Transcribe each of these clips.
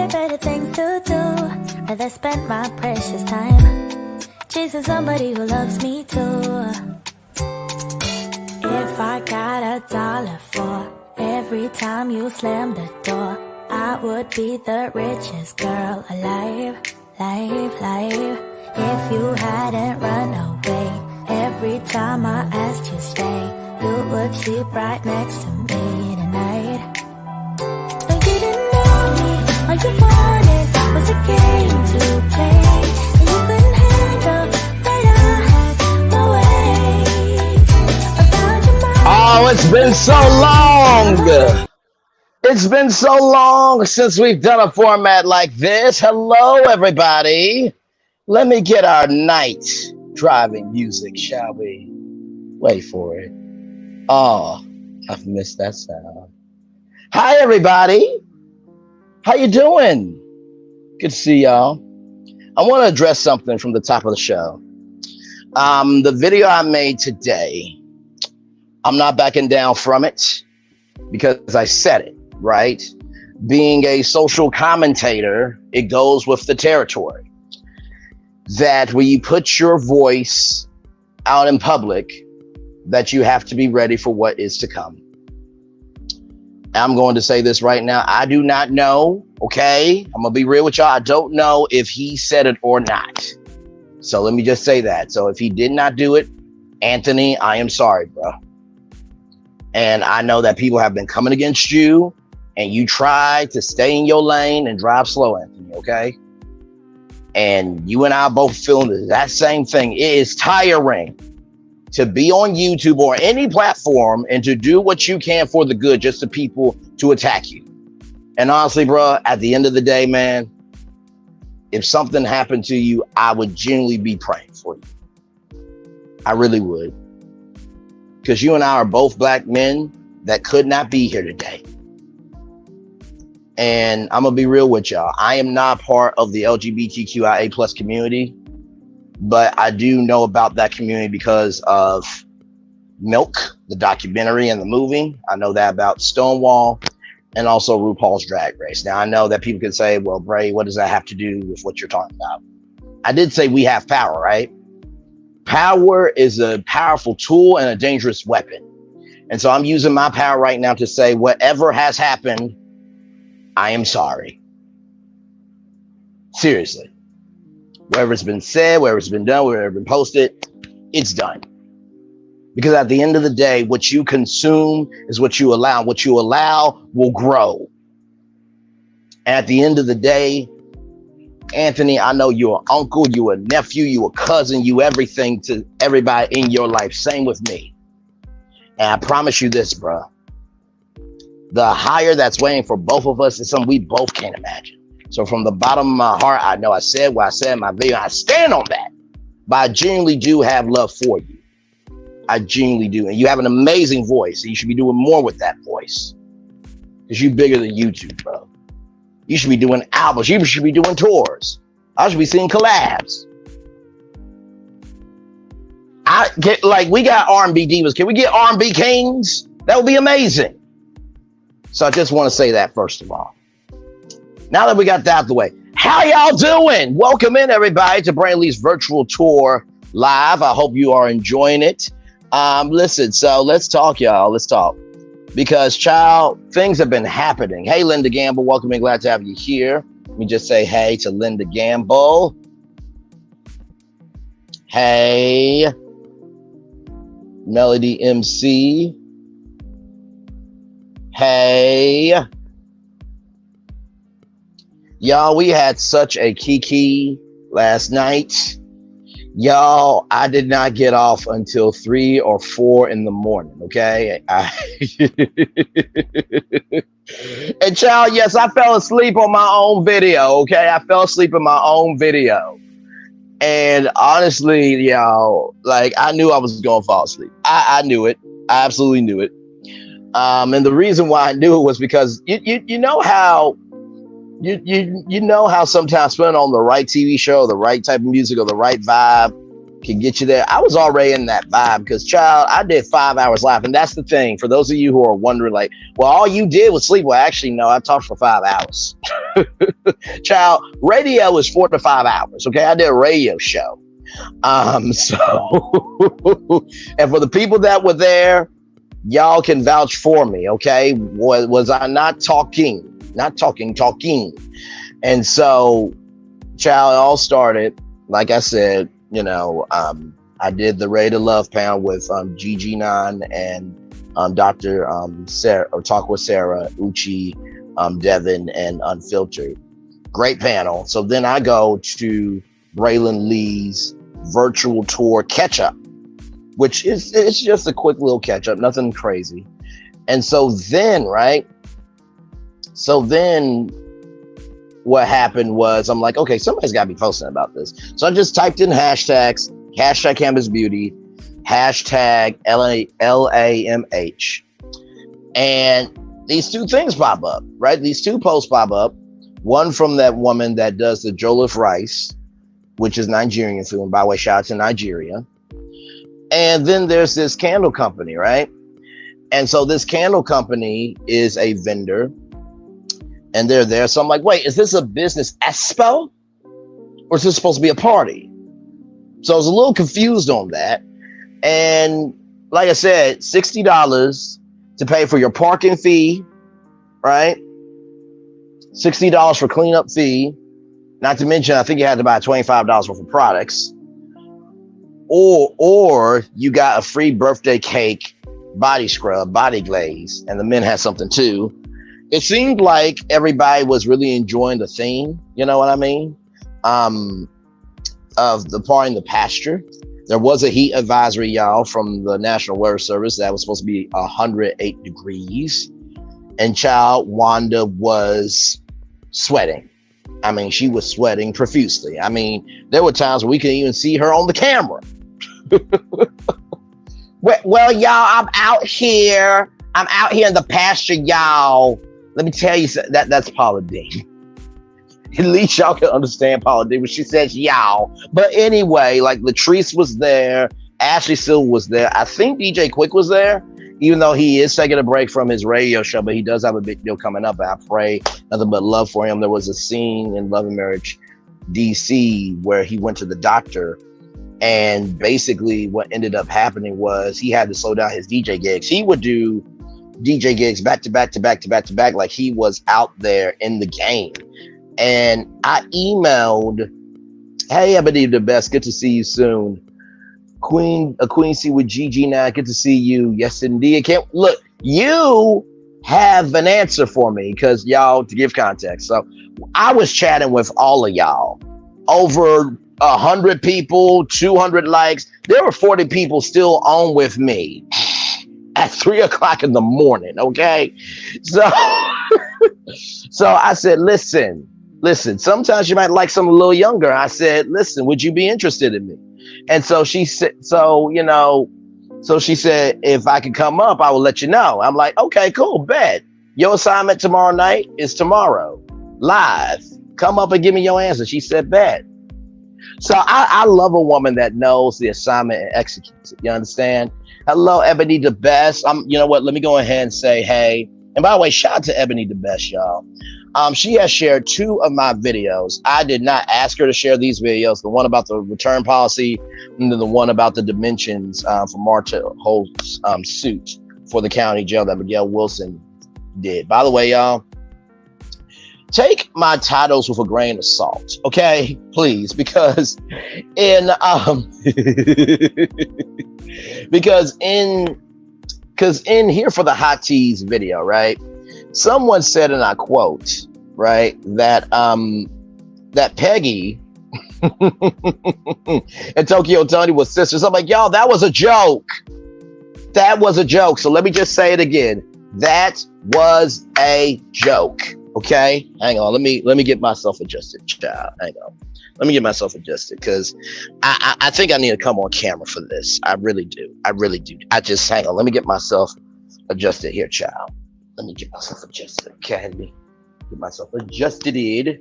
got better things to do. Rather spend my precious time chasing somebody who loves me too. If I got $1 for every time you slam the door, I would be the richest girl alive, If you hadn't run away every time I asked you stay, you would sleep right next to me tonight. But you didn't know me, all you wanted was a game to play, and you couldn't handle that I had no way. Oh, it's been so long. It's been so long since we've done a format like this. Hello, everybody. Let me get our night driving music, shall we? Wait for it. Oh, I've missed that sound. Hi, everybody. How you doing? Good to see y'all. I want to address something from the top of the show. The video I made today, I'm not backing down from it because I said it, right? Being a social commentator, it goes with the territory. That when you put your voice out in public, that you have to be ready for what is to come. I'm going to say this right now. I do not know, okay? I'm going to be real with y'all. I don't know if he said it or not. So let me just say that. So if he did not do it, Anthony, I am sorry, bro. And I know that people have been coming against you, and you try to stay in your lane and drive slow, Anthony, okay? And you and I both feeling that same thing. It is tiring to be on YouTube or any platform and to do what you can for the good, just to people to attack you. And honestly, bro, at the end of the day, man, if something happened to you, I would genuinely be praying for you. I really would. Because you and I are both black men that could not be here today. And I'm gonna be real with y'all. I am not part of the LGBTQIA plus community, but I do know about that community because of Milk, the documentary and the movie. I know that about Stonewall and also RuPaul's Drag Race. Now I know that people can say, well, Bray, what does that have to do with what you're talking about? I did say we have power, right? Power is a powerful tool and a dangerous weapon. And so I'm using my power right now to say whatever has happened, I am sorry. Seriously. Whatever's been said, whatever's been done, whatever's been posted, it's done. Because at the end of the day, what you consume is what you allow. What you allow will grow. And at the end of the day, Anthony, I know you're an uncle, you're a nephew, you're a cousin, you everything to everybody in your life. Same with me. And I promise you this, bro. The higher that's waiting for both of us is something we both can't imagine. So from the bottom of my heart, I know I said what I said in my video. I stand on that. But I genuinely do have love for you. I genuinely do. And you have an amazing voice. And you should be doing more with that voice. Because you're bigger than YouTube, bro. You should be doing albums. You should be doing tours. I should be seeing collabs. I get we got R&B divas. Can we get R&B kings? That would be amazing. So I just want to say that first of all. Now that we got that out of the way, how y'all doing? Welcome in everybody to Brainley's virtual tour live. I hope you are enjoying it. Listen, so let's talk, y'all. Let's talk. Because, child, things have been happening. Hey, Linda Gamble, welcome in. Glad to have you here. Let me just say hey to Linda Gamble. Hey, Melody MC. Hey. Y'all, we had such a kiki last night. Y'all, I did not get off until 3 or 4 in the morning, okay? And child, yes, I fell asleep on my own video, okay? I fell asleep in my own video. And honestly, y'all, I knew I was going to fall asleep. I knew it. I absolutely knew it. And the reason why I knew it was because you know how you know how sometimes putting on the right TV show, the right type of music, or the right vibe can get you there. I was already in that vibe because, child, I did 5 hours live. And that's the thing. For those of you who are wondering, well, all you did was sleep. Well, actually, no, I talked for 5 hours. Child, radio is 4 to 5 hours. Okay, I did a radio show. So and for the people that were there, y'all can vouch for me. Okay, was I not talking? Not talking. And so, child, it all started, like I said, I did the Ray to Love panel with GG9 and Dr. Sarah, or Talk with Sarah, Uchi, Devin, and Unfiltered. Great panel. So then I go to Braylon Lee's virtual tour catch up, which is, it's just a quick little catch up, nothing crazy. And so then, right? So then what happened was, I'm like, okay, somebody's got to be posting about this. So I just typed in hashtags, hashtag Campus Beauty, hashtag LAMH. And these two things pop up, right? These two posts pop up. One from that woman that does the jollof rice, which is Nigerian food. By the way, shout out to Nigeria. And then there's this candle company, right? And so this candle company is a vendor, and they're there. So I'm like, wait, is this a business expo, or is this supposed to be a party? So I was a little confused on that. And like I said, $60 to pay for your parking fee, right? $60 for cleanup fee. Not to mention, I think you had to buy $25 worth of products. Or you got a free birthday cake, body scrub, body glaze, and the men had something too. It seemed like everybody was really enjoying the theme, you know what I mean? Of the party in the Pasture. There was a heat advisory, y'all, from the National Weather Service that was supposed to be 108 degrees. And child, Wanda was sweating. I mean, she was sweating profusely. I mean, there were times where we couldn't even see her on the camera. Well, y'all, I'm out here in the pasture, y'all. Let me tell you, that's Paula Deen. At least y'all can understand Paula Deen when she says y'all. But anyway, like Latrice was there, Ashley Silver was there. I think DJ Quick was there, even though he is taking a break from his radio show, but he does have a big deal coming up. I pray nothing but love for him. There was a scene in Love and Marriage DC where he went to the doctor, and basically what ended up happening was he had to slow down his DJ gigs. He would do DJ gigs back to back to back to back to back, like he was out there in the game. And I emailed, hey, Ebony the Best, good to see you soon. Queen C with GG now, good to see you. Yes, indeed. Can't look, you have an answer for me, because y'all, to give context. So I was chatting with all of y'all, over 100 people, 200 likes. There were 40 people still on with me at 3 o'clock in the morning. Okay. So, so I said, listen, sometimes you might like someone a little younger. I said, listen, would you be interested in me? And so she said, she said, if I could come up, I will let you know. I'm like, okay, cool, bet. Your assignment tomorrow night is tomorrow, live. Come up and give me your answer. She said, bet. So I love a woman that knows the assignment and executes it. You understand? Hello, Ebony the Best. You know what? Let me go ahead and say, hey. And by the way, shout out to Ebony the Best, y'all. She has shared 2 of my videos. I did not ask her to share these videos. The one about the return policy, and then the one about the dimensions for Marta Holt's suit for the county jail that Miguel Wilson did. By the way, y'all, take my titles with a grain of salt, okay? Please, because in because in here for the Hot Teas video, right? Someone said, and I quote, right, that that Peggy and Tokyo Tony was sisters. I'm like, y'all, that was a joke. That was a joke. So let me just say it again. That was a joke. Okay, hang on. Let me get myself adjusted, child. Hang on. Let me get myself adjusted, because I think I need to come on camera for this. I really do. I just, hang on. Let me get myself adjusted here, child. Let me get myself adjusted. Okay, let me get myself adjusted.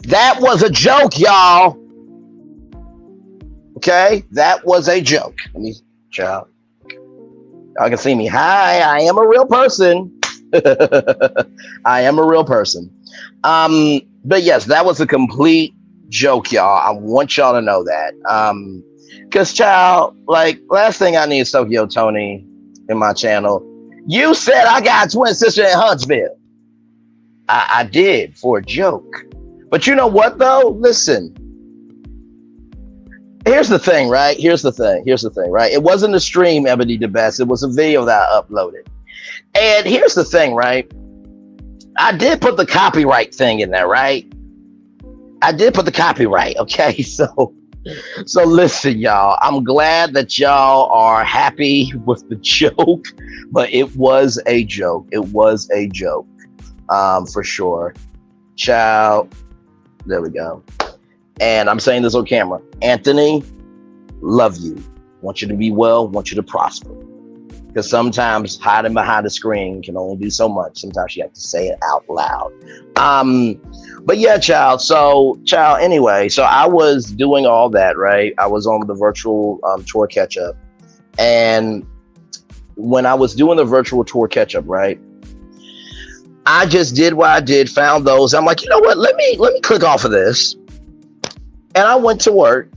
That was a joke, y'all. Okay, that was a joke. Let me, child. Y'all can see me. Hi, I am a real person. I am a real person. But yes, that was a complete joke, y'all. I want y'all to know that. Cause child, like last thing I need is Tokyo Tony in my channel. You said I got a twin sister in Huntsville. I did for a joke. But you know what though? Listen. Here's the thing, right? Here's the thing, right? It wasn't a stream, Ebony the Best. It was a video that I uploaded. And here's the thing, right? I did put the copyright thing in there, right? I did put the copyright, okay? So listen, y'all. I'm glad that y'all are happy with the joke, but it was a joke. It was a joke, for sure. Child, there we go. And I'm saying this on camera. Anthony, love you. Want you to be well. Want you to prosper. Because sometimes hiding behind the screen can only do so much. Sometimes you have to say it out loud. But yeah, child. So, anyway, so I was doing all that, right? I was on the virtual tour catch up. And when I was doing the virtual tour catch up, right? I just did what I did, found those. I'm like, you know what? Let me click off of this. And I went to work,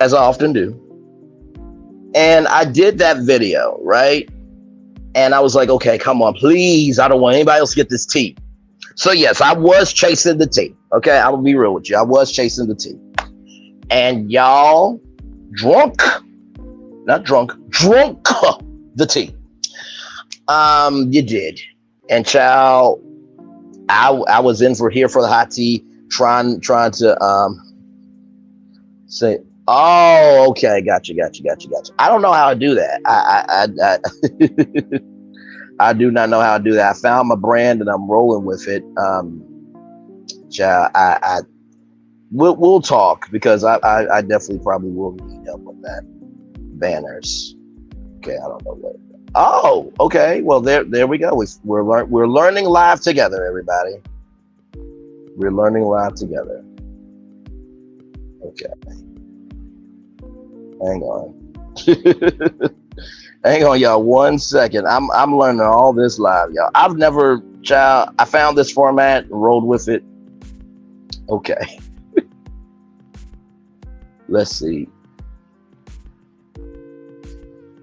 as I often do. And I did that video, right? And I was like, okay, come on, please. I don't want anybody else to get this tea. So yes, I was chasing the tea. Okay, I will be real with you. I was chasing the tea. And y'all drunk the tea. You did. And child, I was here for the hot tea, trying to say, oh, okay, gotcha. I don't know how to do that. I do not know how to do that. I found my brand and I'm rolling with it. Child, we'll talk because I definitely probably will need help with that. Banners. Okay, I don't know what. Oh, okay. Well, there we go. We're learning live together, everybody. We're learning live together. Okay. Hang on. Hang on, y'all. 1 second. I'm learning all this live, y'all. I found this format and rolled with it. Okay. Let's see.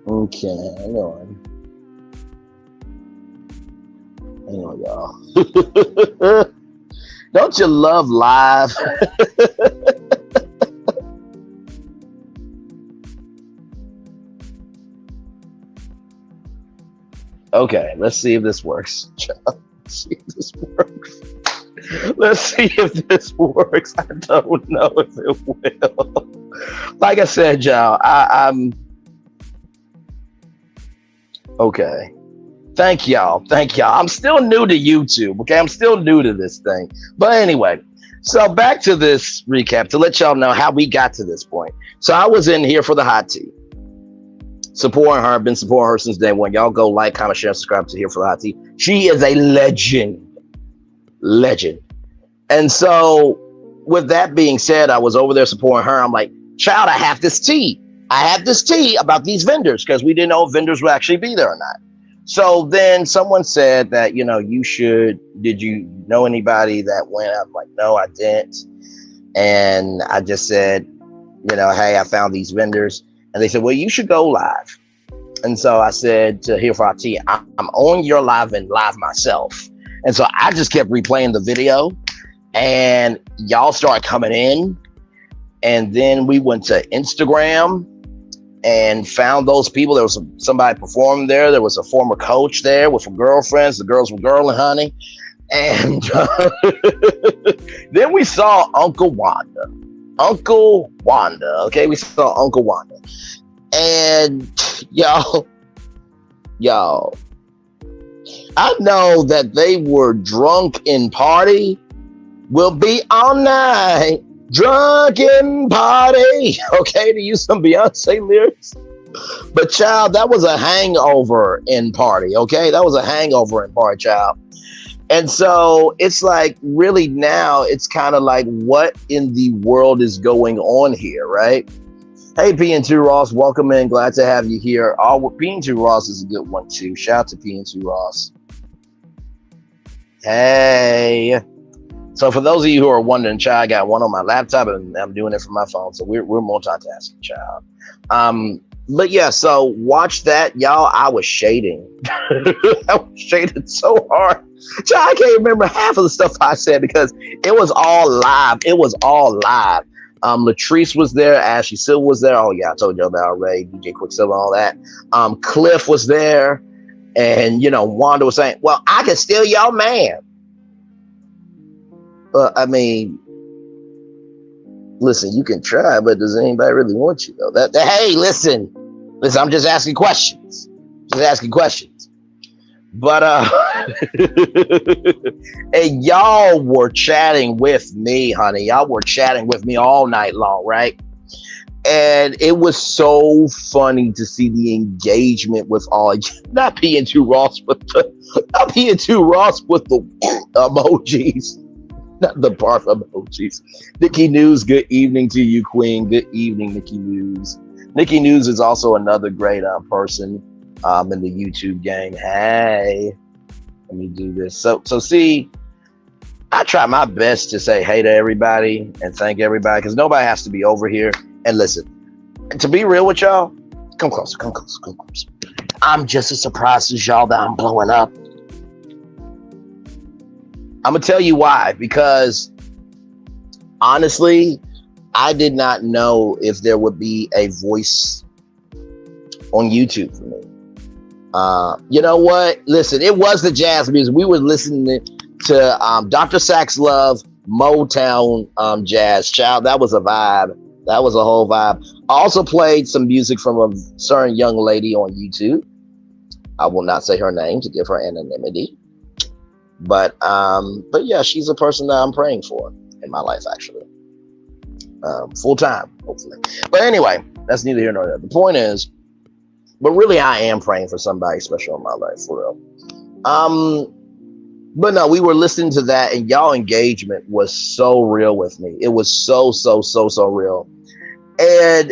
Okay, hang on. Hang on, y'all. Don't you love live? Okay, let's see if this works. Let's see if this works. Let's see if this works. I don't know if it will. Like I said, y'all, I'm okay. Thank y'all. I'm still new to YouTube, okay? I'm still new to this thing. But anyway, so back to this recap to let y'all know how we got to this point. So I was in here for the hot tea. Supporting her, been supporting her since day one. Y'all go like, comment, share, subscribe to Here for the Hot Tea. She is a legend. And so with that being said, I was over there supporting her. I'm like, child, I have this tea about these vendors because we didn't know if vendors would actually be there or not. So then someone said that, did you know anybody that went? I'm like, no, I didn't. And I just said, hey, I found these vendors. And they said, well, you should go live. And so I said to Here for Our Tea, I'm on your live and live myself. And so I just kept replaying the video and y'all started coming in. And then we went to Instagram and found those people. There was somebody performing there. There was a former coach there with some girlfriends. The girls were girling, honey. And then we saw Uncle Wanda. Okay, we saw Uncle Wanda. And y'all, I know that they were drunk in party. We'll be all night drunk in party. Okay, to use some Beyonce lyrics. But child, that was a hangover in party. Okay, that was a hangover in party, child. And so it's like, really now it's kind of like, what in the world is going on here, right? Hey, PN2 Ross, welcome in. Glad to have you here. PN2 Ross is a good one too. Shout out to PN2 Ross. Hey. So for those of you who are wondering, child, I got one on my laptop and I'm doing it from my phone. So we're multitasking, child. But yeah, so watch that, y'all. I was shading. I was shading so hard. Child, I can't remember half of the stuff I said because it was all live. It was all live. Latrice was there, Ashley Silver was there. Oh yeah, I told y'all that already. DJ Quicksilver, all that. Cliff was there, and Wanda was saying, "Well, I can steal y'all man." I mean, listen, you can try, but does anybody really want you though? Hey, listen, I'm just asking questions. But and y'all were chatting with me, honey. Y'all were chatting with me all night long, right? And it was so funny to see the engagement with all. Not being too Ross with the emojis. Not the barf emojis. Nikki News, good evening to you, Queen. Good evening, Nikki News. Nikki News is also another great person in the YouTube gang. Hey, let me do this. So see, I try my best to say hey to everybody and thank everybody because nobody has to be over here. And listen, to be real with y'all, come closer. I'm just as surprised as y'all that I'm blowing up. I'm gonna tell you why, because honestly, I did not know if there would be a voice on YouTube for me. You know what? Listen, it was the jazz music. We were listening to Dr. Sax Love, Motown jazz. Child, that was a vibe. That was a whole vibe. I also played some music from a certain young lady on YouTube. I will not say her name to give her anonymity. But yeah, she's a person that I'm praying for in my life, actually. Full time, hopefully. But anyway, that's neither here nor there. The point is, but really I am praying for somebody special in my life, for real. But no, we were listening to that and y'all engagement was so real with me. It was so real. And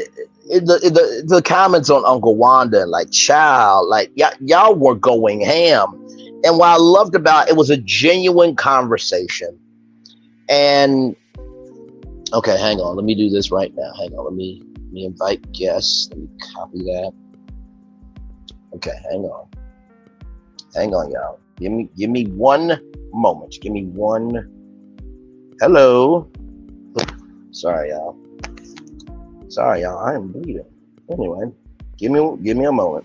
the comments on Uncle Wanda, like, child, like y'all were going ham. And what I loved about it was a genuine conversation. And okay, hang on. Let me do this right now. Hang on. Let me invite guests. Let me copy that. Okay, hang on. Hang on, y'all. Give me one moment. Give me one. Hello. Sorry, y'all. I am bleeding. Anyway, give me a moment.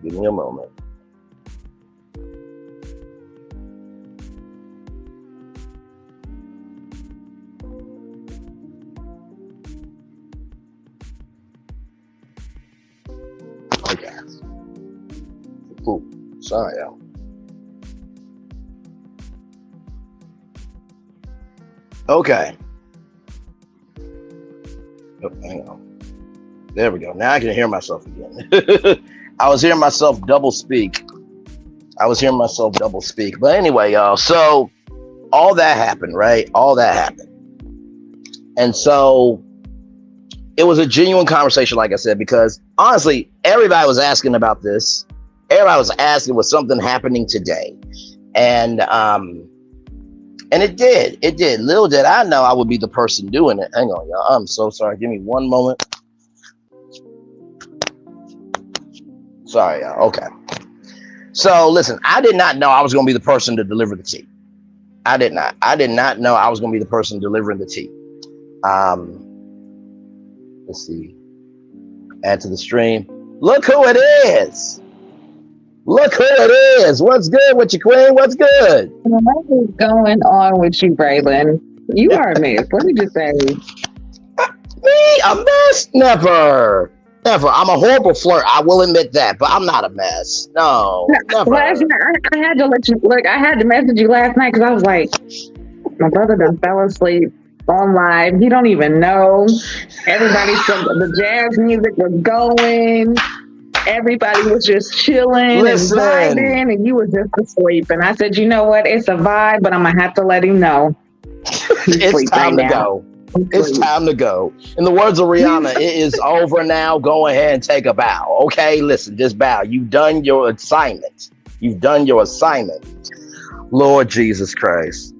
Give me a moment. Okay. Cool. Sorry, y'all. Okay. Oh, hang on. There we go. Now I can hear myself again. I was hearing myself double speak. But anyway, y'all, so all that happened, right? And so it was a genuine conversation, like I said, because honestly, everybody was asking about this. Everybody was asking, was something happening today? And it did. Little did I know I would be the person doing it. Hang on, y'all. I'm so sorry. Give me one moment. Sorry, y'all. Okay. So listen, I did not know I was going to be the person to deliver the tea. I did not know I was going to be the person delivering the tea. Let's see. Add to the stream. Look who it is. What's good with you, Queen? What's good? What is going on with you, Braylon? You are a mess. Let me just say. Me? A mess? Never. I'm a horrible flirt. I will admit that, but I'm not a mess. No, never. Last night, I had to let you look. I had to message you last night because I was like, my brother done fell asleep on live. He don't even know. Everybody said the jazz music was going. Everybody was just chilling and vibing, and you were just asleep. And I said, you know what? It's a vibe, but I'm gonna have to let him know. It's time to go. It's time to go. In the words of Rihanna, it is over now. Go ahead and take a bow. Okay, listen, just bow. You've done your assignment. You've done your assignment. Lord Jesus Christ.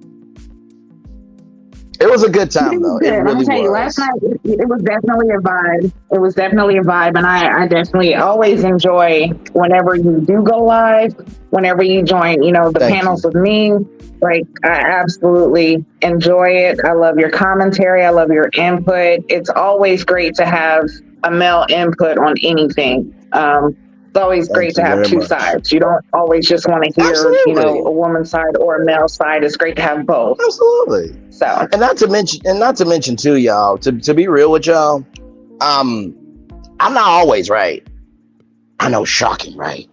It was a good time, though. It really was. Last night, it was definitely a vibe. It was definitely a vibe. And I definitely always enjoy whenever you do go live, whenever you join, the panels with me. Like, I absolutely enjoy it. I love your commentary. I love your input. It's always great to have a male input on anything. It's always great to have two sides. You don't always just want to hear, a woman's side or a male side. It's great to have both. Absolutely. So, and not to mention too, y'all, to be real with y'all, I'm not always right. I know, shocking, right?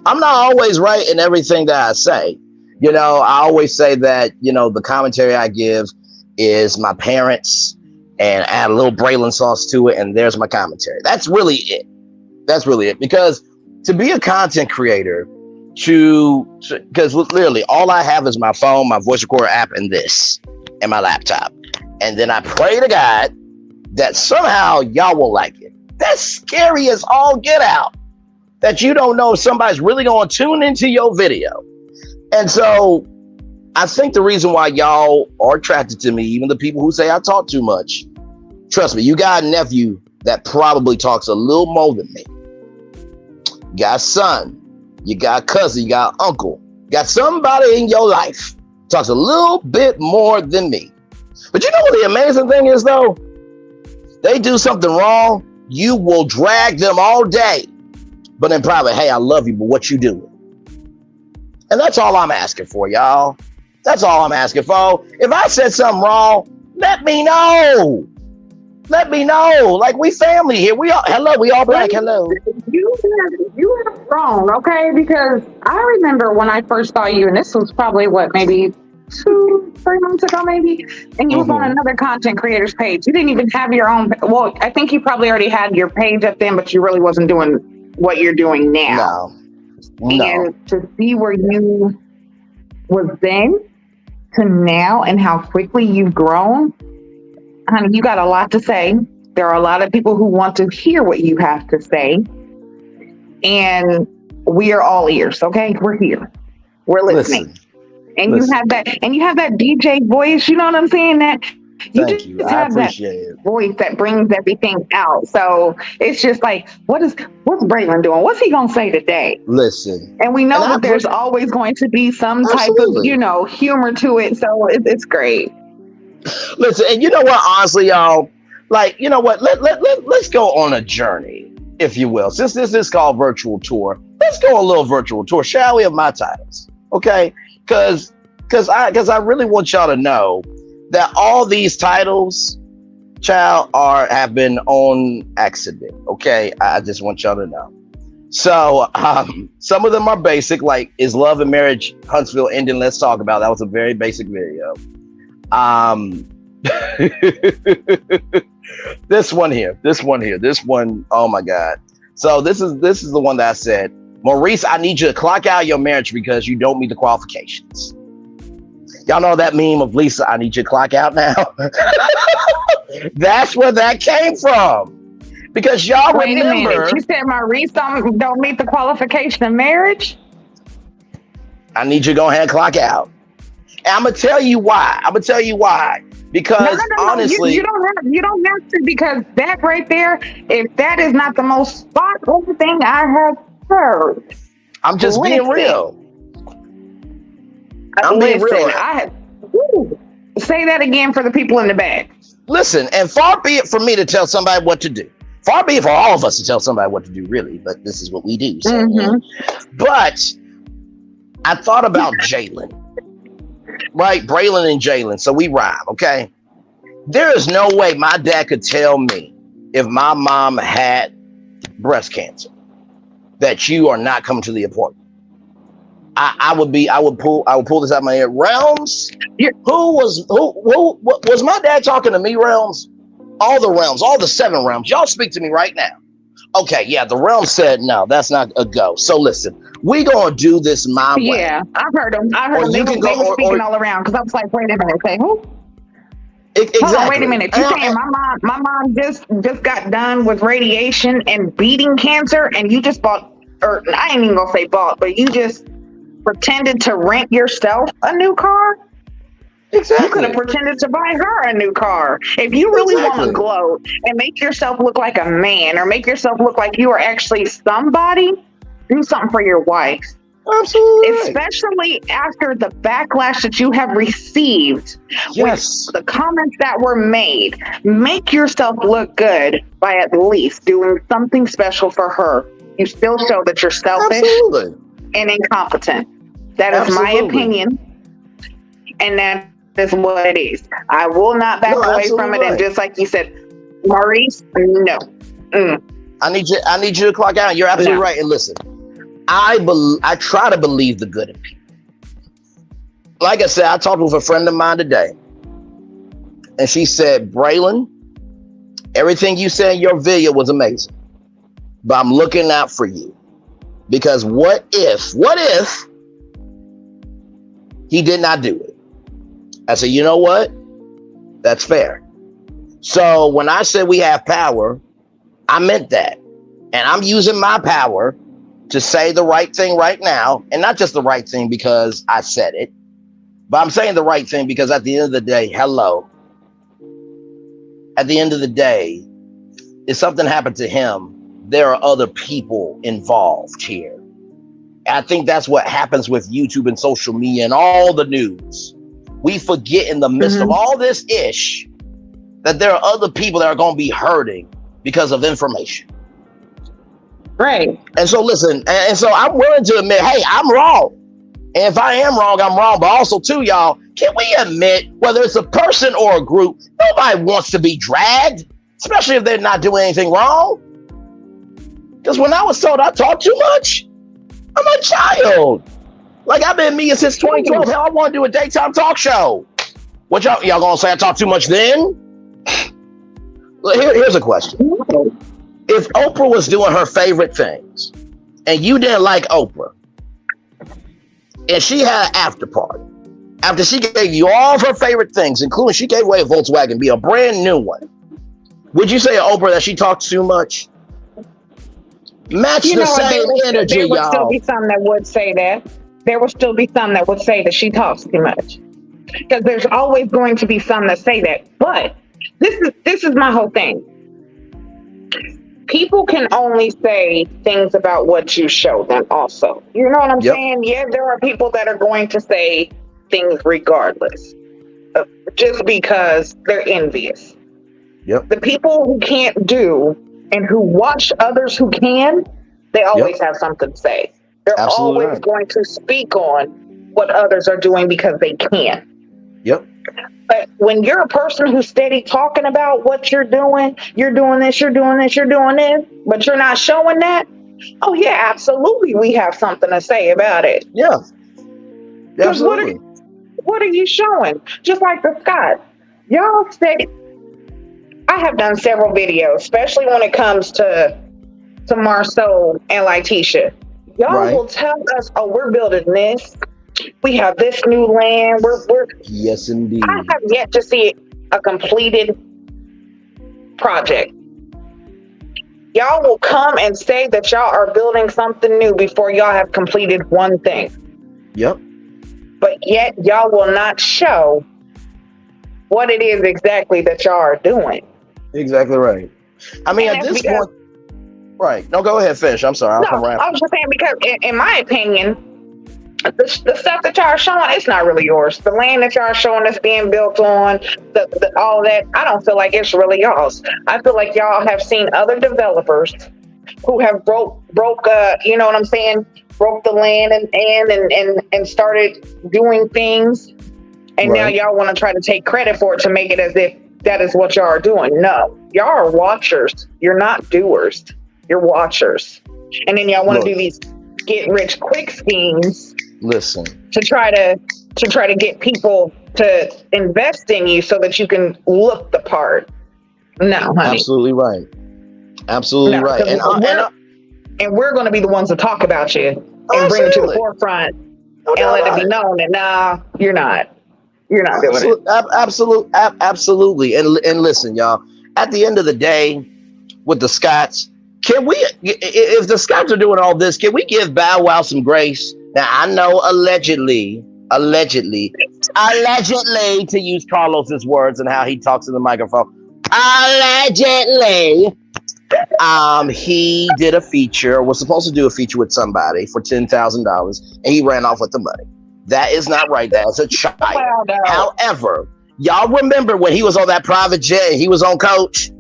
I'm not always right in everything that I say. I always say that, the commentary I give is my parents and add a little Braylon sauce to it. And there's my commentary. That's really it. Because to be a content creator, because literally all I have is my phone, my voice recorder app, and my laptop. And then I pray to God that somehow y'all will like it. That's scary as all get out. That you don't know if somebody's really going to tune into your video. And so I think the reason why y'all are attracted to me, even the people who say I talk too much, trust me, you got a nephew that probably talks a little more than me. You got a son, you got a cousin, you got an uncle, you got somebody in your life talks a little bit more than me. But you know what the amazing thing is, though? They do something wrong, you will drag them all day. But in private, hey, I love you, but what you doing? And that's all I'm asking for, y'all. That's all I'm asking for. If I said something wrong, let me know. Let me know. Like, we family here. We all black. Hello. You are wrong, okay? Because I remember when I first saw you, and this was probably maybe 2-3 months ago, maybe, and you was on another content creator's page. You didn't even have your own. Well, I think you probably already had your page up then, but you really wasn't doing what you're doing now. No. And to see where you was then to now and how quickly you've grown, honey, you got a lot to say. There are a lot of people who want to hear what you have to say. And we are all ears, okay? We're here. We're listening. And you have that DJ voice, you know what I'm saying? Thank you. I appreciate it. Voice that brings everything out. So it's just like, what's Braylon doing? What's he gonna say today? Listen. And we know that there's always going to be some type of, humor to it. So it's great. Listen, and you know what, honestly, y'all, like, you know what, let's go on a journey, if you will. Since this is called virtual tour, let's go on a little virtual tour, shall we, of my titles, okay? Because I really want y'all to know that all these titles, child, have been on accident, okay? I just want y'all to know. So some of them are basic, like, is love and marriage Huntsville ending? Let's talk about it. That was a very basic video. This one, oh my God. So this is the one that I said, Maurice, I need you to clock out your marriage because you don't meet the qualifications. Y'all know that meme of Lisa, I need you to clock out now? That's where that came from. Because y'all remember. You said Maurice don't meet the qualification of marriage? I need you to go ahead and clock out. And I'm gonna tell you why. Because honestly, you don't have to, because that right there, if that is not the most spot on thing I have heard. I'm just being real. I'm being real. Say that again for the people in the back. Listen, and far be it for me to tell somebody what to do. Far be it for all of us to tell somebody what to do, really. But this is what we do. So. But I thought about Jalen. Right, Braylon and Jalen. So we rhyme, okay? There is no way my dad could tell me if my mom had breast cancer that you are not coming to the appointment. I would pull this out of my head. Realms? Who was my dad talking to me, Realms? All the realms, all the 7 realms. Y'all speak to me right now. Okay, yeah, the realm said no, that's not a go. So listen, we gonna do this my way. Yeah, I've heard them. They were speaking all around because I was like, wait a minute, say who? Hold on, wait a Exactly. minute. You saying my mom just got done with radiation and beating cancer, and you just bought, or I ain't even gonna say bought, but you just pretended to rent yourself a new car? You could have Exactly. pretended to buy her a new car. If you really want to Exactly. gloat and make yourself look like a man or make yourself look like you are actually somebody, do something for your wife. Absolutely right. Especially after the backlash that you have received Yes. with the comments that were made. Make yourself look good by at least doing something special for her. You still show that you're selfish Absolutely. and incompetent. That is my Absolutely. opinion. And that is what it is. I will not back No, away from absolutely it. And right. just like you said, Maurice, no. I need you to clock out. You're absolutely No. right. And listen, I try to believe the good in people. Like I said, I talked with a friend of mine today, and she said, Braylon, everything you said in your video was amazing, but I'm looking out for you because what if he did not do it? I said, you know what? That's fair. So when I said we have power, I meant that. And I'm using my power to say the right thing right now. And not just the right thing because I said it, but I'm saying the right thing because at the end of the day, hello. At the end of the day, if something happened to him, there are other people involved here. I think that's what happens with YouTube and social media and all the news. We forget in the midst of all this ish that there are other people that are going to be hurting because of information. Right. And so listen, and so I'm willing to admit, hey, I'm wrong. And if I am wrong, I'm wrong. But also too, y'all, can we admit, whether it's a person or a group, nobody wants to be dragged, especially if they're not doing anything wrong. Because when I was told I talk too much, I'm a child. Like I've been media since 2012. Hell, I want to do a daytime talk show. What y'all gonna say I talk too much then? Here's a question. If Oprah was doing her favorite things and you didn't like Oprah and she had an after party, after she gave you all of her favorite things, including she gave away a Volkswagen, be a brand new one, would you say to Oprah that she talks too much? Match the same energy, there would y'all. still be some that would say that. There will still be some that would say that she talks too much. Because there's always going to be some that say that. But this is my whole thing. People can only say things about what you show them also. You know what I'm saying? Yeah, there are people that are going to say things regardless. Just because they're envious. Yep. The people who can't do and who watch others who can, they always have something to say. They're Absolutely always right. going to speak on what others are doing because they can. Yep. But when you're a person who's steady talking about what you're doing this, you're doing this, but you're not showing that, oh yeah, absolutely, we have something to say about it. Yeah. Absolutely. What are you showing? Just like the Scott. Y'all say, I have done several videos, especially when it comes to Marceau and Letitia. Y'all will tell us, oh, we're building this. We have this new land. We're Yes, indeed. I have yet to see a completed project. Y'all will come and say that y'all are building something new before y'all have completed one thing. Yep. But yet y'all will not show what it is exactly that y'all are doing. Exactly right. I mean, And at that's this because- point, right. No, go ahead, Fish. I'm sorry. I'll come right I was just saying because in my opinion, the stuff that y'all are showing, it's not really yours. The land that y'all are showing that's being built on, all that, I don't feel like it's really y'all's. I feel like y'all have seen other developers who have broke you know what I'm saying, broke the land and started doing things, and now y'all want to try to take credit for it to make it as if that is what y'all are doing. No, y'all are watchers. You're not doers. You're watchers. And then y'all want to do these get rich quick schemes. Listen. To try to get people to invest in you so that you can look the part. No, honey. Absolutely right. Absolutely right. And we're going to be the ones to talk about you and bring it to the forefront and let it be known that you're not. You're not doing it. Absolutely. And listen, y'all. At the end of the day, with the Scotts, can we? If the Scotts are doing all this, can we give Bow Wow some grace? Now I know allegedly, to use Carlos's words and how he talks in the microphone. Allegedly, he did a feature, was supposed to do a feature with somebody for $10,000, and he ran off with the money. That is not right. That is a child. Well, no. However, y'all remember when he was on that private jet and he was on Coach?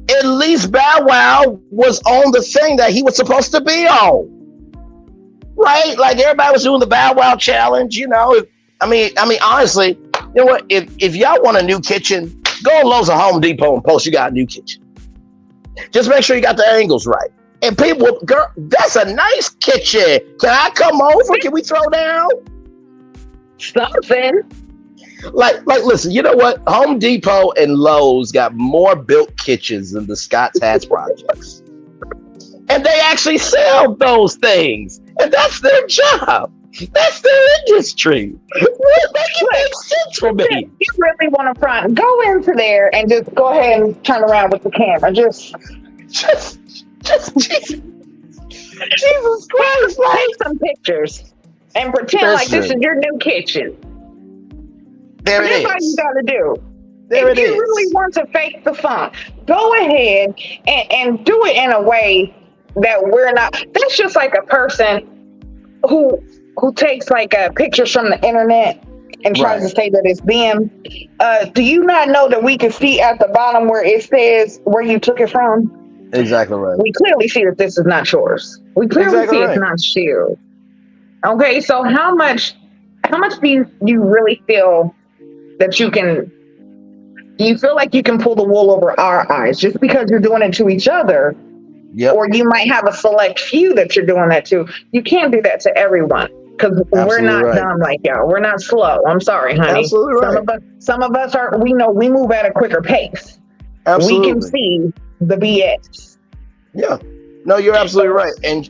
At least Bow Wow was on the thing that he was supposed to be on. Right? Like everybody was doing the Bow Wow challenge, you know. I mean, honestly, you know what? If y'all want a new kitchen, go on Lowe's or Home Depot and post you got a new kitchen. Just make sure you got the angles right. And people, girl, that's a nice kitchen. Can I come over? Can we throw down? Something. Like, listen, you know what? Home Depot and Lowe's got more built kitchens than the Scotts Hats projects. And they actually sell those things. And that's their job. That's their industry. That makes sense for me. You really want to front? Go into there and just go ahead and turn around with the camera. Just Jesus Christ! Take some pictures and pretend like this is your new kitchen. There it is. That's all you got to do. There it is. If you really want to fake the funk, go ahead and do it in a way that we're not. That's just like a person who takes like pictures from the internet and tries to say that it's them. Do you not know that we can see at the bottom where it says where you took it from? Exactly right. We clearly see that this is not yours. We clearly see it's not you. Okay, so how much do you really feel that you can? Do you feel like you can pull the wool over our eyes just because you're doing it to each other? Yep. Or you might have a select few that you're doing that to. You can't do that to everyone because we're not dumb like y'all. We're not slow. I'm sorry, honey. Absolutely right. Some of us are. We know we move at a quicker pace. Absolutely. We can see the BS. Yeah. No, you're absolutely right. And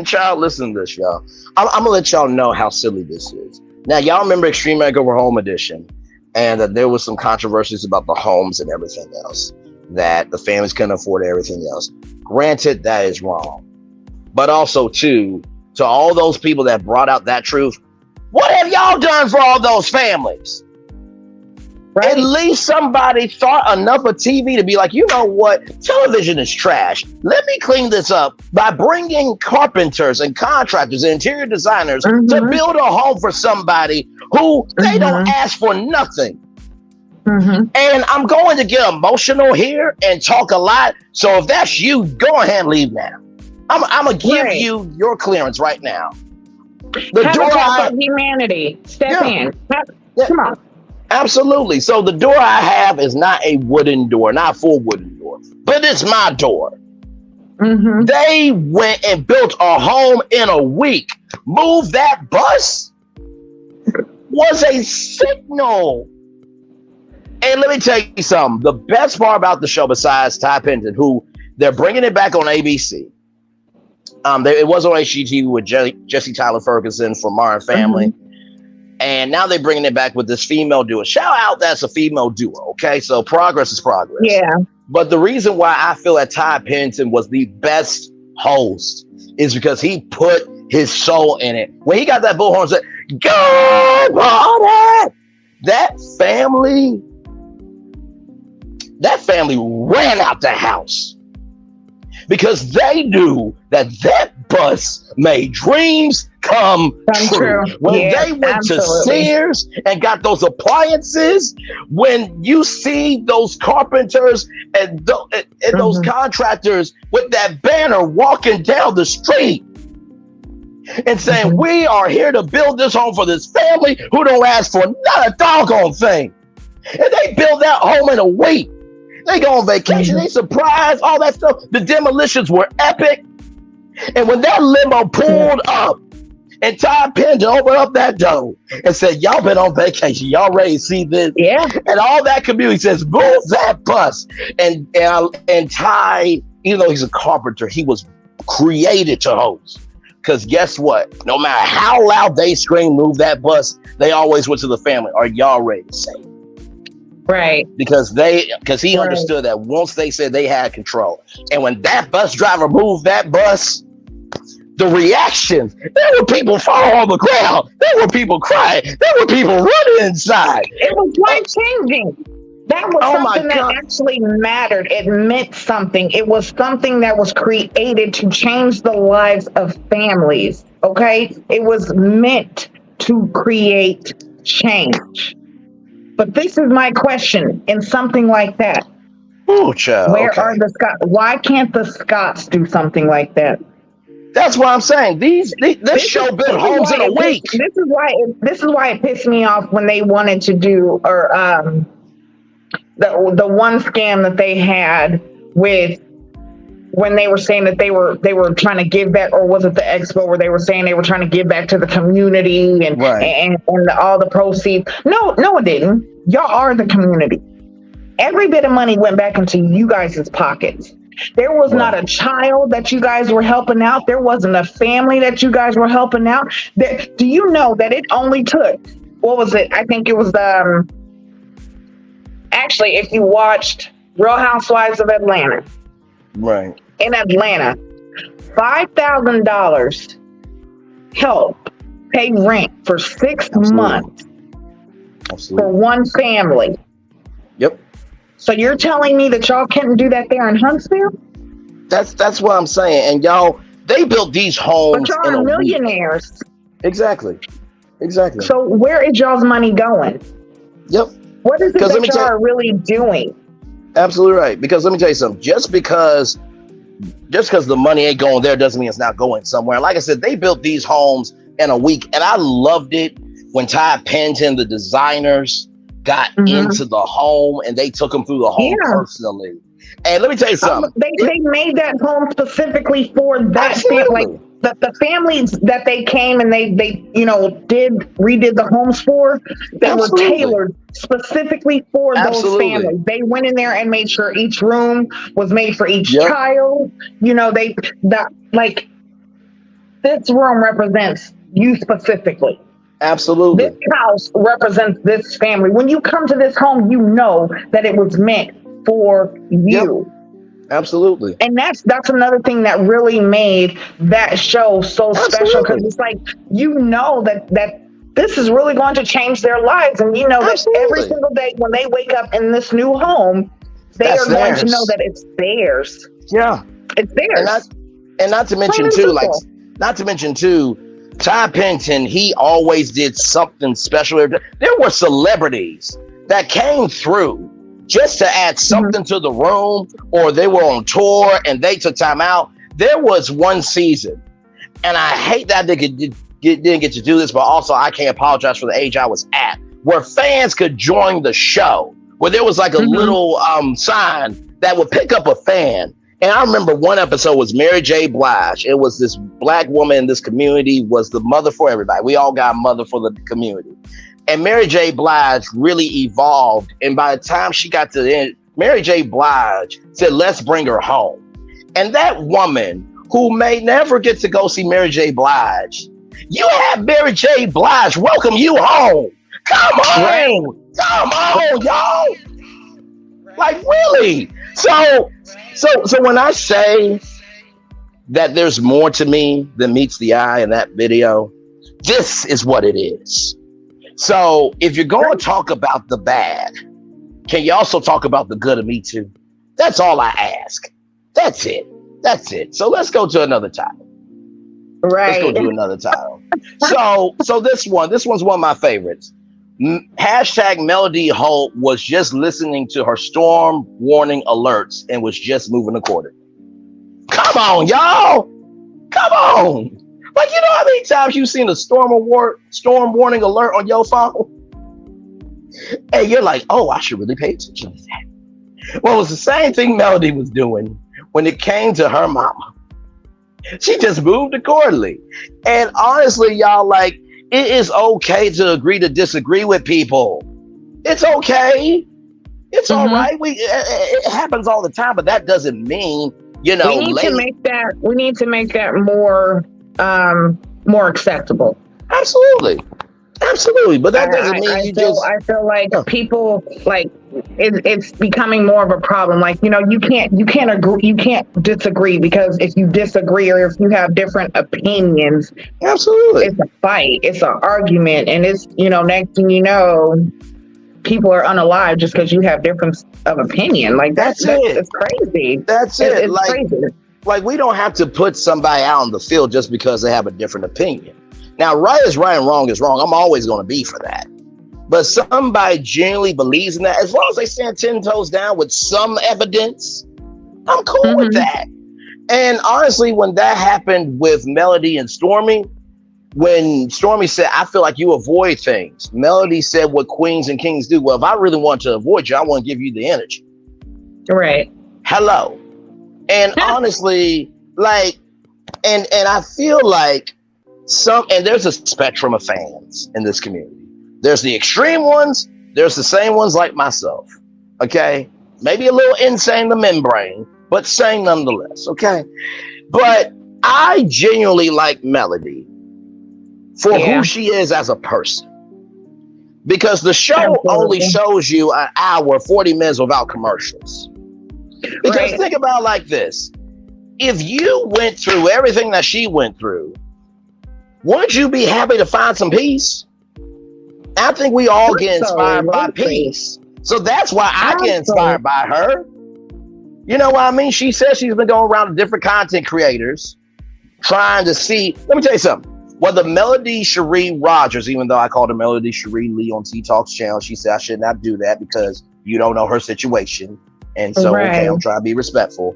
child, listen to this, y'all. I'm gonna let y'all know how silly this is. Now, y'all remember Extreme Makeover Home Edition, and there was some controversies about the homes and everything else, that the families couldn't afford everything else. Granted, that is wrong. But also, too, to all those people that brought out that truth, what have y'all done for all those families? Right. At least somebody thought enough of TV to be like, you know what? Television is trash. Let me clean this up by bringing carpenters and contractors and interior designers to build a home for somebody who they don't ask for nothing. And I'm going to get emotional here and talk a lot. So if that's you, go ahead and leave now. I'm going to give you your clearance right now. The door of humanity. Step in. Come on. Absolutely. So the door I have is not a wooden door, not a full wooden door, but it's my door. They went and built a home in a week. Move that bus was a signal. And let me tell you something. The best part about the show, besides Ty Penton, who they're bringing it back on ABC. It was on HGTV with Jesse Tyler Ferguson from Modern Family. And now they're bringing it back with this female duo. Shout out, that's a female duo, okay? So progress is progress. Yeah. But the reason why I feel that Ty Penton was the best host is because he put his soul in it. When he got that bullhorn and said, "Good morning!" That family ran out the house because they knew that bus made dreams come true. When they went to Sears and got those appliances, when you see those carpenters and those contractors with that banner walking down the street and saying, "We are here to build this home for this family who don't ask for not a doggone thing." And they built that home in a week. They go on vacation, they surprised, all that stuff. The demolitions were epic. And when that limo pulled up and Ty Penton opened up that door and said, "Y'all been on vacation, y'all ready to see this?" Yeah. And all that community says, "Move that bus." And Ty, even though he's a carpenter, he was created to host. Because guess what? No matter how loud they scream, move that bus, they always went to the family. Are y'all ready to say it? Right. Because he understood that once they said they had control. And when that bus driver moved that bus, the reactions, there were people falling on the ground. There were people crying. There were people running inside. It was life changing. That was something that actually mattered. It meant something. It was something that was created to change the lives of families. Okay? It was meant to create change. But this is my question in something like that. Oh, child. Where are the Scots? Why can't the Scots do something like that? That's what I'm saying. This show built homes in a week. This is why it pissed me off when they wanted to do the one scam that they had with when they were saying that they were trying to give back, or was it the expo where they were saying they were trying to give back to the community and all the proceeds? No, it didn't. Y'all are the community. Every bit of money went back into you guys' pockets. There was not a child that you guys were helping out. There wasn't a family that you guys were helping out. Do you know that it only took, what was it? I think it was actually, if you watched Real Housewives of Atlanta. Right. In Atlanta, $5,000 help pay rent for 6 months for one family. Yep. So you're telling me that y'all couldn't do that there in Huntsville? That's what I'm saying. And y'all, they built these homes. But y'all are millionaires. Exactly. So where is y'all's money going? Yep. What is it that y'all are really doing? Absolutely right. Because let me tell you something. Just because the money ain't going there doesn't mean it's not going somewhere. Like I said, they built these homes in a week, and I loved it when Ty Penton, the designers, got into the home and they took them through the home personally. And let me tell you something. They made that home specifically for that family. Like the families that they came and they redid the homes for, they were tailored specifically for those families. They went in there and made sure each room was made for each child. This room represents you specifically. Absolutely. This house represents this family. When you come to this home, you know that it was meant for you. Yep. Absolutely. And that's another thing that really made that show so special, because it's like, that this is really going to change their lives. And that every single day when they wake up in this new home, they are going to know that it's theirs. Yeah. It's theirs. And not to mention too, Ty Penton, he always did something special. There were celebrities that came through just to add something to the room, or they were on tour and they took time out. There was one season, and I hate that they didn't get to do this, but also I can't apologize for the age I was at, where fans could join the show, where there was like a little sign that would pick up a fan. And I remember one episode was Mary J. Blige. It was this black woman in this community, was the mother for everybody. We all got a mother for the community. And Mary J. Blige really evolved. And by the time she got to the end, Mary J. Blige said, let's bring her home. And that woman, who may never get to go see Mary J. Blige, you have Mary J. Blige welcome you home. Come on. Come on, y'all. Like, really? So when I say that there's more to me than meets the eye in that video, this is what it is. So if you're going to talk about the bad, can you also talk about the good of me too? That's all I ask. That's it. So let's go to another title. Right. Let's go to another title. So this one's one of my favorites. Hashtag Melody Holt was just listening to her storm warning alerts and was just moving accordingly. Come on, y'all. Come on. Like, you know how many times you've seen a storm warning alert on your phone? And you're like, oh, I should really pay attention to that. Well, it was the same thing Melody was doing when it came to her mama. She just moved accordingly. And honestly, y'all, like, it is okay to agree to disagree with people. It's okay. It's all right. It happens all the time, but that doesn't mean, we need to make that more more acceptable. Absolutely. Absolutely. But that doesn't mean I feel like people like it's becoming more of a problem. Like, you can't agree, you can't disagree, because if you disagree or if you have different opinions, absolutely, it's a fight, it's an argument, and it's, next thing you know, people are unalive just because you have difference of opinion. Like that's crazy. That's it. It's crazy. Like we don't have to put somebody out on the field just because they have a different opinion. Now, right is right and wrong is wrong. I'm always going to be for that. But somebody genuinely believes in that, as long as they stand 10 toes down with some evidence, I'm cool with that. And honestly, when that happened with Melody and Stormi, when Stormi said, I feel like you avoid things, Melody said what queens and kings do. Well, if I really want to avoid you, I want to give you the energy. Right. Hello. And honestly, like, and I feel like and there's a spectrum of fans in this community. There's the extreme ones. There's the same ones like myself. Okay. Maybe a little insane the membrane, but sane nonetheless. Okay. But I genuinely like Melody for who she is as a person. Because the show only shows you an hour, 40 minutes without commercials. Because think about it like this. If you went through everything that she went through, wouldn't you be happy to find some peace? I think we all get inspired by peace. So that's why I get inspired by her. You know what I mean? She says she's been going around to different content creators trying to see. Let me tell you something. Whether Melody Cherie Rogers, even though I called her Melody Cherie Lee on T-Talk's channel, she said I should not do that because you don't know her situation. And so, okay, I'm trying to be respectful.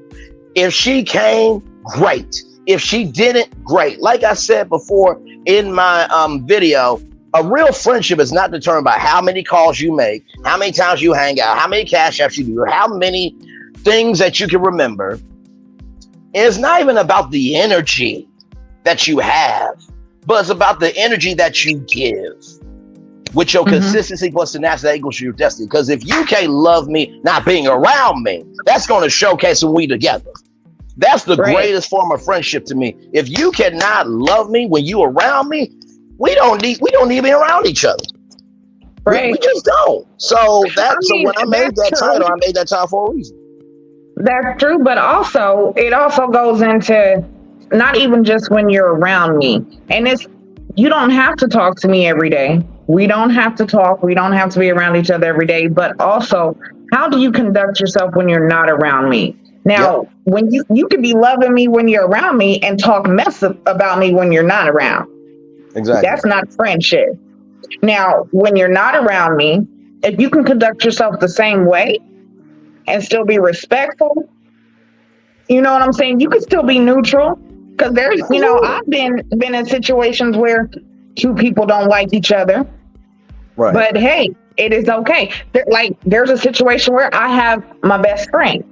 If she came, great. If she didn't, great. Like I said before in my video, a real friendship is not determined by how many calls you make, how many times you hang out, how many cash apps you do, how many things that you can remember. It's not even about the energy that you have, but it's about the energy that you give. With your consistency plus tenacity, that equals your destiny. Because if you can't love me not being around me, that's going to showcase when we together. That's the greatest form of friendship to me. If you cannot love me when you around me, we don't need to be around each other. We just don't. So when I made that title, I made that title for a reason. That's true, but also it also goes into not even just when you're around me. And you don't have to talk to me every day. We don't have to talk. We don't have to be around each other every day. But also, how do you conduct yourself when you're not around me? Now, when you can be loving me when you're around me and talk mess about me when you're not around. Exactly. That's not friendship. Now, when you're not around me, if you can conduct yourself the same way and still be respectful, you know what I'm saying? You could still be neutral. Because there's, I've been in situations where two people don't like each other. Right. But hey, it is okay. There's a situation where I have my best friend.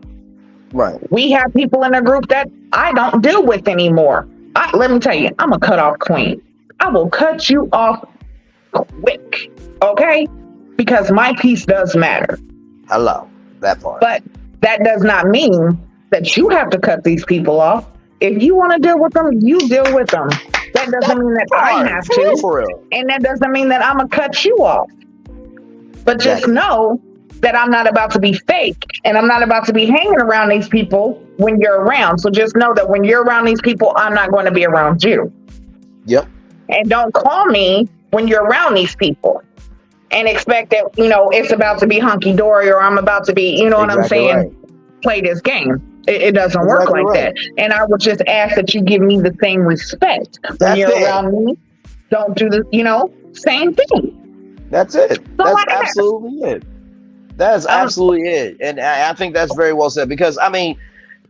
Right. We have people in a group that I don't deal with anymore. Let me tell you, I'm a cutoff queen. I will cut you off quick. Okay? Because my peace does matter. Hello. That part. But that does not mean that you have to cut these people off. If you want to deal with them, you deal with them. That doesn't mean that I have to. For real. And that doesn't mean that I'm going to cut you off. But just know that I'm not about to be fake. And I'm not about to be hanging around these people when you're around. So just know that when you're around these people, I'm not going to be around you. Yep. And don't call me when you're around these people and expect that, it's about to be hunky-dory or I'm about to be, what I'm saying, play this game. It doesn't work like that. And I would just ask that you give me the same respect. When you're around me, don't do the, same thing. That's it. That's absolutely it. That's absolutely it. And I think that's very well said. Because,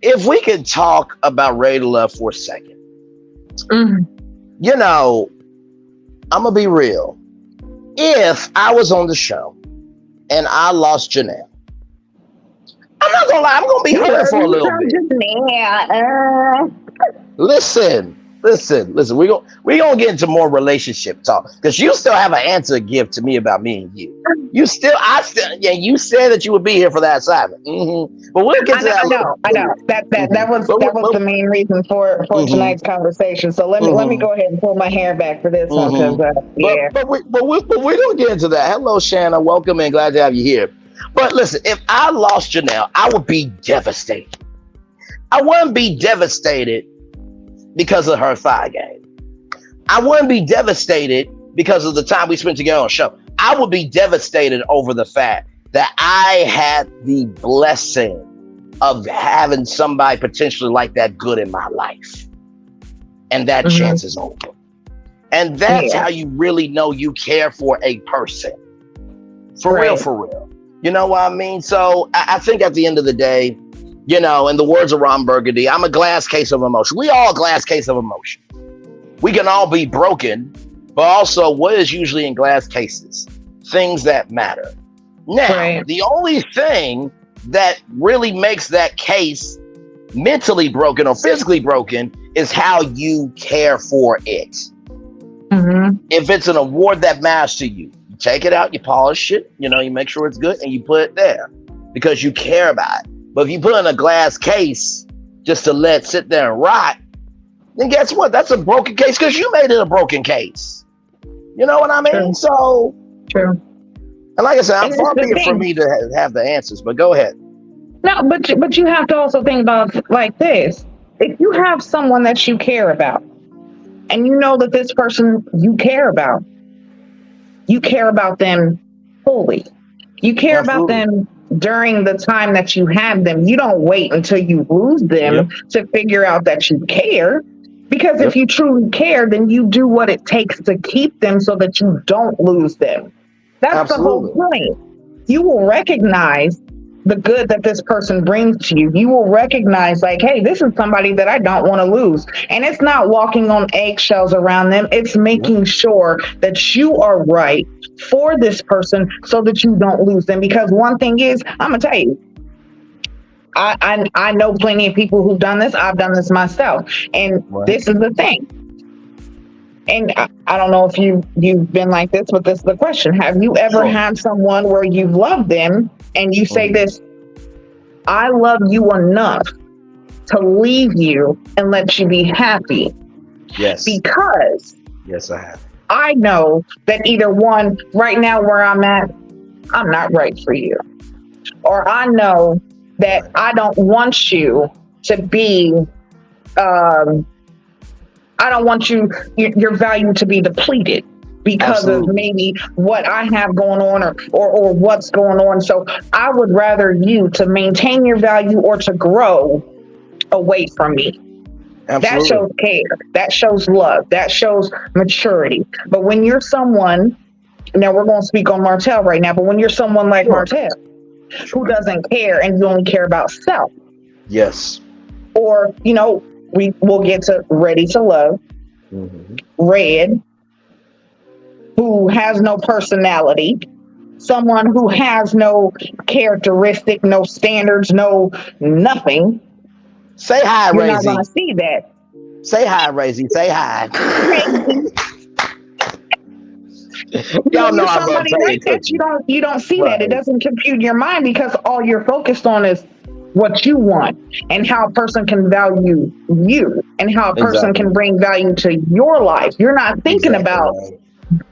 if we could talk about Ready to Love for a second. I'm going to be real. If I was on the show and I lost Janelle, I'm not gonna lie, I'm gonna be hurt for a little bit. Listen, Listen. We gonna get into more relationship talk because you still have an answer to give to me about me and you. Yeah. You said that you would be here for that assignment. But we'll get to that. I know. That was the main reason for Mhm. tonight's conversation. So let me Mhm. go ahead and pull my hair back for this one because Mhm. yeah. But we don't get into that. Hello, Shanna. Welcome and glad to have you here. But listen, if I lost Janelle, I would be devastated. I wouldn't be devastated because of her thigh game. I wouldn't be devastated because of the time we spent together on the show. I would be devastated over the fact that I had the blessing of having somebody potentially like that good in my life. And that chance is over. And that's how you really know you care for a person. For real. You know what I mean? So I think at the end of the day, you know, in the words of Ron Burgundy, I'm a glass case of emotion. We all a glass case of emotion. We can all be broken, but also what is usually in glass cases? Things that matter. Now, the only thing that really makes that case mentally broken or physically broken is how you care for it. If it's an award that matters to you, you take it out, you polish it, you know, you make sure it's good and you put it there because you care about it. But if you put it in a glass case just to let sit there and rot, then guess what? That's a broken case because you made it a broken case. You know what I mean? So, and like I said, I'm far be it for me to have the answers, but go ahead. No, but you have to also think about it like this. If you have someone that you care about, and you know that this person you care about them fully. You care about them during the time that you have them. You don't wait until you lose them to figure out that you care. Because if you truly care, then you do what it takes to keep them so that you don't lose them. That's the whole point. You will recognize the good that this person brings to you. You will recognize like, hey, this is somebody that I don't want to lose. And it's not walking on eggshells around them. It's making sure that you are right for this person so that you don't lose them. Because one thing is, I'm going to tell you, I know plenty of people who've done this. I've done this myself. And this is the thing. And I don't know if you've been like this, but this is the question. Have you ever had someone where you love them and you say this, I love you enough to leave you and let you be happy? Yes. Because yes, I have. I know that either one, right now where I'm at, I'm not right for you. Or I know that I don't want you to be, I don't want your value to be depleted because of maybe what I have going on or what's going on. So I would rather you to maintain your value or to grow away from me. That shows care. That shows love. That shows maturity. But when you're someone, now we're going to speak on Martell right now, but when you're someone like Martell who doesn't care and you only care about self. Yes. Or, you know, we will get to Ready to Love, Red, who has no personality, someone who has no characteristic, no standards, no nothing. Say hi, You're Razy. not going to see that. Say hi, Razy. Say hi. Y'all know somebody like that. You don't see that. It doesn't compute your mind because all you're focused on is what you want and how a person can value you and how a person can bring value to your life. You're not thinking about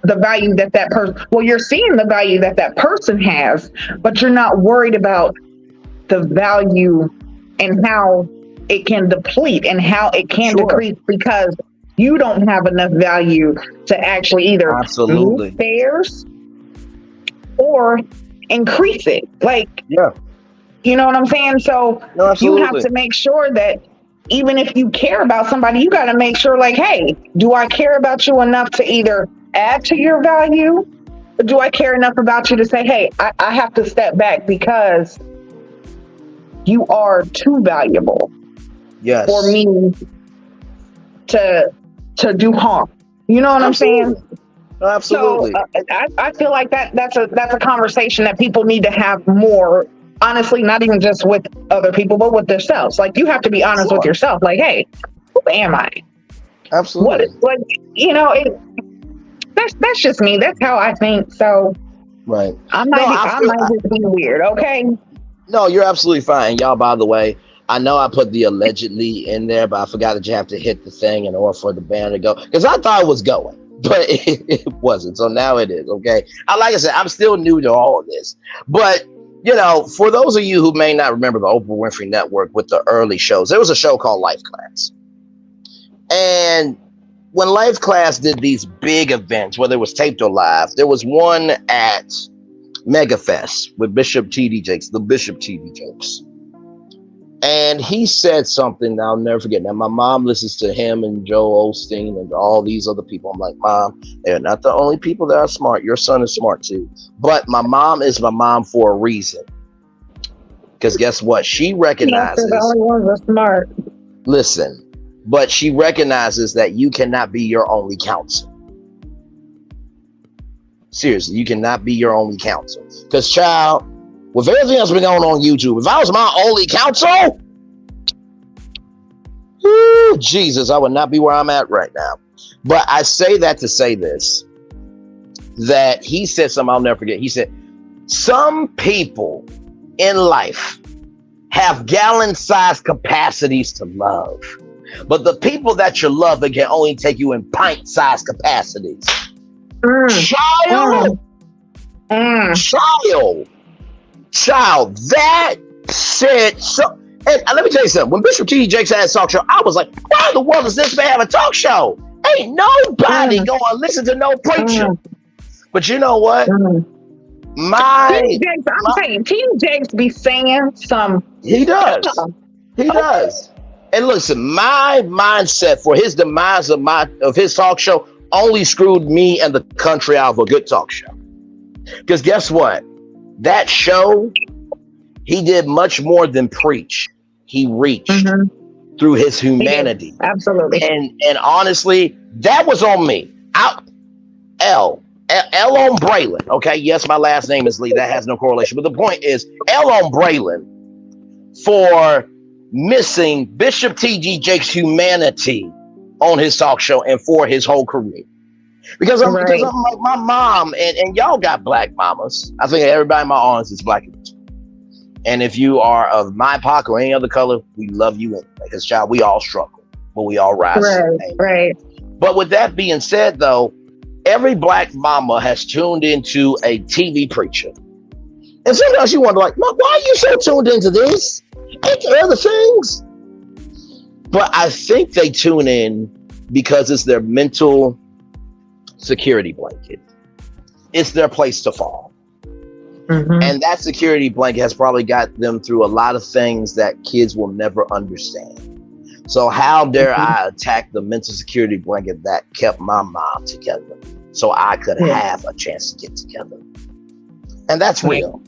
the value that person, well, you're seeing the value that person has, but you're not worried about the value and how it can deplete and how it can decrease because you don't have enough value to actually either move theirs or increase it. Like, you know what I'm saying? So you have to make sure that even if you care about somebody, you got to make sure like, hey, do I care about you enough to either add to your value? Or do I care enough about you to say, hey, I have to step back because you are too valuable for me to do harm. You know what I'm saying? Absolutely. So I feel like that's a conversation that people need to have more. Honestly, not even just with other people, but with themselves. Like you have to be honest with yourself. Like, hey, who am I? What Absolutely. is like, that's just me. That's how I think. So Right. I No, might be, I I feel. might just be weird. Okay. No, you're absolutely fine. Y'all, by the way, I know I put the allegedly in there, but I forgot that you have to hit the thing in order for the banner to go. Because I thought it was going, but it wasn't. So now it is. Okay. Like I said, I'm still new to all of this. But, for those of you who may not remember the Oprah Winfrey Network with the early shows, there was a show called Life Class. And when Life Class did these big events, whether it was taped or live, there was one at MegaFest with Bishop T.D. Jakes, the Bishop T.D. Jakes. And he said something I'll never forget. Now, my mom listens to him and Joel Osteen and all these other people. I'm like, Mom, they're not the only people that are smart. Your son is smart too. But my mom is my mom for a reason. Because guess what? She recognizes. The only ones are smart. Listen, but she recognizes that you cannot be your only counsel. Seriously, you cannot be your only counsel. Because, child, with everything that's been going on YouTube, if I was my only counsel, Jesus, I would not be where I'm at right now. But I say that to say this, that he said something I'll never forget. He said, some people in life have gallon-sized capacities to love. But the people that you're loving can only take you in pint-sized capacities. Child, that said so. And let me tell you something. When Bishop T.D. Jakes had a talk show, I was like, why in the world does this man have a talk show? Ain't nobody going to listen to no preacher. But you know what? T.D. Jakes, I'm saying, T.D. Jakes be saying some. He does. He does. And listen, my mindset for his demise of his talk show only screwed me and the country out of a good talk show. Because guess what? That show, he did much more than preach. He reached through his humanity. Absolutely. And honestly, that was on me. L on Braylon. Okay, yes, my last name is Lee. That has no correlation. But the point is, L on Braylon for missing Bishop T.D. Jakes' humanity on his talk show and for his whole career. Because I'm like my mom, and y'all got black mamas. I think everybody in my audience is black. And if you are of my pocket or any other color, we love you anyway. Because, child, we all struggle, but we all rise. Right. But with that being said, though, every black mama has tuned into a TV preacher. And sometimes you wonder, like, why are you so tuned into this? Ain't there other things? But I think they tune in because it's their mental security blanket. It's their place to fall. And that security blanket has probably got them through a lot of things that kids will never understand. So how dare I attack the mental security blanket that kept my mom together so I could have a chance to get together? And that's real.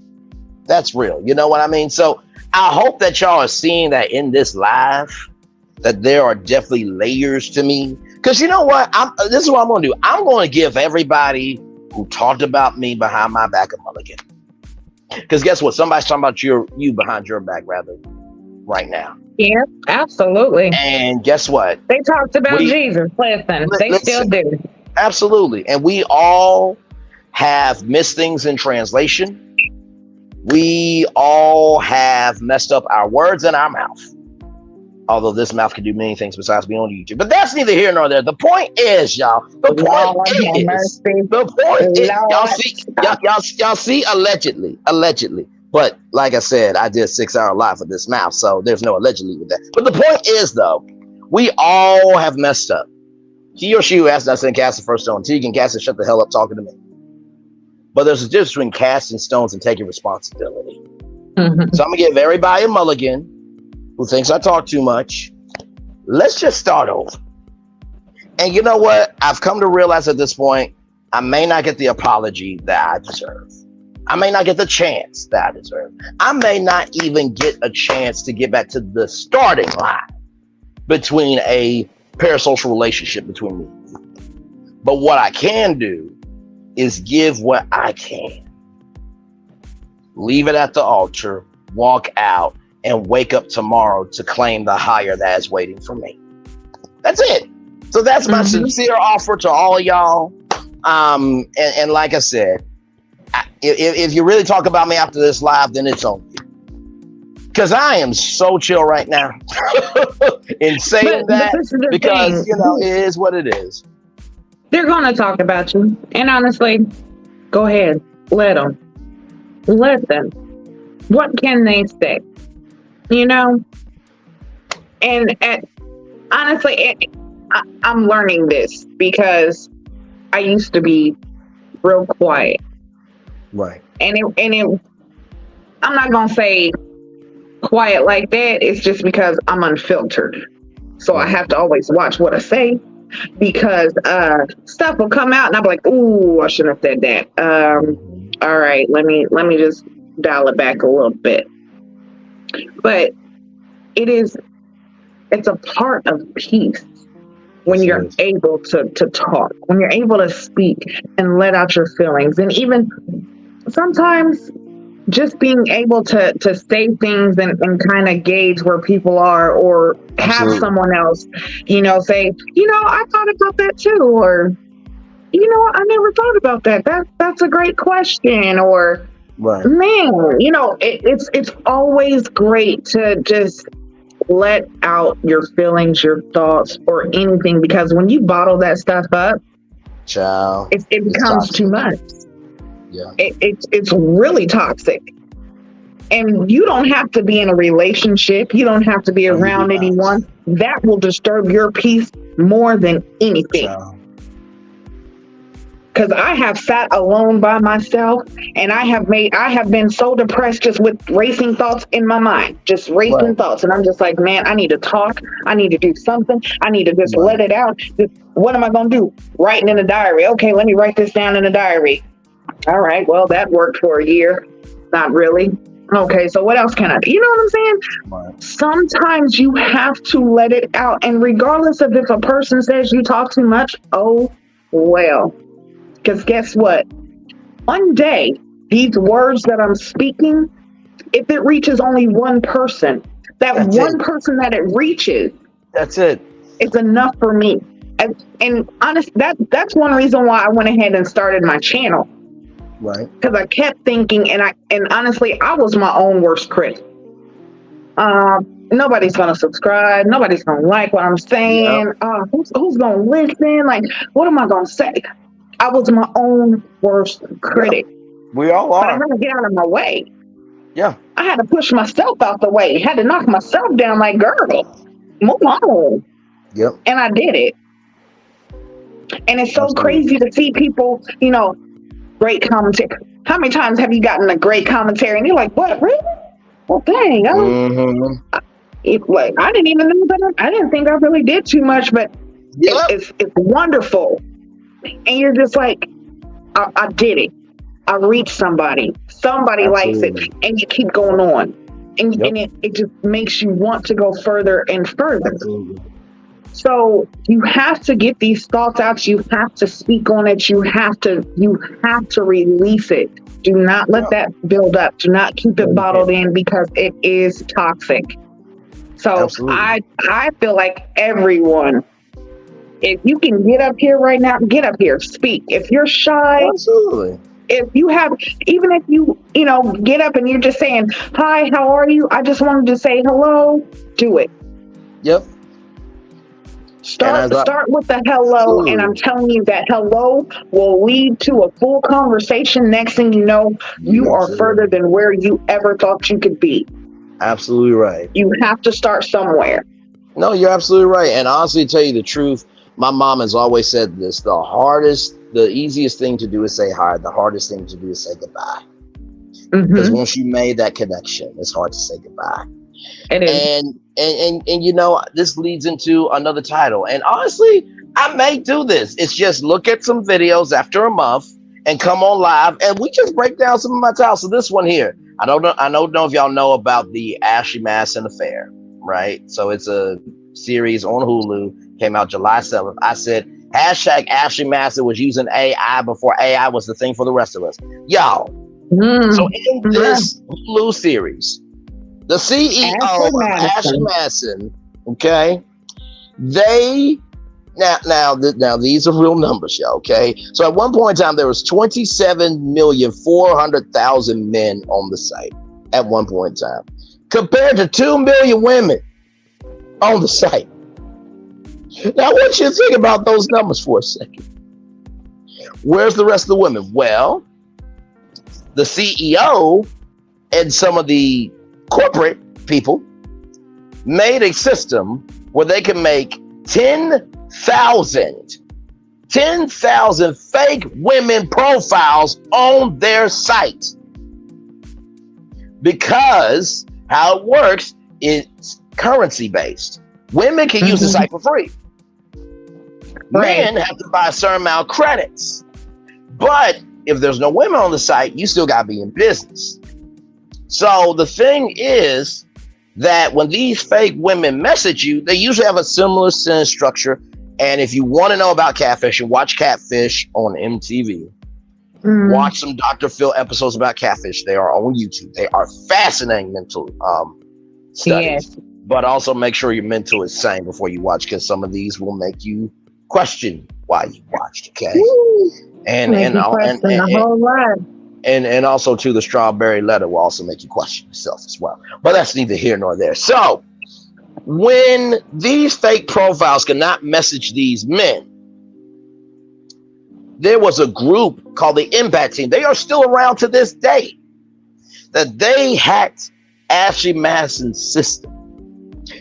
That's real. You know what I mean? So I hope that y'all are seeing that in this live, that there are definitely layers to me. Because you know what? This is what I'm going to do. I'm going to give everybody who talked about me behind my back a mulligan. Because guess what? Somebody's talking about you behind your back, rather, right now. Yeah, absolutely. And guess what? They talked about Jesus. Listen, they still do. Absolutely. And we all have missed things in translation. We all have messed up our words in our mouth. Although this mouth can do many things besides being on YouTube. But that's neither here nor there. The point is, y'all. The point is, y'all see, allegedly. But like I said, I did 6-hour live with this mouth, so there's no allegedly with that. But the point is, though, we all have messed up. He or she who asked us to cast the first stone, T can cast and shut the hell up talking to me. But there's a difference between casting stones and taking responsibility. So I'm gonna give everybody a mulligan who thinks I talk too much. Let's just start over. And you know what? I've come to realize at this point, I may not get the apology that I deserve. I may not get the chance that I deserve. I may not even get a chance to get back to the starting line between a parasocial relationship between me and you. But what I can do is give what I can. Leave it at the altar, walk out, and wake up tomorrow to claim the higher that is waiting for me. That's it. So that's my sincere offer to all y'all. And like I said, if you really talk about me after this live, then it's on you. Because I am so chill right now in saying that, because, you know, it is what it is. They're going to talk about you. And honestly, go ahead. Let them. Let them. What can they say? You know? And honestly, I'm learning this because I used to be real quiet. Right. And I'm not going to say quiet like that. It's just because I'm unfiltered. So I have to always watch what I say, because stuff will come out and I'll be like, ooh, I shouldn't have said that. All right, let me just dial it back a little bit. But it's a part of peace when you're able to talk, when you're able to speak and let out your feelings. And even sometimes just being able to say things and kind of gauge where people are, or have someone else, you know, say, you know, I thought about that too, or, you know, I never thought about that. That's a great question. Or, man, you know, it's always great to just let out your feelings, your thoughts, or anything, because when you bottle that stuff up, child, it becomes too much. Yeah, it's really toxic. And you don't have to be in a relationship. You don't have to be around anyone. That will disturb your peace more than anything. Because I have sat alone by myself, and I have been so depressed just with racing thoughts in my mind, just racing thoughts. And I'm just like, man, I need to talk. I need to do something. I need to just let it out. What am I going to do? Writing in a diary. Okay, let me write this down in a diary. All right, well, that worked for a year. Not really. Okay, so what else can I do? You know what I'm saying? Sometimes you have to let it out. And regardless of if a person says you talk too much, oh, well. Because guess what? One day, these words that I'm speaking, if it reaches only one person, that's one person that it reaches, that's it. It's enough for me. And honestly, that's one reason why I went ahead and started my channel. Right. Because I kept thinking, and honestly, I was my own worst critic. Nobody's gonna subscribe. Nobody's gonna like what I'm saying. Who's gonna listen? Like, what am I gonna say? I was my own worst critic. We all are. But I had to get out of my way. Yeah. I had to push myself out the way. Had to knock myself down. Like, girl, move on. Yep. And I did it. And it's so crazy to see people, you know, great commentary. How many times have you gotten a great commentary and you're like, what, really? Well, dang. I didn't even know that. I didn't think I really did too much, but it's wonderful. And you're just like, I did it. I reached somebody. Somebody likes it. And you keep going on. And it just makes you want to go further and further. Absolutely. So you have to get these thoughts out. You have to speak on it. You have to release it. Do not let that build up. Do not keep it bottled in, because it is toxic. So I feel like everyone, if you can get up here right now, get up here, speak. If you're shy, if you have, even if you get up and you're just saying, hi, how are you? I just wanted to say hello. Do it. Yep. Start with the hello, and I'm telling you that hello will lead to a full conversation. Next thing you know, you are further than where you ever thought you could be. Absolutely right. You have to start somewhere. No, you're absolutely right. And honestly, to tell you the truth, my mom has always said this: the easiest thing to do is say hi. The hardest thing to do is say goodbye. Because once you made that connection, it's hard to say goodbye. It is. And you know, this leads into another title. And honestly, I may do this. It's just look at some videos after a month and come on live, and we just break down some of my titles. So this one here, I don't know if y'all know about the Ashley Madison affair, right? So it's a series on Hulu, came out July 7th. I said hashtag Ashley Madison was using AI before AI was the thing for the rest of us. Y'all. So in this Hulu series, the CEO of Ashley Madison, okay, they Now, these are real numbers, y'all. Okay, so at one point in time, there was 27,400,000 men on the site. At one point in time, compared to 2 million women on the site. Now, I want you to think about those numbers for a second. Where's the rest of the women? Well, the CEO and some of the corporate people made a system where they can make 10,000 fake women profiles on their site. Because how it works is currency based. Women can use the site for free. Men have to buy a certain amount of credits. But if there's no women on the site, you still got to be in business. So the thing is that when these fake women message you, they usually have a similar sentence structure. And if you want to know about catfishing, watch Catfish on MTV. Watch some Dr. Phil episodes about catfish. They are on YouTube. They are fascinating mental studies. Yes. But also make sure your mental is sane before you watch, because some of these will make you question why you watched. Okay, and also too, the strawberry letter will also make you question yourself as well. But that's neither here nor there. So when these fake profiles cannot message these men, there was a group called the Impact Team. They are still around to this day. That they hacked Ashley Madison's system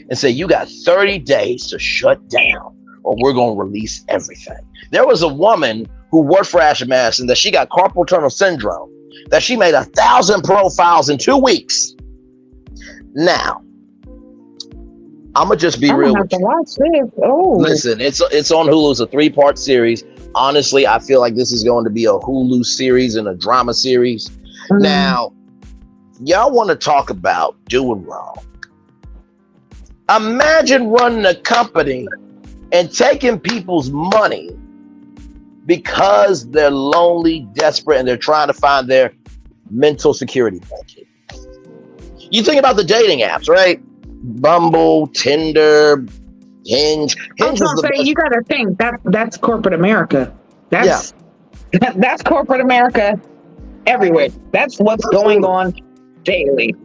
and said, you got 30 days to shut down or we're going to release everything. There was a woman who worked for Ashley Madison that she got carpal tunnel syndrome, that she made 1,000 profiles in 2 weeks. Now, I'm going to just be real with you. Watch this. Oh. Listen, it's on Hulu. It's a 3-part series. Honestly, I feel like this is going to be a Hulu series and a drama series. Now, y'all want to talk about doing wrong. Imagine running a company and taking people's money because they're lonely, desperate, and they're trying to find their mental security blanket. You think about the dating apps, right? Bumble, Tinder, Hinge. Hinge was the best. You got to think that's corporate America. That's corporate America everywhere. That's what's going on daily.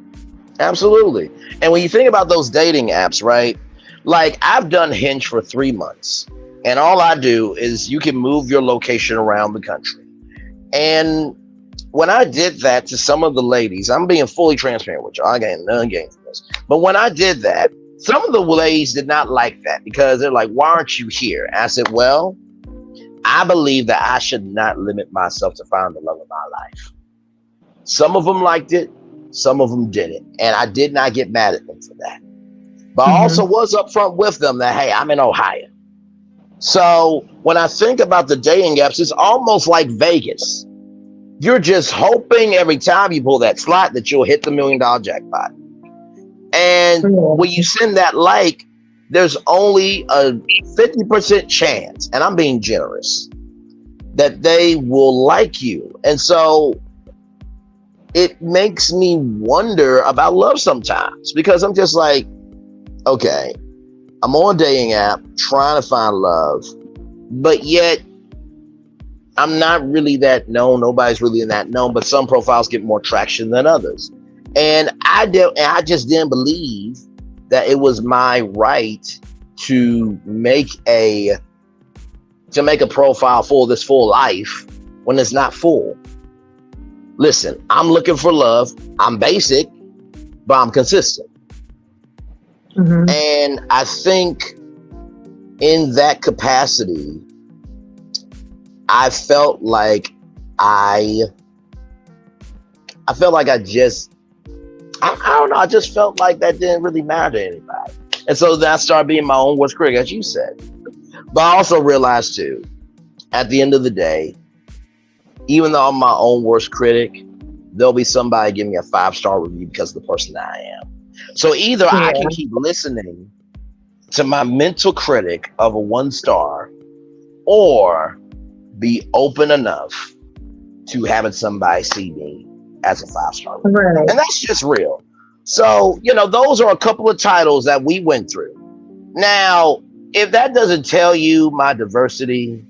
Absolutely. And when you think about those dating apps, right? Like, I've done Hinge for 3 months, and all I do is you can move your location around the country. And when I did that to some of the ladies, I'm being fully transparent with you. I got none gain from this. But when I did that, some of the ladies did not like that because they're like, why aren't you here? And I said, well, I believe that I should not limit myself to find the love of my life. Some of them liked it. Some of them didn't. And I did not get mad at them for that. But I also was upfront with them that, hey, I'm in Ohio. So when I think about the dating apps, it's almost like Vegas. You're just hoping every time you pull that slot that you'll hit the $1 million jackpot. And when you send that like, there's only a 50% chance, and I'm being generous, that they will like you. And so it makes me wonder about love sometimes, because I'm just like, okay, I'm on a dating app trying to find love, but yet I'm not really that known. Nobody's really that known, but some profiles get more traction than others. And I just didn't believe that it was my right to make a profile for this full life when it's not full. Listen, I'm looking for love. I'm basic, but I'm consistent. And I think in that capacity, I felt like I don't know. I just felt like that didn't really matter to anybody. And so then I started being my own worst critic, as you said. But I also realized too, at the end of the day, even though I'm my own worst critic, there'll be somebody give me a 5-star review because of the person that I am. So either I can keep listening to my mental critic of a 1-star, or be open enough to having somebody see me as a 5-star review. Right. And that's just real. So, those are a couple of titles that we went through. Now, if that doesn't tell you my diversity,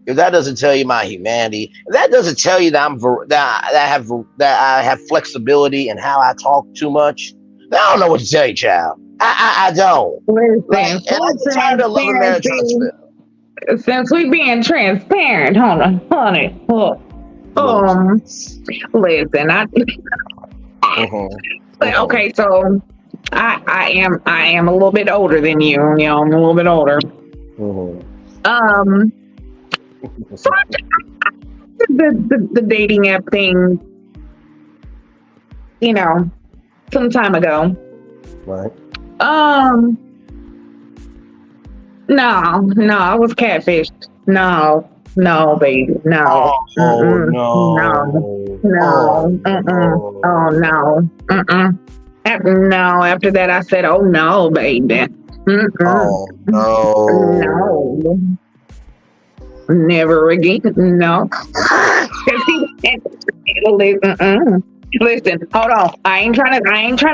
if that doesn't tell you my humanity, if that doesn't tell you that I have flexibility in how I talk too much, then I don't know what to tell you, child. I don't. Like, Listen, and I full get tired of loving Mary transparency. Trumpsville. Since we being transparent, hold on, honey. Look, Lord Jesus. listen, Mhm. okay, so I am a little bit older than you. You know, I'm a little bit older. Mhm. Um, so I did the dating app thing, you know, some time ago. Right. Um, no, I was catfished. No, baby, no, Oh no, no. Oh no, oh no. no, no. After that, I said, oh no, baby, Oh no. no, never again, no. 'Cause listen, hold on. I ain't trying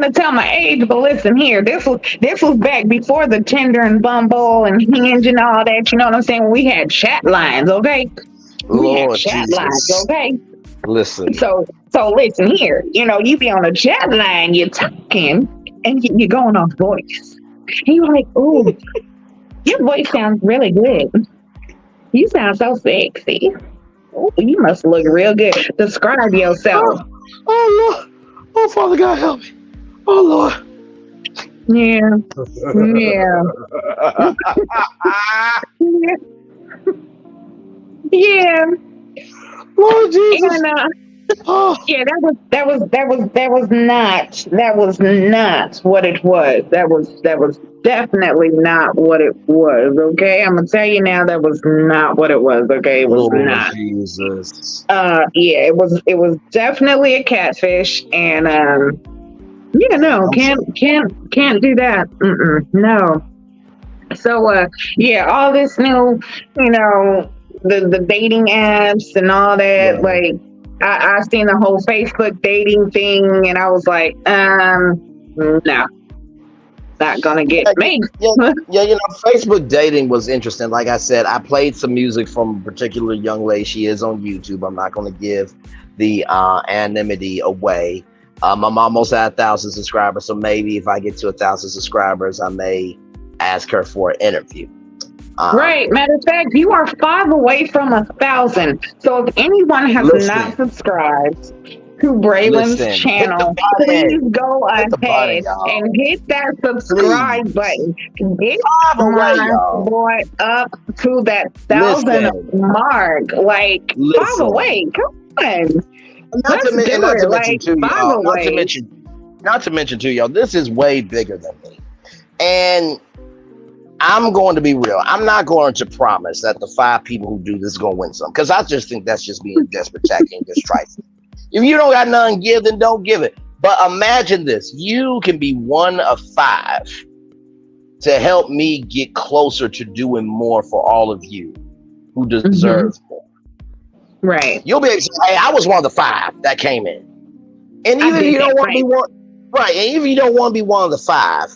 to tell my age, but listen here. This was back before the Tinder and Bumble and Hinge and all that. You know what I'm saying? We had chat lines, okay? We had Lord chat lines, Jesus. okay? Listen. So listen here. You know, you be on a chat line, you're talking, and you're going off voice. And you're like, ooh, your voice sounds really good. You sound so sexy. Ooh, you must look real good. Describe yourself. Oh Lord. Oh Father God help me. Oh Lord. Yeah, yeah, yeah, yeah. Lord Jesus. And Oh. yeah, that was not what it was. That was definitely not what it was. Okay, I'm gonna tell you now. That was not what it was. Okay, it was Lord not. Jesus. Yeah, it was definitely a catfish, and yeah, no, I'm sorry. can't do that. No. So yeah, all this new, you know, the dating apps and all that, Right. like I seen the whole Facebook dating thing and I was like, no, not gonna get Yeah, me. yeah, yeah, Facebook dating was interesting. Like I said, I played some music from a particular young lady. She is on YouTube. I'm not going to give the anonymity away. I'm almost at 1,000 subscribers, so maybe if I get to 1,000 subscribers, I may ask her for an interview. Right. Matter of fact, you are 5 away from 1,000. So if anyone has not Listen, subscribed to Braylon's listen, hit the channel, button, please go hit the button, ahead and y'all. hit that subscribe Please, button. Get 5 away, my y'all. boy up to that 1,000 Listen, mark. Like 5 listen. away. Come on. Not Let's to do and not to it. mention Like too, 5 y'all. away. Not to mention too, y'all. This is way bigger than me, and I'm going to be real. I'm not going to promise that the 5 people who do this is going to win some, because I just think that's just being desperate, tacky, and just trifling. If you don't got nothing to give, then don't give it. But imagine this: you can be one of 5 to help me get closer to doing more for all of you who deserve more. Right. You'll be able to say, "Hey, I was one of the 5 that came in." And I even if did you that don't want to be right. one, right? And even if you don't want to be one of the 5,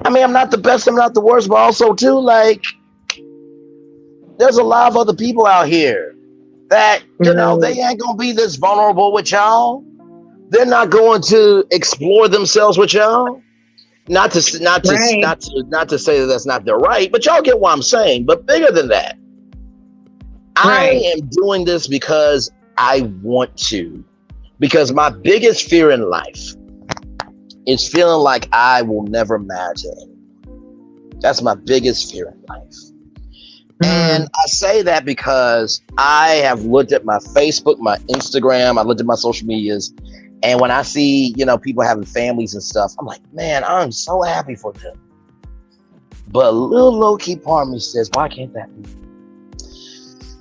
I mean, I'm not the best, I'm not the worst, but also too, like, there's a lot of other people out here that they ain't gonna be this vulnerable with y'all. They're not going to explore themselves with y'all. Not to say Right. that that's not their right, but y'all get what I'm saying. But bigger than that, Right. I am doing this because I want to. Because my biggest fear in life is feeling like I will never match anyone. That's my biggest fear in life. And I say that because I have looked at my Facebook, my Instagram, I looked at my social medias, and when I see, people having families and stuff, I'm like, man, I'm so happy for them. But a little low-key part of me says, why can't that be?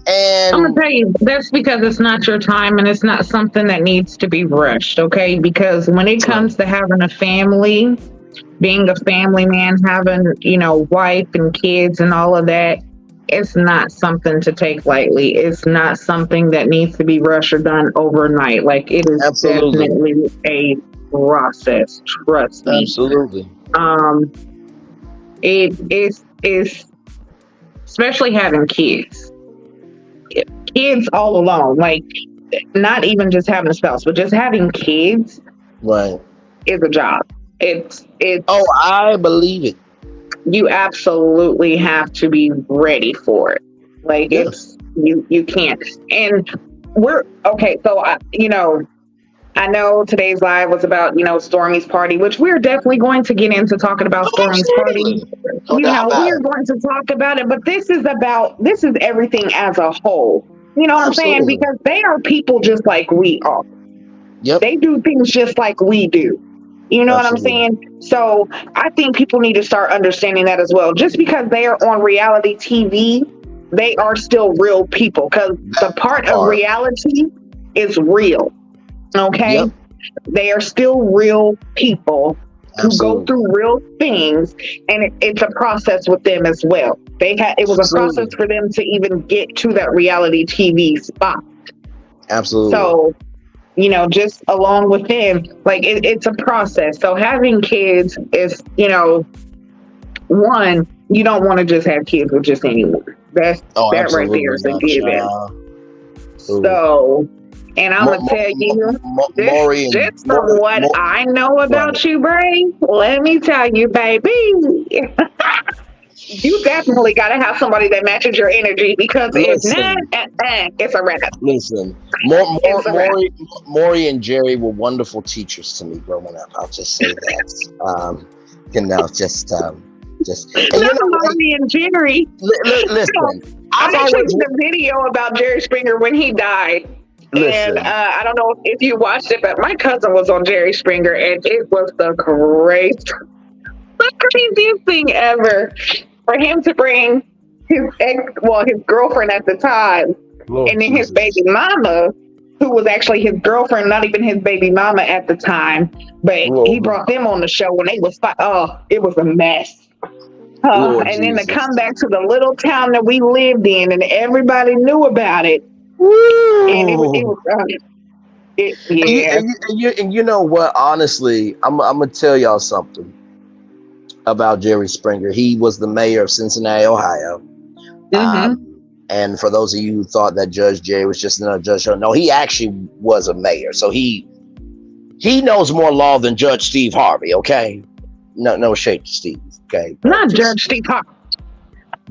And I'm gonna tell you, that's because it's not your time and it's not something that needs to be rushed, okay? Because when it comes to having a family, being a family man, having, wife and kids and all of that, it's not something to take lightly. It's not something that needs to be rushed or done overnight. Like, it is absolutely, definitely a process. Trust me. absolutely. It's is, especially having kids all alone, like not even just having a spouse, but just having kids Right. is a job. It's Oh, I believe it. you absolutely have to be ready for it. Like Yeah. it's you can't. And we're okay. So I know today's live was about Stormi's party, which we're definitely going to get into talking about Oh, Stormi's party. absolutely. No doubt about We're it. going to talk about it, but this is everything as a whole. You know what I'm saying? Absolutely. Because they are people just like we are. Yep. They do things just like we do. You know what I'm Absolutely. saying? So I think people need to start understanding that as well. Just because they are on reality TV, they are still real people, because the part of reality is real. Okay? Yep. They are still real people who Absolutely. go through real things, and it's a process with them as well. It was a Absolutely. process for them to even get to that reality TV spot. Absolutely. So, just along with them, like it's a process. So having kids is, one, you don't want to just have kids with just anyone. That right there is a given. So, and I'm gonna tell you, just from what I know about you, Bray, let me tell you, baby, you definitely got to have somebody that matches your energy, because if not, it's a wrap. Listen, Maury and Jerry were wonderful teachers to me growing up. I'll just say that. Maury and Jerry. Listen, I actually did a video about Jerry Springer when he died. Listen. And I don't know if you watched it, but my cousin was on Jerry Springer, and it was the craziest thing ever for him to bring his girlfriend at the time, and then his baby mama, who was actually his girlfriend, not even his baby mama at the time, but he brought them on the show when they was it was a mess. And then to come back to the little town that we lived in, and everybody knew about it. And it was And you know what? Honestly, I'm gonna tell y'all something about Jerry Springer. He was the mayor of Cincinnati, Ohio. And for those of you who thought that Judge Jerry was just another judge, no, he actually was a mayor. So he knows more law than Judge Steve Harvey. Okay, no shade to Steve. Okay, not Judge Steve Harvey.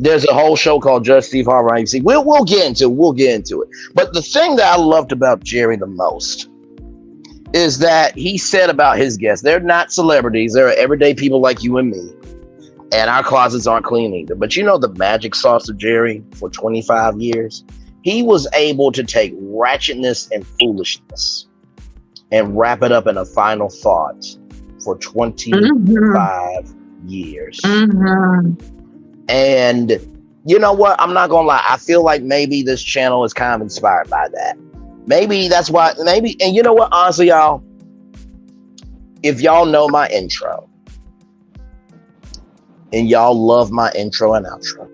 There's a whole show called Judge Steve Harvey on ABC. We'll get into it. But the thing that I loved about Jerry the most is that he said about his guests, they're not celebrities. They're everyday people like you and me. And our closets aren't clean either. But the magic sauce of Jerry for 25 years? He was able to take ratchetness and foolishness and wrap it up in a final thought for 25 years. And you know what? I'm not gonna lie. I feel like maybe this channel is kind of inspired by that. Maybe that's why. And you know what? Honestly, y'all, if y'all know my intro and y'all love my intro and outro,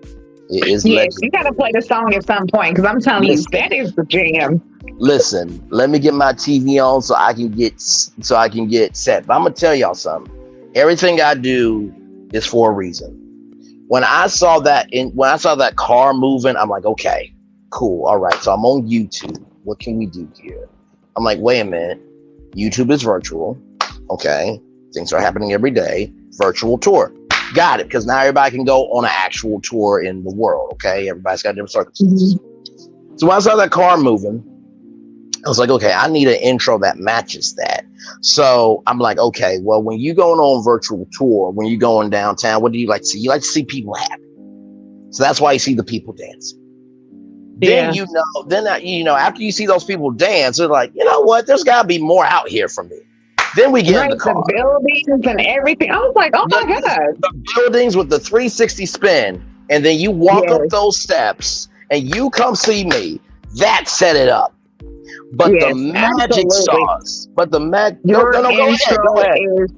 it is legendary. You gotta play the song at some point, because I'm telling you, that is the jam. Listen, let me get my TV on so I can get set. But I'm gonna tell y'all something. Everything I do is for a reason. When I saw that car moving, I'm like, okay, cool, all right. So I'm on YouTube. What can we do here? I'm like, wait a minute. YouTube is virtual. Okay, things are happening every day. Virtual tour. Got it, because now everybody can go on an actual tour in the world. Okay, everybody's got different circumstances. So when I saw that car moving, I was like, okay, I need an intro that matches that. So I'm like, okay, well, when you going on virtual tour, when you going downtown, what do you like to see? You like to see people happy. So that's why you see the people dancing. Yeah. Then after you see those people dance, they're like, you know what? There's got to be more out here for me. Then we get in the car. The buildings and everything. I was like, oh my God. The buildings with the 360 spin, and then you walk up those steps, and you come see me. That set it up. But the magic sauce. But the your intro is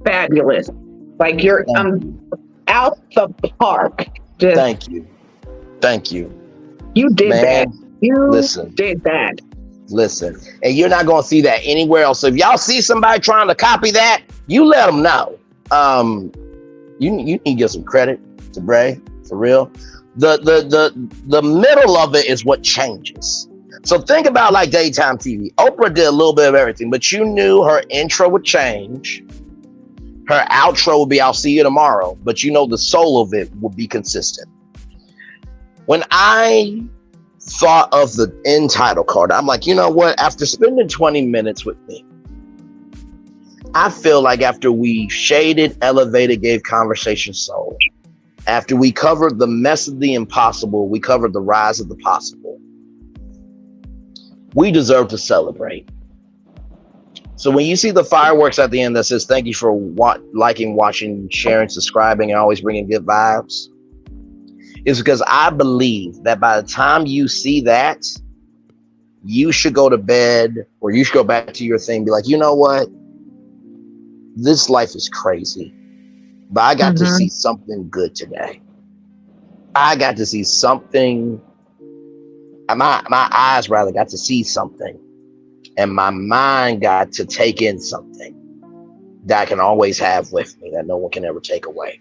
fabulous. Like you're out the park. Thank you. You did that. Did that. Listen, and you're not going to see that anywhere else. So if y'all see somebody trying to copy that, you let them know. You need to get some credit. Bray, for real. The middle of it is what changes. So think about like daytime TV. Oprah did a little bit of everything, but you knew her intro would change. Her outro would be, I'll see you tomorrow. But you know the soul of it would be consistent. When I thought of the end title card, I'm like, you know what? After spending 20 minutes with me, I feel like after we shaded, elevated, gave conversation soul, after we covered the mess of the impossible, we covered the rise of the possible, we deserve to celebrate. So when you see the fireworks at the end that says, thank you for liking, watching, sharing, subscribing, and always bringing good vibes, it's because I believe that by the time you see that, you should go to bed or you should go back to your thing, be like, you know what? This life is crazy, but I got to see something good today. I got to see something. My eyes rather got to see something, and my mind got to take in something that I can always have with me that no one can ever take away.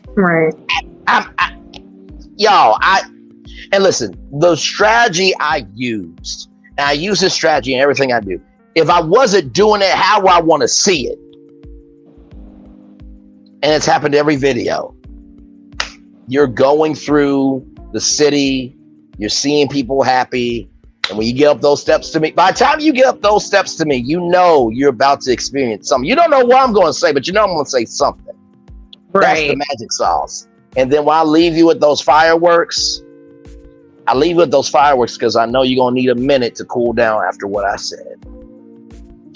Right. And listen, the strategy I used, and I use this strategy in everything I do. If I wasn't doing it how I want to see it, and it's happened every video, you're going through the city, you're seeing people happy, and when you get up those steps to me, by the time you get up those steps to me, you know you're about to experience something. You don't know what I'm going to say, but you know I'm going to say something. Right. That's the magic sauce. And then when I leave you with those fireworks, I leave with those fireworks because I know you're going to need a minute to cool down after what I said.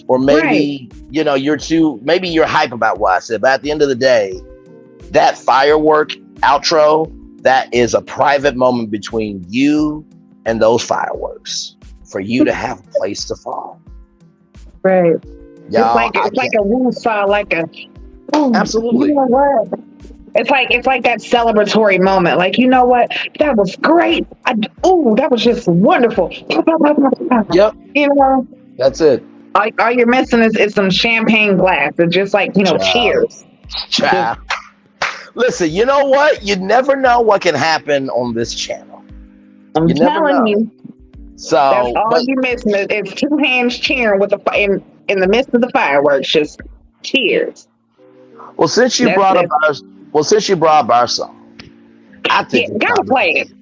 Or maybe, you know, maybe you're hype about what I said, but at the end of the day, that firework outro, that is a private moment between you and those fireworks for you to have a place to fall. Right. Y'all, it's like a woosah, like a absolutely. You know what? It's like that celebratory moment. Like, you know what? That was great. That was just wonderful. Yep. You know? That's it. All you're missing is some champagne glass. It's just like, you know, cheers. Child. Listen, you know what? You never know what can happen on this channel. I'm telling you. So that's all you're missing is two hands cheering with in the midst of the fireworks. Just cheers. Well, since you brought up our song, I think gotta play it.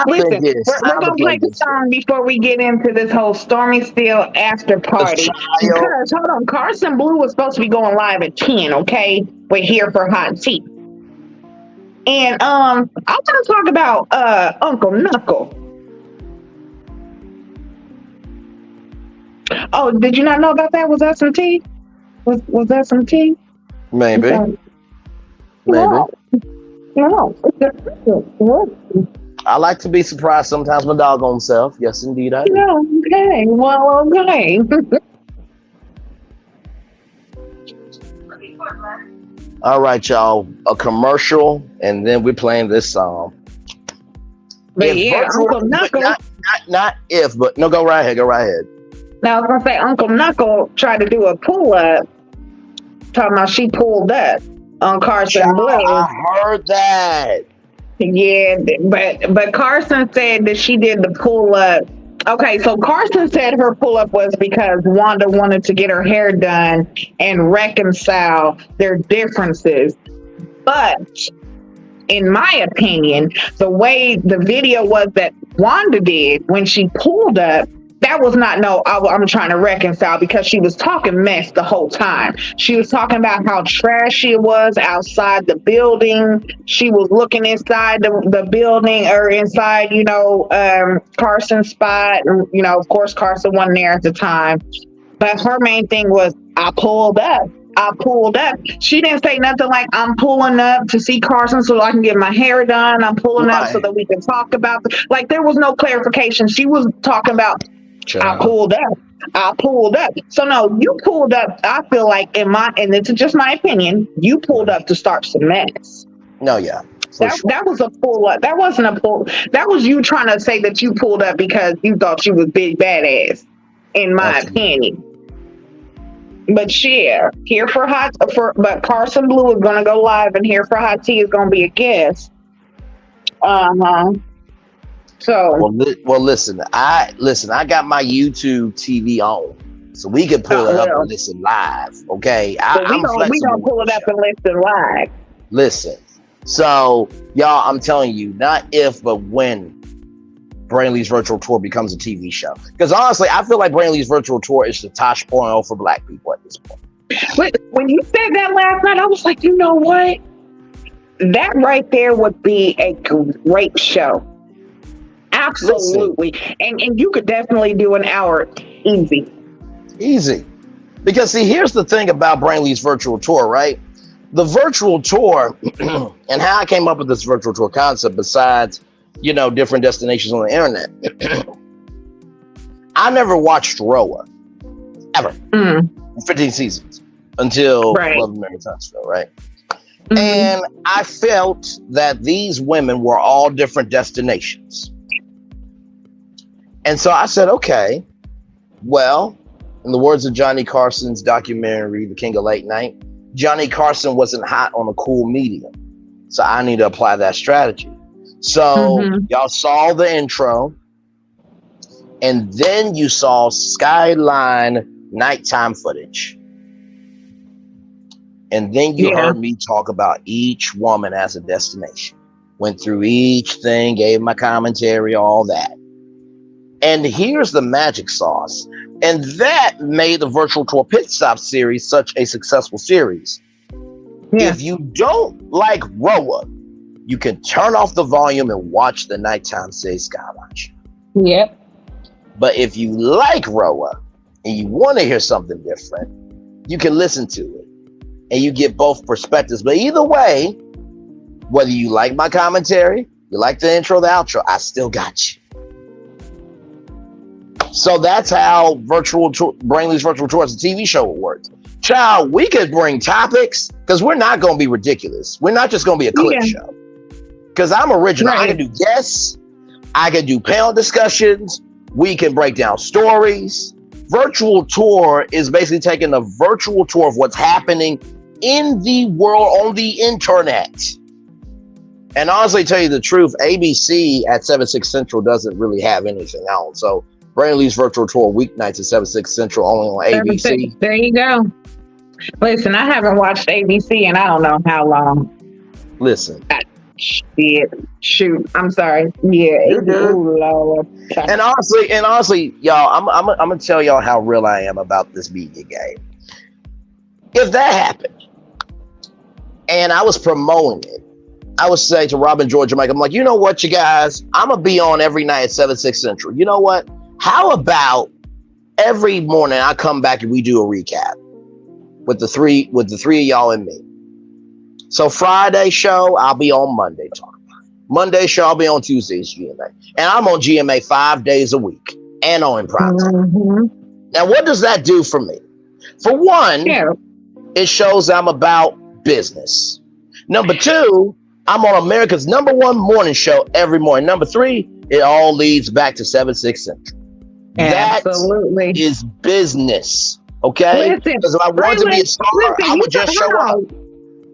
Listen, we're gonna play the song before we get into this whole Stormi Steele After party. Because hold on, Carson Blue was supposed to be going live at 10. Okay, we're here for hot tea, and I want to talk about Uncle Knuckle. Oh, did you not know about that? Was that some tea? Was that some tea? Maybe. No. I like to be surprised sometimes my doggone self. Yes, indeed, I do. Okay. Well, okay. All right, y'all. A commercial, and then we're playing this song. But Uncle Knuckle. Not if, but no, go right ahead. Now, I was going to say, Uncle Knuckle tried to do a pull-up, talking about she pulled up on Carson Blue. I heard that. Yeah, but Carson said that she did the pull-up. Okay, so Carson said her pull-up was because Wanda wanted to get her hair done and reconcile their differences. But in my opinion, the way the video was that Wanda did when she pulled up, that was not I'm trying to reconcile, because she was talking mess the whole time. She was talking about how trashy it was outside the building. She was looking inside the building or inside, Carson's spot. And, of course, Carson wasn't there at the time. But her main thing was, I pulled up. She didn't say nothing like, I'm pulling up to see Carson so I can get my hair done. I'm pulling up so that we can talk about like, there was no clarification. She was talking about, I pulled up. So no, you pulled up. I feel like and it's just my opinion, you pulled up to start some mess. No, yeah. That was a pull up. That wasn't a pull. That was you trying to say that you pulled up because you thought you was big badass, in my opinion. But yeah, but Carson Blue is gonna go live, and Here for Hot Tea is gonna be a guest. Uh-huh. So well, listen. I got my YouTube TV on, so we can pull it up and listen live. Okay, I'm flexible. We gonna pull it up and listen live. Listen, so y'all, I'm telling you, not if, but when Brainley's virtual tour becomes a TV show. Because honestly, I feel like Brainley's virtual tour is the Tosh point for Black people at this point. When you said that last night, I was like, you know what? That right there would be a great show. Absolutely. And you could definitely do an hour easy. Because see, here's the thing about Brainley's virtual tour, right? The virtual tour and how I came up with this virtual tour concept, besides, different destinations on the internet. I never watched Roa ever. 15 seasons until Love Mary Tunstall, right? Mm-hmm. And I felt that these women were all different destinations. And so I said, okay, well, in the words of Johnny Carson's documentary, The King of Late Night, Johnny Carson wasn't hot on a cool medium. So I need to apply that strategy. So y'all saw the intro, and then you saw skyline nighttime footage. And then you heard me talk about each woman as a destination. Went through each thing, gave my commentary, all that. And here's the magic sauce. And that made the Virtual Tour Pit Stop series such a successful series. Yeah. If you don't like Roa, you can turn off the volume and watch the nighttime city skyline show. Yep. But if you like Roa and you want to hear something different, you can listen to it. And you get both perspectives. But either way, whether you like my commentary, you like the intro, the outro, I still got you. So that's how Brainley's Virtual Tour as a TV show works. Child, we could bring topics because we're not going to be ridiculous. We're not just going to be a clip show. Because I'm original. Right. I can do guests. I can do panel discussions. We can break down stories. Virtual tour is basically taking a virtual tour of what's happening in the world on the internet. And honestly, tell you the truth, ABC at 7/6 Central doesn't really have anything on. So Brainley's virtual tour weeknights at 7/6 Central only on ABC. There you go. Listen, I haven't watched ABC in I don't know how long. Listen. Shoot. I'm sorry. Yeah. Oh, Lord. And honestly, y'all, I'm gonna tell y'all how real I am about this media game. If that happened, and I was promoting it, I would say to Robin George, I'm like, you know what, you guys, I'm gonna be on every night at 7/6 Central. You know what? How about every morning I come back and we do a recap with the three of y'all and me. So Friday show, I'll be on Monday talking about it. Monday show, I'll be on Tuesday's GMA. And I'm on GMA 5 days a week and on prime time. Now, what does that do for me? For one, it shows I'm about business. Number two, I'm on America's #1 morning show every morning. Number three, it all leads back to 7/6 Central. Absolutely. That is business. Okay? Because if I wanted to be a star, I would just show up.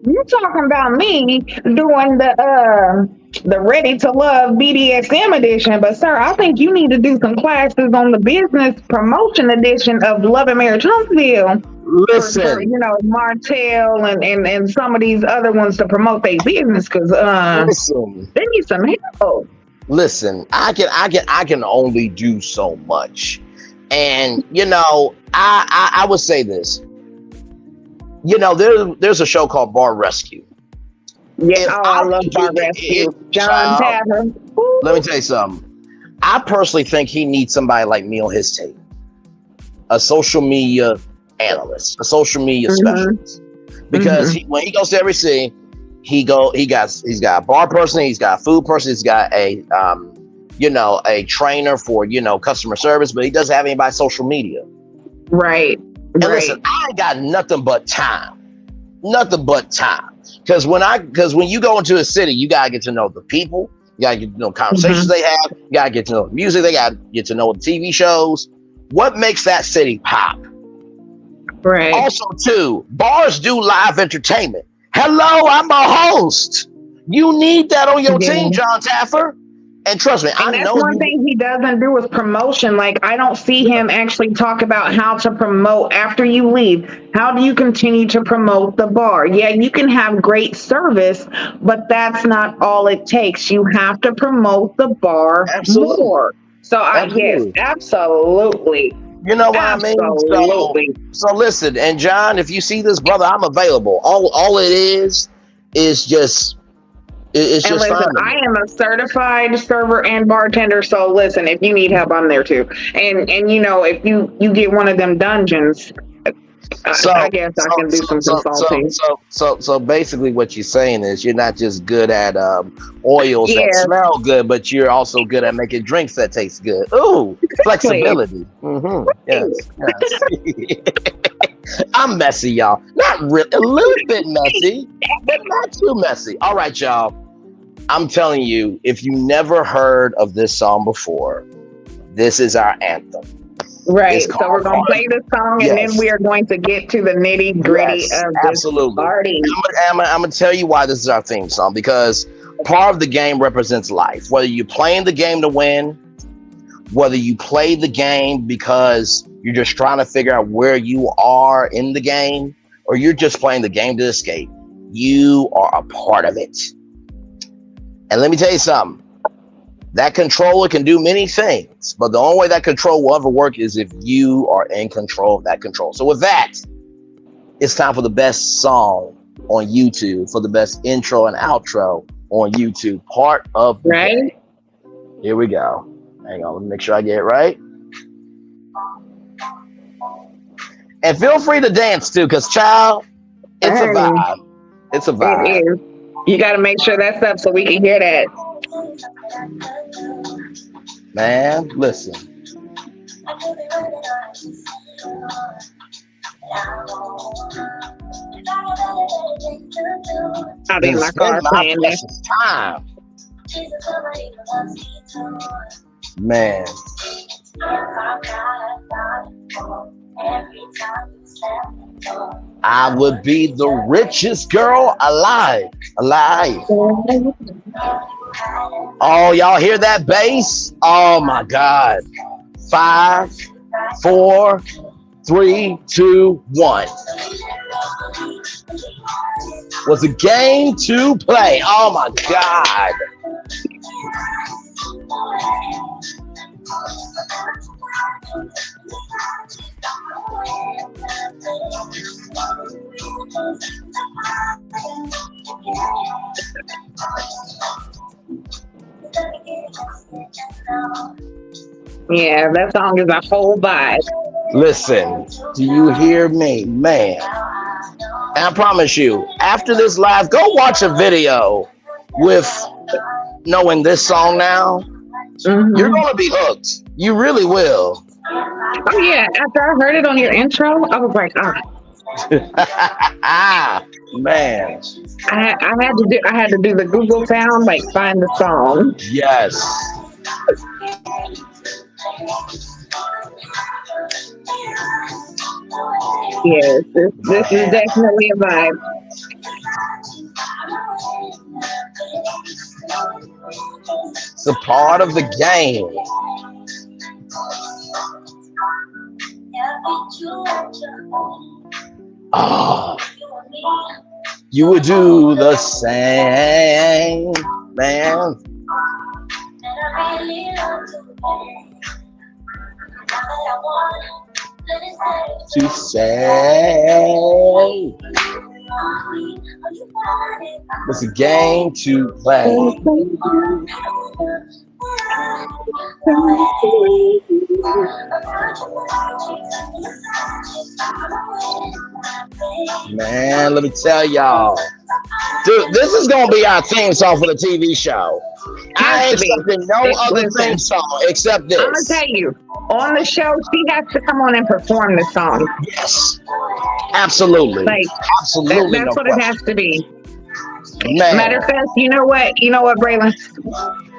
You talking about me doing the Ready to Love BDSM edition, but sir, I think you need to do some classes on the business promotion edition of Love and Marriage Huntsville. Listen, for, Martell and some of these other ones to promote their business because they need some help. Listen, I can only do so much, and I would say this. There's a show called Bar Rescue. Yeah, I love Bar Rescue. John Tapper. Let me tell you something. I personally think he needs somebody like me on his team. A social media analyst, a social media specialist. Because when he goes to every city, he's got a bar person, he's got a food person, he's got a trainer for customer service, but he doesn't have anybody social media. Right. And listen, I got nothing but time. Because when you go into a city, you gotta get to know the people, you gotta get to know conversations they have, you gotta get to know the music, they gotta get to know the TV shows. What makes that city pop? Right. Also, too, bars do live entertainment. Hello, I'm a host. You need that on your team, Yeah. John Taffer. And trust me, And I that's know one you. thing he doesn't do is promotion. Like, I don't see him actually talk about how to promote after you leave. How do you continue to promote the bar? Yeah, you can have great service, but that's not all it takes. You have to promote the bar Absolutely. more. So yes, Absolutely. absolutely. You know what I mean? Absolutely. So listen, and John, if you see this, brother, I'm available. All it is just it's And just listen, finding I me. am a certified server and bartender. So listen, if you need help, I'm there too. And if you get one of them dungeons, I So guess I so can do so some so so consulting. so so basically what you're saying is you're not just good at oils that Yeah, smell good, but you're also good at making drinks that taste good. Ooh, exactly. flexibility. Yes, yes. I'm messy, y'all. Not really, a little bit messy, but not too messy. All right, y'all. I'm telling you, if you never heard of this song before, this is our anthem. It's Right. So we're called gonna play Party. the song, and then we Yes, are going to get to the nitty gritty yes, of this absolutely. party. I'm gonna tell you why this is our theme song because part of the game represents life. Whether you're playing the game to win, whether you play the game because you're just trying to figure out where you are in the game, or you're just playing the game to escape, you are a part of it. And let me tell you something. That controller can do many things, but the only way that control will ever work is if you are in control of that control. So with that, it's time for the best song on YouTube, for the best intro and outro on YouTube, part of the Right. game. Here we go. Hang on, let me make sure I get it right. And feel free to dance too, because child, it's a Hey, vibe. It's a it vibe. is. You got to make sure that's up so we can hear that. Man, listen. I'll be in Then my spend car my playing this. precious time. Man. I would be the richest girl alive. Alive. Oh, y'all hear that bass? Oh my God. 5, 4, 3, 2, 1. Was a game to play. Oh my God. Yeah, that song is a whole vibe. Listen, do you hear me, man? And I promise you, after this live, go watch a video with knowing this song now. You're Hmm. gonna be hooked. You really will. Oh yeah, after I heard it on your intro, I was like, Man, I had to do the Google sound, like find the song. yes. Yes, this is Man. definitely a vibe. It's a part of the game. Oh, you would do the same, man. To say it's a game to play. Man, let me tell y'all. Dude, this is gonna be our theme song for the TV show. I Has ain't to be. accepting no other theme Listen, song except I'm gonna this. tell you, on the show, she has to come on and perform the song. Yes, absolutely, Like absolutely, that's no what it question. has to be. Man, Matter of fact, you know what? You know what, Braylon?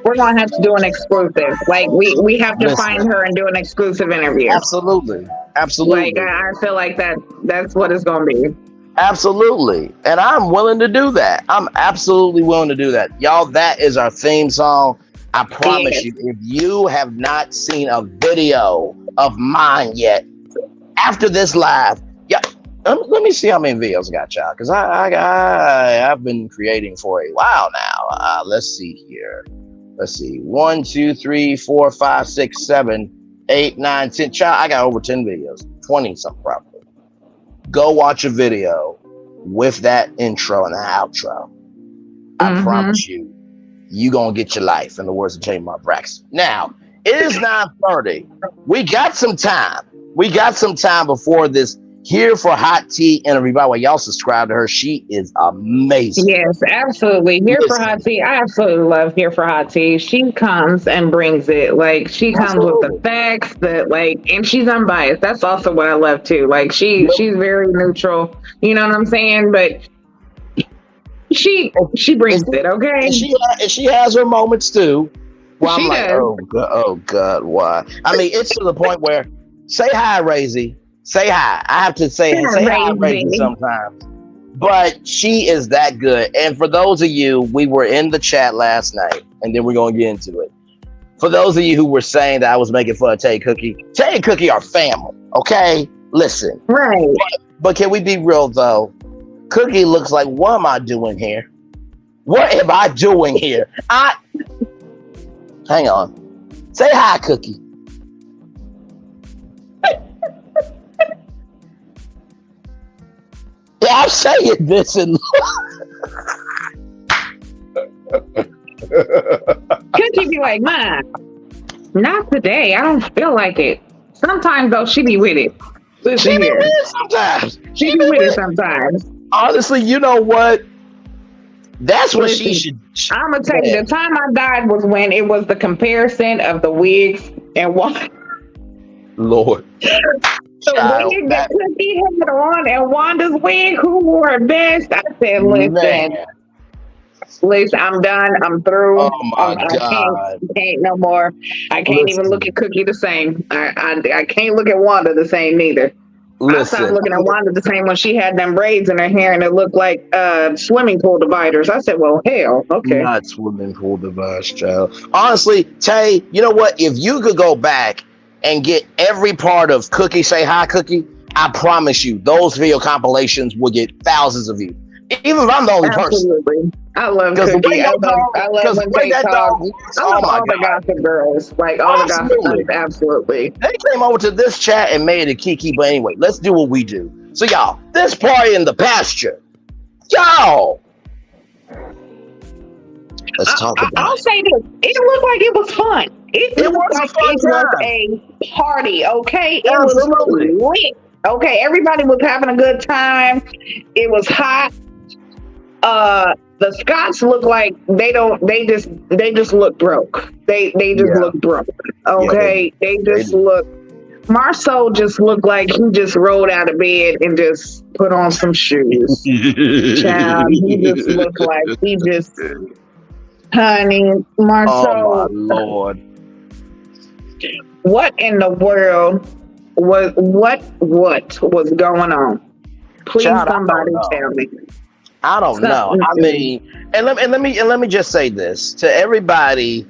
We're gonna have to do an exclusive. Like we have to find listen, her and do an exclusive interview. absolutely, Absolutely. I feel like that's what it's gonna be. Absolutely. And I'm willing to do that. I'm absolutely willing to do that. Y'all, that is our theme song. I promise you, if you have not seen a video of mine yet, after this live, yeah, let me see how many videos I got, y'all, because I've been creating for a while now. Let's see here. Let's see. 1, 2, 3, 4, 5, 6, 7, 8, 9, 10. Child, I got over 10 videos, 20 something probably. Go watch a video with that intro and the outro. I promise you, you gonna get your life, in the words of J. Mark Braxton. Now, it is 9:30. We got some time. We got some time before this Here for Hot Tea interview. By the way, y'all subscribe to her. She is amazing. Yes, absolutely. Here for Hot Tea. I absolutely love Here for Hot Tea. She comes and brings it. Like, she comes with the facts and she's unbiased. That's also what I love too. Like, she's very neutral. You know what I'm saying? But she brings it, okay? And she has her moments too. Well, I'm like, does. oh God, why? I mean, it's to the point where, say hi, Razy. Say hi. I have to say hi, Razy, sometimes. But she is that good. And for those of you, we were in the chat last night, and then we're going to get into it. For those of you who were saying that I was making fun of Tay Cookie and Cookie are family, okay? Listen. Right. But can we be real, though? Cookie looks like, what am I doing here? What am I doing here? Hang on. Say hi, Cookie. Yeah, I'm saying this and Cookie be like, Mom, not today. I don't feel like it. Sometimes though, she be with it. Listen she be here. with it sometimes. She be with it sometimes. Honestly, you know what? That's what she should. I'm gonna tell you, the time I died was when it was the comparison of the wigs and what. Lord. So when you get Cookie had on and Wanda's wig, who wore it best? I said, listen, I'm done. I'm through. Oh my God. I can't no more. I can't even look at Cookie the same. I can't look at Wanda the same neither. I stopped looking at Wanda the same when she had them braids in her hair and it looked like swimming pool dividers. I said, well, hell, okay. Not swimming pool dividers, child. Honestly, Tay, you know what? If you could go back and get every part of Cookie Say Hi Cookie, I promise you, those video compilations will get thousands of views. Even if I'm the only person. I love Cookie. I love when they talk. I love all the gossip girls. Like all the gossip girls, absolutely. They came over to this chat and made it Kiki, but anyway, let's do what we do. So y'all, this party in the pasture. Y'all. Let's talk about I'll say this. It looked like it was fun. It was a party, okay? It was lit. Okay, everybody was having a good time. It was hot. The Scots look like they just look broke. They just look broke. Okay, they just look. Marceau just looked like he just rolled out of bed and just put on some shoes. Child, he just looked like he just. Honey, Marceau. Oh my Lord! What in the world was was going on? Please, somebody tell me. I don't know. I mean, and let me just say this to everybody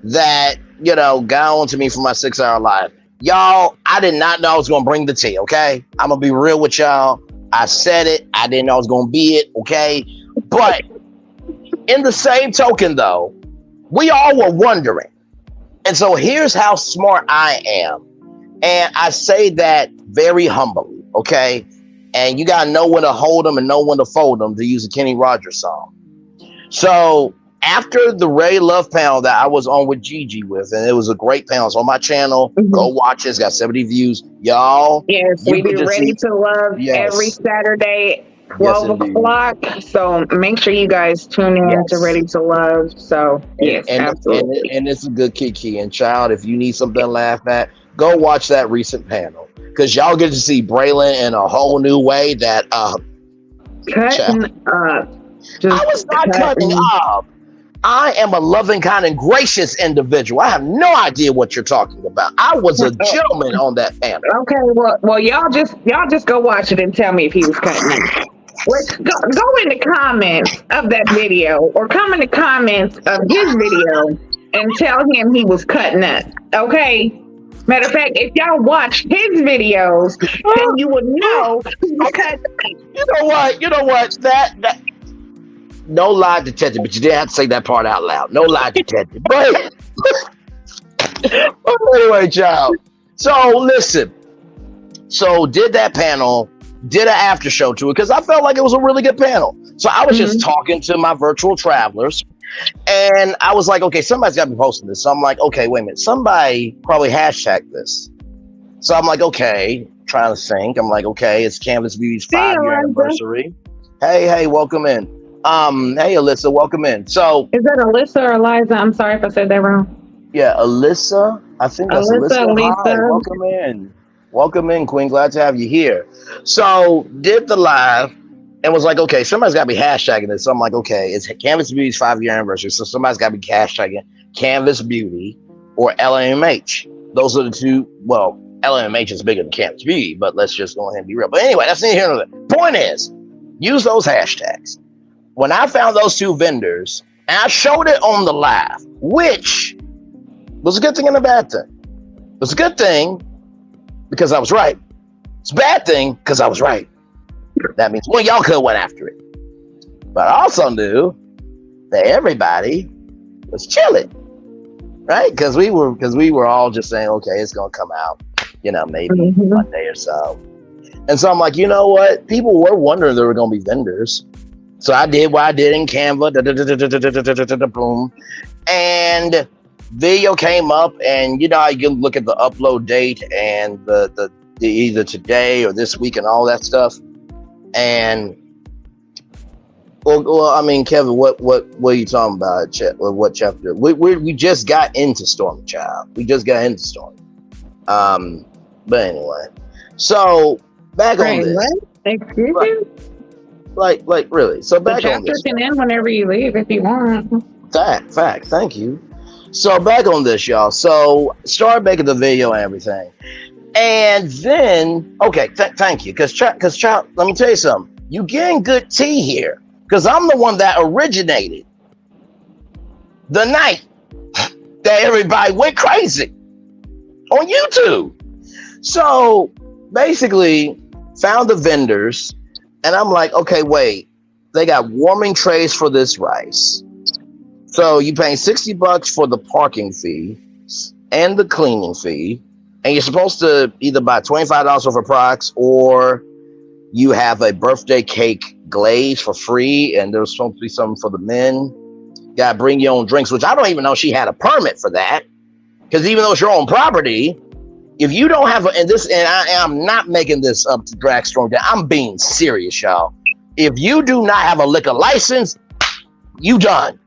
that got on to me for my 6-hour live. Y'all, I did not know I was gonna bring the tea. Okay, I'm gonna be real with y'all. I said it. I didn't know I was gonna be it. Okay, but in the same token, though, we all were wondering, and so here's how smart I am, and I say that very humbly. Okay. And you got to know when to hold them and know when to fold them, to use a Kenny Rogers song. So after the Ray Love panel that I was on with Gigi with, and it was a great panel. It's on my channel. Go watch it. It's got 70 views. Y'all. Yes, we do Ready to Love every Saturday, 12 o'clock. So make sure you guys tune in to Ready to Love. So, absolutely. And it's a good Kiki. And child, if you need something to laugh at, go watch that recent panel. Because y'all get to see Braylon in a whole new way that cutting up. I was not cutting up. I am a loving, kind, and gracious individual. I have no idea what you're talking about. I was a gentleman on that panel. Okay, well, y'all just go watch it and tell me if he was cutting up. Go in the comments of that video, or come in the comments of his video and tell him he was cutting up. Okay. Matter of fact, if y'all watch his videos, then you would know he was cutting up. You know what? That no lie detected, but you didn't have to say that part out loud. No lie detected. But anyway, child. So listen. So did that panel, did an after show to it, because I felt like it was a really good panel. So I was just talking to my virtual travelers, and I was like, okay, somebody's got to be posting this. So I'm like, okay, wait a minute. Somebody probably hashtag this. So I'm like, okay, trying to think. I'm like, okay, it's Canvas Beauty's 5-year anniversary. Hey, welcome in. Hey, Alyssa, welcome in. So is that Alyssa or Eliza? I'm sorry if I said that wrong. Yeah, Alyssa. I think that's Alyssa. Hi, welcome in. Welcome in, Queen. Glad to have you here. So did the live and was like, okay, somebody's got to be hashtagging this. So I'm like, okay, it's Canvas Beauty's 5-year anniversary. So somebody's got to be hashtagging Canvas Beauty or LMH. Those are the two. Well, LMH is bigger than Canvas Beauty, but let's just go ahead and be real. But anyway, that's neither here nor there. Point is, use those hashtags. When I found those two vendors, and I showed it on the live, which was a good thing and a bad thing. It was a good thing because I was right. It's a bad thing because I was right. That means one y'all could have went after it. But I also knew that everybody was chilling, right? Because we were all just saying, okay, it's gonna come out, maybe Monday or so. And so I'm like, you know what? People were wondering there were gonna be vendors. So I did what I did in Canva, boom, and video came up, and you can look at the upload date and the either today or this week and all that stuff. And well, I mean, Kevin, what are you talking about? What chapter? We just got into Stormi, child. We just got into Stormi. But anyway, so back on this. What? Excuse you? Like really. So back on this. The chapter can end whenever you leave if you want. Fact. Thank you. So back on this, y'all. So started making the video and everything, and then okay, thank you, because child, let me tell you something. You getting good tea here, because I'm the one that originated the night that everybody went crazy on YouTube. So basically, found the vendors. And I'm like, okay, wait, they got warming trays for this rice. So you paying $60 for the parking fee and the cleaning fee. And you're supposed to either buy $25 worth of products, or you have a birthday cake glaze for free. And there's supposed to be something for the men. You gotta bring your own drinks, which I don't even know she had a permit for that. Because even though it's your own property, if you don't have and I am not making this up to drag Stormi down. I'm being serious, y'all. If you do not have a liquor license, you done.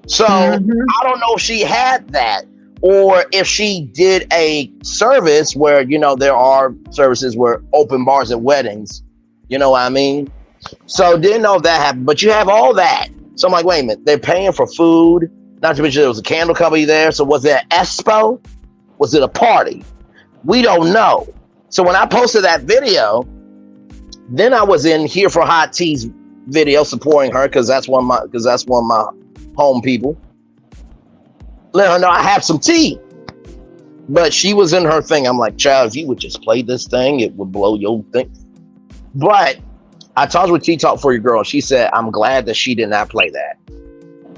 So I don't know if she had that, or if she did a service where, there are services where open bars at weddings. You know what I mean? So didn't know if that happened, but you have all that. So I'm like, wait a minute, they're paying for food. Not to mention there was a candle company there. So was it an expo? Was it a party? We don't know. So when I posted that video, then I was in Here for Hot Tea's video supporting her, because that's one of my home people. Let her know I have some tea. But she was in her thing. I'm like, child, if you would just play this thing, it would blow your thing. But I talked with Tea Talk for Your Girl. She said, I'm glad that she did not play that,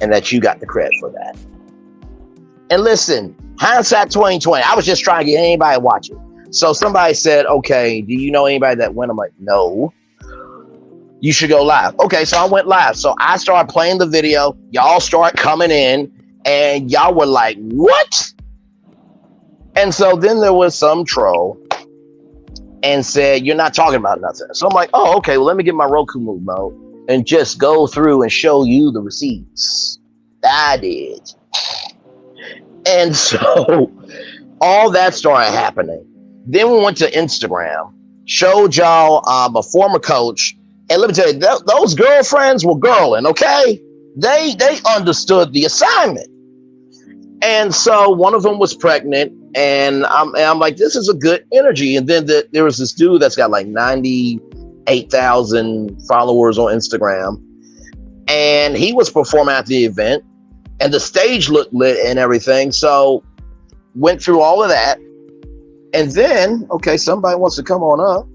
and that you got the credit for that. And listen, hindsight 2020, I was just trying to get anybody to watch it. So somebody said, okay, do you know anybody that went? I'm like, no. You should go live. Okay, so I went live. So I started playing the video. Y'all start coming in, and y'all were like, what? And so then there was some troll and said, you're not talking about nothing. So I'm like, oh, okay, well, let me get my Roku mode and just go through and show you the receipts. I did. And so all that started happening. Then we went to Instagram, showed y'all a former coach. And let me tell you, those girlfriends were girling, okay? they understood the assignment. And so one of them was pregnant, and I'm like, this is a good energy. And then there was this dude that's got like 98,000 followers on Instagram, and he was performing at the event, and the stage looked lit and everything. So went through all of that, and then okay, somebody wants to come on up.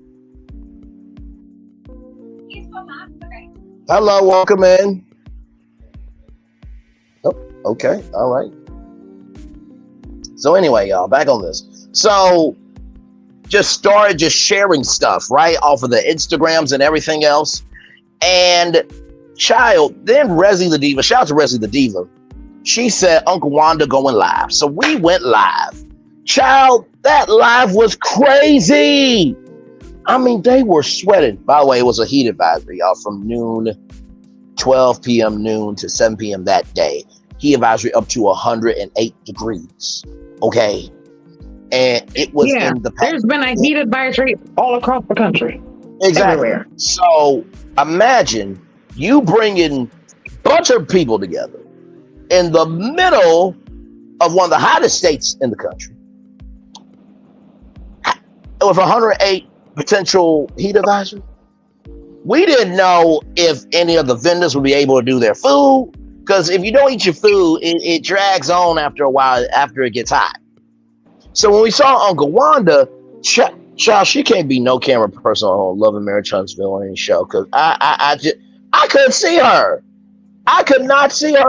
Hello, welcome in. Oh, okay, all right. So anyway, y'all, back on this. So just started just sharing stuff, right, off of the Instagrams and everything else. And then Resi the Diva, shout out to Resi the Diva. She said, Uncle Wanda going live. So we went live. Child, that live was crazy. I mean, they were sweating. By the way, it was a heat advisory, y'all, from 12 p.m. noon to 7 p.m. that day. Heat advisory up to 108 degrees. Okay. And it was in the there's been a heat advisory all across the country. Exactly. Everywhere. So imagine you bringing a bunch of people together in the middle of one of the hottest states in the country with 108 potential heat advisory. We didn't know if any of the vendors would be able to do their food, because if you don't eat your food, it drags on after a while, after it gets hot. So when we saw Uncle Wanda, child, she can't be no camera person on Love and Marriage Huntsville on any show, because I couldn't see her. I could not see her.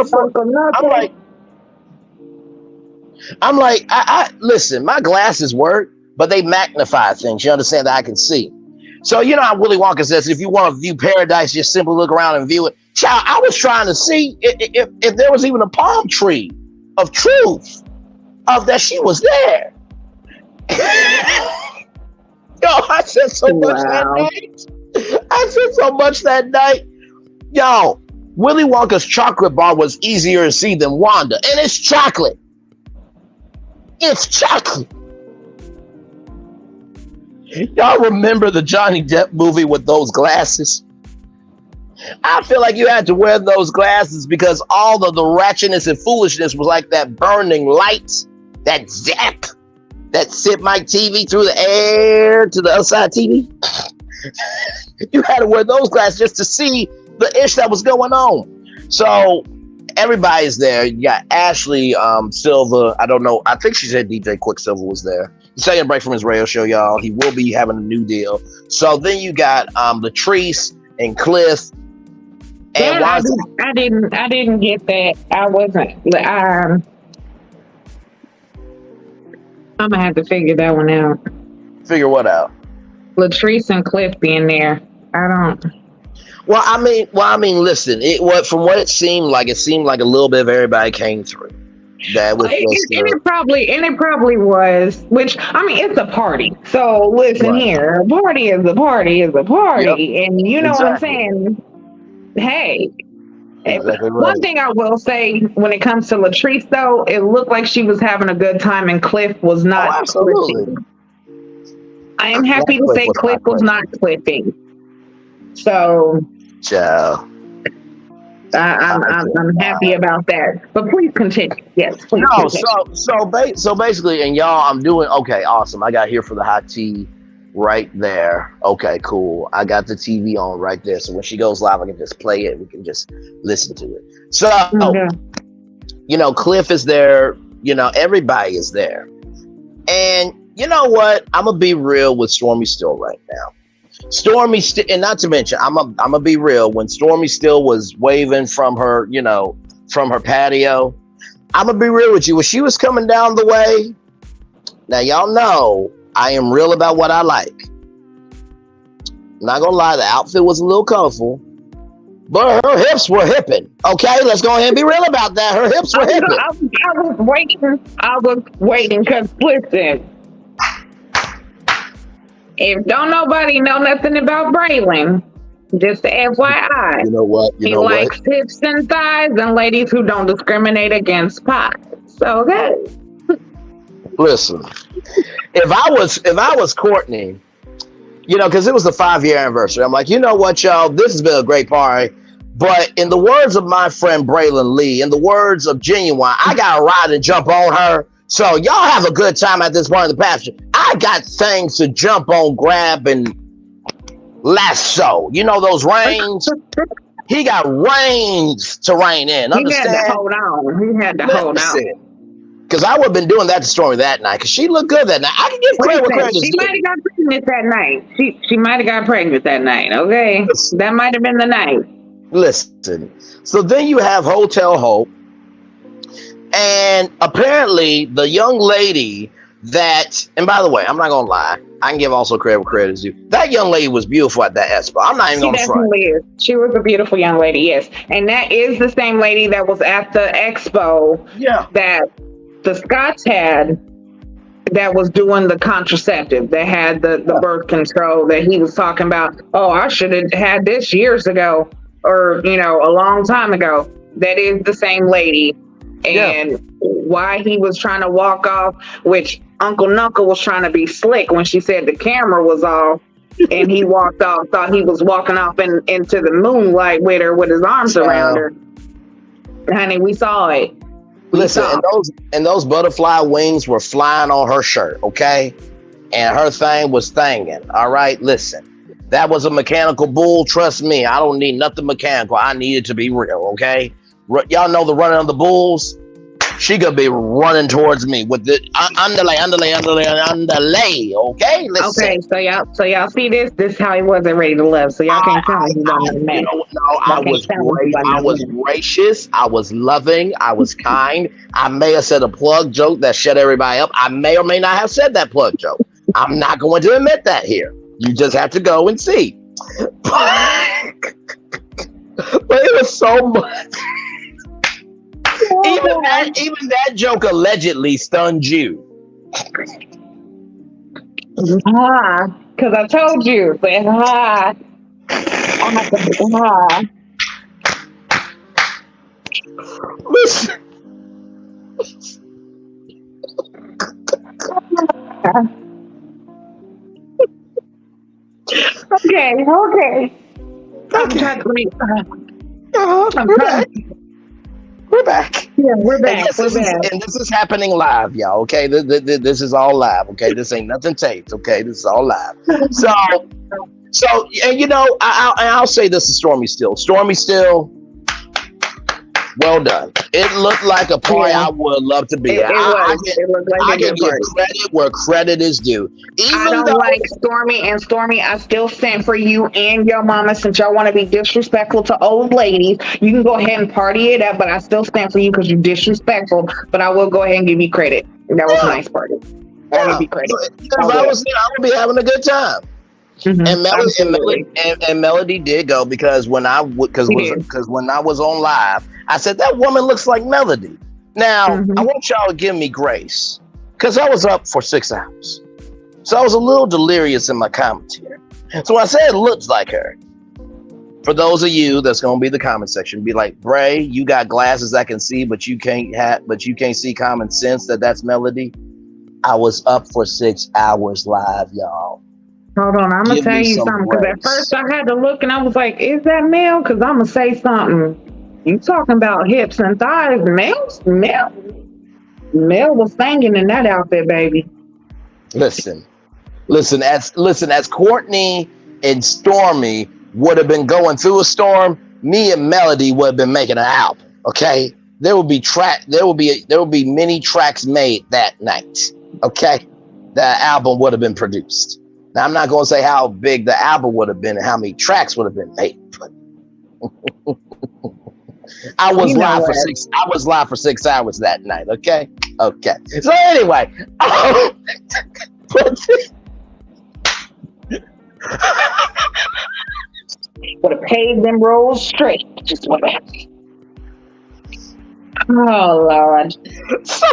I'm like, I listen, my glasses work, but they magnify things. You understand that I can see. So you know how Willy Wonka says, if you want to view paradise, just simply look around and view it. Child, I was trying to see if there was even a palm tree of truth of that she was there. Yo, I said so much that night. I said so much that night. Yo, Willy Wonka's chocolate bar was easier to see than Wanda, and it's chocolate. It's chocolate. Y'all remember the Johnny Depp movie with those glasses? I feel like you had to wear those glasses because all of the ratchetness and foolishness was like that burning light, that zap, that sent my TV through the air to the other side TV. You had to wear those glasses just to see the ish that was going on. So everybody's there. You got Ashley Silva. I don't know. I think she said DJ Quicksilver was there. He's taking a break from his radio show, y'all. He will be having a new deal. So then you got Latrice and Cliff. And I didn't get that. I wasn't. I'm gonna have to figure that one out. Figure what out? Latrice and Cliff being there. I don't. Well, I mean, listen. From what it seemed like a little bit of everybody came through. That was it probably was. Which I mean, it's a party. So listen here, a party is a party is a party, yep. And you know what I'm saying. Hey, exactly right. One thing I will say when it comes to Latrice, though, it looked like she was having a good time, and Cliff was not. Oh, absolutely. I am happy to say Cliff was not clipping. So, ciao. I'm happy about that. But please continue. Yes, please. No, continue. so basically, and y'all, I'm doing okay. Awesome. I got here for the hot tea right there. Okay, cool. I got the TV on right there. So when she goes live, I can just play it. We can just listen to it. So, you know, Cliff is there. You know, everybody is there. And you know what? I'm gonna be real with Stormi Steele right now. Stormi Steele, and not to mention, I'm gonna be real. When Stormi Steele was waving from her, you know, from her patio, I'm gonna be real with you. When she was coming down the way, now y'all know I am real about what I like. Not gonna lie, the outfit was a little colorful, but her hips were hipping. Okay, let's go ahead and be real about that. Her hips were hipping. I was waiting because listen. If don't nobody know nothing about Braylon, just FYI, you know what? He likes hips and thighs and ladies who don't discriminate against pockets. So okay. Listen, if I was Courtney, you know, because it was the 5-year anniversary, I'm like, you know what, y'all, this has been a great party. But in the words of my friend Braylon Lee, in the words of Genuine, I got to ride and jump on her. So y'all have a good time at this part of the pasture. I got things to jump on, grab, and lasso. You know those reins? He got reins to rein in. Understand? He had to hold on. He had to hold on. Because I would have been doing that to Stormi that night. Because she looked good that night. I can give credit where credit is due. She might have got pregnant that night. She might have got pregnant that night. Okay, that might have been the night. Listen. So then you have Hotel Hope, and apparently the young lady that, and by the way, I'm not gonna lie, I can give also credit where credit is due. That young lady was beautiful at that expo. I'm not even gonna front. She definitely is. She was a beautiful young lady, yes. And that is the same lady that was at the expo. Yeah. That the Scots had, that was doing the contraceptive, that had the birth control that he was talking about. Oh, I should have had this years ago, or a long time ago. That is the same lady. And why he was trying to walk off, which Uncle Knuckle was trying to be slick when she said the camera was off, and he walked off, thought he was walking off into the moonlight with her, with his arms around her. Honey, we saw it. Listen, and those butterfly wings were flying on her shirt, okay? And her thing was thanging, all right? Listen, that was a mechanical bull. Trust me, I don't need nothing mechanical. I need it to be real, okay? Y'all know the running of the bulls? She could be running towards me with the underlay, okay? Listen. Okay, so y'all see this? This is how he wasn't ready to love. So y'all can't tell me he's on the I was gracious. I was loving. I was kind. I may have said a plug joke that shut everybody up. I may or may not have said that plug joke. I'm not going to admit that here. You just have to go and see. But it was so much. Even that joke allegedly stunned you. Because I told you. Listen. Okay. I'm trying to We're back. Yeah, we're back. And this is happening live, y'all. Okay, this is all live. Okay, this ain't nothing taped. Okay, this is all live. So, and I'll say this to Stormi Steele. Stormi Steele, well done. It looked like a party I would love to be at. I can give credit where credit is due. I don't like Stormi, I still stand for you and your mama. Since y'all want to be disrespectful to old ladies, you can go ahead and party it up, but I still stand for you because you're disrespectful. But I will go ahead and give you credit. That was a nice party. I will give you credit. I would be having a good time. Mm-hmm. And Melody did go because when I was on live, I said that woman looks like Melody. Now I want y'all to give me grace because I was up for 6 hours, so I was a little delirious in my commentary. So I said it looks like her. For those of you that's gonna be in the comment section, be like, Bray, you got glasses that can see, but you can't see common sense that's Melody. I was up for 6 hours live, y'all. Hold on, I'm gonna tell you something. Because at first I had to look and I was like, is that Mel? Because I'm gonna say something. You talking about hips and thighs. Mel was singing in that outfit, baby. Listen, as Courtney and Stormi would have been going through a storm, me and Melody would have been making an album. Okay? There will be many tracks made that night. Okay? That album would have been produced. Now, I'm not going to say how big the album would have been and how many tracks would have been made, but I was live for 6 hours that night. Okay. So anyway, would have paid them rolls straight. Just what happened. Oh Lord. So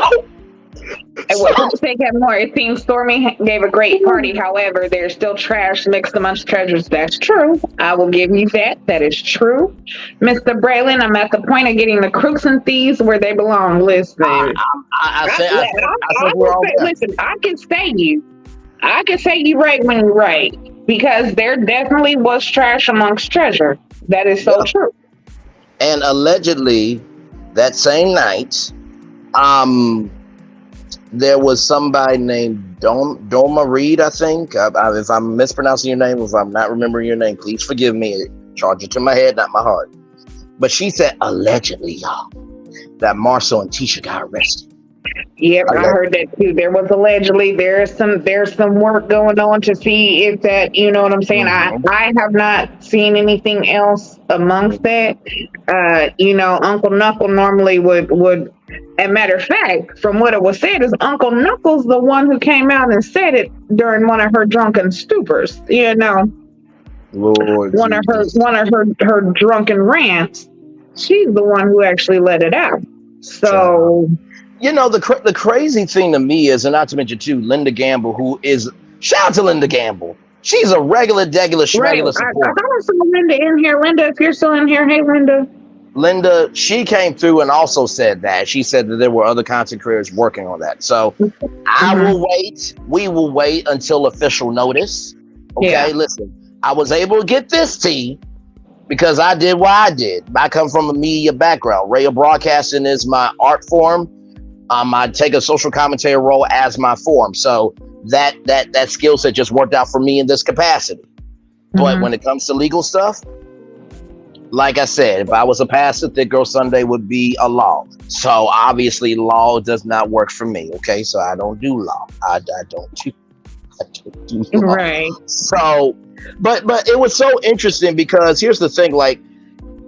it seems Stormi gave a great party. However, there's still trash mixed amongst treasures. That's true. I will give you that. That is true. Mr. Braylon, I'm at the point of getting the crooks and thieves where they belong. Listen. I can say you. I can say you right when you're right. Because there definitely was trash amongst treasure. That is so true. And allegedly, that same night, um, there was somebody named Doma Reed, I think. If I'm mispronouncing your name, if I'm not remembering your name, please forgive me. Charge it to my head, not my heart. But she said, allegedly, y'all, that Marcel and Tisha got arrested. Yep, I heard that too. There was allegedly there's some work going on to see if that, you know what I'm saying. I have not seen anything else amongst that. Uncle Knuckle normally would. As a matter of fact, from what it was said, is Uncle Knuckles the one who came out and said it during one of her drunken stupors. Lord, one of her drunken rants. She's the one who actually let it out. So. The crazy thing to me is, and not to mention too, Linda Gamble, who is, shout out to Linda Gamble. She's a regular supporter. I got some Linda in here. Linda, if you're still in here, hey Linda. Linda, she came through and also said that. She said that there were other content creators working on that. So I will wait. We will wait until official notice. Okay, Listen, I was able to get this tea because I did what I did. I come from a media background. Radio broadcasting is my art form. I take a social commentator role as my form. So that skill set just worked out for me in this capacity. But when it comes to legal stuff, like I said, if I was a pastor, Thick Girl Sunday would be a law. So obviously law does not work for me. Okay, so I don't do law. I don't do law. Right. So, but it was so interesting because here's the thing, like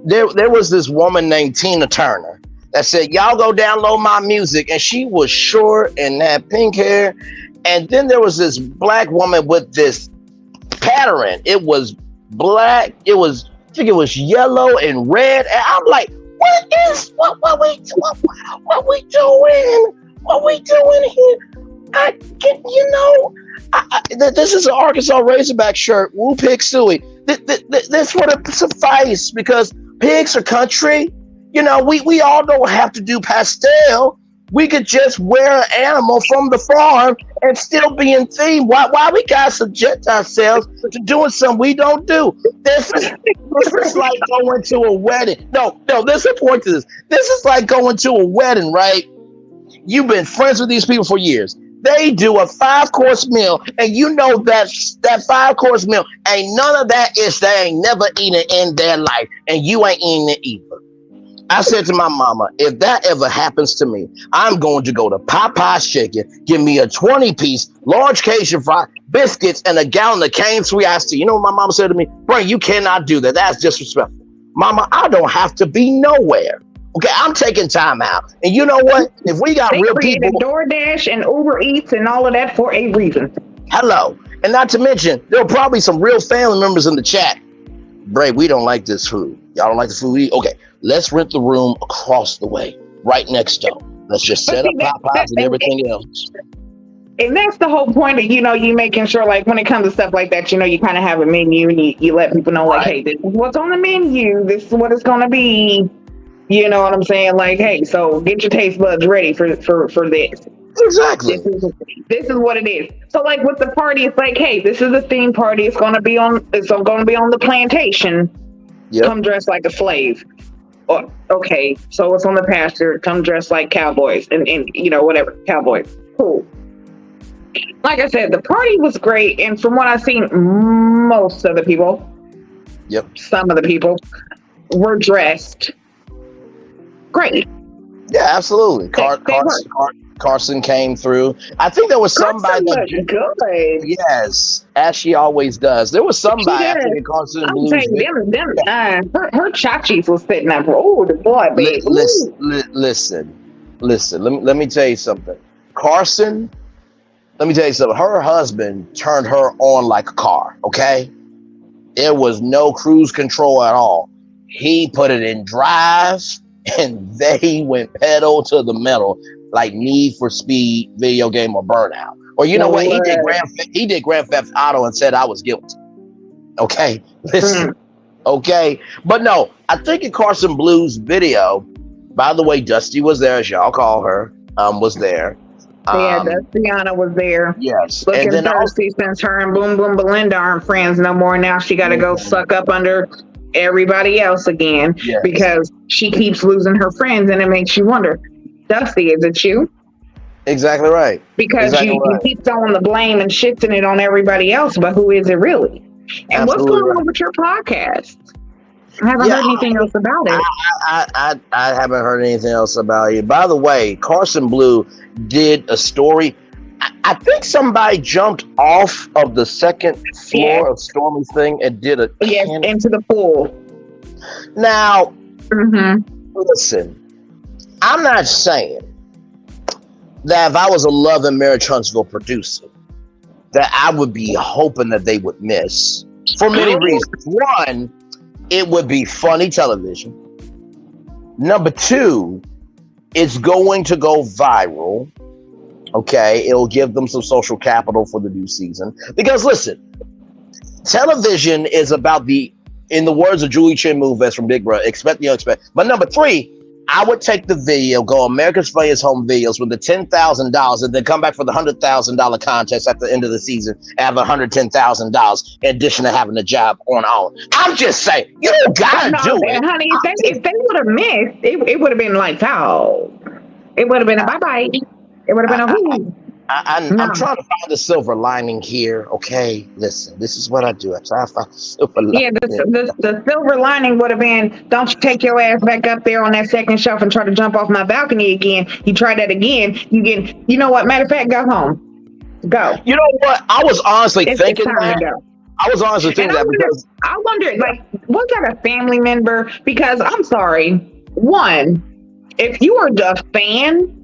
there was this woman named Tina Turner that said, y'all go download my music. And she was short and had pink hair. And then there was this black woman with this pattern. It was black. I think it was yellow and red. And I'm like, what we doing? What we doing here? This is an Arkansas Razorback shirt. Woo Pig Suey. This would have sufficed because pigs are country. We all don't have to do pastel. We could just wear an animal from the farm and still be in theme. Why we gotta subject ourselves to doing something we don't do? This is like going to a wedding. No, there's a point to this. This is like going to a wedding, right? You've been friends with these people for years. They do a 5-course meal, and that 5-course meal ain't none of that is they ain't never eaten in their life, and you ain't eating it either. I said to my mama, if that ever happens to me, I'm going to go to Popeye's Chicken, give me a 20-piece, large Cajun fry, biscuits, and a gallon of cane sweet iced tea. You know what my mama said to me? Bro, you cannot do that. That's disrespectful. Mama, I don't have to be nowhere. Okay, I'm taking time out. And you know what? If we got real people... DoorDash and Uber Eats and all of that for a reason. Hello. And not to mention, there are probably some real family members in the chat. Bray, we don't like this food. Y'all don't like the food we eat? Okay, let's rent the room across the way, right next door. Let's just set up Popeyes and everything else. And that's the whole point of, you making sure, like, when it comes to stuff like that, you kind of have a menu and you let people know, like, hey, this is what's on the menu. This is what it's going to be. You know what I'm saying? Like, hey, so get your taste buds ready for this. Exactly. This is what it is. So, like, with the party, it's like, hey, this is a theme party. It's going to be on the plantation. Yep. Come dressed like a slave. Or, okay, so it's on the pasture. Come dressed like cowboys and whatever, cowboys. Cool. Like I said, the party was great, and from what I've seen, most of the people, some of the people, were dressed great. Yeah, absolutely. Carson came through. I think there was somebody that good. Yes, as she always does. There was somebody I think in Carson I'm saying her chachis was sitting up. Oh, the boy, baby. Listen. Let me tell you something. Carson. Let me tell you something. Her husband turned her on like a car. Okay, there was no cruise control at all. He put it in drive, and they went pedal to the metal. Like Need for Speed video game or Burnout. Or you know what? He did Grand Theft Auto and said I was guilty. Okay, listen. Okay, but no, I think in Carson Blue's video, by the way, Dusty was there, as y'all call her, was there. Dustiana was there. Yes. Looking and then thirsty since her and Boom Boom Belinda aren't friends no more. Now she got to go suck up under everybody else again Yes. because she keeps losing her friends, and it makes you wonder, Dusty, is it you? Exactly right. Because Exactly you right. keep throwing the blame and shifting it on everybody else, but who is it really? And what's Absolutely going right. on with your podcast? I haven't Yeah, heard anything else about it. I haven't heard anything else about it. By the way, Carson Blue did a story. I think somebody jumped off of the second Yeah, floor of Stormy's thing and did a yes, into the pool. Now, Mm-hmm. listen, I'm not saying that if I was a Love and Marriage Huntsville producer, that I would be hoping that they would miss for many reasons. One, it would be funny television. Number two, it's going to go viral. Okay, it'll give them some social capital for the new season. Because listen, television is about in the words of Julie Chen Moonves from Big Brother, expect the unexpected. But number three, I would take the video, go America's Funniest Home Videos with the $10,000, and then come back for the $100,000 contest at the end of the season and have $110,000 in addition to having a job on own. I'm just saying, you don't gotta do it. Honey, if they would have missed, it would have been like, oh, it would have been a bye-bye. It would have been a whoo. I'm trying to find the silver lining here. Okay, listen, this is what I do. I try to find the silver lining. Yeah, the silver lining would have been, don't you take your ass back up there on that second shelf and try to jump off my balcony again. You try that again, you know what? Matter of fact, go home. Go. You know what? I was honestly thinking time that. to go. I was honestly thinking that because I wonder, like, was that a family member? Because I'm sorry, one, if you are a fan,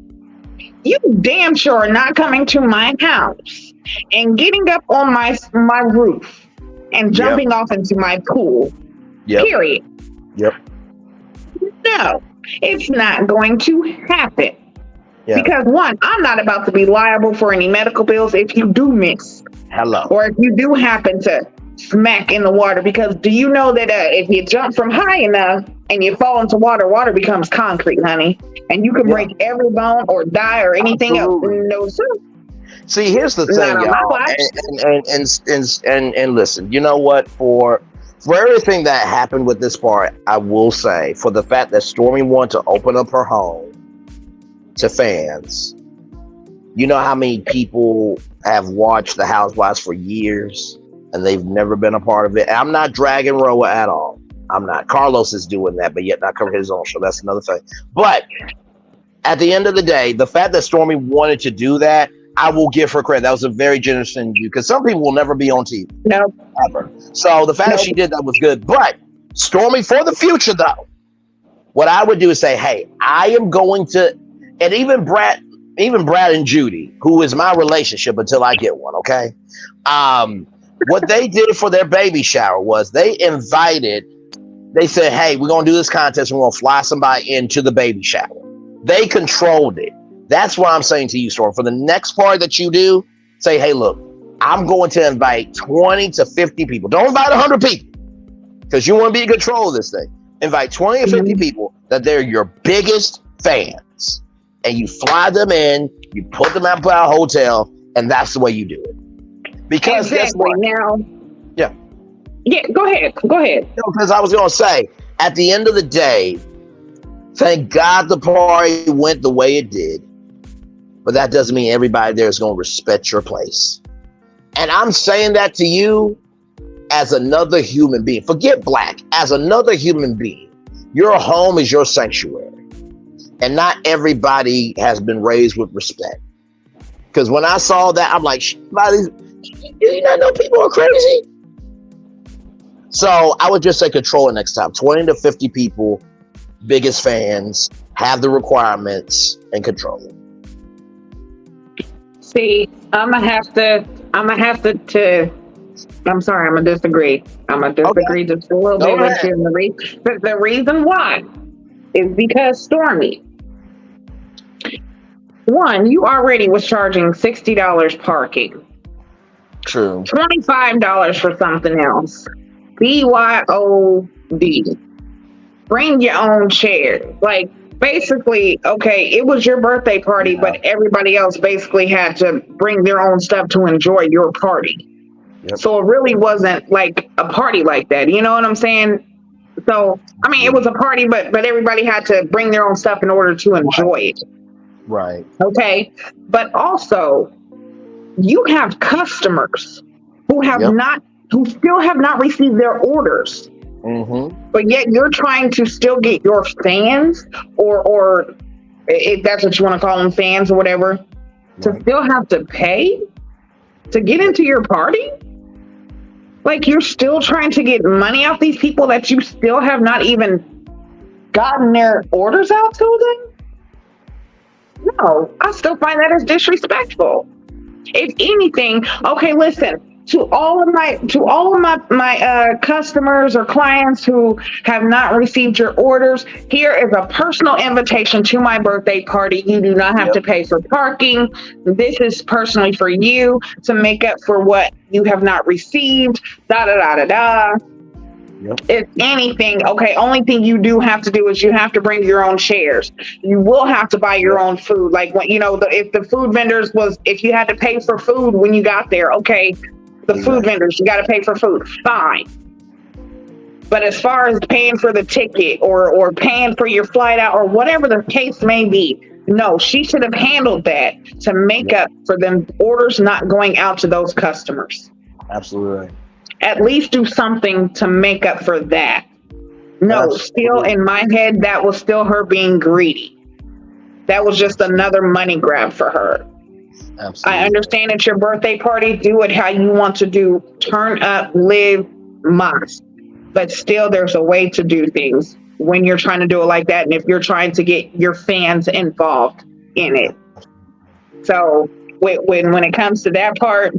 you damn sure are not coming to my house and getting up on my roof and jumping off into my pool. Yep. Period. Yep. No, it's not going to happen. Yeah. Because one, I'm not about to be liable for any medical bills if you do miss. Hello. Or if you do happen to smack in the water. Because do you know that if you jump from high enough and you fall into water becomes concrete, honey. And you can break every bone or die or anything Absolutely. else. No, sir. See, here's the thing, y'all. And listen, you know what? For everything that happened with this part, I will say, for the fact that Stormi wanted to open up her home to fans, you know how many people have watched The Housewives for years and they've never been a part of it? I'm not dragging Roa at all. I'm not. Carlos is doing that, but yet not covering his own show. That's another thing. But at the end of the day, the fact that Stormi wanted to do that, I will give her credit. That was a very generous thing to do because some people will never be on TV. No. Ever. So the fact that she did that was good. But Stormi, for the future, though, what I would do is say, hey, I am going to, and even Brad and Judy, who is my relationship until I get one, okay? What they did for their baby shower was they said, hey, we're going to do this contest. We're going to fly somebody into the baby shower. They controlled it. That's what I'm saying to you, Storm. For the next part that you do, say, hey, look, I'm going to invite 20 to 50 people. Don't invite 100 people because you want to be in control of this thing. Invite 20 or 50 people that they're your biggest fans. And you fly them in, you put them at a hotel, and that's the way you do it. Because guess what? Now, Yeah, go ahead. Because I was going to say, at the end of the day, thank God the party went the way it did. But that doesn't mean everybody there is going to respect your place. And I'm saying that to you as another human being. Forget black. As another human being, your home is your sanctuary. And not everybody has been raised with respect. Because when I saw that, I'm like, you not know people are crazy? So I would just say control it next time. 20 to 50 people, biggest fans, have the requirements and control it. See, I'm sorry, I'm gonna disagree. Just a little bit with you. And the reason why is because Stormi, one, you already was charging $60 parking. True. $25 for something else. BYOD. Bring your own chair. Like, basically, okay, it was your birthday party, but everybody else basically had to bring their own stuff to enjoy your party. Yep. So it really wasn't like a party like that. You know what I'm saying? So, I mean, it was a party, but everybody had to bring their own stuff in order to enjoy it. Right. Okay. But also, you have customers who have Yep. not, who still have not received their orders, but yet you're trying to still get your fans, or if that's what you want to call them, fans or whatever, to Right. still have to pay to get into your party. Like, you're still trying to get money out these people that you still have not even gotten their orders out to them. No, I still find that as disrespectful. If anything, okay, listen, to all of my customers or clients who have not received your orders, here is a personal invitation to my birthday party. You do not have to pay for parking. This is personally for you to make up for what you have not received. Da da da da da. Yep. If anything, okay, only thing you do have to do is you have to bring your own chairs. You will have to buy your own food. Like, when, if the food vendors if you had to pay for food when you got there, okay, the food vendors, you got to pay for food. Fine. But as far as paying for the ticket or paying for your flight out or whatever the case may be, no, she should have handled that to make up for them orders not going out to those customers. Absolutely. At least do something to make up for that. No, Absolutely. Still in my head, that was still her being greedy. That was just another money grab for her. Absolutely. I understand it's your birthday party. Do it how you want to do. Turn up, live, must. But still, there's a way to do things when you're trying to do it like that. And if you're trying to get your fans involved in it. So when it comes to that part,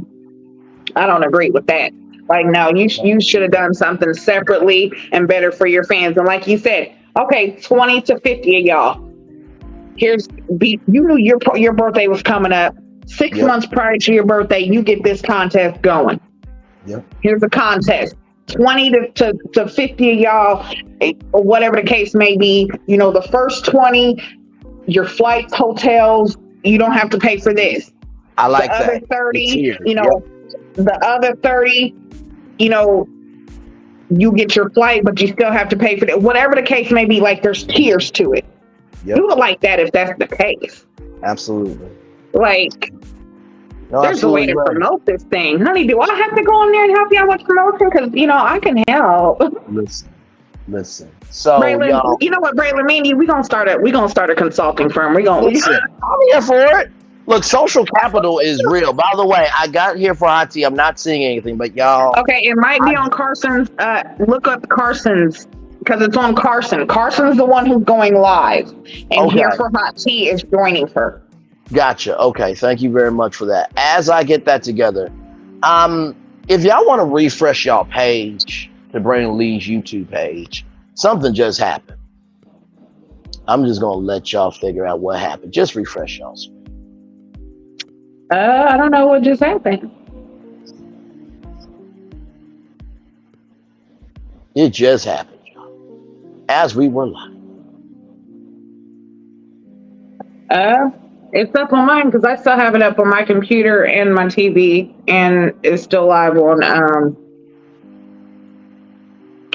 I don't agree with that. Like, no, you should have done something separately and better for your fans. And like you said, okay, 20 to 50 of y'all. You knew your birthday was coming up. 6 months prior to your birthday, you get this contest going. Yep. Here's a contest. 20 to 50 of y'all, or whatever the case may be. The first 20, your flights, hotels, you don't have to pay for this. I like the that. other 30, Yep. The other 30, you get your flight, but you still have to pay for it. Whatever the case may be, like, there's tiers to it. Yep. Do it like that if that's the case. Absolutely. Like, No, there's a way to promote this thing. Honey, do I have to go in there and help y'all with promotion? Because, I can help. Listen. So, Braylon, y'all, you know what, Braylon, me and you, we're gonna start a consulting firm. listen, I'm here for it. Look, social capital is real. By the way, I got here for hot tea. I'm not seeing anything, but y'all. Okay, it might be on Carson's. Look up Carson's, because it's on Carson. Carson's the one who's going live, and Here for Hot Tea is joining her. Gotcha. Okay, thank you very much for that. As I get that together, if y'all want to refresh y'all page to Brandon Lee's YouTube page, something just happened. I'm just gonna let y'all figure out what happened. Just refresh y'all. I don't know what just happened. It just happened, y'all. As we were live. It's up on mine because I still have it up on my computer and my TV, and it's still live on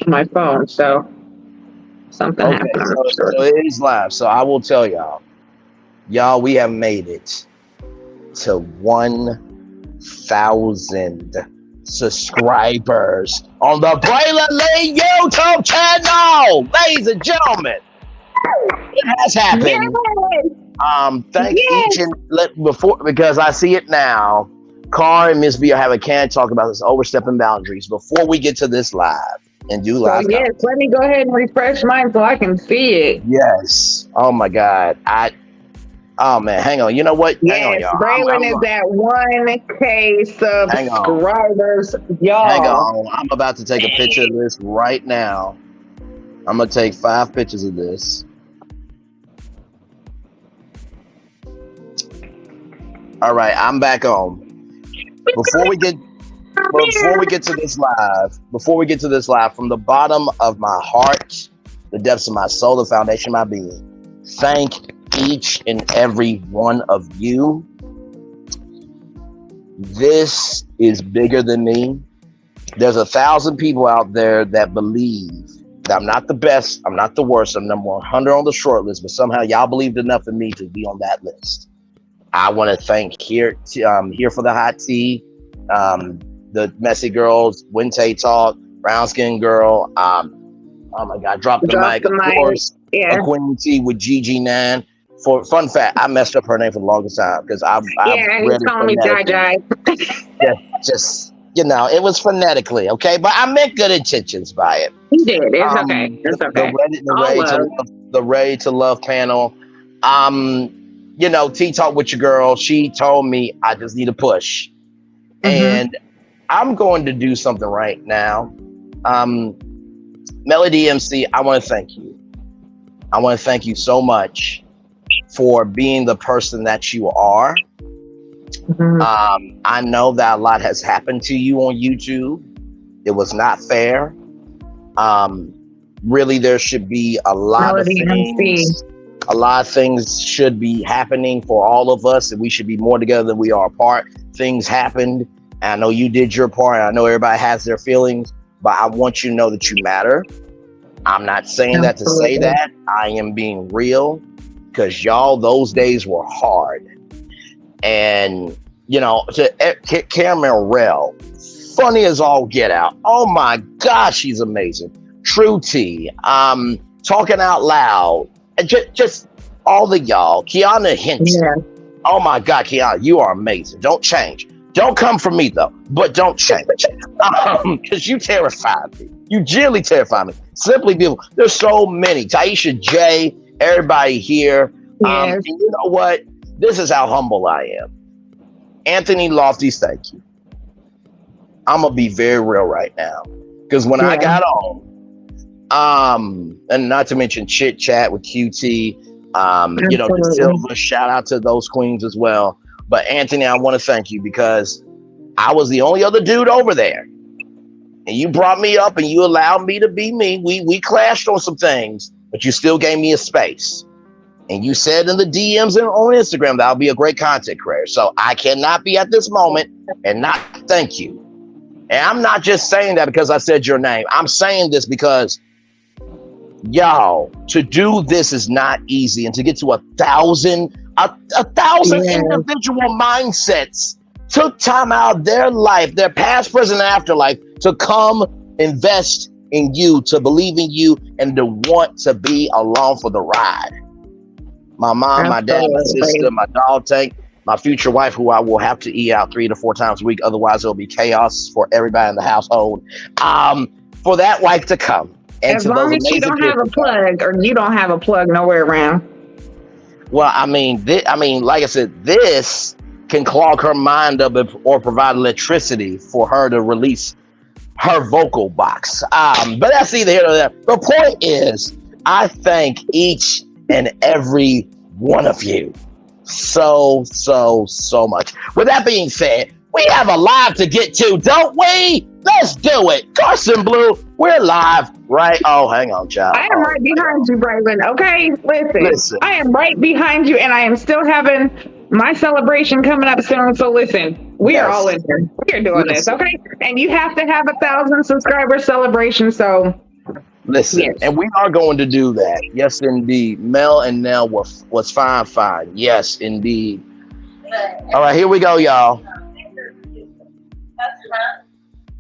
my phone. So something happened. I'm not sure. So it is live. So I will tell y'all, we have made it to 1,000 subscribers on the Braylon Lee YouTube channel, ladies and gentlemen. It has happened. Thank each and because I see it now. Car and Miss B are having a can talk about this overstepping boundaries before we get to this live and do live. So yes, let me go ahead and refresh mine so I can see it. Yes. Oh my God. Oh man, hang on. You know what? Yes, hang on, y'all. Braylon is at 1K subscribers, y'all. Hang on. I'm about to take a picture of this right now. I'm gonna take 5 pictures of this. All right, I'm back on. Before we get to this live, from the bottom of my heart, the depths of my soul, the foundation of my being, thank each and every one of you. This is bigger than me. There's 1,000 people out there that believe I'm not the best. I'm not the worst. I'm number 100 on the short list, but somehow y'all believed enough in me to be on that list. I want to thank here for the hot tea, the messy girls, Wente Talk, brown skin girl. Oh my God, drop the mic. Of course, Yeah. a Queen Tea with Gigi Nan. For fun fact, I messed up her name for the longest time because I've he's read it calling me Jai Jai. just it was phonetically okay, but I meant good intentions by it. He did. It's okay. It's okay. The Ready to Love panel. Tea Talk with your girl. She told me I just need a push, and I'm going to do something right now. Melody MC, I want to thank you. I want to thank you so much for being the person that you are. I know that a lot has happened to you on YouTube. It was not fair. Really, there should be a lot of things. A lot of things should be happening for all of us, and we should be more together than we are apart. Things happened. And I know you did your part. I know everybody has their feelings, but I want you to know that you matter. I'm not saying that to say that. I am being real, because y'all, those days were hard. And to Cameron Rell, funny as all get out. Oh my gosh, she's amazing. True T, talking out loud, and just all the y'all. Kiana Hinton. Oh my God, Kiana, you are amazing. Don't change. Don't come for me though, but don't change. Because you terrify me. You genuinely terrify me. Simply beautiful. There's so many. Taisha J, everybody here. And you know what? This is how humble I am. Anthony Lofty's, thank you. I'm gonna be very real right now, because when I got on, and not to mention Chit Chat with QT, the Silver, shout out to those queens as well. But Anthony, I want to thank you, because I was the only other dude over there, and you brought me up and you allowed me to be me. We clashed on some things, but you still gave me a space. And you said in the DMs and on Instagram that I'll be a great content creator. So I cannot be at this moment and not thank you. And I'm not just saying that because I said your name. I'm saying this because, y'all, to do this is not easy. And to get to 1,000 individual mindsets took time out of their life, their past, present, and afterlife, to come invest in you, to believe in you, and to want to be along for the ride. My mom, my dad, my sister, my dog tank, my future wife, who I will have to eat out 3 to 4 times a week. Otherwise, it'll be chaos for everybody in the household. For that wife to come. And as long as you don't have a plug, or you don't have a plug nowhere around. Well, I mean, like I said, this can clog her mind up or provide electricity for her to release her vocal box. But that's either here or there. The point is, I thank each and every one of you so much. With that being said, we have a live to get to, don't we? Let's do it. Carson Blue, we're live, right? Oh, hang on, child. I am right behind you, Braylon. Okay, listen. I am right behind you, and I am still having my celebration coming up soon. So listen, we are all in here. We are doing this, okay? And you have to have 1,000 subscriber celebration. So listen, and we are going to do that. Yes, indeed. Mel and Nell was fine. Yes, indeed. All right, here we go, y'all.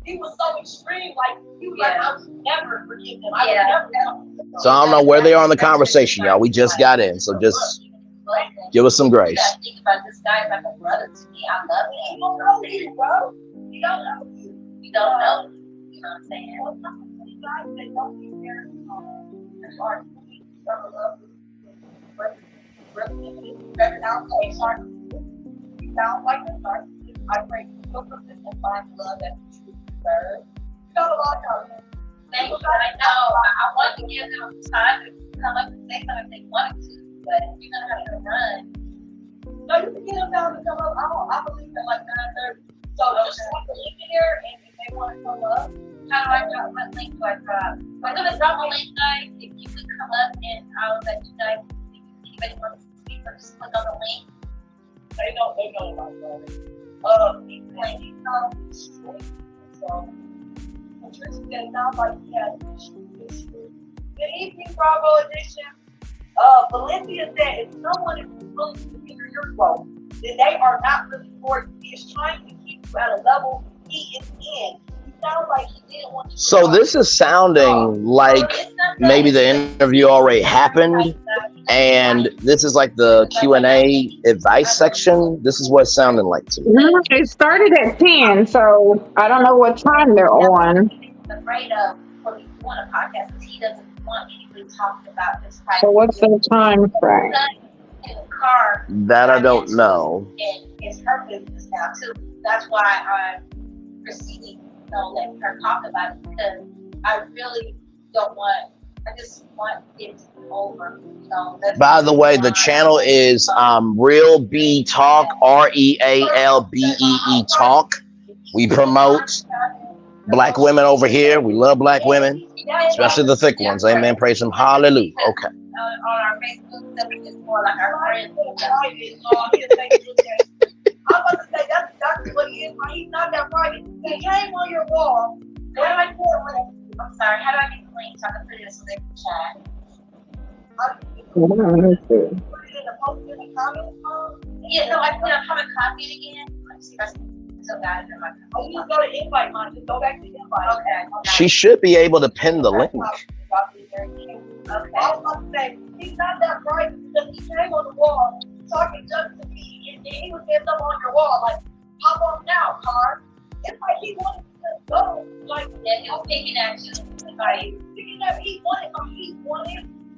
He was so extreme, like he was like, I would never forgive him. I would never. So I don't know where they are in the conversation, y'all. We just got in, so just give us some grace. You gotta think about this guy like a brother to me. I love him. You don't know me, bro. You don't know me. You don't know me. You know what I'm saying? Well, some of these guys, they don't be very hard. You sound like a narcissist. I pray you look from this and find love that you deserve. You got a lot of time. Thank you. I know. I want to give them time to come up and say something if they wanted to, but you're gonna have to run. No, you can get them down to come up. I believe in like 9:30. So just want to leave here, and if they want to come up, how do I drop my link? Do I drop? I'm gonna drop a link, guys. If you could come up, and I'll let you guys. If anybody wants to speak, or just click on the link. They know about that. So, Patricia said, now like he has issues Good evening, Bravo Edition. Valencia said if someone is willing to hear your quote, then they are not really for you. He is trying to keep you at a level he is in. He sounds like he didn't want you to So this is sounding like maybe the interview already happened, and this is like the Q&A advice section. This is what it sounded like to me. It started at 10, so I don't know what time they're on. Afraid of when we want a podcast because he doesn't want anybody talking about this type So what's the time frame? in the car. That I don't know. And it's her business now too. That's why I'm proceeding, letting her talk about it because I really don't want. I just want it to be over. By the way, the channel is Real B Talk, REALBEE Talk. We promote black women over here. We love black women, especially the thick ones. Amen. Praise them. Hallelujah. Okay. On our Facebook, that is more like our friends. I'm about to say that's what he is. He's not that right. He came on your wall. What am I doing? I'm sorry. How do I get the link so I can put it in the chat? Put it in the post in the comments. Yeah, no, I put it. I'm trying to copy it again. Let's see if I still got it in my. Oh, you just go to invite, man. Just go back to invite. Okay. She should be able to pin the link. Okay. I was about to say, he's not that bright because he came on the wall talking just to me, and then he was getting up on your wall, like, pop off now, car. It's like he wanted to go, like, yeah, he was picking at you. Like, picking at me, he wanted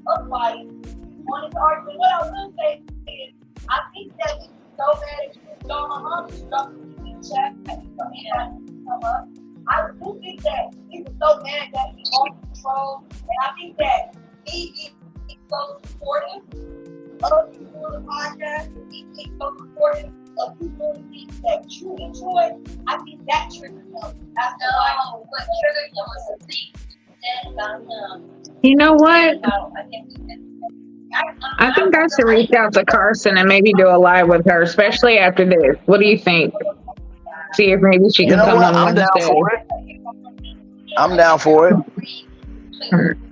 a fight, he wanted to argue. What I will say is, I think that he's so mad at you, John, stuff in the chat, come up. I do think that he was so mad that he lost control, and I think that he is so supportive of people on the podcast, he is so supportive of people that you enjoy. I think that triggered him. That's what triggered him was the thing that about him. You know what? I think I should reach out to Carson and maybe do a live with her, especially after this. What do you think? See if maybe she can come on I'm down for it. I'm down for it.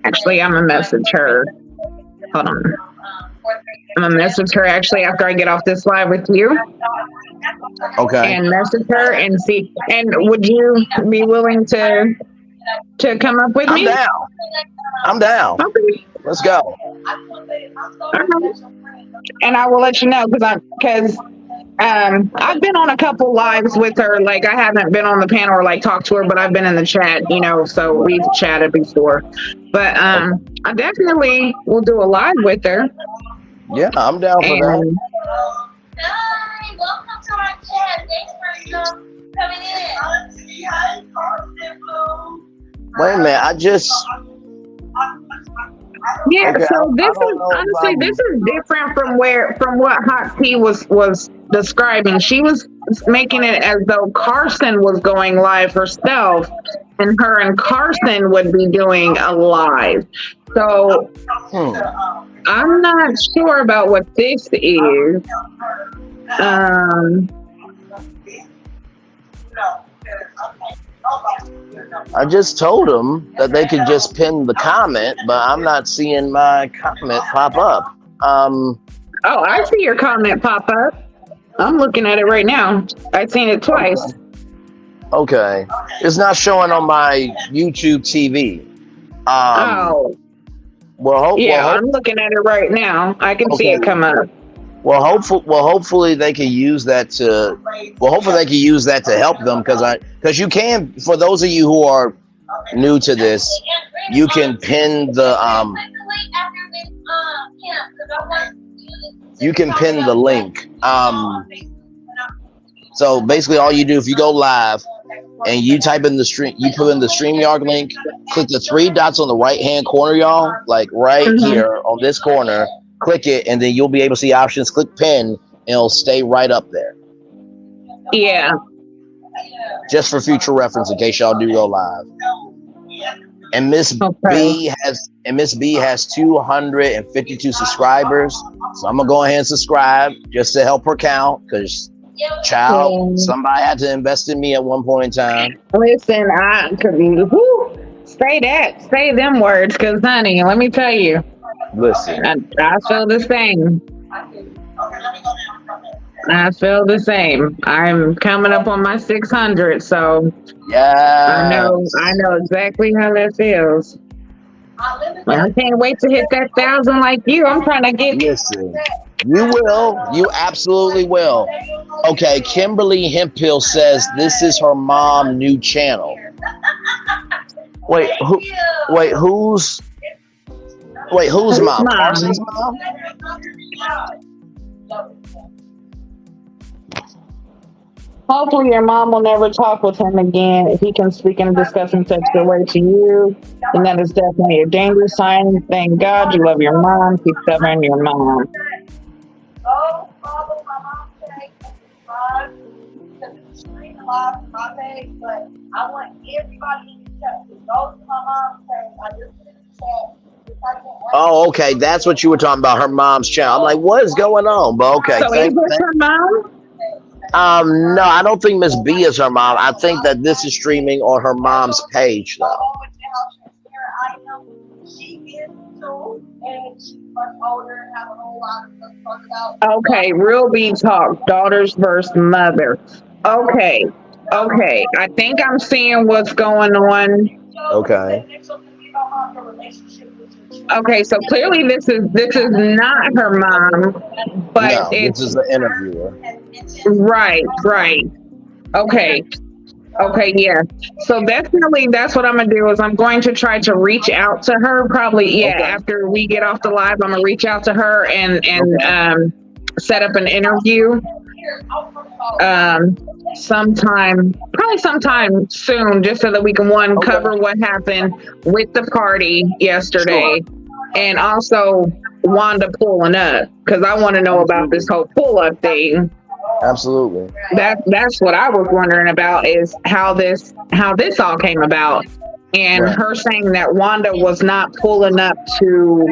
Actually, I'm gonna message her. Hold on. I'm gonna message her actually after I get off this live with you. Okay. And message her and see. And would you be willing to come up with me? I'm down. Okay. Let's go. And I will let you know because I've been on a couple lives with her. Like I haven't been on the panel or like talked to her, but I've been in the chat, so we've chatted before. But I definitely will do a live with her. Yeah, I'm down for that. Hi, welcome to our chat. Thanks for coming in. Wait a minute, Yeah, okay, so this is different from what Hot Tea was describing. She was making it as though Carson was going live herself, and her and Carson would be doing a live. So I'm not sure about what this is. I just told them that they could just pin the comment, but I'm not seeing my comment pop up. Oh, I see your comment pop up. I'm looking at it right now. I've seen it twice. Okay. It's not showing on my YouTube TV. I'm looking at it right now. I can see it come up. Hopefully they can use that to. Hopefully they can use that to help them because you can. For those of you who are new to this, you can pin the You can pin the link. So basically, all you do if you go live and you type in the stream, you put in the StreamYard link, click the three dots on the right hand corner, y'all, like right here on this corner. Click it, and then you'll be able to see options. Click pin, and it'll stay right up there. Yeah. Just for future reference, in case y'all do go live. And Miss B has 252 subscribers, so I'm gonna go ahead and subscribe just to help her count, because somebody had to invest in me at one point in time. Listen, Say them words, because honey, let me tell you, Listen, I feel the same. Okay, let me go down from it. I feel the same. I'm coming up on my 600, so I yes. know exactly how that feels. I live in Well, I can't wait to hit that 1,000 like you. I'm trying to get. Listen, you will. You absolutely will. Okay, Kimberly Hemphill says this is her mom' new channel. Wait, who? Wait, who's? Wait, who's Who's mom? mom? Carson's mom? Hopefully, your mom will never talk with him again. If he can speak in a disgusting sexual way to you, then that is definitely a dangerous sign. Thank God you love your mom. Keep covering your mom. Go follow my mom's page and subscribe because it's streaming live on my page. But I want everybody in the chat to go to my mom's page. I just put it in the chat. Oh, okay. That's what you were talking about. Her mom's channel. I'm like, what is going on? But okay, So, is this her mom? No, I don't think Miss B is her mom. I think that this is streaming on her mom's page, though. I know she is too, and she's much older and have a whole lot of stuff to talk about. Okay, real B talk. Daughters versus mother. Okay. I think I'm seeing what's going on. Okay. Okay, so clearly this is not her mom, but No, it's this is the interviewer. right. Okay, yeah. So definitely, that's what I'm gonna do. Is I'm going to try to reach out to her. Probably, yeah. Okay. After we get off the live, I'm gonna reach out to her and set up an interview. Probably sometime soon, just so that we can cover what happened with the party yesterday, and also Wanda pulling up, because I want to know about this whole pull up thing. Absolutely. That's what I was wondering about, is how this all came about, and her saying that Wanda was not pulling up to.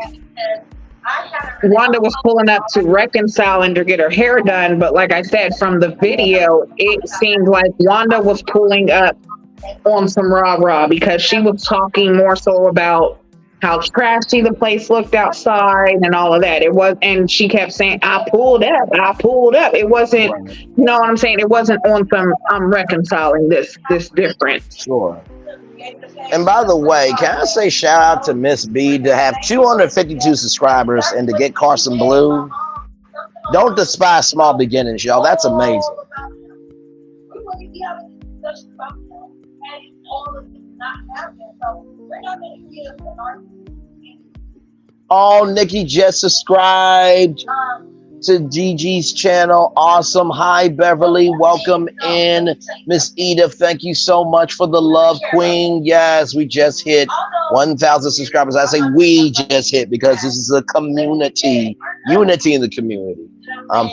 Wanda was pulling up to reconcile and to get her hair done, but like I said, from the video, it seemed like Wanda was pulling up on some rah-rah, because she was talking more so about how trashy the place looked outside and all of that. And she kept saying, I pulled up. It wasn't, you know what I'm saying? It wasn't on some, I'm reconciling this difference. Sure. And by the way, can I say shout out to Miss B to have 252 subscribers and to get Carson Blue? Don't despise small beginnings, y'all. That's amazing. Oh, Nikki just subscribed to Gigi's channel. Awesome. Hi, Beverly. Welcome in. Miss Edith, thank you so much for the love, Queen. Yes, we just hit 1,000 subscribers. I say we just hit because this is a community, unity in the community,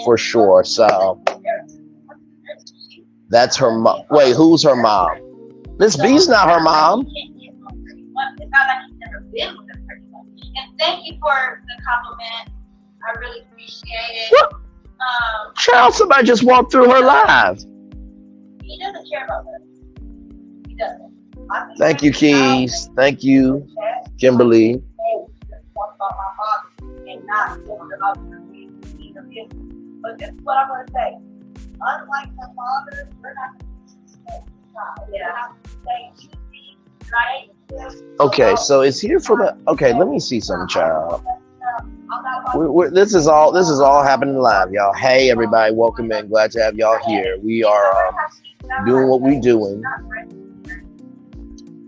for sure. So that's her mom. Wait, who's her mom? Miss B's not her mom. And thank you for the compliment. I really appreciate it. What? Child, somebody just walked through her live. He doesn't care about this. He doesn't. Thank you, Keys. Thank you, Kimberly. But this is what I'm going to say. Unlike her father, we're not going to say right? Okay, so it's here for the. Okay, let me see some, child. This is all happening live, y'all. Hey, everybody, welcome in. Glad to have y'all here. We are doing what we're doing.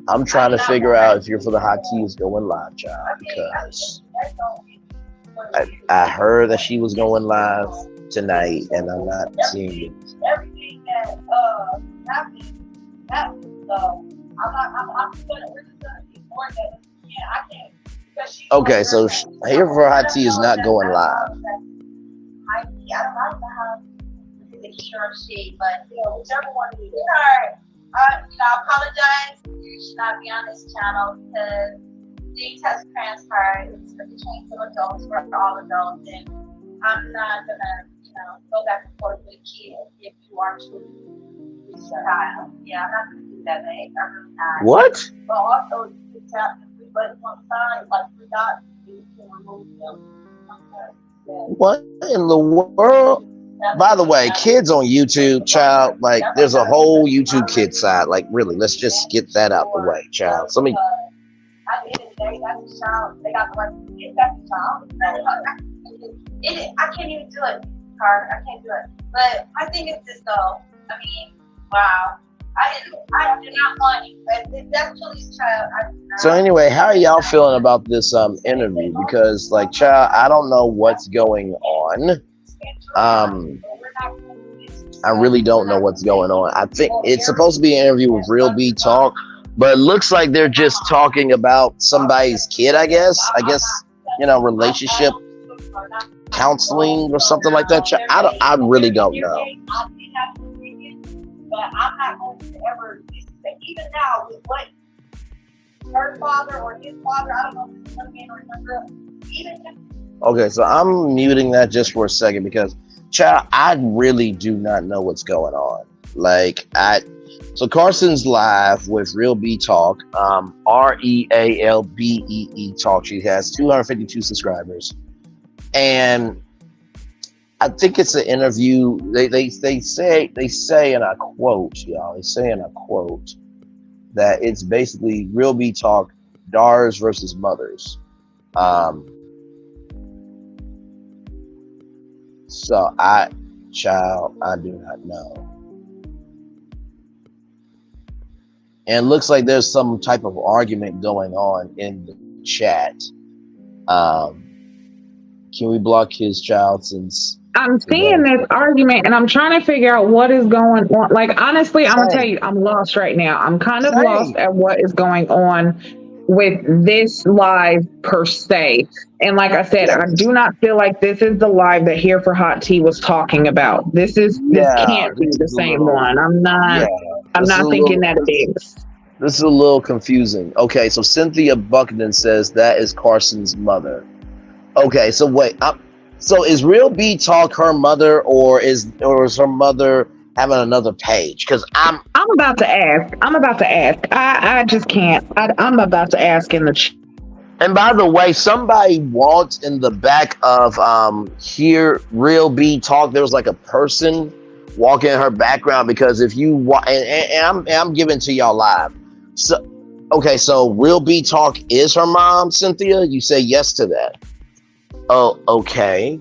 I'm trying to figure out if Here for the Hot Tea is going live, child, because I heard that she was going live tonight, and I'm not seeing it. Everything that happened, I'm really gonna be more than I can't. Okay, so Here for Hot Tea is not going live. I don't know how to sure she, but whichever one it is. I apologize. You should not be on this channel because the test transfer is for the change of adults for all adults, and I'm not gonna, go back and forth with a kid if you are truly a child. Yeah, I'm not gonna do that, babe. I'm really not. What? But also, tap the three buttons on the side, like three dots, you can remove them. Yeah. What in the world? By the way, kids on YouTube, child, like there's a whole YouTube kid side. Like, really, let's just get that out the way, child. So, At the end of the day, that's a child. They got the right to get that's a child. I can't even do it, Car. I can't do it. But I think it's just though. I mean, wow. I do not want it, but it's definitely a child. So anyway, how are y'all feeling about this interview? Because, like, child, I don't know what's going on. I really don't know what's going on. I think it's supposed to be an interview with Real B Talk, but it looks like they're just talking about somebody's kid, I guess, relationship counseling or something like that. I really don't know. But I'm not going to ever, even now, with what her father or his father, I don't know if it's a man or a girl, even if. Okay, so I'm muting that just for a second because, child, I really do not know what's going on. So Carson's live with Real B Talk, REALBEE Talk. She has 252 subscribers, and I think it's an interview. They say, and I quote, y'all. They say, and I quote, that it's basically Real B Talk, daughters versus mothers. So I do not know. And it looks like there's some type of argument going on in the chat. Can we block his child since I'm seeing this argument and I'm trying to figure out what is going on. Like, honestly, I'm gonna tell you, I'm lost right now. I'm kind of lost at what is going on with this live per se. And like I said, I do not feel like this is the live that Here for Hot Tea was talking about. This can't be the same one. I'm not thinking that it is. This is a little confusing. Okay, so Cynthia Buckton says that is Carson's mother. Okay, so wait, so is Real B Talk her mother, or is her mother having another page? Because I'm about to ask. I just can't. I'm about to ask in the. And by the way, somebody walked in the back of Here Real B Talk. There was like a person walking in her background, because if you walk, and I'm giving to y'all live. So okay, so Real B Talk is her mom, Cynthia. You say yes to that. Oh, okay.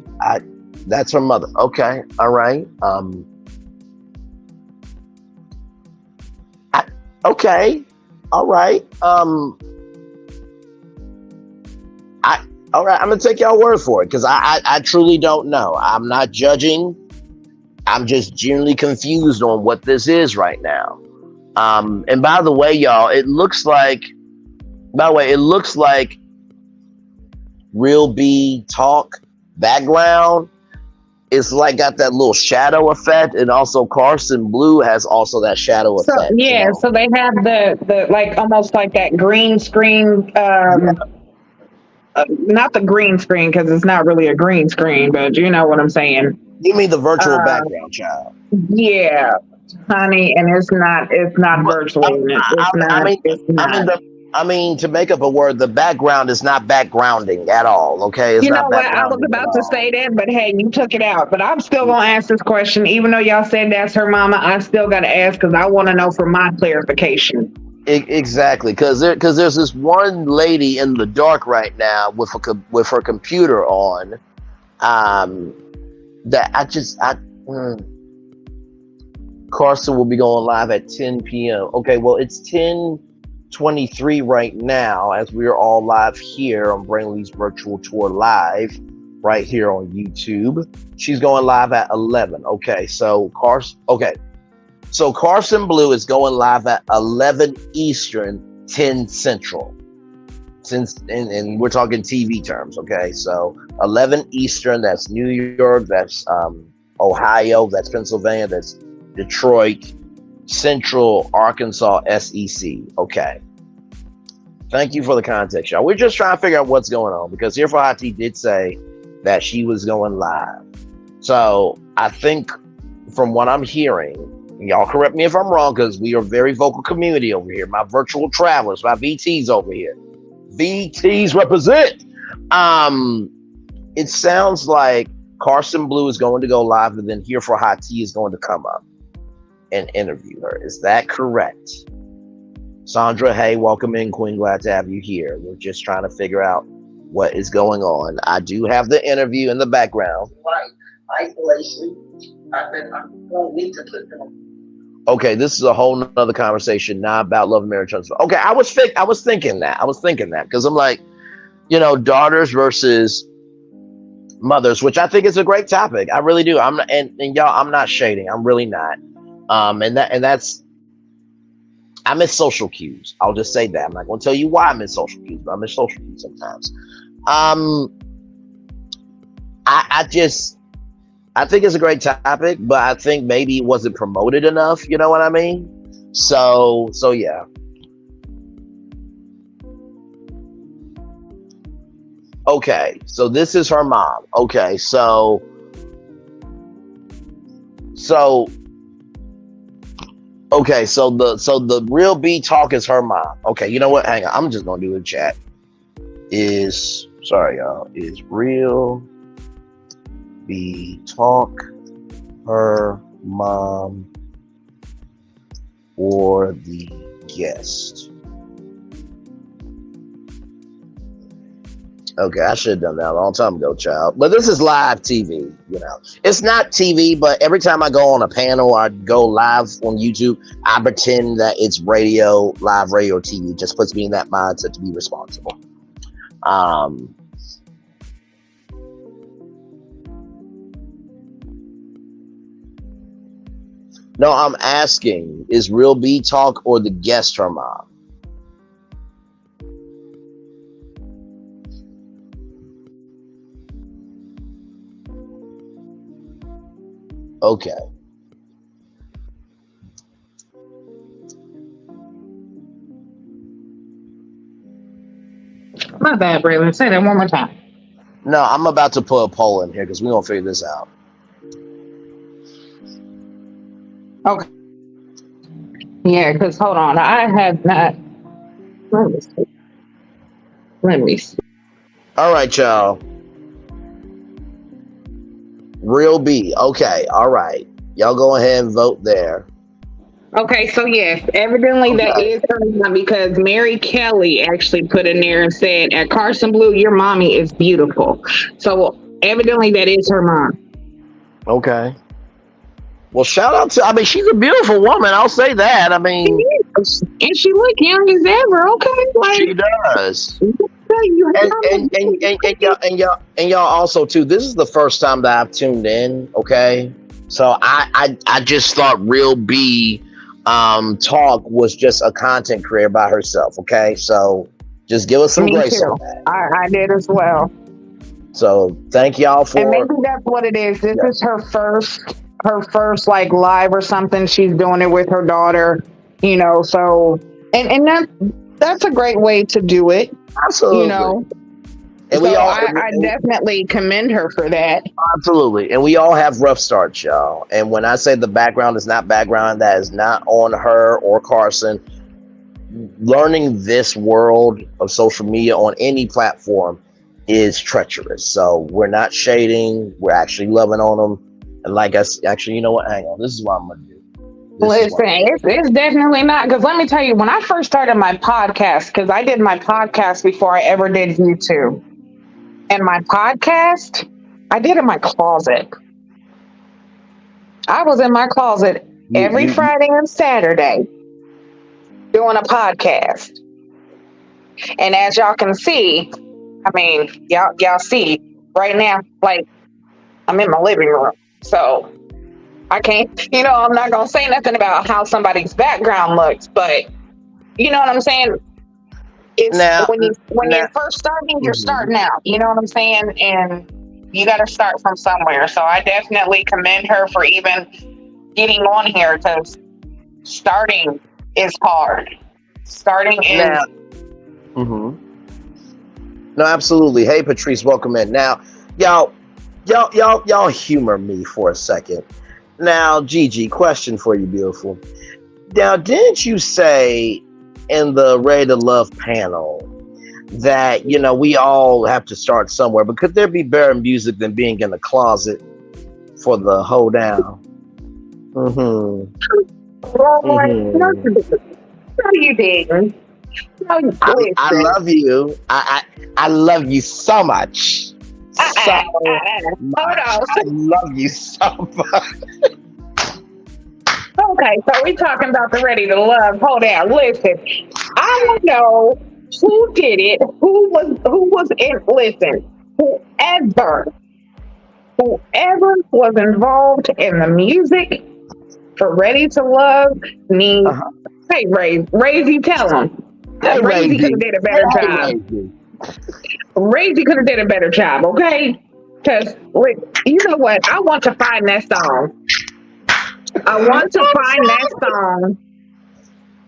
That's her mother. Okay, all right. Okay, all right. All right. I'm gonna take y'all word for it, because I truly don't know. I'm not judging. I'm just genuinely confused on what this is right now. And by the way, y'all, it looks like Real B Talk background is like got that little shadow effect, and also Carson Blue has also that shadow effect. Yeah, so they have the like almost like that green screen. Not the green screen, because it's not really a green screen, but you know what I'm saying. You mean the virtual background, child? Yeah, honey, and it's not virtual. I mean, to make up a word, the background is not backgrounding at all, okay? It's you know not what? I was about to say that, but hey, you took it out. But I'm still going to ask this question. Even though y'all said that's her mama, I still got to ask, because I want to know for my clarification. Exactly, because there's this one lady in the dark right now with her computer on, that Carson will be going live at 10 p.m. Okay, well, it's 10:23 right now as we're all live here on Brainley's Virtual Tour Live right here on YouTube. She's going live at 11. Okay, so Carson Blue is going live at 11 Eastern, 10 Central. And we're talking TV terms, okay? So 11 Eastern, that's New York, that's Ohio, that's Pennsylvania, that's Detroit, Central, Arkansas, SEC. Okay. Thank you for the context, y'all. We're just trying to figure out what's going on, because Here for Hot Tea did say that she was going live. So I think from what I'm hearing, Y'all correct me if I'm wrong, because we are a very vocal community over here. My virtual travelers, my VTs over here. VTs represent. It sounds like Carson Blue is going to go live, and then Here for Hot Tea is going to come up and interview her. Is that correct? Sandra, hey, welcome in, Queen. Glad to have you here. We're just trying to figure out what is going on. I do have the interview in the background. Right. Isolation. I said, I don't need to put them. Okay, this is a whole nother conversation now about love and marriage. Okay, I was thinking that because I'm like, daughters versus mothers, which I think is a great topic. I really do. I'm not, and y'all, I'm not shading. I'm really not. That's I miss social cues. I'll just say that. I'm not going to tell you why I miss social cues, but I miss social cues sometimes. I think it's a great topic, but I think maybe it wasn't promoted enough. You know what I mean? So yeah. Okay, so this is her mom. Okay, so the real B talk is her mom. Okay, you know what? Hang on, I'm just gonna do a chat. Sorry y'all, is real B talk her mom or the guest? Okay, I should have done that a long time ago, child. But this is live TV, It's not TV, but every time I go on a panel, I go live on YouTube, I pretend that it's live radio or TV. It just puts me in that mindset to be responsible. No, I'm asking, is Real B Talk or the guest her mom? Okay. My bad, Braylon. Say that one more time. No, I'm about to put a poll in here because we're going to figure this out. Okay. Yeah, because hold on. I have not. Let me see. All right, y'all. Real B. Okay. All right. Y'all go ahead and vote there. Okay, so yes, evidently that is her mom because Mary Kelly actually put in there and said, at Carson Blue, your mommy is beautiful. So evidently that is her mom. Okay. Well, shout out to, she's a beautiful woman. I'll say that. And she look young as ever. Okay. Like, she does. And y'all also too, this is the first time that I've tuned in. Okay. So I just thought Real B Talk was just a content creator by herself. Okay. So just give us some grace on that. I did as well. So thank y'all for. And maybe that's what it is. This is her first like live or something. She's doing it with her daughter, so and that's a great way to do it. Absolutely. And so I definitely commend her for that. Absolutely. And we all have rough starts, y'all. And when I say the background is not background, that is not on her or Carson. Learning this world of social media on any platform is treacherous. So we're not shading. We're actually loving on them. And like actually, you know what? Hang on. This is what I'm going to do. Listen, it's definitely not. Because let me tell you, when I first started my podcast, because I did my podcast before I ever did YouTube. And my podcast, I did in my closet. I was in my closet every Friday and Saturday doing a podcast. And as y'all can see, y'all see right now, like I'm in my living room. So I can't, I'm not going to say nothing about how somebody's background looks, but you know what I'm saying? It's when you're first starting, you're starting out. You know what I'm saying? And you got to start from somewhere. So I definitely commend her for even getting on here because starting is hard. Starting is. No, absolutely. Hey, Patrice, welcome in. Now, y'all humor me for a second. Now, Gigi, question for you, beautiful. Now, didn't you say in the Ready to Love panel that we all have to start somewhere? But could there be better music than being in the closet for the hold down? Mm-hmm. No, Mm-hmm. you didn't. No, I listen. love you. I love you so much. So Hold much. on. I love you so much. Okay, so we talking about the Ready to Love. Hold on, listen. I don't know who did it, who was in. Listen, whoever was involved in the music for Ready to Love needs. Uh-huh. Hey, Razy, tell him. Hey, Razy could have Razy. did a better Hey, job. Razy. Razy could have did a better job. Okay, because you know what? I want to find that song. I want to find that song.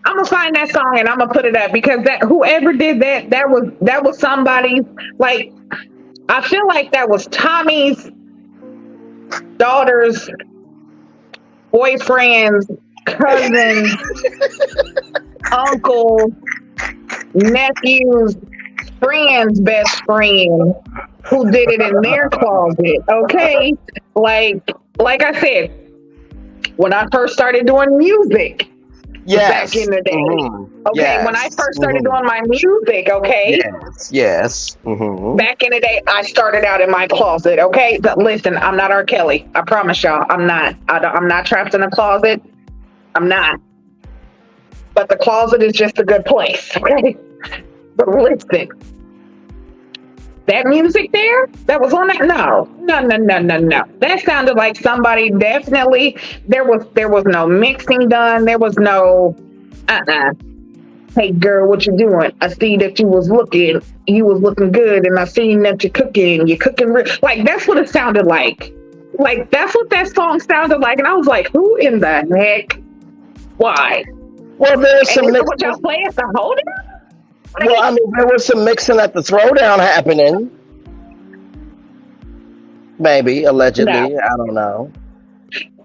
I'm gonna find that song and I'm gonna put it up because that whoever did that was somebody's, like, I feel like that was Tommy's daughter's boyfriend's cousin's uncle nephew's friend's best friend who did it in their closet. Okay, like I said, when I first started doing music back Yes. in the day. Mm-hmm. Okay, when I Yes. first started Mm-hmm. doing my music, okay, Yes. Yes. Mm-hmm. back in the day, I started out in my closet. Okay, but listen, I'm not R. Kelly. I promise y'all, I'm not. I'm not trapped in a closet. I'm not. But the closet is just a good place. Okay, but listen, that music there that was on that, no. That sounded like somebody definitely. There was no mixing done. There was no. Hey girl, what you doing? I see that you was looking good, and I seen that you're cooking like that's what it sounded like. Like that's what that song sounded like, and I was like, who in the heck? Why? Well, there's And some this is mix. what y'all play at the hold Well, I mean, there was some mixing at the throwdown happening. Maybe, No, allegedly. I don't know.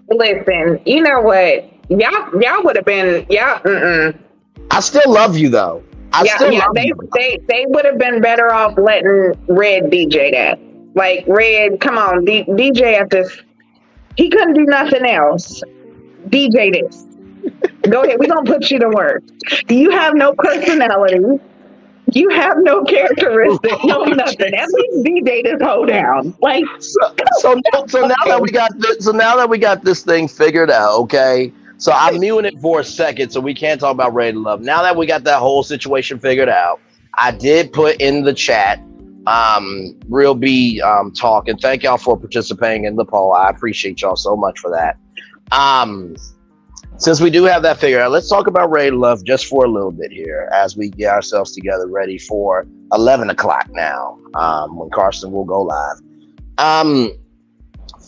listen. You know what? Y'all would have been y'all. I still love you, though. I still Yeah. love They you. they they would have been better off letting Red DJ that. Like Red, come on, DJ at this. He couldn't do nothing else. DJ this. Go ahead. We're gonna put you to work. You have no personality. You have no characteristic, no nothing. At least DJ this whole down. Like, So, so now that we got this, thing figured out, okay. So I'm muting it for a second, so we can't talk about Ready to Love. Now that we got that whole situation figured out, I did put in the chat, Real B talk, and thank y'all for participating in the poll. I appreciate y'all so much for that. Since we do have that figured out, let's talk about Ready to Love just for a little bit here as we get ourselves together ready for 11 o'clock now, when Carson will go live.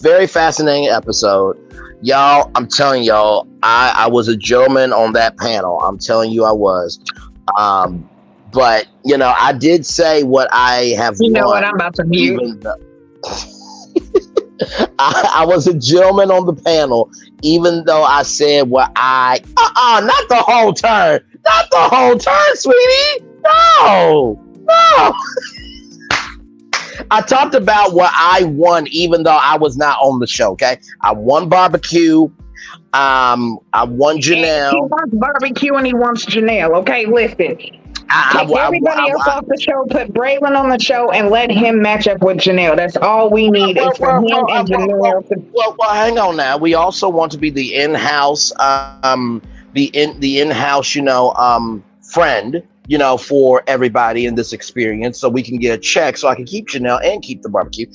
Very fascinating episode. Y'all, I'm telling y'all, I was a gentleman on that panel. I'm telling you I was. But, I did say what I have you know what? won, I'm about to mute. even though I was a gentleman on the panel, even though I said what not the whole turn. Not the whole turn, sweetie. No. I talked about what I won, even though I was not on the show, okay? I won barbecue. I won He Janelle. wants barbecue and he wants Janelle. Okay, listen. Take everybody else off the show, put Braylon on the show, and let him match up with Janelle. That's all we need is for him and Janelle to. Well, hang on now. We also want to be the in-house, the in-house, friend, for everybody in this experience, so we can get a check, so I can keep Janelle and keep the barbecue.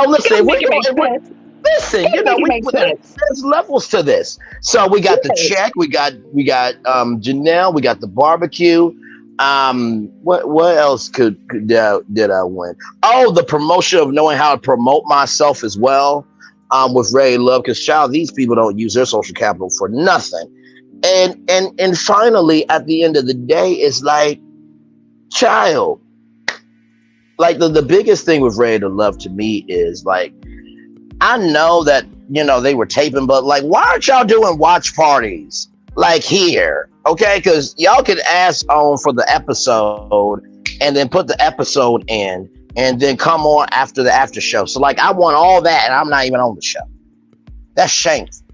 Listen, Listen, there's levels to this. So we got the check, we got Janelle, we got the barbecue. What else did I win? Oh, the promotion of knowing how to promote myself as well. With Ray Love, because child, these people don't use their social capital for nothing. And finally, at the end of the day, it's like, child, like the biggest thing with Ray to Love to me is like, I know that, you know, they were taping, but like, why aren't y'all doing watch parties like here? Okay, because y'all could ask on for the episode and then put the episode in and then come on after the after show. So like, I want all that and I'm not even on the show. That's shameful.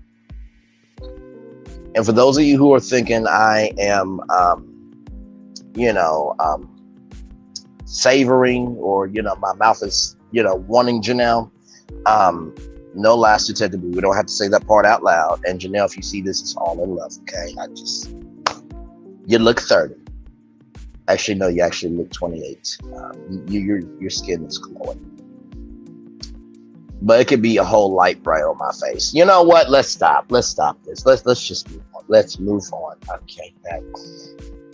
And for those of you who are thinking I am, you know, savoring, or, you know, my mouth is, you know, wanting Janelle, no lies detectable. We don't have to say that part out loud. And Janelle, if you see this, it's all in love. Okay, you look 30. Actually, no, you actually look 28. Your skin is glowing, but it could be a whole light bright on my face. You know what? Let's stop this. Let's just move on. Let's move on. Okay,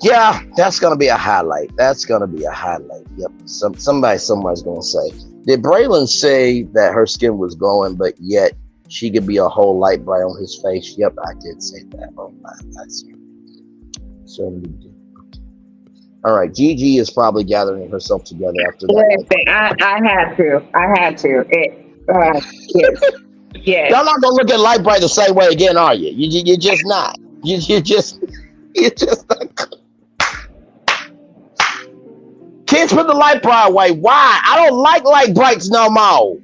yeah, that's gonna be a highlight. Yep. Somebody somewhere's gonna say, did Braylon say that her skin was glowing, but yet she could be a whole light bright on his face? Yep, I did say that. Oh my, that's certainly did. All right, Gigi is probably gathering herself together after that. Listen, I had to. Yes. Y'all not gonna look at light bright the same way again, are you? You're just not. You're just not. Kids, put the light bright away. Why? I don't like light brights no more.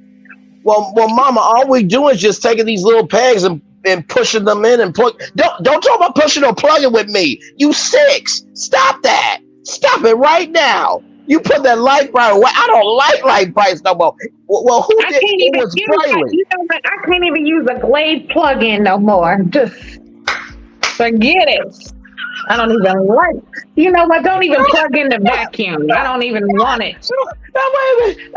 Well, Mama, all we do is just taking these little pegs and pushing them in and plug. Don't talk about pushing or plugging with me. You 6. Stop that. Stop it right now. You put that light bright away. I don't like light brights no more. Well, who did it? Was Braylon. You know what? I can't even use a Glade plug-in no more. Just forget it. I don't even like. You know what? Don't even plug in the vacuum. I don't even want it. No,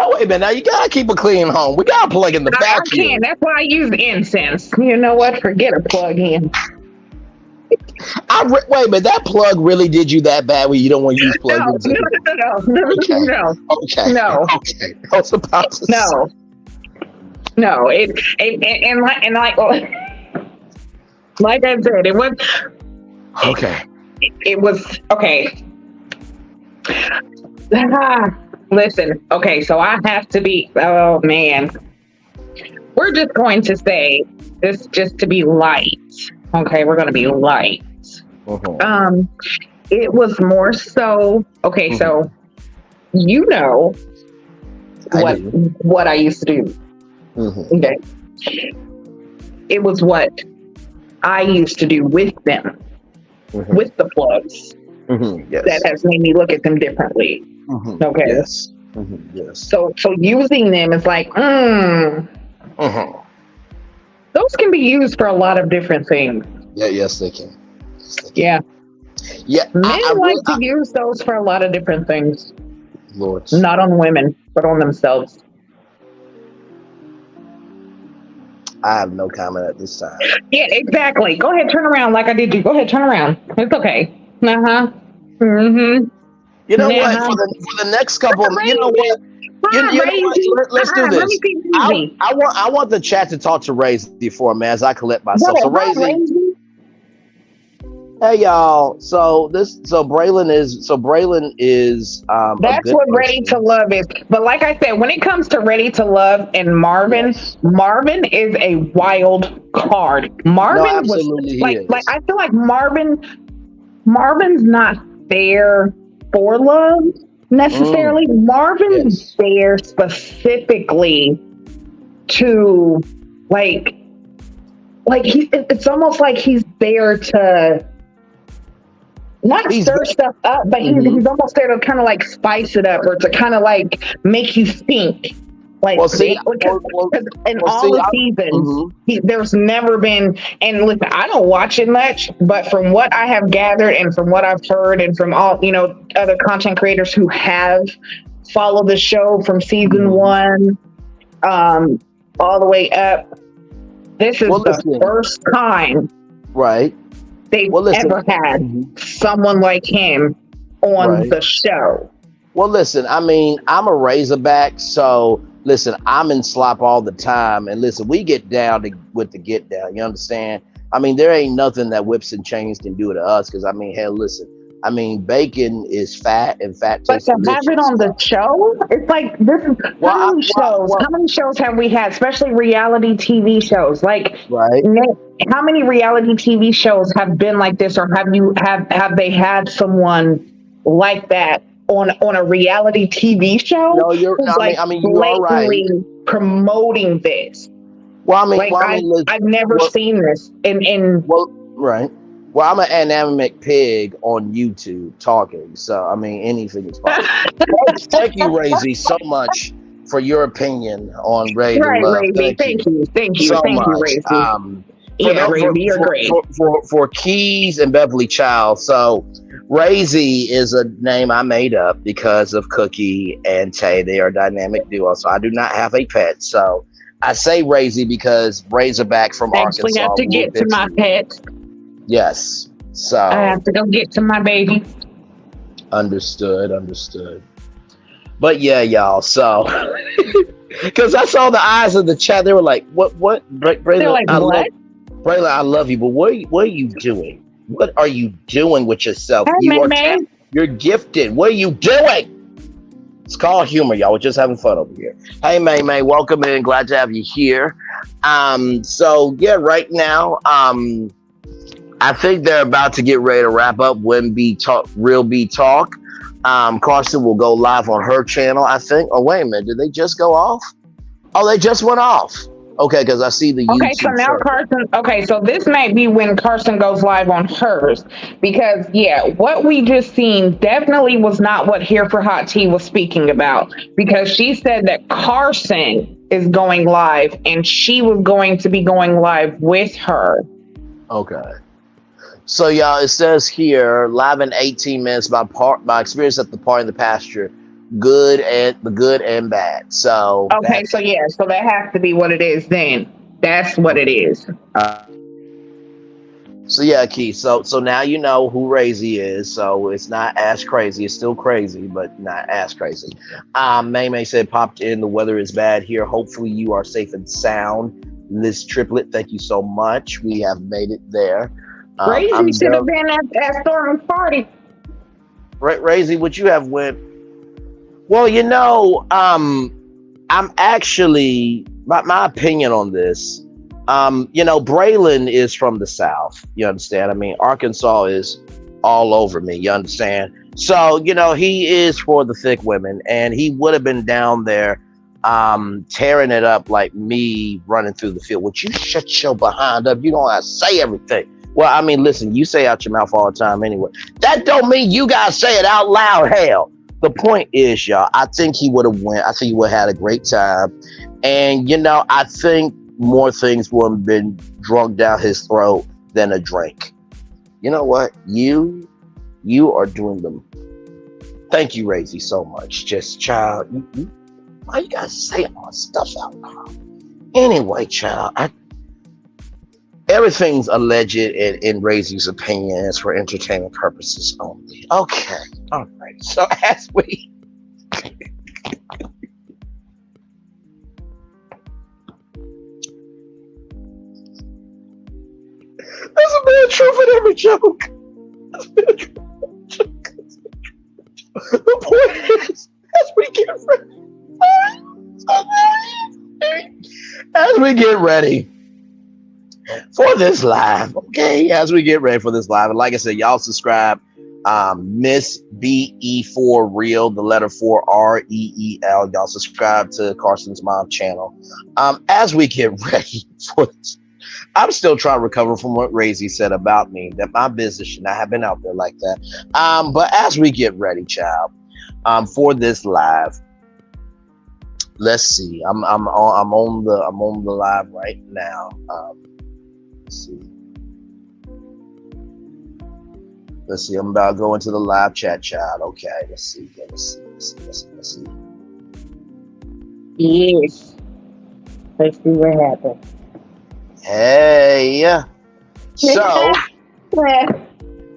wait a minute. Now you gotta keep a clean home. We gotta plug in the vacuum. I can't. That's why I use incense. You know what? Forget a plug-in. Wait a minute. That plug really did you that bad where you don't want to use plug-ins? No. Okay. No. Okay. I was about to say. No. Like I said, it was. Okay. It was okay. Listen, okay, so I have to be. Oh man, we're just going to say this just to be light. Okay, we're going to be light. Uh-huh. It was more so. Okay, so you know what I used to do. Mm-hmm. Okay, it was what I used to do with them. Mm-hmm. With the plugs, yes. That has made me look at them differently. Mm-hmm. Okay. Yes. Mm-hmm. Yes. So using them is like, Mm-hmm. Those can be used for a lot of different things. Yeah. Yes, they can. Yeah. Yeah. Men to use those for a lot of different things. Lord. Not on women, but on themselves. I have no comment at this time. Yeah, exactly. Go ahead, turn around like I did you. Go ahead, turn around. It's okay. Mm-hmm. You know what? For the next couple, you know what? You know what? Let's do this. I want the chat to talk to Razy for me as I collect myself. So Razy. Hey y'all. So Braylon is that's what Ready to Love is. But like I said, when it comes to Ready to Love and Marvin, Marvin is a wild card. Marvin was like I feel like Marvin's not there for love necessarily. Marvin's there specifically to like it's almost like he's there to not stir stuff up, but he's almost there to kind of like spice it up or to kind of like make you think. Like, in all the seasons, there's never been, and listen, I don't watch it much, but from what I have gathered and from what I've heard and from all, other content creators who have followed the show from season 1, all the way up, this is the first time they've ever had someone like him on the show. Well, listen, I mean, I'm a Razorback, so listen, I'm in slop all the time. And listen, we get down with the get down. You understand? I mean, there ain't nothing that whips and chains can do to us. Because, I mean, hell, listen, I mean, bacon is fat, and fat But tastes to have it delicious. on the show, it's like this is Well, how many shows have we had, especially reality TV shows? Like right. how many reality TV shows have been like this, or have they had someone like that on a reality TV show No, you're. who's like I mean, you are right. blatantly promoting this? Like I've never well, seen this in well, right. Well, I'm an anemic pig on YouTube talking, so I mean, anything is possible. Thank you, Razy, so much for your opinion on Ray to right, Love. Razy. Thank you Thank you, so much. Razy. For Yeah, the, Razy, you're great. for Keys and Beverly Child. So Razy is a name I made up because of Cookie and Tay. They are a dynamic duo. So I do not have a pet. So I say Razy because Razorback from Actually, Arkansas. have to get to my pet. Yes. So I have to go get to my baby. understood. But yeah, y'all. So because I saw the eyes of the chat, they were like, "What? Braylon, They're like, what? Braylon, I love you, but what are you doing? What are you doing with yourself? Hey, May. You're gifted. What are you doing?" It's called humor, y'all. We're just having fun over here. Hey, May, welcome in. Glad to have you here. So yeah, right now, I think they're about to get ready to wrap up When B Talk, Real B Talk. Carson will go live on her channel, I think. Oh, wait a minute. Did they just go off? Oh, they just went off. Okay, because I see the YouTube. Okay, so now Carson. Okay, so this might be when Carson goes live on hers, because what we just seen definitely was not what Here for Hot Tea was speaking about, because she said that Carson is going live and she was going to be going live with her. Okay. So y'all, it says here, live in 18 minutes by experience at the party in the pasture. Good and bad. So okay, so that has to be what it is then. That's what it is. So yeah, Keith. So now you know who Razy is. So it's not as crazy. It's still crazy, but not as crazy. May said popped in. The weather is bad here. Hopefully you are safe and sound. Liz Triplet, thank you so much. We have made it there. Razy should have been at Stormi's party. Razy, would you have went? Well, you know, I'm actually my opinion on this. You know, Braylon is from the South. You understand? I mean, Arkansas is all over me. You understand? So, you know, he is for the thick women, and he would have been down there tearing it up like me running through the field. Would you shut your behind up? You don't have to say everything. Well, I mean, listen, you say out your mouth all the time anyway. That don't mean you gotta say it out loud. Hell. The point is, y'all, I think he would have went. I think he would have had a great time. And, you know, I think more things would have been drunk down his throat than a drink. You know what? You are doing them. Thank you, Razy, so much. Just, child, why you gotta say all my stuff out loud? Anyway, child, everything's alleged in Razy's opinion is for entertainment purposes only. Okay, all right. So as we there's a bit of truth in every joke. There's a bit of truth in every joke. The point is, as we get ready for this live, okay? As we get ready for this live, and like I said, y'all subscribe. Miss BE4 Real, the letter 4 REEL. Y'all subscribe to Carson's mom channel. As we get ready for this, I'm still trying to recover from what Razy said about me, that my business should not have been out there like that. But as we get ready, child, for this live, let's see. I'm on the live right now. Let's see. I'm about to go into the live chat, child. Okay. Let's see. Yes. Let's see what happens. Hey. So,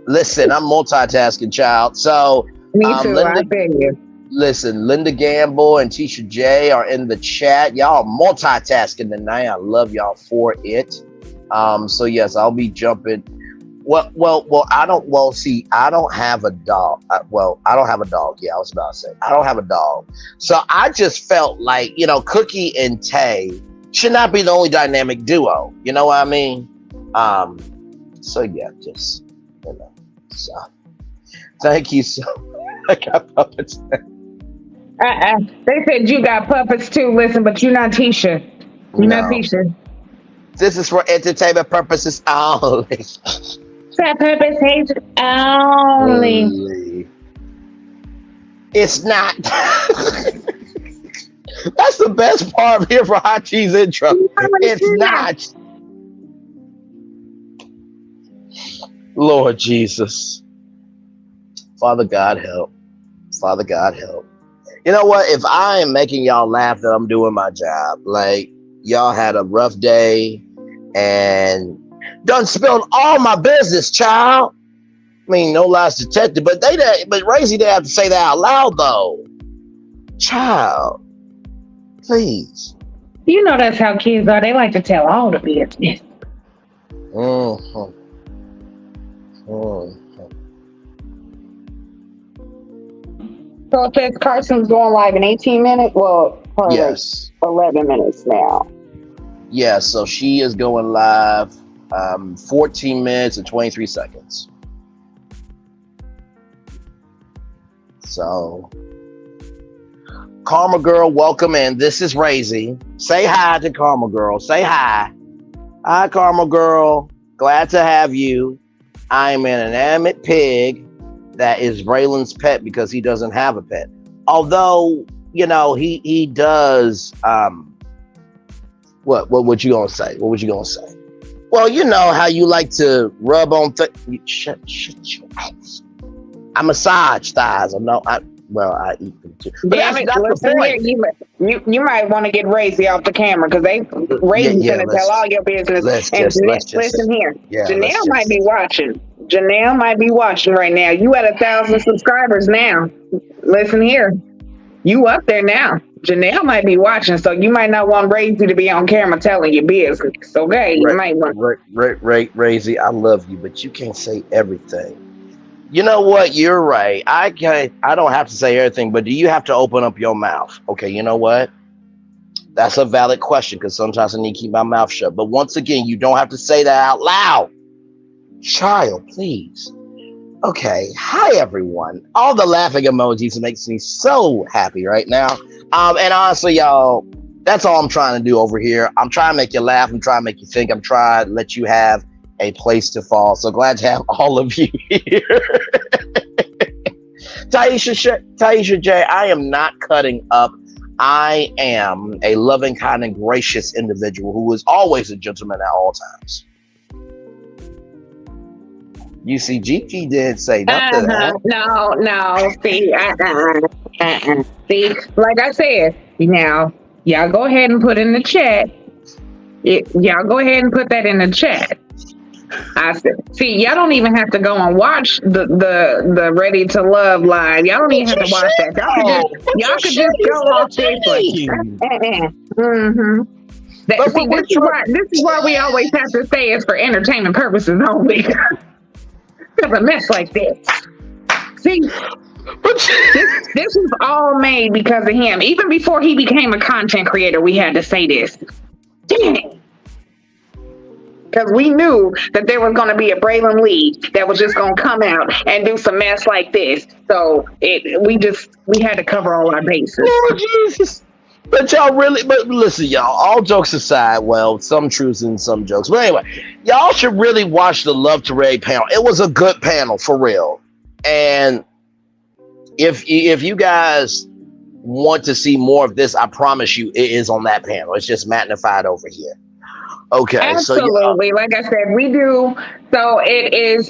listen, I'm multitasking, child. So, me too. I feel you. Listen, Linda Gamble and Tisha J are in the chat. Y'all multitasking tonight. I love y'all for it. So yes, I'll be jumping Well. I don't. Well, see, I don't have a dog. I don't have a dog. Yeah, I was about to say I don't have a dog. So I just felt like Cookie and Tay should not be the only dynamic duo. You know what I mean? So yeah, just So thank you so. I got puppets. They said you got puppets too. Listen, but you're not Tisha. You're not Tisha. This is for entertainment purposes only. For purposes only. It's not. That's the best part here for Hot Cheese intro. It's not. Lord Jesus. Father God help. Father God help. You know what? If I am making y'all laugh, then I'm doing my job. Like, y'all had a rough day and done spilled all my business, child. I mean, no lies detected, but Razy didn't have to say that out loud though. Child, please. You know that's how kids are. They like to tell all the business. Mm-hmm. Mm-hmm. So it says Carson's going live in 18 minutes. Well, yes, 11 minutes now. Yeah, so she is going live 14 minutes and 23 seconds. So, Karma Girl, welcome in. This is Razy. Say hi to Karma Girl. Say hi. Hi, Karma Girl. Glad to have you. I am an inanimate pig that is Braylon's pet because he doesn't have a pet. Although, he does. What would you gonna say? What was you gonna say? Well, you know how you like to rub on shut your ass. I massage thighs. I eat them too. But damn it! Listen here, you might want to get Razy off the camera because Razy's gonna tell all your business. Listen here, Janelle might be watching. Janelle might be watching right now. You at 1,000 subscribers now. Listen here, you up there now. Janelle might be watching, so you might not want Razy to be on camera telling your business. Okay, you might want. Razy, I love you, but you can't say everything. You know what? You're right. I don't have to say everything, but do you have to open up your mouth? Okay, you know what? That's a valid question because sometimes I need to keep my mouth shut. But once again, you don't have to say that out loud. Child, please. Okay. Hi, everyone. All the laughing emojis makes me so happy right now. And honestly, y'all, that's all I'm trying to do over here. I'm trying to make you laugh. I'm trying to make you think. I'm trying to let you have a place to fall. So glad to have all of you here. Taisha J, I am not cutting up. I am a loving, kind, and gracious individual who is always a gentleman at all times. You see, Gigi did say nothing. No. See, like I said, now, y'all go ahead and put in the chat. Y'all go ahead and put that in the chat. I said, see, y'all don't even have to go and watch the Ready to Love live. Y'all don't even have to watch that. Y'all could just go off this one. This is why we always have to say it's for entertainment purposes only. Because a mess like this. See, this was all made because of him. Even before he became a content creator, we had to say this. Dang. Because we knew that there was going to be a Braylon Lee that was just going to come out and do some mess like this. So we had to cover all our bases. Lord Jesus. But listen, y'all, all jokes aside, well, some truths and some jokes. But anyway, y'all should really watch the Love to Ray panel. It was a good panel, for real. And if you guys want to see more of this, I promise you it is on that panel. It's just magnified over here. Okay. Absolutely. So, like I said, we do. So it is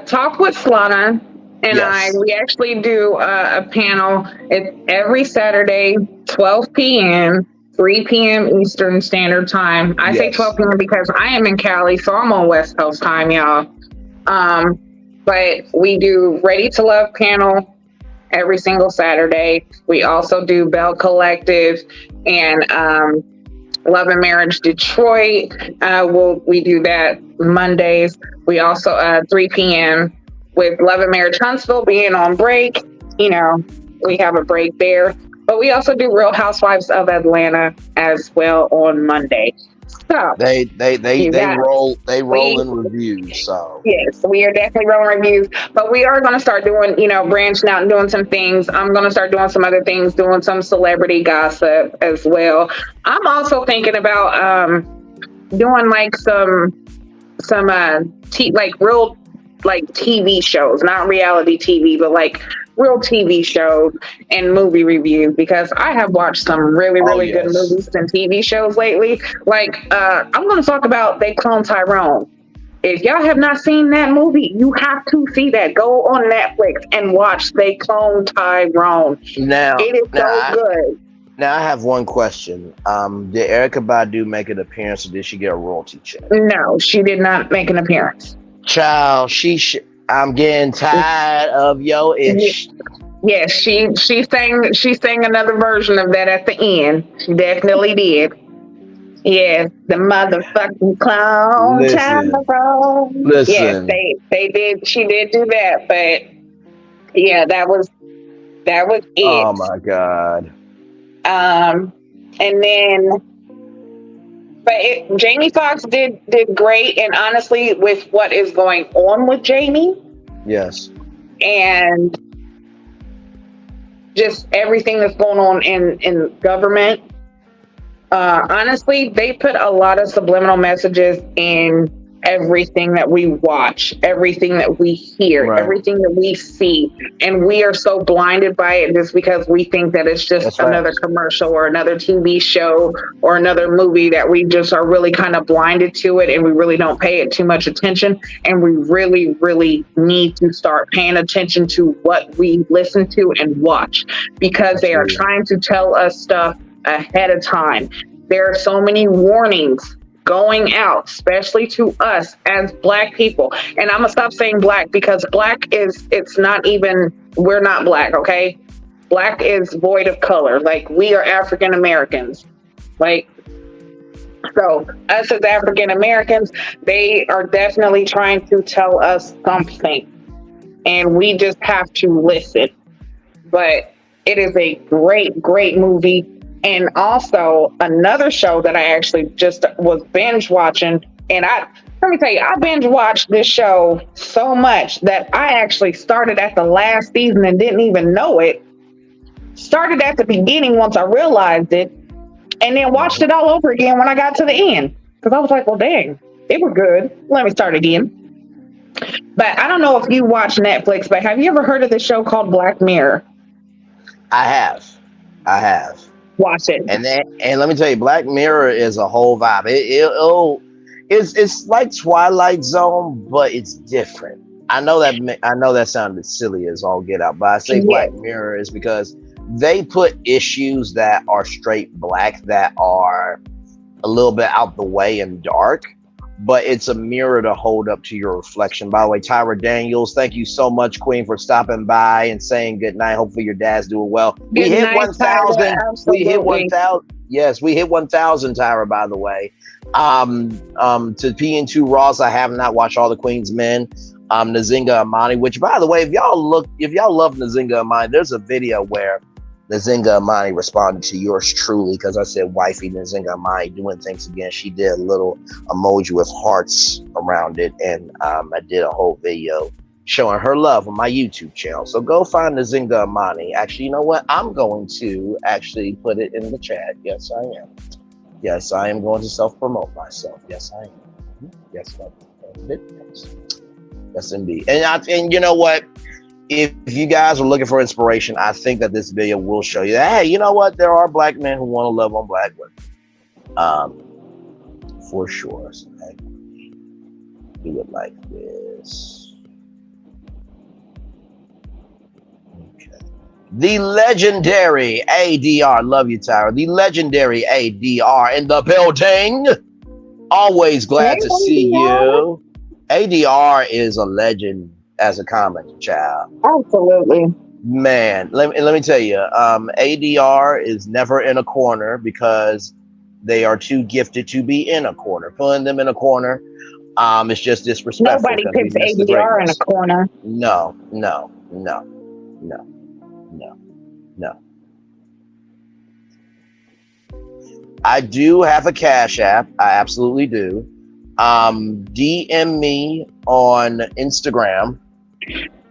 Talk with Slana and yes. We actually do a panel. It's every Saturday, 12 p.m., 3 p.m. Eastern Standard Time. I say 12 p.m. because I am in Cali, so I'm on West Coast time, y'all. But we do Ready to Love panel every single Saturday. We also do Bell Collective and Love and Marriage Detroit. We do that Mondays. We also 3 p.m. with Love and Marriage Huntsville being on break. You know, we have a break there. But we also do Real Housewives of Atlanta as well on Monday. So They you got roll we in reviews. So yes, we are definitely rolling reviews, but we are going to start doing, branching out and doing some things. I'm going to start doing some other things, doing some celebrity gossip as well. I'm also thinking about doing like some like real like TV shows, not reality TV, but like real TV shows and movie reviews because I have watched some really, oh really good yes. movies and TV shows lately. Like I'm going to talk about They Clone Tyrone. If y'all have not seen that movie, you have to see that. Go on Netflix and watch They Clone Tyrone. Now It is now so I good. now I have one question. Did Erica Badu make an appearance or did she get a royalty check? No, she did not make an appearance. Child, I'm getting tired of yo ish. Yes, she sang another version of that at the end. She definitely did. Yes, the motherfucking clown Listen, Tyrone. Yes, listen. they did. She did do that, but yeah, that was Oh it. my God. Um, and then, Jamie Foxx did great, and honestly, with what is going on with Jamie Yes. and just everything that's going on in government, honestly, they put a lot of subliminal messages in everything that we watch, everything that we hear, Right. everything that we see. And we are so blinded by it just because we think that it's just That's another facts. commercial or another TV show or another movie that we just are really kind of blinded to it and we really don't pay it too much attention. And we really, really need to start paying attention to what we listen to and watch because they are Absolutely. trying to tell us stuff ahead of time. There are so many warnings going out, especially to us as Black people. And I'm gonna stop saying Black because Black it's not even, we're not Black, okay? Black is void of color. Like we are African Americans. Like, so us as African Americans, they are definitely trying to tell us something. And we just have to listen. But it is a great, great movie. And also another show that I actually just was binge watching. And let me tell you, I binge watched this show so much that I actually started at the last season and didn't even know it. Started at the beginning once I realized it, and then watched it all over again when I got to the end. Because I was like, well, dang, it was good. Let me start again. But I don't know if you watch Netflix, but have you ever heard of this show called Black Mirror? I have. I have. Watch it. And let me tell you, Black Mirror is a whole vibe. It's like Twilight Zone, but it's different. I know that sounded silly as all get out, but I say Black Mirror is because they put issues that are straight Black that are a little bit out the way and dark, but it's a mirror to hold up to your reflection. By the way, Tyra Daniels, thank you so much, Queen, for stopping by and saying good night. Hopefully your dad's doing well. We hit 1,000. We hit 1,000. Yes, we hit 1,000, Tyra, by the way. To PN2 Ross, I have not watched all the Queen's Men. Nzinga Amani, which by the way, if y'all love Nzinga Amani, there's a video where Nzinga Amani responded to yours truly because I said wifey Nzinga Amani doing things again. She did a little emoji with hearts around it, and I did a whole video showing her love on my YouTube channel. So go find Nzinga Amani. Actually, you know what? I'm going to actually put it in the chat. Yes, I am. Yes, I am going to self-promote myself. Yes, I am. Yes, yes, indeed. And you know what? If you guys are looking for inspiration, I think that this video will show you that, hey, you know what? There are Black men who want to love on Black women. For sure. So do it like this. Okay. The legendary ADR. Love you, Tyra. The legendary ADR in the building. Always glad to see you. ADR is a legend as a comic child. Absolutely. Man, let me tell you, ADR is never in a corner because They are too gifted to be in a corner. Putting them in a corner, it's just disrespectful Nobody because we puts miss the ADR in a greatness. corner. No, no, no, no, no, no. I do have a Cash App. I absolutely do. DM me on Instagram.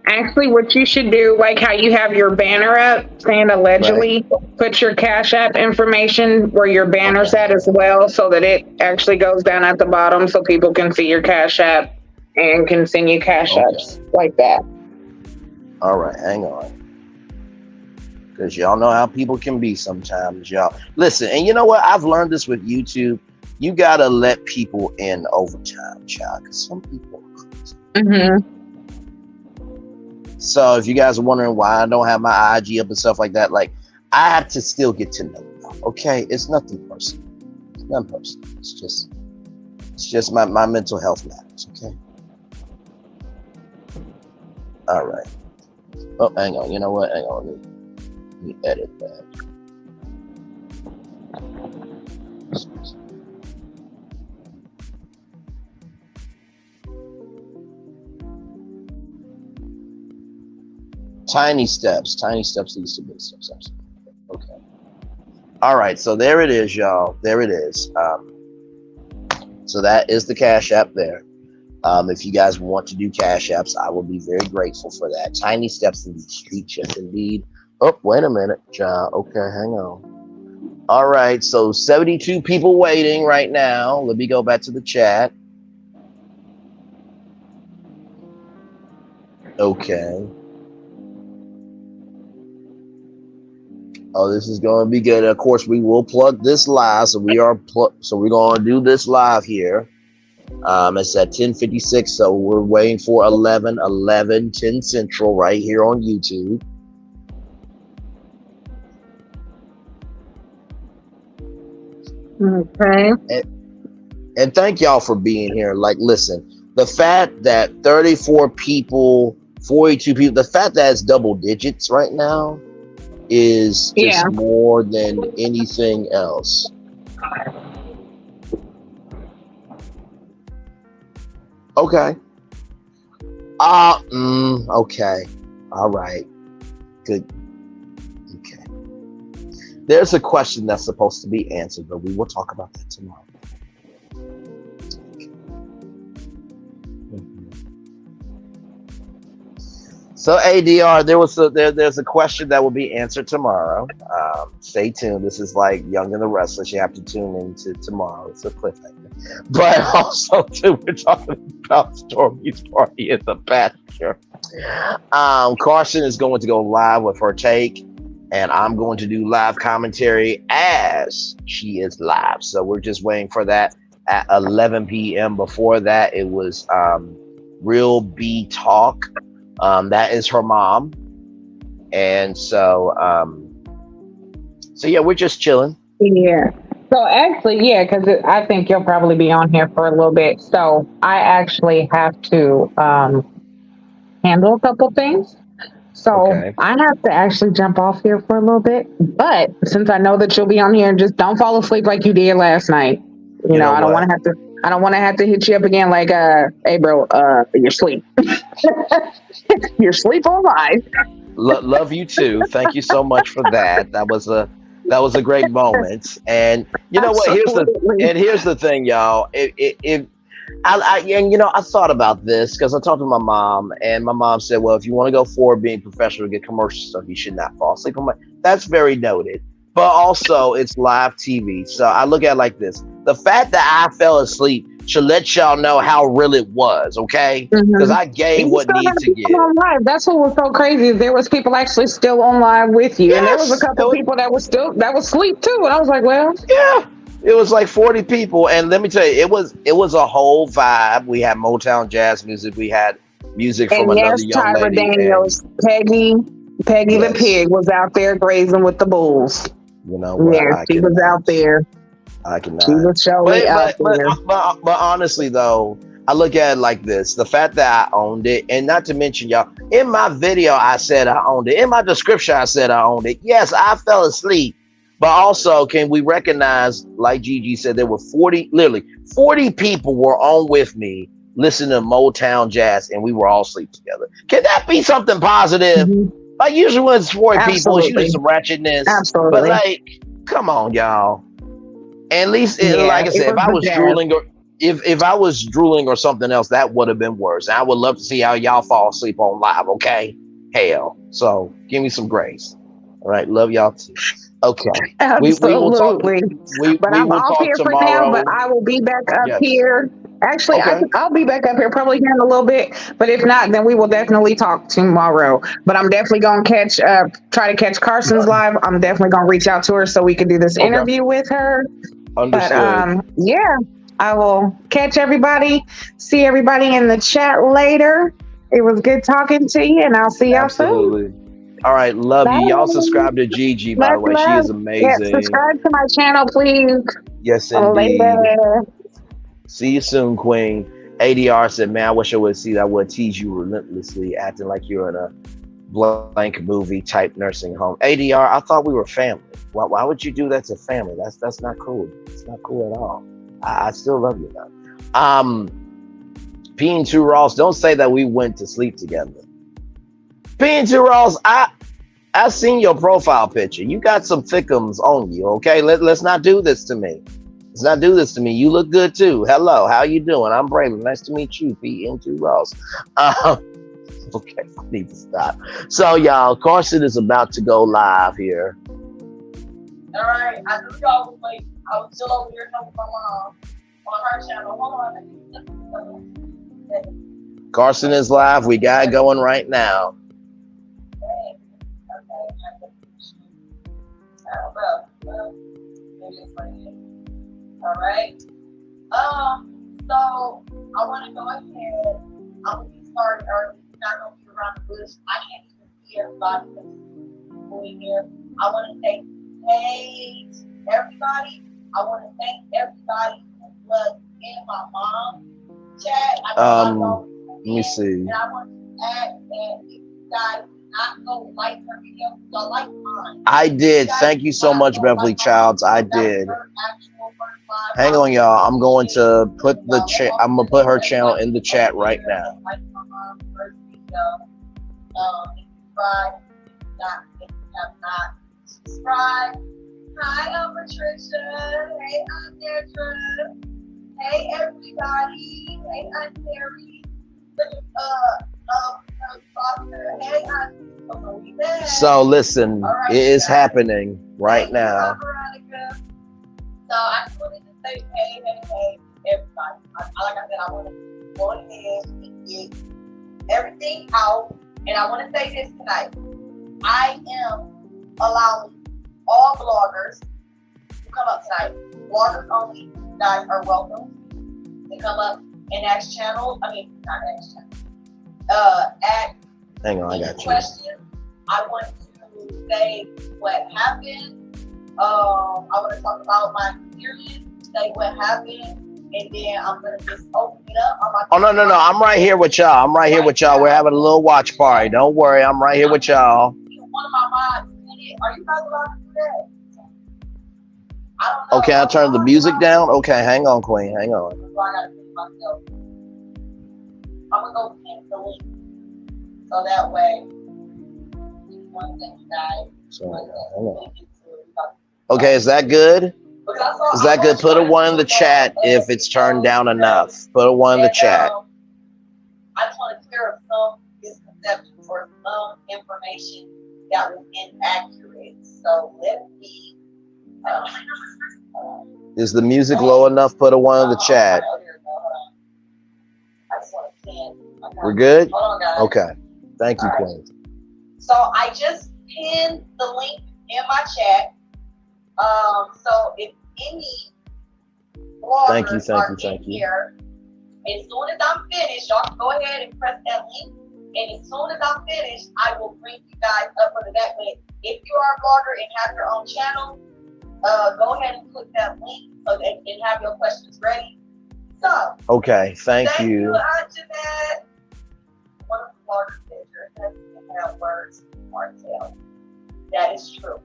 Actually, what you should do, like how you have your banner up saying Right. allegedly, put your Cash App information where your banner's Okay. at as well, so that it actually goes down at the bottom so people can see your Cash App and can send you Cash Okay. Apps like that. All right. Hang on. Because y'all know how people can be sometimes, y'all. Listen, and you know what? I've learned this with YouTube. You got to let people in over time, child. Because some people are crazy. Mm-hmm. So if you guys are wondering why I don't have my IG up and stuff like that, like, I have to still get to know you, okay? It's nothing personal. It's nothing personal. It's just my mental health matters, okay? All right. Oh, hang on. You know what? Hang on. Let me edit that. Tiny steps leads to big steps. Okay. All right. So there it is, y'all. There it is. So that is the Cash App there. If you guys want to do Cash Apps, I will be very grateful for that. Tiny steps in the street, yes, indeed. Oh, wait a minute, John. Okay, hang on. All right, so 72 people waiting right now. Let me go back to the chat. Okay. Oh, this is going to be good. Of course, we will plug this live, so we're going to do this live here. It's at 10:56, so we're waiting for 10 Central right here on YouTube. Okay. And thank y'all for being here. Like, listen, the fact that 34 people, 42 people, the fact that it's double digits right now is just more than anything else. Okay. Okay. All right. Good. Okay. There's a question that's supposed to be answered, but we will talk about that tomorrow. So ADR, there's a question that will be answered tomorrow. Stay tuned. This is like Young and the Restless. You have to tune into tomorrow. It's a cliffhanger. But also too, we're talking about Stormi's party at the Pasture. Carson is going to go live with her take, and I'm going to do live commentary as she is live. So we're just waiting for that at 11 p.m. Before that, it was Real B Talk. That is her mom. And so yeah, we're just chilling. Yeah. So actually, yeah, because I think you'll probably be on here for a little bit. So I actually have to handle a couple things. So Okay. I have to actually jump off here for a little bit. But since I know that you'll be on here, just don't fall asleep like you did last night. You know I don't want to have to. I don't want to have to hit you up again like, hey, bro, you're asleep. You're asleep on live. Love you too. Thank you so much for that. That was a great moment. And you know what? Here's the thing, y'all. I thought about this because I talked to my mom, and my mom said, well, if you want to go forward being professional, get commercial stuff, you should not fall asleep. I'm like, that's very noted. But also, it's live TV. So I look at it like this. The fact that I fell asleep should let y'all know how real it was, okay? Because I gave what needed to give. On live. That's what was so crazy. There was people actually still on live with you. Yes, and there was a couple people that was asleep too. And I was like, well. Yeah. It was like 40 people. And let me tell you, it was a whole vibe. We had Motown jazz music. We had music from another young Tyra lady. Daniels, Peggy the pig was out there grazing with the bulls. You know what? Yeah, she was out there. I cannot. She was showing out there. But honestly, though, I look at it like this. The fact that I owned it, and not to mention, y'all, in my video, I said I owned it. In my description, I said I owned it. Yes, I fell asleep, But also, can we recognize, like Gigi said, there were 40, literally 40 people were on with me listening to Motown jazz, and we were all asleep together. Can that be something positive? Mhm. Like usually when it's 40 people, it's usually Absolutely. some ratchetness. But Absolutely. like, come on, y'all. At least, Yeah, like I it said, if was I the was jazz. drooling or if I was drooling or something else, that would have been worse. I would love to see how y'all fall asleep on live. Okay, hell. So give me some grace. All right, love y'all too. Okay, we will talk. Absolutely. But We I'm will off talk here for now, but tomorrow. I will be back up Yes. here. Actually, Okay. I'll be back up here probably here in a little bit. But if not, then we will definitely talk tomorrow. But I'm definitely gonna try to catch Carson's live. I'm definitely gonna reach out to her so we can do this Okay. interview with her. But Understood. yeah, I will catch everybody. See everybody in the chat later. It was good talking to you, and I'll see y'all soon. Absolutely. All right. Love you. Y'all Bye. subscribe to Gigi, by the Much way. She love. is Yeah, amazing. subscribe to my channel, please. Yes, indeed. Later. See you soon, Queen. ADR said, man, I wish I would see that. I would tease you relentlessly, acting like you're in a blank movie type nursing home. ADR, I thought we were family. Why would you do that to family? That's not cool. It's not cool at all. I still love you though. P&2 Ross, don't say that we went to sleep together. P&2 Ross, I seen your profile picture. You got some thickums on you, okay? Let's not do this to me. Let's not do this to me. You look good too. Hello, how you doing? I'm Braylon. Nice to meet you, P&2 Ross. Okay, I need to stop. So, y'all, Carson is about to go live here. All right, I knew y'all was late. I was still over here helping my mom on her channel. Hold on. Carson is live. We got it going right now. All right. So I want to go ahead. I'm gonna be starting early. Not gonna be around the bush. I can't even see everybody that's moving here. I want to say hey to everybody. I want to thank everybody who was in my mom chat. Let me see. And I want to add that if you guys did not go like her video, y'all like mine. I did. Thank you so much, Beverly Childs. I did. Hang on, y'all. I'm going to put I'm gonna put her channel in the chat right now. Like my mom's first video. Subscribe. If you have not subscribed. Hi, I'm Patricia. Hey, I'm Deidre. Hey, everybody. Hey, I'm Terry. Hey, I'm So listen, it is happening right now. So I just wanted to say hey, everybody. Like I said, I want to go ahead and get everything out. And I want to say this tonight. I am allowing all bloggers to come up tonight. Bloggers only, you guys are welcome to come up and ask channel. I mean, not ask channel. Ask Hang on, I got you. Questions. I want to say what happened. I want to talk about my experience, say what happened, and then I'm gonna just open it up. Oh no, I'm right here with y'all. I'm right here with y'all. We're having a little watch party. Don't worry, I'm right here with y'all. One of my mods did it. Are you guys allowed to do that? I don't know. Okay, I'll turn the music down. Okay, hang on, Queen. Hang on. So I gotta fix myself. I'm gonna go pin the link so that way. One thing, guys. So, hang on. Okay, is that good? Is that good? Put a one in the chat if it's turned down enough. Put a one in the chat. I just want to clear up some misconceptions or some information that was inaccurate. So let me. Is the music low enough? Put a one in the chat. I just want to send. We're good? Hold on, guys. Okay. Thank you, Queen. So I just pinned the link in my chat. So if any bloggers are in here, as soon as I'm finished, y'all can go ahead and press that link. And as soon as I'm finished, I will bring you guys up under that. But if you are a blogger and have your own channel, go ahead and click that link so that you can have your questions ready. So, okay, thank you. Anjanette. One of the bloggers said your husband have words or tell. That is true.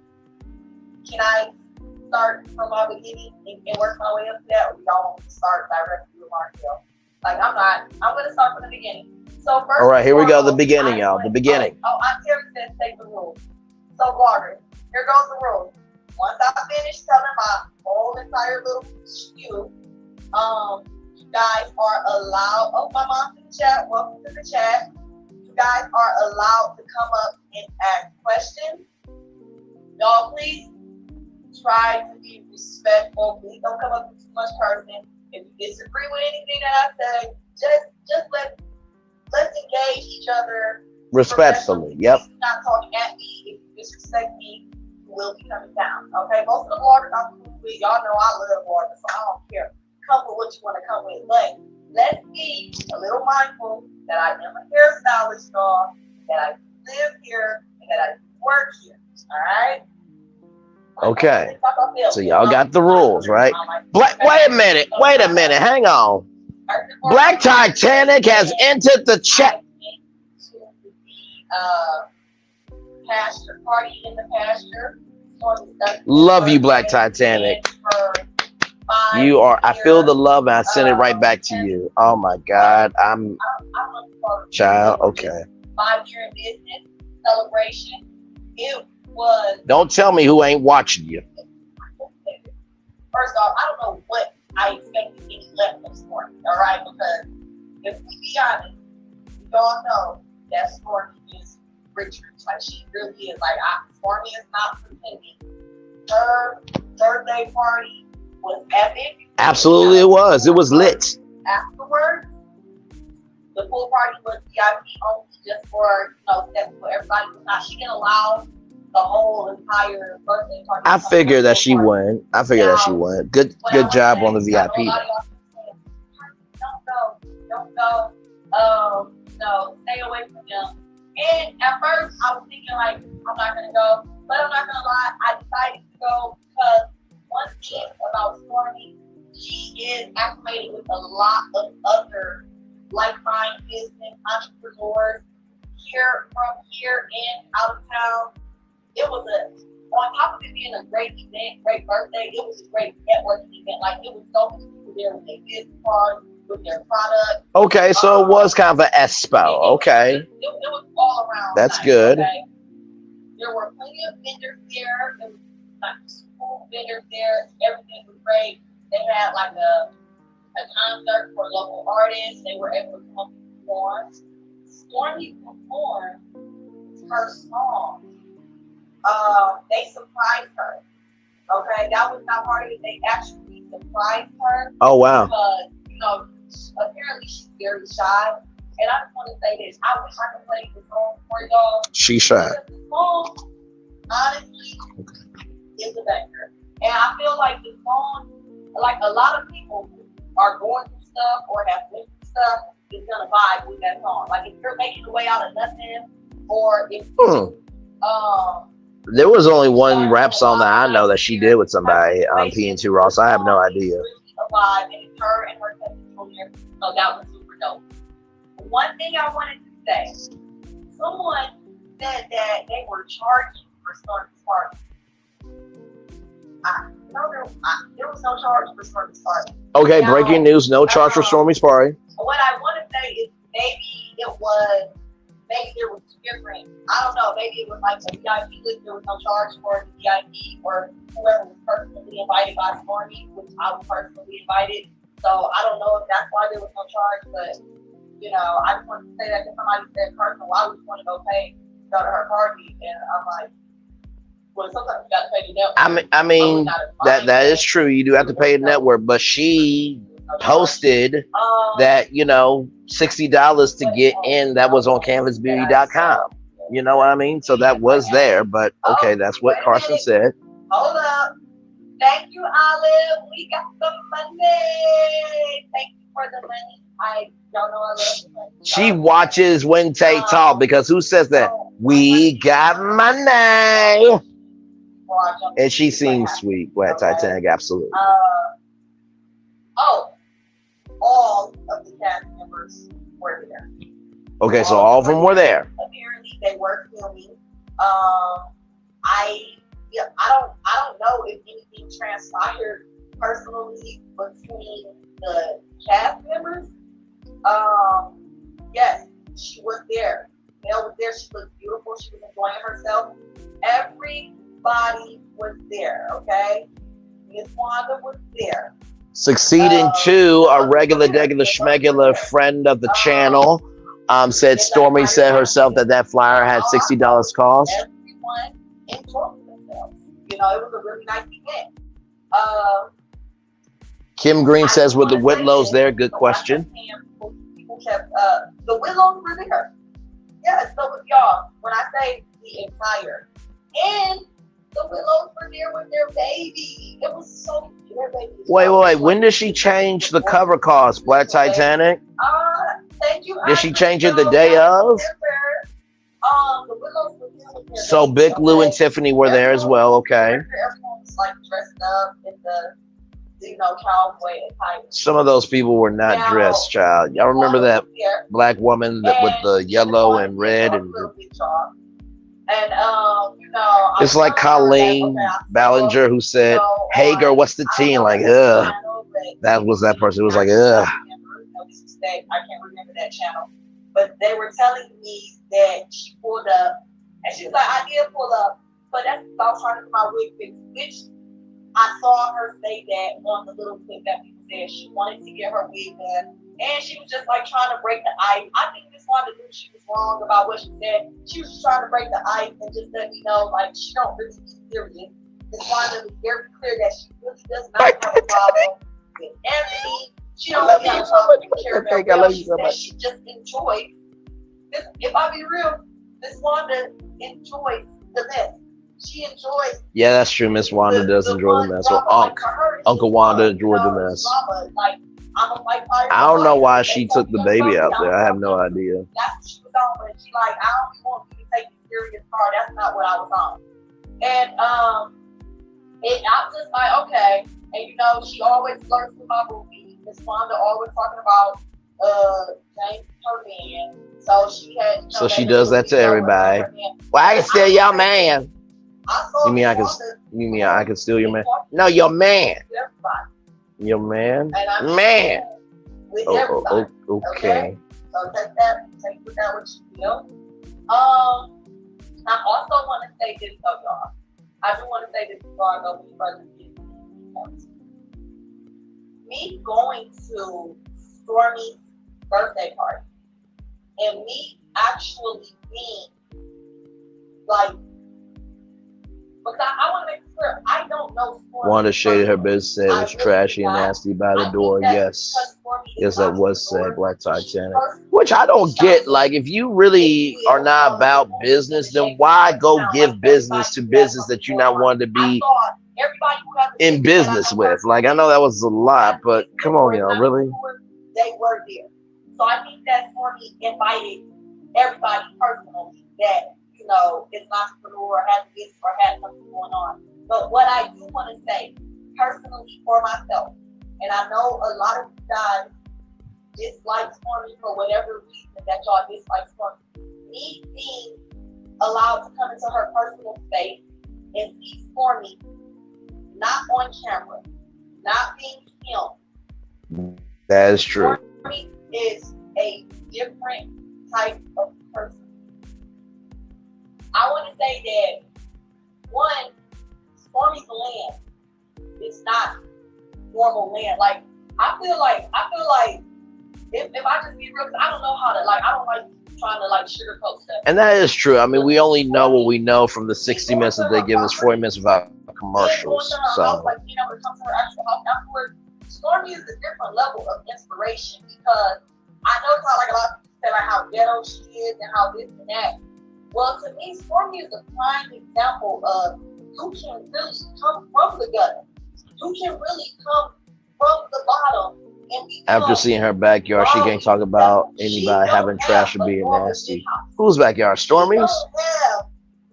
Can I start from my beginning and work my way up to that, or we all want to start directly with Markel? Like, I'm going to start from the beginning. So first, All right, here we go. The beginning, y'all. The beginning. I'm Terry says take the rules. So, Margaret, here goes the rules. Once I finish telling my whole entire little spiel, you guys are allowed. Oh, my mom's in the chat. Welcome to the chat. You guys are allowed to come up and ask questions. Y'all, please try to be respectful. Please don't come up with too much cursing. If you disagree with anything that I say, just let's engage each other Respectfully. Yep. Please do not talk at me. If you disrespect me, you will be coming down. Okay. Most of the bloggers I'm cool with, y'all know I love bloggers, so I don't care. Come with what you want to come with. But let's be a little mindful that I am a hairstylist, y'all, that I live here, and that I work here. All right. Okay. So y'all got the rules, right? Wait a minute. Hang on. Black Titanic has entered the chat. Pasture party in the pasture. Love you, Black Titanic. You are. I feel the love, and I send it right back to you. Oh my God, I'm child. Okay. 5-year business celebration. It was. Don't tell me who ain't watching you. First off, I don't know what I expect to get left of Stormi. All right, because if we be honest, we all know that Stormi is Richard. Like, she really is. Like, Stormi is not pretending. Her birthday party was epic. Absolutely, it was. It was lit. Afterwards, the pool party was VIP only, just for for everybody. She didn't allow the whole entire birthday party. I figured that she wouldn't. Good job on the VIP. Don't go. No, stay away from them. And at first, I was thinking like, I'm not gonna go, but I'm not gonna lie, I decided to go because one thing about Stormi, she is acclimated with a lot of other like-minded business entrepreneurs from here and out of town. It was on top of it being a great event, great birthday, it was a great networking event. Like, it was so many people there with their business cards, with their products. Okay, so it was kind of an expo. Okay. It was all around. That's nice, good. Okay? There were plenty of vendors there. There was like school vendors there. Everything was great. They had like a concert for local artists. They were able to come perform. Stormi performed her song. They surprised her. Okay, that was not part of it. They actually surprised her. Oh wow. Because apparently she's very shy. And I just want to say this. I wish I could play this song for y'all. She's shy. The song, honestly, is a banger. And I feel like the song, like a lot of people who are going through stuff or have been through stuff, is gonna vibe with that song. Like, if you're making your way out of nothing, or if there was only one rap song that I know that she did with somebody on PN2 Ross. I have no idea. Alive, and it's her and her cousin Junior. So that was super dope. One thing I wanted to say, someone said that they were charging for Stormi's party. There was no charge for Stormi's party. Okay, now, breaking news, no charge for Stormi's party. What I want to say is maybe there was different. I don't know. Maybe it was like a VIP list. There was no charge for the VIP or whoever was personally invited by Stormi, which I was personally invited. So I don't know if that's why there was no charge, but I just wanted to say that because somebody said, "Personal, why would you want to go to her party?" And I'm like, well, sometimes you got to pay the network. I mean that is true. You do have to pay the network, but she posted that $60 to get in. That was on canvasbeauty.com. You know what I mean? So that was there, but okay, that's what Carson said. Hold up. Thank you, Olive. We got some money. Thank you for the money. I don't know. I love the money. She watches when Tay talk, because who says that? We got money. And she seems sweet. Black Titanic, absolutely. All of the cast members were there. Okay, so all of them were there. Apparently, they were filming. yeah, I don't know if anything transpired personally between the cast members. Yes, she was there. Mel was there. She looked beautiful. She was enjoying herself. Everybody was there. Okay, Miss Wanda was there. Succeeding to a regular schmegular friend of the channel. Said Stormy said herself that flyer had $60 cost. Everyone enjoyed themselves. You know, it was a really nice event. Kim Green says, were the Whitlows there? Good question. People kept, the Whitlows were there. Yeah, so with y'all, when I say the entire, and the Willows were there with their baby. It was so cute. Their baby was Wait. When did she change the cover cost? Black Titanic? Thank you. Did she change it the day of? The Willows were there with their So baby, Big Lou and Tiffany were there as well. Okay. Everyone was like dressed up in the cowboy attire. Some of those people were not dressed, child. Y'all remember that black woman that with the yellow and red and it's like Colleen Ballinger who said, "Hey girl, what's the tea?" And like, ugh. That was that person. It was like, ugh. I can't remember that channel, but they were telling me that she pulled up, and she was like, "I did pull up, but that's about trying to do my wig fix," which I saw her say that on the little clip that people said she wanted to get her wig done, and she was just like trying to break the ice. I think Miss Wanda knew she was wrong about what she said. She was just trying to break the ice and just let me know, like, she don't really be serious. Miss Wanda was very clear that she really does not have a problem with everything. She don't really have a problem with Carabelle. She said she just enjoys this. If I be real, Miss Wanda enjoys the mess. She enjoys. Yeah, that's true. Miss Wanda does enjoy the mess. Or Uncle Wanda enjoyed the mess. Like, I don't know why she took the baby out there. I have no idea. That's what she was on, but she like, I don't want you to take the serious part. That's not what I was on. And I was just like, okay. And you know, she always flirts with my movie. Miss Wanda always talking about James her man. So she had. So she does that to everybody. Well, I can steal your man. You mean I can steal your man? No, your man. Your man? Man. Oh, okay. So take that with what you will. I also want to say this though, y'all. I do want to say this before I go any further. Me going to Stormi's birthday party and me actually being like, because I want to make clear, I don't know Stormi. Wanda shaded her business, said it was trashy and nasty by the door. Yes. Yes, that was said, Black Titanic. Which I don't get. Like, if you really are not about business, then why go give business to business that you not wanting to be in business with? Like, I know that was a lot, but come on, y'all, really? They were there. So I think that Stormi invited everybody personally that, you know, is an entrepreneur, has a business, or has something going on. But what I do want to say, personally for myself, and I know a lot of you guys dislike Stormi for whatever reason that y'all dislike Stormi. Me being allowed to come into her personal space and see Stormi not on camera, not being filmed. That is true. Stormi is a different type of person. I want to say that, one, Stormi's land is not normal land. Like, I feel like if I just be real, because I don't know how to, like, I don't like trying to, like, sugarcoat stuff. And that is true. I mean, we only know what we know from the 60 minutes that they give us, 40 minutes without commercials. So, like, you know, when it comes to her actual house afterwards, Stormi is a different level of inspiration, because I know how, like, a lot of people say, like, how ghetto she is and how this and that. Well, to me, Stormi is a prime example of you can really come from the gutter. You can really come from the bottom. And after seeing her backyard, she can't talk about anybody having trash or being nasty. Whose backyard? Stormi's? Have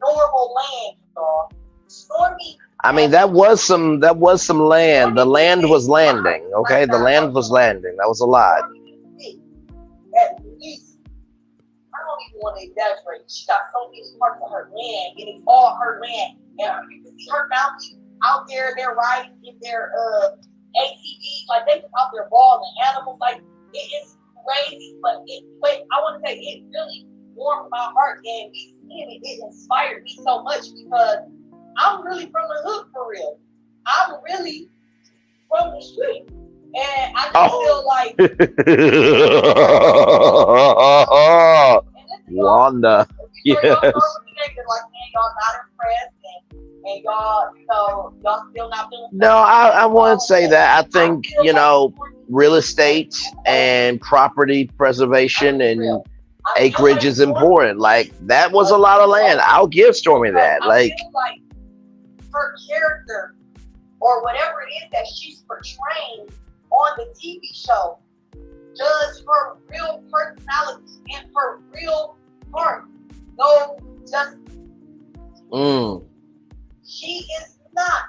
normal land, y'all. Stormi. I mean, that was some land. The land was landing. Okay, the land was landing. That was a lot. At least, I don't even want to exaggerate. She got so many parts of her land, and it's all her land. And you can see her family out there, they're riding in their ATVs, like they just out there balling animals. Like it is crazy, but I want to say it really warmed my heart, and me seeing it, it inspired me so much because I'm really from the hood for real. I'm really from the street, and I just feel like Wanda, yes. Like, man, y'all not impressed, and y'all, y'all still not doing. No, I wouldn't say that. I think, real estate and property preservation and acreage is important. Like, that was a lot of land. I'll give Stormi that. Like, I feel like her character or whatever it is that she's portraying on the TV show does her real personality and her real heart no justice. She is not.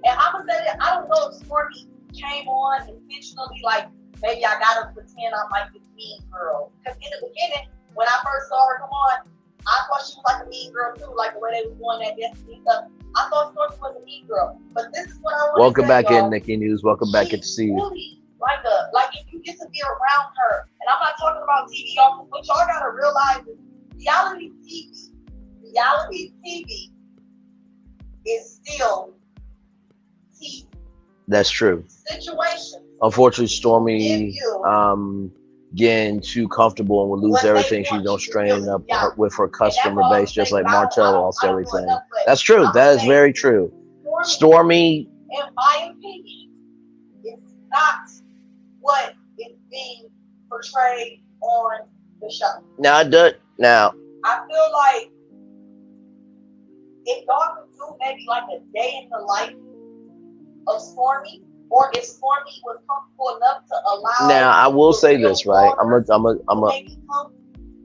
And I'm gonna say that I don't know if Stormi came on intentionally, like maybe I gotta pretend I'm like this mean girl. Because in the beginning, when I first saw her come on, I thought she was like a mean girl too, like the way they was doing that Destiny stuff. I thought Stormi was a mean girl. But this is what I want welcome to say, back in, Nikki News. Welcome back. Good to see you. Really like if you get to be around her, and I'm not talking about TV, y'all, what y'all gotta realize is reality TV is still TV. That's true. Situation. Unfortunately, Stormi getting too comfortable and will lose everything. She's gonna strain up with her customer base, just like Martell lost everything. That's true. That is very true. Stormi, in my opinion, is not what is being portrayed on the show. Now, I feel like if y'all could do maybe like a day in the life of Stormi, or if Stormi was comfortable enough to allow. Now, I will say this, right?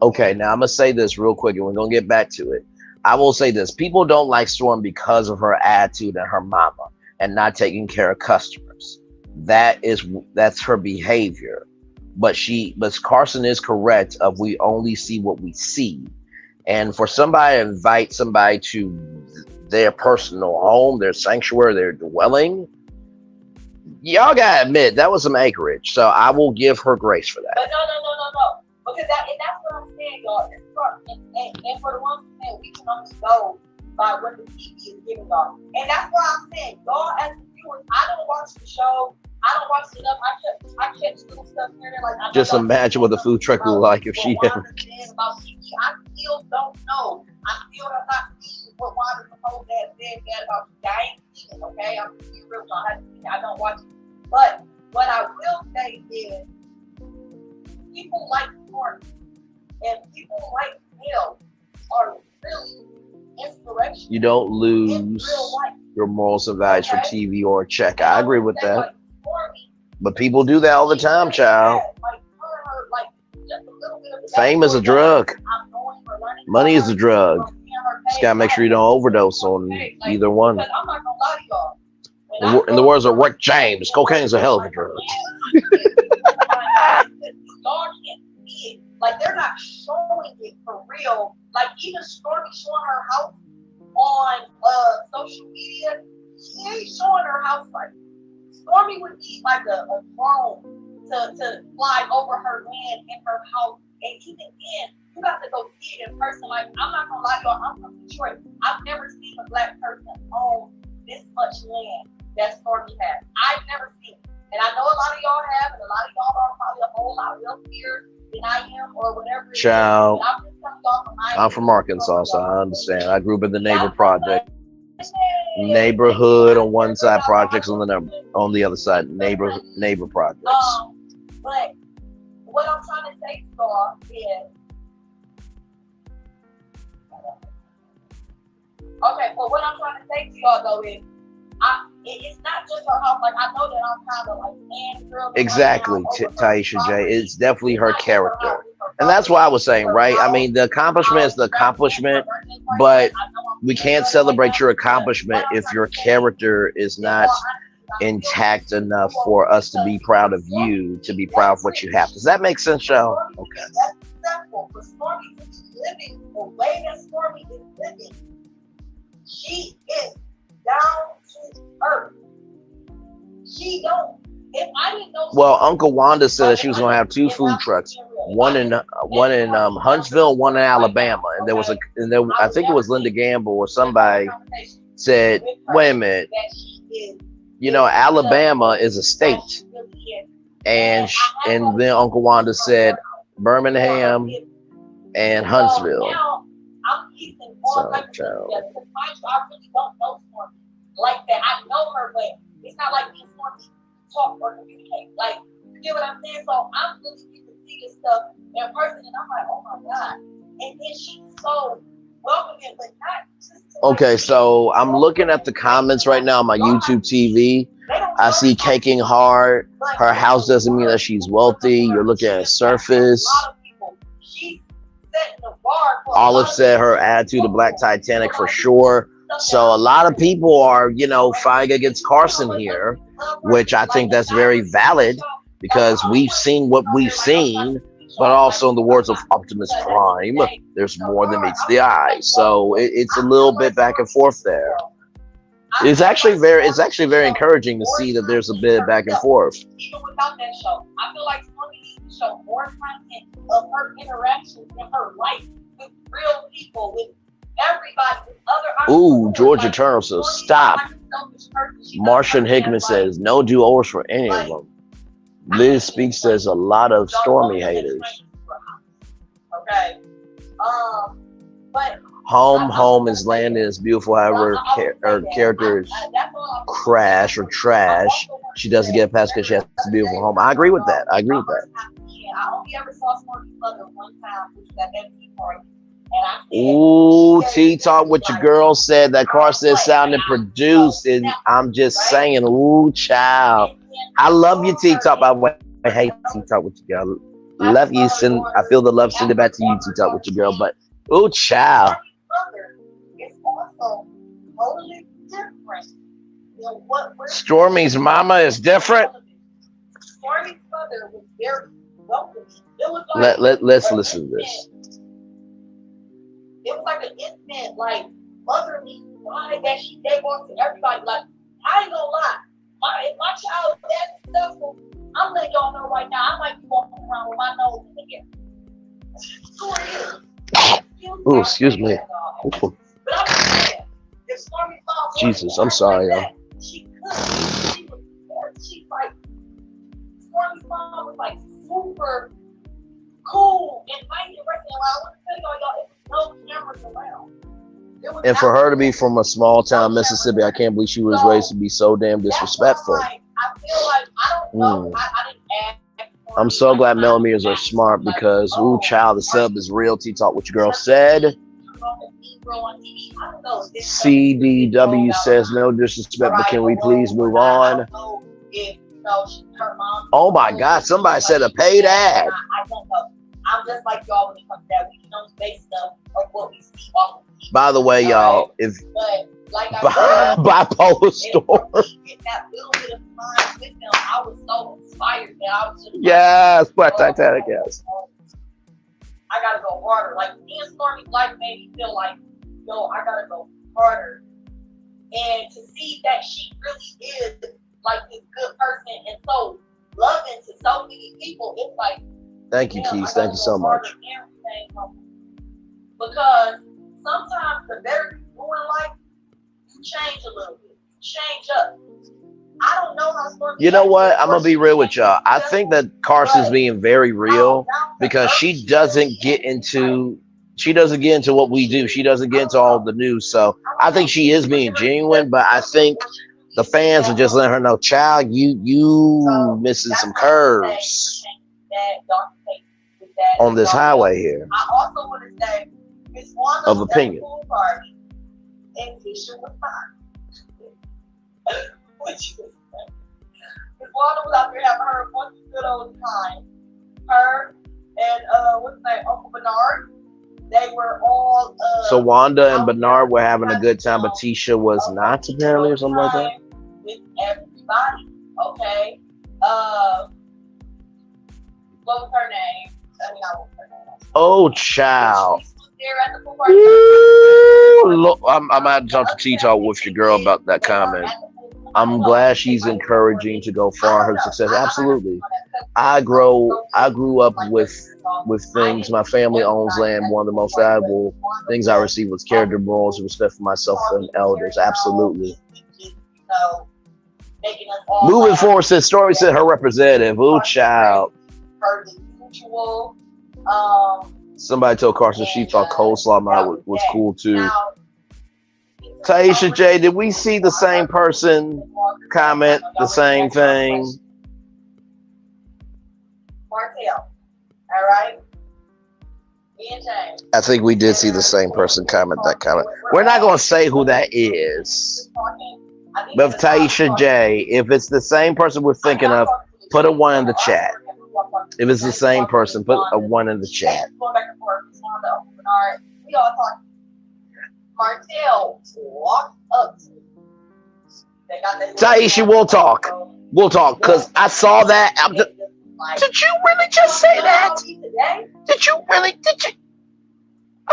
Okay, now I'm gonna say this real quick, and we're gonna get back to it. I will say this: people don't like Stormi because of her attitude and her mama, and not taking care of customers. That's her behavior. But Carson is correct. We only see what we see, and for somebody to invite somebody to their personal home, their sanctuary, their dwelling, y'all gotta admit that was some acreage. So I will give her grace for that. But no. Because that's what I'm saying, y'all. And for the ones who say we can only go by what the TV is giving y'all. And that's why I'm saying, y'all as viewers, I don't watch the show. I don't watch it enough. I catch little stuff here and there. Like, just imagine what the food truck would like if she ever. About TV. I still don't know. I still have not seen what Wanda's supposed to have said about you. I ain't seen it, okay? I'm being real. I don't watch it. But what I will say is, people like Stormi and people like Neil are really inspirational. You don't lose your morals and values for TV or a check. I agree with that. But people do that all the time, child. Fame is a drug. Money is a drug. Just gotta make sure you don't overdose on either one. In the words of Rick James, cocaine is a hell of a drug. Y'all can't see it. Like, they're not showing it for real. Like, even Stormi showing her house on social media, she ain't showing her house like Stormi would need like a drone to fly over her land in her house. And even then, you got to go see it in person. Like, I'm not gonna lie, y'all, I'm from Detroit. I've never seen a black person own this much land that Stormi has. I've never seen it. And I know a lot of y'all have, and a lot of y'all are probably a whole lot wealthier than I am, or whatever. Child, I'm from Arkansas, so I understand. I grew up in the neighbor project. Neighborhood on one side, projects on the other side. Neighbor projects. But what I'm trying to say to y'all is, okay, well, what I'm trying to say to y'all though is, it's not just her house. Like, I know that I'm kind of like fangirl. Exactly, Taisha J. It's definitely her character. And that's why I was saying, right? I mean, the accomplishment is the accomplishment, but we can't celebrate your accomplishment if your character is not intact enough for us to be proud of you, to be proud of what you have. Does that make sense, y'all? Okay. That's simple. But Stormi is living the way that Stormi is living. She is down to earth. She don't. If I didn't know. Well, Uncle Wanda said that she was going to have 2 food trucks, one in Huntsville, one in Alabama, and there was I think it was Linda Gamble or somebody said, wait a minute, you know, Alabama is a state, and then Uncle Wanda said Birmingham and Huntsville. So, child. I really don't know Stormi like that. I know her, but it's not like me and Stormi talk or communicate. Like, you get what I'm saying? So I'm really getting to see this stuff in person, and I'm like, oh my God. And then she's so welcoming, but not just. Okay, so I'm looking at the comments right now on my YouTube TV. I see caking hard. Her house doesn't mean that she's wealthy. You're looking at surface. Olive said her attitude of Black Titanic for sure. So a lot of people are, you know, fighting against Carson here, which I think that's very valid because we've seen what we've seen, but also in the words of Optimus Prime, there's more than meets the eye. So it's a little bit back and forth there. It's actually very encouraging to see that there's a bit of back and forth. Even without that show, I feel like Stormi needs to show more content of her interactions in her life with real people, with everybody, with other. Ooh, Georgia Turner says stop. Martian Hickman says no do-overs for any of them. Liz Speaks says a lot of Stormi haters. Okay. But Home is landing is beautiful. However, her character is crash or trash. She doesn't get past because she has a beautiful home. I agree with that. I only ever saw Stormi's mother one time, which was at that tea party. Ooh, T-Talk with your girl said that car said sounded produced, and I'm just saying, ooh, child. I love you, T-Talk. By the way, I hate T-Talk with your girl. Love you, I feel the love, send it back to you, T-Talk with your girl. But ooh, child. Stormi's mama is different. Stormi's mother was very welcoming. Let's listen to this. It was like an instant, like, motherly vibe that she gave off to everybody. Like, I ain't gonna lie. If my child is that successful, I'm letting y'all know right now, I might be walking around with my nose in the air. Oh, excuse me. But I'm just saying, if Stormi's mom Jesus, I'm sorry, y'all. She like, Stormi's mom was like super cool and nice and everything. I want to tell y'all, it was no cameras around. And for her to be from a small town, Mississippi, I can't believe she was raised to be so damn disrespectful. I feel like, I don't know. I didn't ask. I'm so glad millimeters are smart because, ooh, child, the sub is real. T-Talk, what your girl said. CDW says, no disrespect, but can we please move on? Oh my God, somebody said a paid ad. I don't know. I'm just like y'all when it comes to that. We can only base stuff of what we see off of TV. By the way, y'all, if like I said, bipolar storm. Get that little bit of time with them. I was so inspired that I was just yes, Black Titanic, yes. I gotta go harder. Like me and Stormi's life made me feel like, yo, I gotta go harder. And to see that she really is like this good person and so loving to so many people, it's like, thank you, Keith. Thank you so much. Because sometimes the better you do in life, you change a little bit. You change up. I don't know how Stormi. You know what? I'm gonna be real with y'all. I think that Carson's being very real because she doesn't get into what we do. She doesn't get into all the news. So I think she is being genuine, but I think the fans are just letting her know, child, you missing some curves on this highway here. I also want to say Miss Wanda of opinion. Party and Tisha was fine. Which was Miss Wanda was out there having her one good old time. Her and what's his name, Uncle Bernard. They were all so Wanda and Bernard were having a good time, but Tisha was not apparently or something like that. With everybody, okay. What was her name? I mean, I won't her name. Oh, child. there at the pool party. Look, I'm gonna have to talk to T-Talk with your girl about that comment. I'm glad she's encouraging to go far her success. Absolutely. I grew up with things. My family owns land. One of the most valuable things I received was character, morals, and respect for myself and elders. Absolutely. Moving forward, says Stormi said her representative. Ooh, child. Somebody told Carson she thought coleslaw was cool too. Taisha J, did we see the same person comment the same thing? Martell, all right? Me and James. I think we did see the same person comment that comment. We're not going to say who that is. But Taisha J, if it's the same person we're thinking of, put a 1 in the chat. If it's the same person, put a 1 in the chat. We all talking. Martell walked up to me. Taisha, we'll talk. We'll talk, because I saw that. Did you really just say that? Did you really? Did you?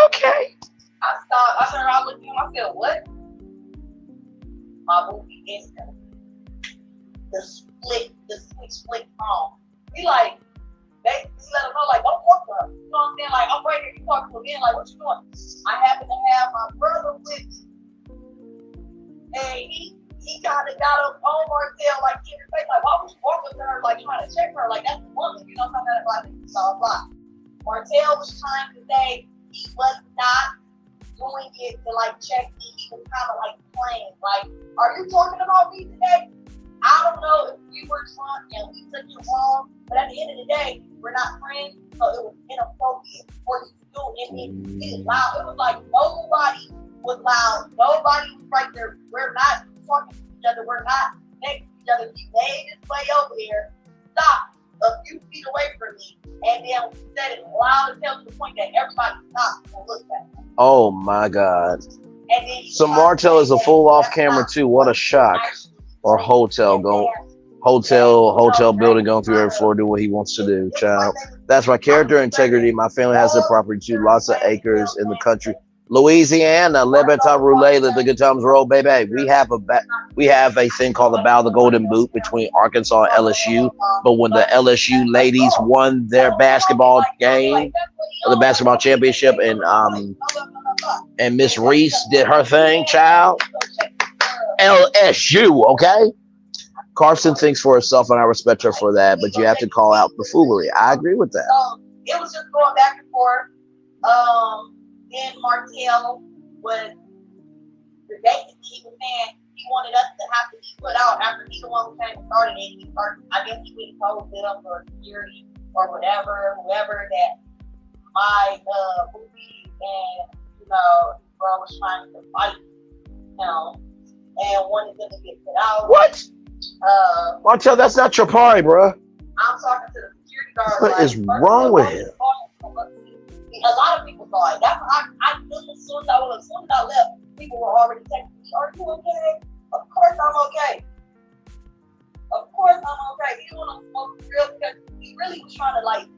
Okay. I turned around looking at him. I said, what? My booty instantly. The switch split on. He like, they let him know, like, don't walk to her. You know what I'm saying? Like, I'm right here, you talking to me, like, what you doing? I happen to have my brother with me. And he kind of got up on Martell, like, in her face, like, why would you walk up to her, like, trying to check her? Like, that's the woman, you know what I'm saying? Like, blah, blah. Martell was trying to say he was not doing it to, like, check me. He was kind of, like, playing. Like, are you talking about me today? I don't know if we were drunk and we took it wrong, but at the end of the day, we're not friends, so it was inappropriate for you to do it. And it was loud. It was like nobody was loud. Nobody was right there. We're not talking to each other. We're not next to each other. He made his way over there, stopped a few feet away from me, and then said it loud as hell to the point that everybody stopped and looked at him. Oh my God. So Martell is a full off camera too. What a shock. Or hotel building going through every floor, do what he wants to do, child. That's my character integrity. My family has their property too, lots of acres in the country. Louisiana, Libertad Roulette, let the good times roll, baby. We have a thing called the Battle of the Golden Boot between Arkansas and LSU. But when the LSU ladies won their basketball game, the basketball championship, and Miss Reese did her thing, child. LSU, okay? Carson thinks for herself, and I respect her for that, but you have to call out the foolery. I agree with that. It was just going back and forth. Then Martell was, basically, he was saying he wanted us to have to be put out after he the one who came and started it. I guess he went and told them or security or whatever, whoever, that my movie and, girl was trying to fight him. And wanted them to get put out. What? Martell, that's not your party, bro. I'm talking to the security guard. What is wrong with him? A lot of people saw it. That's why I knew as soon as I left, people were already texting me, "Are you okay?" Of course I'm okay. Of course I'm okay. He didn't want to smoke the grill because he really was trying to, like,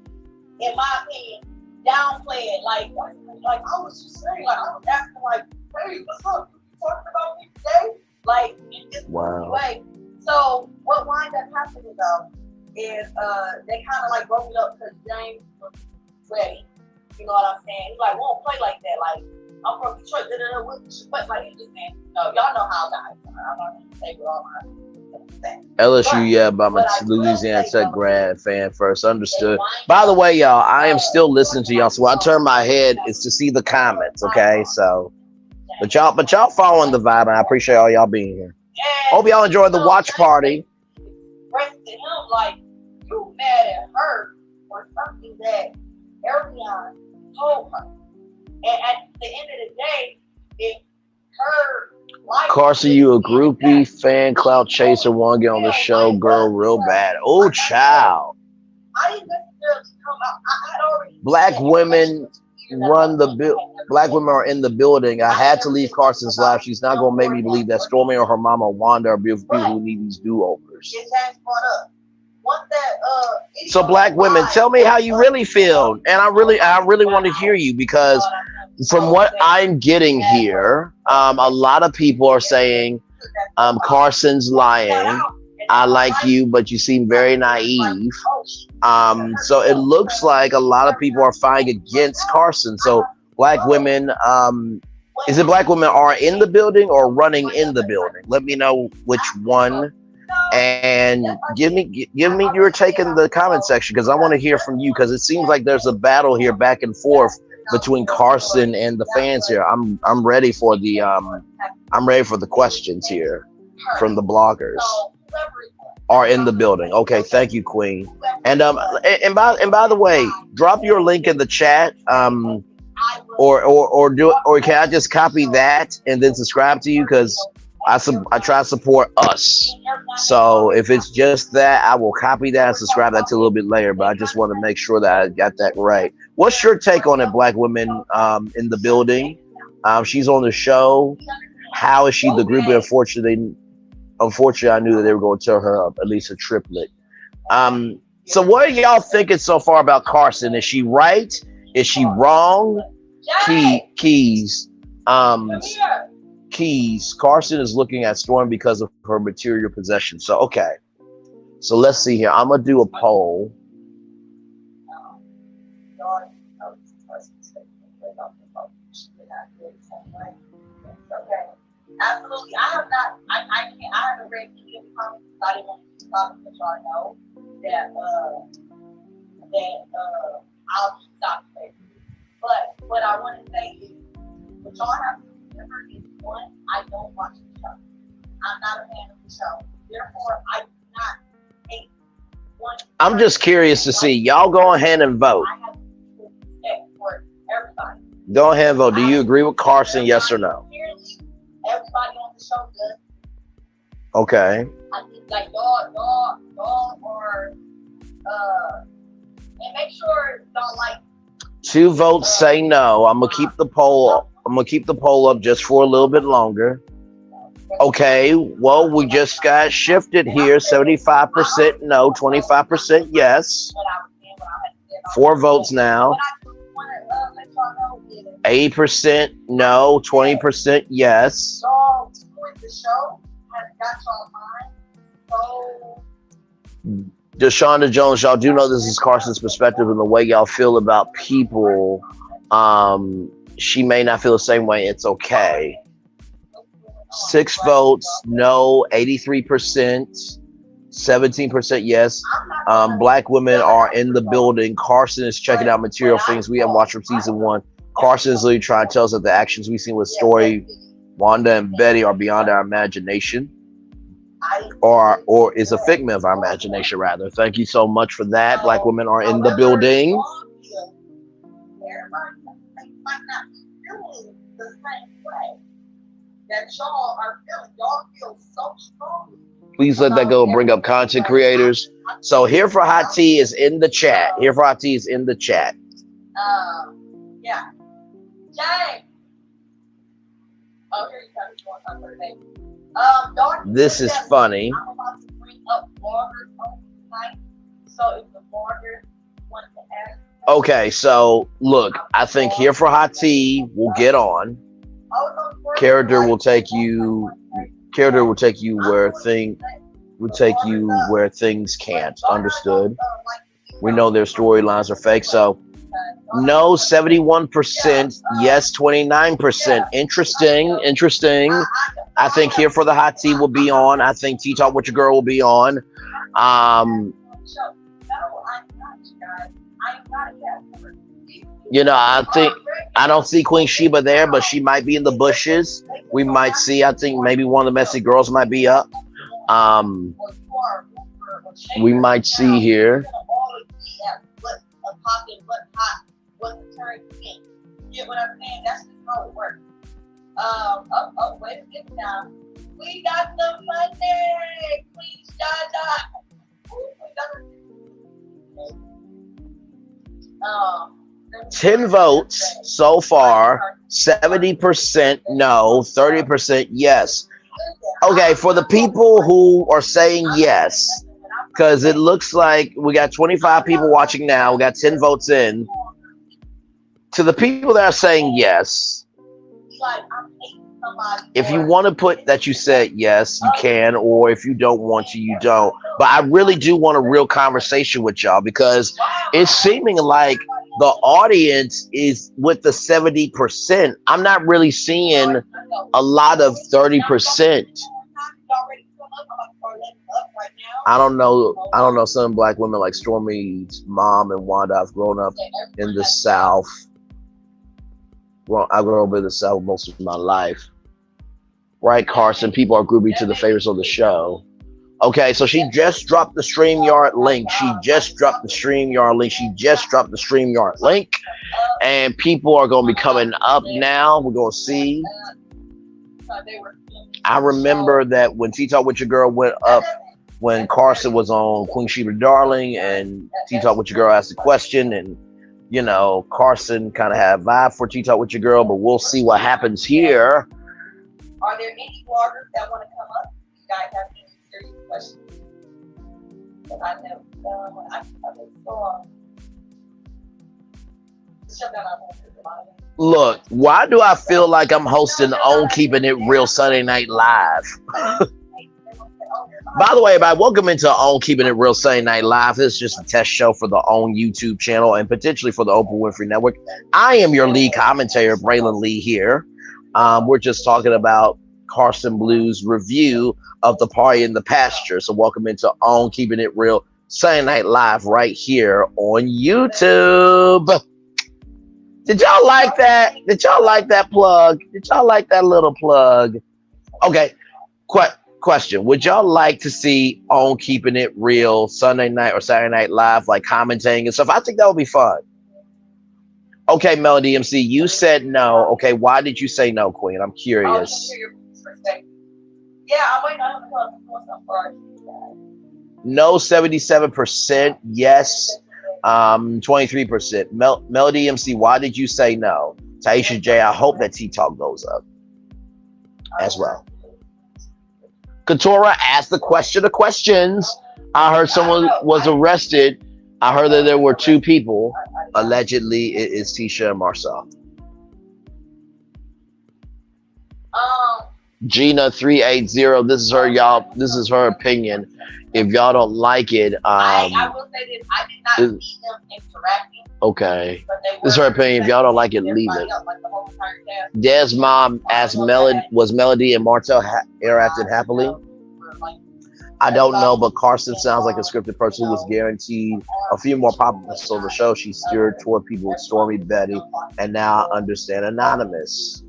in my opinion, downplay it. Like I was just saying, like, I was asking, like, "Hey, what's up? You talking about me today?" Like, in this way. So what winds up happening though is they kind of like broke it up because James was ready. You know what I'm saying? He's like, we won't play like that. Like, I'm from Detroit. But like, he just saying, y'all know how guys are. I'm not going to say with all my LSU, yeah, but I'm a Louisiana Tech grad fan first. Understood. By the way, y'all, I am still listening to y'all. So when I turn my head, it's to see the comments, okay? So, but y'all following the vibe, and I appreciate all y'all being here. Hope y'all enjoyed the watch party. Expressed to him like you mad at her for something that Ariana told her. And at the end of the day, if her life. Carson, you a groupie, fan, clout chaser, want to get on the show, girl, real bad. Oh, child. I didn't necessarily come out. I had already. Black women Black women are in the building. I had to leave Carson's live. She's not going to make me believe that Stormi or her mama Wanda are beautiful people who need these do-overs. So black women, tell me how you really feel. And I really want to hear you because from what I'm getting here, a lot of people are saying Carson's lying. I like you, but you seem very naive. So it looks like a lot of people are fighting against Carson. So black women, is it black women are in the building or running in the building? Let me know which one, and give me your take in the comment section, because I want to hear from you, because it seems like there's a battle here back and forth between Carson and the fans here. I'm ready for the questions here from the bloggers. Are in the building. Okay, thank you, Queen. And by the way, drop your link in the chat. Or can I just copy that and then subscribe to you, because I try to support us. So if it's just that, I will copy that and subscribe that to a little bit later. But I just want to make sure that I got that right. What's your take on it, black women in the building? She's on the show. How is she the group? Unfortunately, I knew that they were going to tear her up, at least a triplet. So what are y'all thinking so far about Carson? Is she right? Is she wrong? Keys. Carson is looking at Storm because of her material possession. So, okay. So let's see here. I'm going to do a poll. Absolutely. I haven't read any of the comments. I didn't want to talk, but y'all know that I'll be stopped there. But what I want to say is, what y'all have to remember is, one, I don't watch the show. I'm not a fan of the show. Therefore, I do not hate one. I'm just curious to see. Y'all go ahead and vote. I have respect for everybody. Go ahead and vote. Do you agree with Carson, yes or no? Everybody on the show does. Okay. I think like y'all are and make sure y'all like 2 votes say no. I'm gonna keep the poll. I'm gonna keep the poll up just for a little bit longer. Okay. Well, we just got shifted here. 75% no, 25% yes. 4 votes now. 80% no, 20% yes. Y'all with the show has got y'all mind. So Deshaunda Jones, y'all do know this is Carson's perspective and the way y'all feel about people. She may not feel the same way. It's okay. 6 votes no, 83%, 17% yes. Black women are in the building. Carson is checking out material things we have watched from season 1. Carson is literally trying to tell us that the actions we've seen with Story, Wanda, and Betty are beyond our imagination, or is a figment of our imagination, rather. Thank you so much for that. Black women are in the building. Everybody might not be feeling the same way that y'all are feeling. Y'all feel so strongly. Please let that go. Bring up content creators. So Here for Hot Tea is in the chat. Here for Hot Tea is in the chat. Yeah. Jay. Oh, here you go. This is funny. I'm about to bring up bloggers on tonight. So if the bloggers want to ask. Okay, so look, I think Here for Hot Tea will get on. Character will take you where things can't. Understood. We know their storylines are fake. So no, 71%, yes, 29%. Interesting. I think Here for the Hot Tea will be on. I think Tea Talk with Your Girl will be on. I don't see Queen Sheba there, but she might be in the bushes. We might see. I think maybe one of the Messy Girls might be up. We might see here. Get what I'm saying? That's just how it works. Wait a minute now. We got the money. Please, Jaja. 10 votes so far. 70% no, 30% yes. Okay, for the people who are saying yes, because it looks like we got 25 people watching now. We got 10 votes in. To the people that are saying yes, Like, I'm hating somebody. if you want to put that you said yes, you can, or if you don't want to, you don't. But I really do want a real conversation with y'all because it's seeming like the audience is with the 70%. I'm not really seeing a lot of 30%. I don't know. I don't know some black women like Stormi's mom and Wanda. I've grown up in the South. Well, I grew up in the South most of my life. Right, Carson? People are grouping to the favorites of the show. Okay, so she just dropped the StreamYard link. She just dropped the StreamYard link. She just dropped the StreamYard link. And people are going to be coming up now. We're going to see. I remember that when Tea Talk with Your Girl went up, when Carson was on Queen Sheba Darling, and Tea Talk with Your Girl asked a question, and you know, Carson kind of had a vibe for Tea Talk with Your Girl, but we'll see what happens here. Are there any bloggers that want to come up? You guys have any serious questions? But I know I saw. Look, why do I feel like I'm hosting on Keeping It Real Sunday Night Live? By the way, everybody, welcome into On Keeping It Real Sunday Night Live. This is just a test show for the OWN YouTube channel and potentially for the Oprah Winfrey Network. I am your lead commentator, Braylon Lee here. We're just talking about Carson Blue's review of The Party in the Pasture. So welcome into On Keeping It Real Sunday Night Live right here on YouTube. Did y'all like that? Did y'all like that plug? Did y'all like that little plug? Okay, question. Would y'all like to see On Keeping It Real Sunday night or Saturday Night Live, like commentating and stuff? I think that would be fun. Okay, Melody MC, you said no. Okay, why did you say no, Queen? I'm curious. Yeah, I'm waiting on him to do something for us. No, 77%. Yes, 23%. Melody MC, why did you say no? Taisha J, I hope that T-Talk goes up as well. Katora asked the question of questions. I heard someone was arrested. I heard that there were 2 people. Allegedly, it is Tisha and Marcel. Gina 380. This is her, y'all. This is her opinion. If y'all don't like it, I will say this. I did not see them interacting. Okay. This is her opinion. If y'all don't like it, leave it. Des' mom asked was Melody and Martell interacted happily? I don't know, but Carson sounds like a scripted person who was guaranteed a few more pop-ups on the show. She steered toward people with Stormi, Betty, and now I understand Anonymous.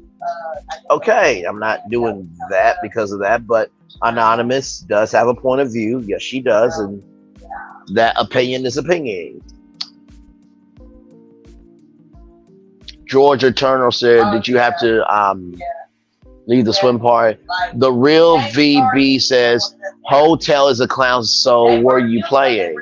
Okay, I'm not doing that because of that, but Anonymous does have a point of view. Yes, she does, and that opinion is opinion. Georgia Turner said, did you have to leave the swim party? The real VB says, hotel is a clown, so were you playing?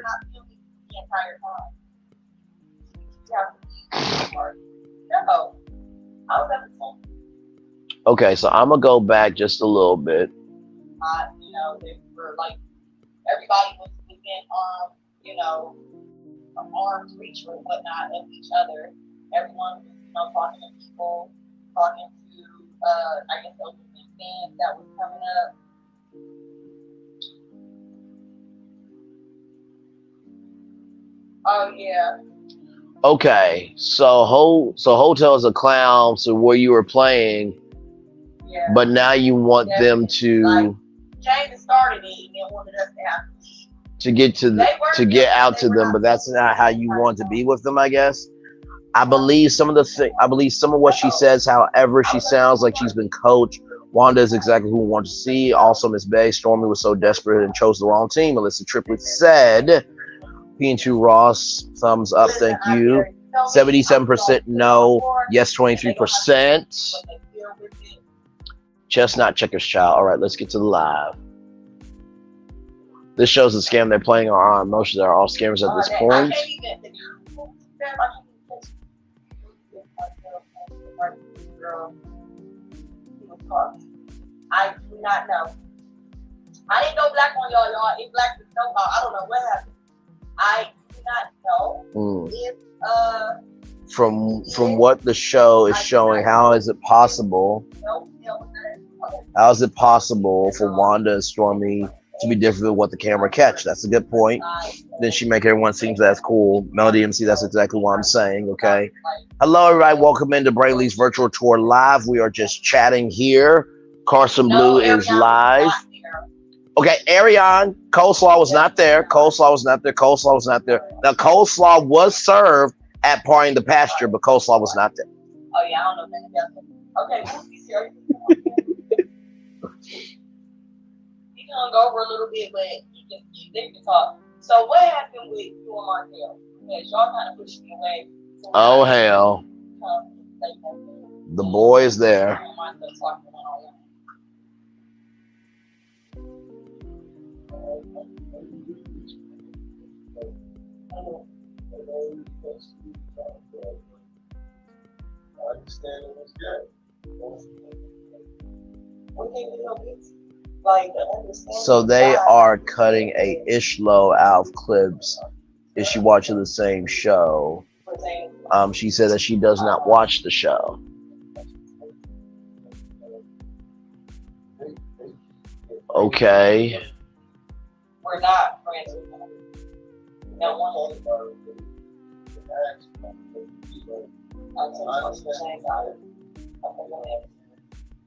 Okay, so I'm gonna go back just a little bit. You know, they were like, everybody was within, you know, arm's reach or whatnot of each other. Everyone was, you know, talking to people, talking to, I guess, those fans that was coming up. Oh yeah. Okay, so hotel is a clown. So where you were playing, yeah. But now you want them to. Like, James started it and wanted us to have to get out to them, but that's not how you want to be with them, I guess. I believe some of what she says. However, she sounds like she's been coached. Wanda is exactly who we want to see. Also, Miss Bay, Stormi was so desperate and chose the wrong team. Melissa Triplett said, P&2 Ross, thumbs up, thank you. 77% no, yes, 23%. Chestnut Checkers Child. All right, let's get to the live. This shows the scam they're playing on our emotions. They're all scammers at this point. I do not know. I didn't know black on y'all. If black is no, I don't know what happened. I do not know if from what the show is showing, how is it possible? How is it possible for Wanda and Stormy to be different than what the camera catch? That's a good point. Then she make everyone seems that's cool. Melody MC, that's exactly what I'm saying. Okay. Hello, everybody. Welcome into Brayley's virtual tour live. We are just chatting here. Carson Blue is live. Okay, Ariane, coleslaw was not there. Coleslaw was not there. Coleslaw was not there. Now, coleslaw was served at Party in the Pasture, but coleslaw was not there. Oh, yeah, I don't know nothing about that. Okay, Moosey's here. He's gonna go over a little bit, but they can talk. So, what happened with you and Martell? Because y'all kind of pushed me away. So Oh, hell. The boy is there. So they are cutting a Ishlo out of clips. Is she watching the same show? She said that she does not watch the show. Okay. We're not friends with them. No one.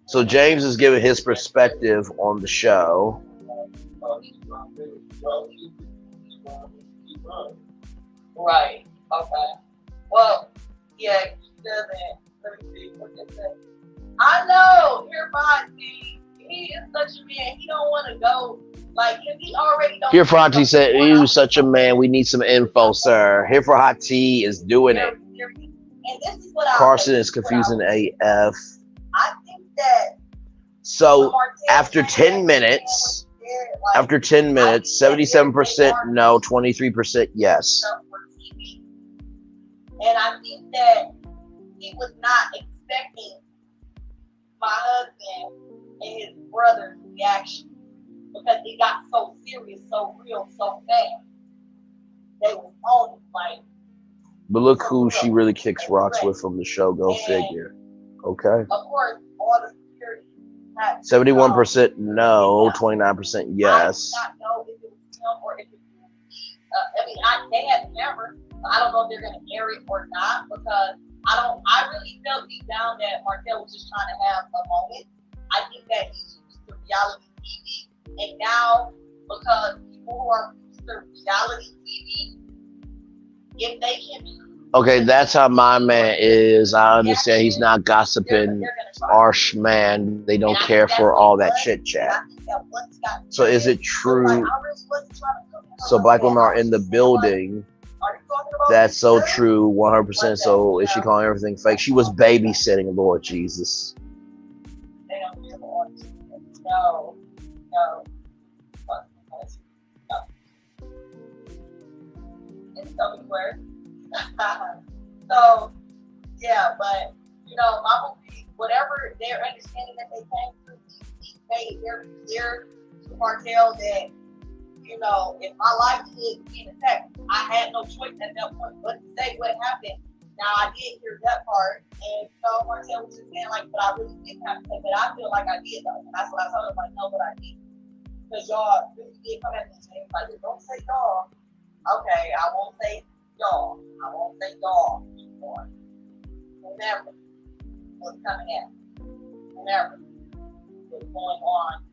So James is giving his perspective on the show. Right. Okay. Well, yeah, he doesn't. Let me see what they say. I know. You're fine, see. He is such a man. He don't want to go. Like, if he already don't. Here for Hot Tea said, "You such a man. We need some info, sir." Here for Hot Tea is doing it. And this is what Carson is confusing AF. I think that. So after 10 minutes, 77% no, 23% yes. And I think that he was not expecting my husband and his brother's reaction because it got so serious, so real, so fast. They was on it, like. But look who she really kicks rocks with from the show. Go figure. Okay. Of course, all the security. 71% no, 29% yes. I do not know if it was him or if it was they had the camera. I don't know if they're going to air it or not because I really felt deep down that Martell was just trying to have a moment. I think that he used to reality TV, and now because people who are used to reality TV, if they can. Okay, that's how my man is. I understand he's not gossiping harsh man. They don't care for all that chit chat. So is it true? So black women are in the building. That's so true, 100%. So is she calling everything fake? She was babysitting, Lord Jesus. No. It's so weird. So, yeah, but, my movie, whatever their understanding that they came to, he made it very clear to Martell that, if my livelihood was being attacked, I had no choice at that point but to say what happened. Now, I did hear that part, and, Martell was just saying, like, but I really didn't have to say, but I feel like I did, though. And that's what I told him, like, no, but I did. Because y'all really did come at me and say, like, don't say y'all. Okay, I won't say y'all. I won't say y'all anymore. Remember what's coming at me. Remember what's going on.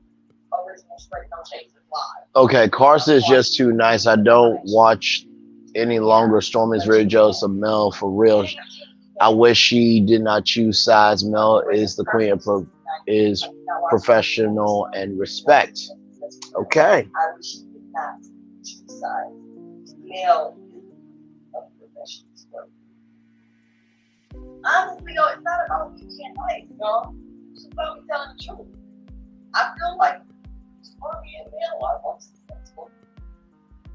Original Straight No Chasers live. Okay, Carson is just too nice. I don't watch any longer. Stormy's really jealous of Mel for real. I wish she did not choose sides. Mel is the queen of is professional and respect. Okay. I wish she did not choose sides. Mel is a professional. Honestly, though, it's not about me being nice, y'all. It's about me telling the truth. I feel like Stormy and Mel are both successful.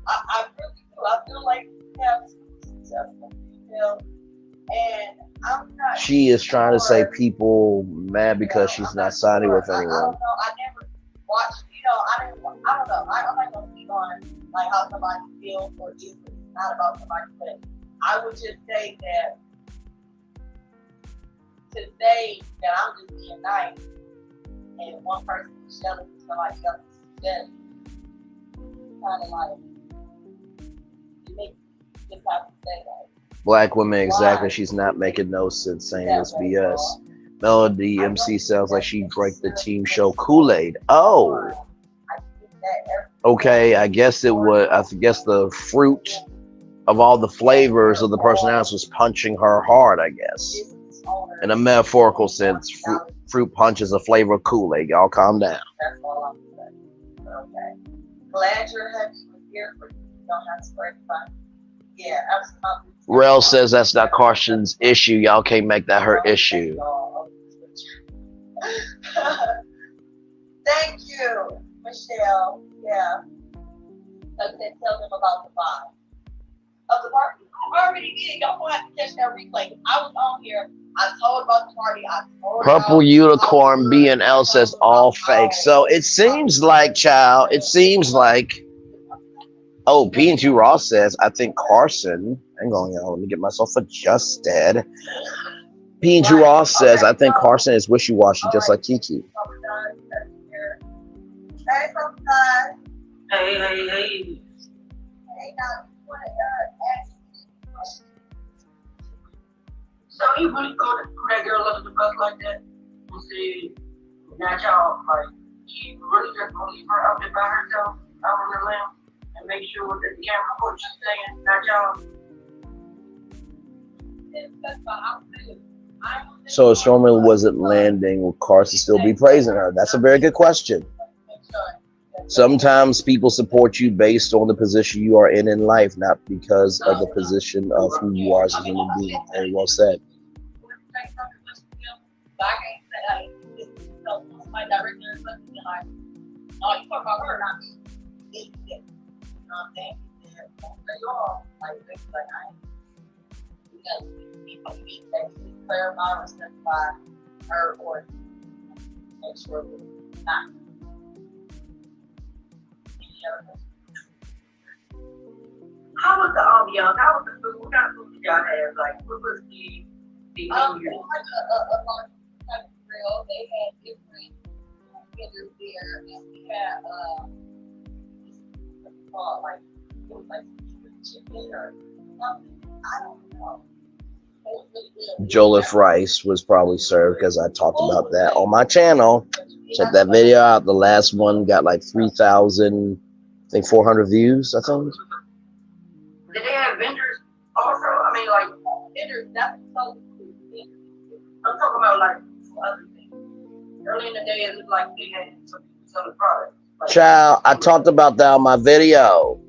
I really do. I feel like we have successful female, and I'm not. She is trying to say people mad because she's not signing with anyone. I don't know. I never watched. I don't know. I'm not gonna speak on like how somebody feels or is. It's not about somebody, but I would just say that to say that I'm just being nice, and one person is jealous of somebody else is jealous, kind of like, it makes you just have to say that. Black women, exactly. She's not making no sense saying this BS. Melody MC sounds like she drank the team show Kool-Aid. Oh, okay. I guess it was. I guess the fruit of all the flavors of the personality was punching her hard. I guess, in a metaphorical sense, fruit punches a flavor of Kool-Aid. Y'all calm down. That's all I'm saying. Okay. Glad you're happy with here for you. Don't have to spread fun. Yeah, absolutely. Rel says that's not Carson's issue. Y'all can't make that her issue. Thank you, Michelle. Yeah. Like they tell them about the vibe of the party. I already did. Y'all gonna have to catch that replay. I was on here. I told about the party. I told Purple Unicorn B&L says all fake. So it seems like, child, it seems like, oh, P&Q Ross says, I think Carson, hang on, y'all, let me get myself adjusted. P&Q Ross says, I think Carson is wishy-washy, just like Kiki. Hey, sometimes. Hey. Hey, now, you want to ask me a question? So you really go to that girl under the bus like that and say, not y'all, like, you really just gonna leave her out there by herself, out on the limb, and make sure that the camera puts you saying, not y'all? So if Stormi wasn't landing, would Carson still be praising her? That's a very good question. Sometimes people support you based on the position you are in life, not because of the position of who you are as a human being. Very well said. My director is looking like, oh, you talk about her, not me. You know what I'm saying? Like, I because people need to clarify or specify her or make sure we're not. How was the ambiance? How was the food? What kind of food did y'all have? Like, what was the It was like a large type of grill. They had different vendors there, and we had like it was like chicken or something. I don't know. It was really good. Jollof rice was probably served because I talked about that on my channel. Check that video out. The last one got like 3,000, I think 400 views, I think. Did they have vendors also? I mean, like, Vendors, that's so cool. I'm talking about like other things. Early in the day, it looked like they had some people selling products. Like, Child, I talked about that on my video.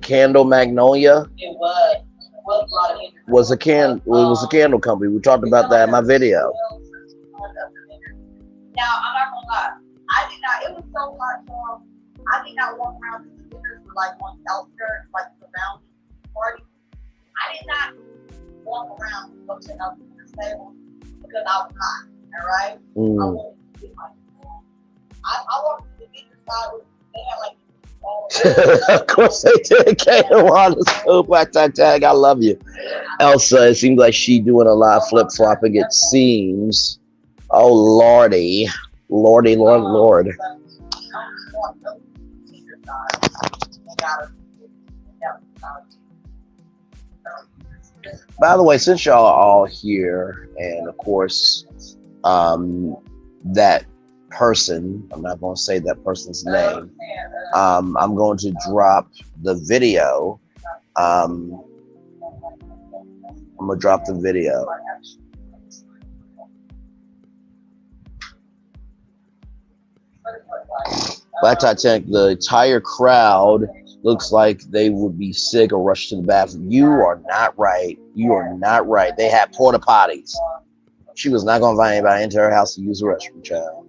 Candle Magnolia It was a lot of vendors. was a candle company. We talked about that in my video. Now, I'm not gonna lie. It was so hot for them. I did not walk around the vendors were like on the outskirts, like around the party. I did not walk around and go to another vendor's table because I was hot, all right? I wanted to get my food. I walked to the vendor's side, they had like Of course they did. K1 scoop at that tag. I love you. Elsa, it seems like she doing a lot of flip flopping, it seems. Oh lordy. Lordy, Lord. By the way, since y'all are all here, and of course, that person, I'm not going to say that person's name, I'm going to drop the video. I'm going to drop the video. Black Titanic, the entire crowd looks like they would be sick or rush to the bathroom. You are not right. You are not right. They had porta potties. She was not going to invite anybody into her house to use the restroom, child.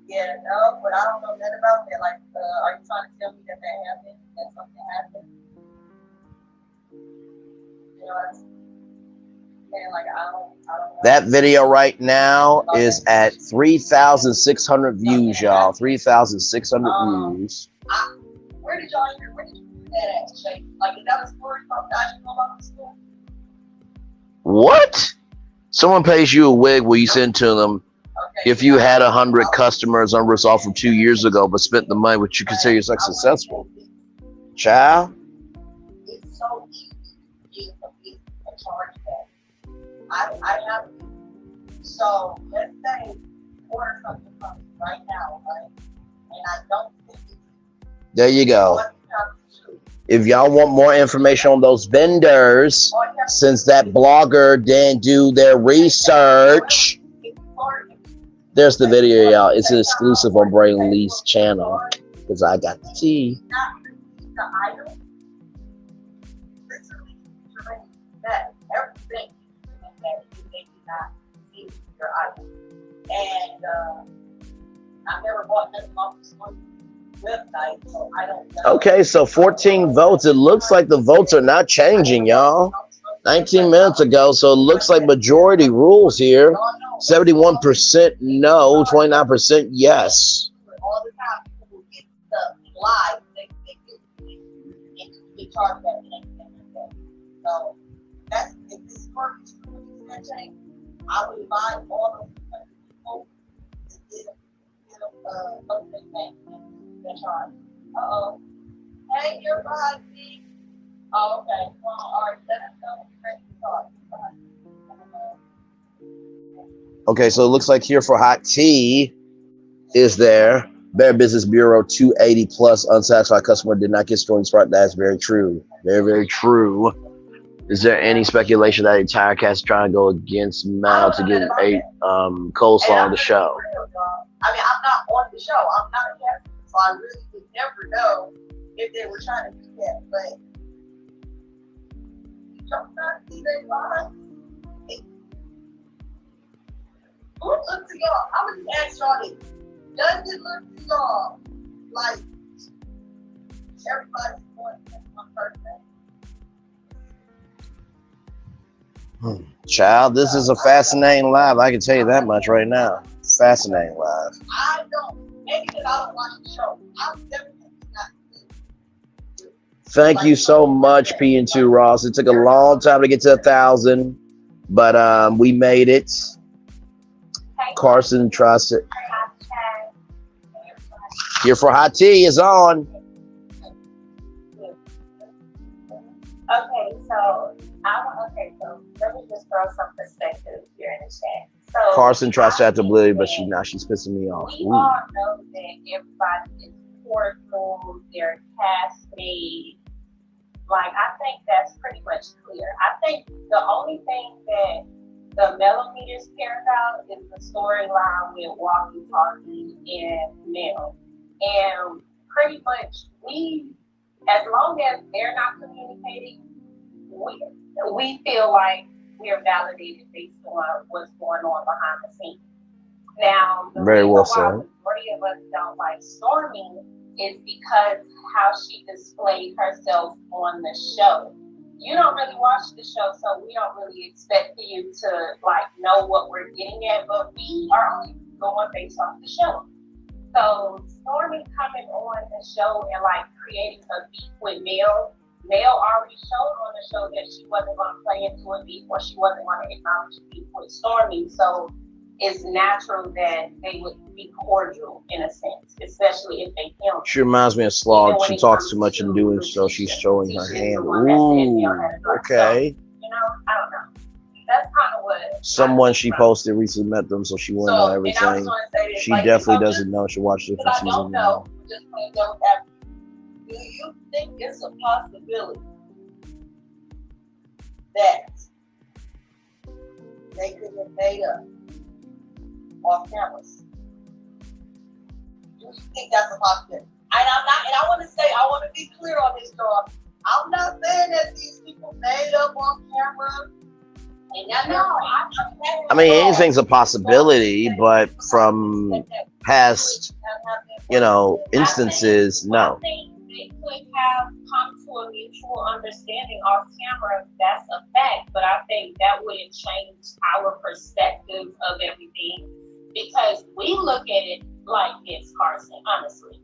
Yeah, no, but I don't know nothing about that. Like, are you trying to tell me that happened? That something happened? You know what I'm saying? Like, I don't know. That video right now is at 3,600 views, y'all. 3,600 views. Where did y'all hear? Where did you hear that at, Shay? Like, is that a story from that you know about the school? What? Someone pays you a wig, will you send to them? Okay. If you had 100 customers unresolved from 2 years ago, but spent the money, would you consider yourself successful? Child? It's so easy to get a charge back. I have, so let's say order something from me right now, right? And I don't think it's There you go. what you have to do. If y'all want more information on those vendors, All you have to since that blogger didn't do their research, do is order it. there's the video, y'all. It's an exclusive on Braylon Lee's channel because I got the tea. Not receive the item, literally terrain that everything that they do not receive your item. And I've never bought nothing off this one website, so I don't know. Okay, so 14 votes. It looks like the votes are not changing, y'all. 19 minutes ago, so it looks like majority rules here. 71% no, 29% yes. All the time, people will get stuff live, they get charged that and everything like that. So that's if this works, I would advise all those people to get something that charge. Hey, everybody. Oh, okay. Well, all right. Let us know when you're ready to talk. Okay, so it looks like here for hot tea is there. Better Business Bureau 280 plus unsatisfied customer did not get Stormi Spark. That's very true. Very, very true. Is there any speculation that the entire cast is trying to go against Mal to get a coleslaw on the show? I mean, I'm not on the show. I'm not a guest, so I really would never know if they were trying to do that. But you don't not see their lives. Who look to y'all? I'm gonna ask y'all this. Does it look to y'all like everybody's going against one person? Child, this is a fascinating live. I can tell you that much right now. Fascinating live. I don't. Maybe because I don't watch the show. I'm definitely not seen. Thank you so much, P&2 Ross. It took a long time to get to 1,000, but we made it. Carson trusts it. Here for hot tea is on. Okay, so let me just throw some perspective here in the chat. So Carson tries to Blue, but she's pissing me off. We all know that everybody is cordial, they're cast-made. Like, I think that's pretty much clear. I think the only thing that the millimeters care about is the storyline with Walkie Talkie and Mel. And pretty much as long as they're not communicating, we feel like we're validated based on what's going on behind the scenes. Now, the Very well reason why said. the majority of us don't like Stormi is because how she displayed herself on the show. You don't really watch the show, so we don't really expect you to know what we're getting at, but we are only going based off the show. So Stormi coming on the show and creating a beef with Mel already showed on the show that she wasn't going to play into a beef or she wasn't going to acknowledge a beef with Stormi. So it's natural that they would be cordial in a sense, especially if they film. She reminds me of Slog. She talks too much in doing so. She's showing her hand. Ooh, okay. I don't know. That's kind of what. Someone she posted recently met them, so she wouldn't know everything. She definitely doesn't know. She watched different seasons. I don't know. Just playing devil's advocate. Do you think it's a possibility that they could have made up off cameras? Do you think that's a possibility? And I want to be clear on this, y'all. I'm not saying that these people made up on camera. And I mean, anything's a possibility, but from past, instances, no. I think they could have come to a mutual understanding off camera. That's a fact, but I think that wouldn't change our perspective of everything because we look at it like this, Carson, honestly.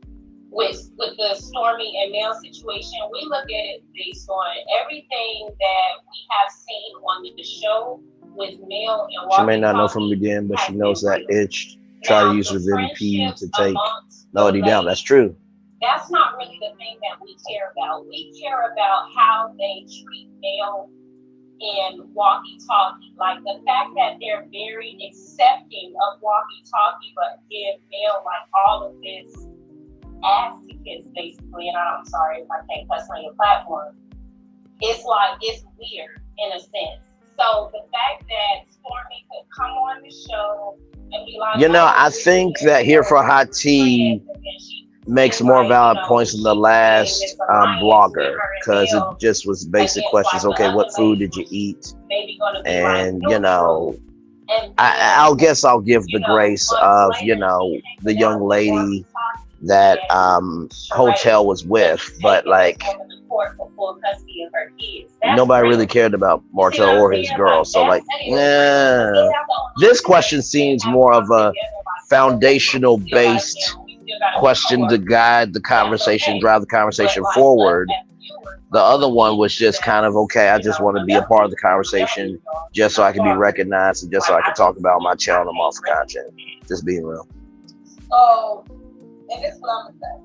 with the Stormi and Mel situation, we look at it based on everything that we have seen on the show with Mel and She may not know from the beginning, but she knows that itch. Try to use her VP to take Melody down. That's true. That's not really the thing that we care about. We care about how they treat Mel and Walkie Talkie. Like the fact that they're very accepting of Walkie Talkie, but give Mel like all of this ass to kiss basically. And I'm sorry if I can't cuss on your platform. It's like, it's weird in a sense. So the fact that Stormi could come on the show and be like, you know, I think that Here for Hot Tea makes more valid points than the last blogger, because it just was basic questions. Okay, what food did you eat? And you know, I'll guess I'll give the grace of, you know, the young lady that Hotel was with, but like nobody really cared about Martel or his girl. So like, nah. This question seems more of a foundational based question to guide the conversation, drive the conversation forward. The other one was just kind of, okay, I just want to be a part of the conversation just so I can be recognized and just so I can talk about my channel and my content. Just being real. So, and this is what I'm gonna say,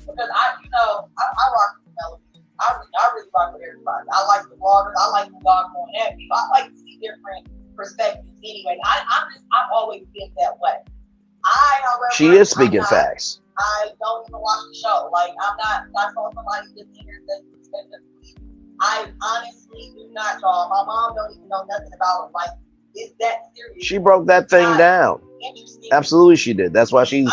because I rock with Melody. I really rock with everybody. I like the bloggers. I like the dog going at people. I like to see different perspectives. Anyway, I've always been that way. However, she is speaking facts. I don't even watch the show. Like, I'm not calling somebody just here that I honestly do not, y'all. My mom don't even know nothing about it. Like, it's that serious. She broke that thing down. Absolutely, she did. That's why she's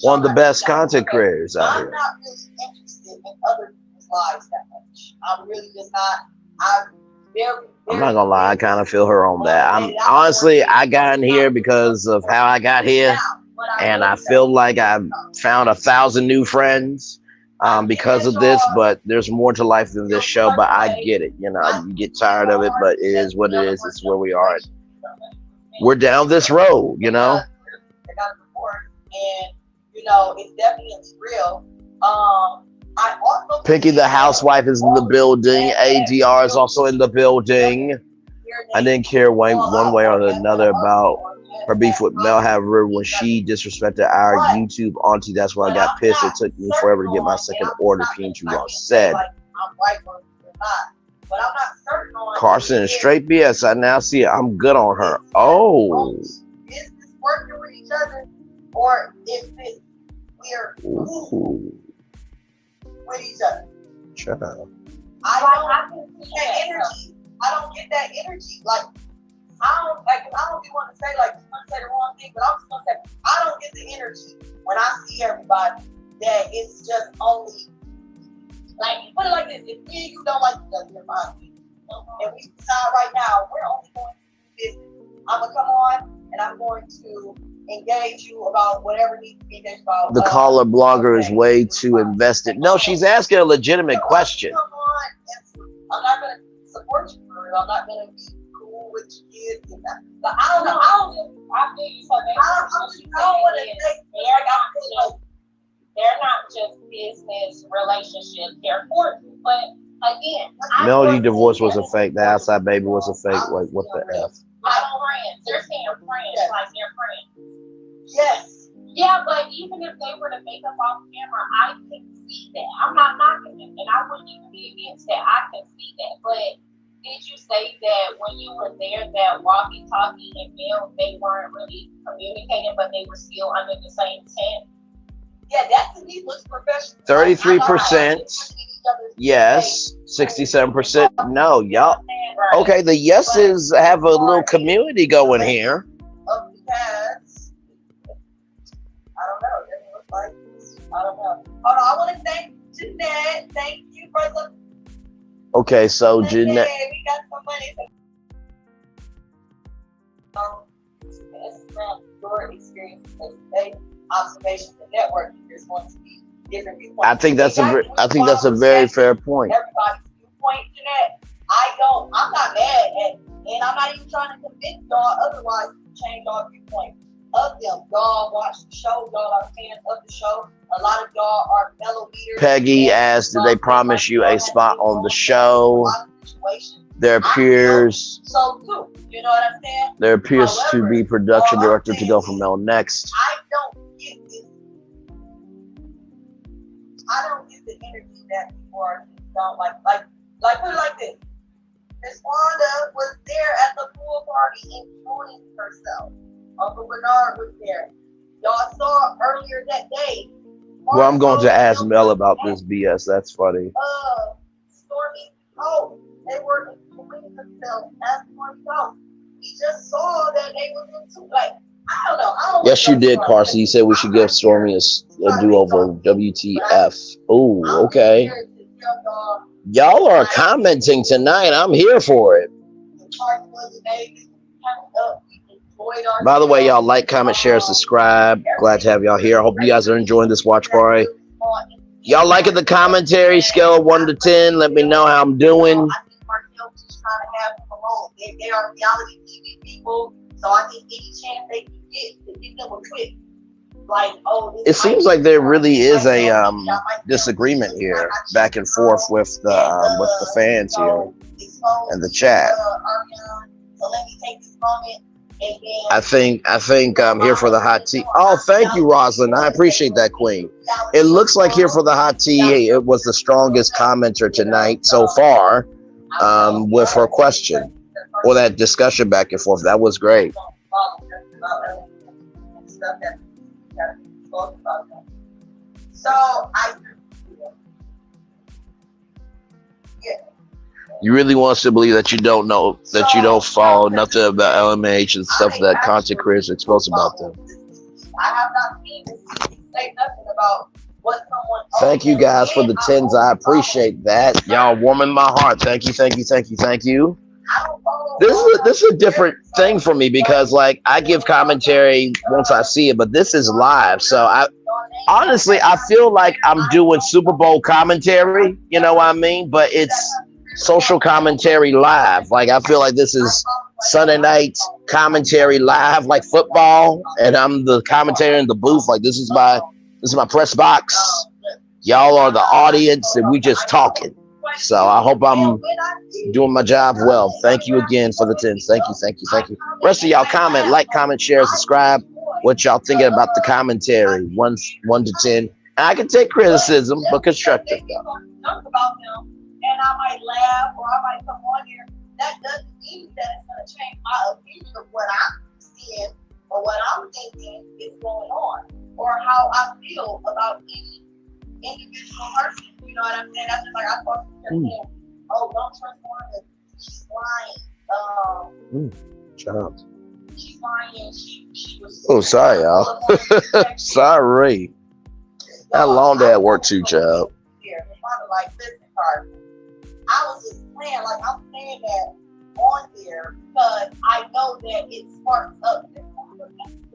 one of the best content creators out here. I'm not really interested in other people's lives that much. I'm really just not. I'm not gonna lie, I kind of feel her on that. I got in here because of how I got here, and I feel like I found 1,000 new friends because of this. But there's more to life than this show. But I get it, you know, you get tired of it, but it is what it is. It's where we are. We're down this road, you know. And you know, it's definitely real. I also Pinky the housewife is in the building. ADR is also in the building. I didn't care one way or another about her beef with Mel. However, when she disrespected our YouTube auntie, that's why I got pissed. It took me forever to get my second order. PNG said. Carson is straight BS. I now see it. I'm good on her. Oh. Is this working with each other, or is this we're with each other? Shut up. I don't get that energy. I don't get that energy. Like, I don't want to say like you want to say the wrong thing, but I'm just gonna say I don't get the energy when I see everybody that it's just only like, put it like this: if me and you don't like each other, you're fine. And we decide right now we're only going to do business. I'm gonna come on and I'm going to engage you about whatever needs to be engaged about. The caller blogger is way too invested. No, she's asking a legitimate question. Come on, I'm not gonna support you for it. I'm not gonna be cool with your kids and that. But I don't know. I feel you. So I don't want to say they're not just business relationships. They're important, but again, Melody divorce was a fake. The outside baby was a fake. Like, what the F? Friends. They're saying friends, like they're friends. Yes. Yeah, but even if they were to make up off camera, I can see that. I'm not knocking them, and I wouldn't even be against that. I can see that. But did you say that when you were there, that Walkie Talkie and Mel, they weren't really communicating, but they were still under the same tent? Yeah, that to me looks professional. 33%. Yes. 67%. No. Y'all. Okay, the yeses have a little community going here. Because I don't know. It doesn't look like I don't know. Hold on, I want to thank Jeanette. Thank you, brother. Okay, so Jeanette. We got some money. It's from your experience today, observations and networking. There's going to be different viewpoints. I think that's a very fair point. Everybody's viewpoint, Jeanette. I'm not mad at, and I'm not even trying to convince y'all otherwise to change y'all viewpoint. of them. Y'all watch the show. Y'all are fans of the show. A lot of y'all are fellow leaders. Peggy asked, did they promise you a spot on the show? There appears so too. You know what I'm saying? There appears to be production director to go from Mel next. I don't get this. I don't get the energy that people are don't like put it like this. Miss Wanda was there at the pool party enjoying herself. Uncle Bernard was there. Y'all saw earlier that day. Well, I'm going to ask Mel about this BS. That's funny. Stormi, they were enjoying themselves as Stormi. We just saw that they was into like I don't know. Yes, you did, Carson. You said we should give Stormi a do-over. WTF. Oh, okay. Y'all are commenting tonight. I'm here for it. By the way, y'all like, comment, share, subscribe. Glad to have y'all here. I hope you guys are enjoying this watch party. Y'all liking the commentary? Scale of 1 to 10. Let me know how I'm doing. They are reality TV people, so I think any chance they can get to get them a quick. It seems like there really is a disagreement here, back and forth with the fans here and the chat. I think I'm here for the hot tea. Oh, thank you, Rosalind. I appreciate that, Queen. It looks like here for the hot tea, it was the strongest commenter tonight so far with her question or that discussion back and forth. That was great. You really want us to believe that you don't know, that you don't follow nothing about LMH and stuff that content creators expose about them. I have not seen this say nothing about what someone. Thank you guys for the 10s. I appreciate that. Y'all warming my heart. Thank you, thank you, thank you, thank you. This is a different thing for me because like I give commentary once I see it, but this is live. So I feel like I'm doing Super Bowl commentary, you know what I mean? But it's social commentary live. Like I feel like this is Sunday night commentary live, like football, and I'm the commentator in the booth. Like this is my press box. Y'all are the audience, and we just talking. So I hope I'm doing my job well. Thank you again for the 10s. Thank you, thank you, thank you. Rest of y'all comment, like, comment, share, subscribe. What y'all thinking about the commentary? 1 to 10. And I can take criticism, but constructive. And I might laugh or I might come on here. That doesn't mean that it's going to change my opinion of what I'm seeing or what I'm thinking is going on or how I feel about any individual person. You know what I'm saying? That's just like I thought saying, oh, don't trust one. She's lying. Child. She's lying. She was. Oh, sorry, y'all. Sorry. How long did that work too, child? Like, listen, Carson. I was just playing, like I'm saying that on there because I know that it sparks up this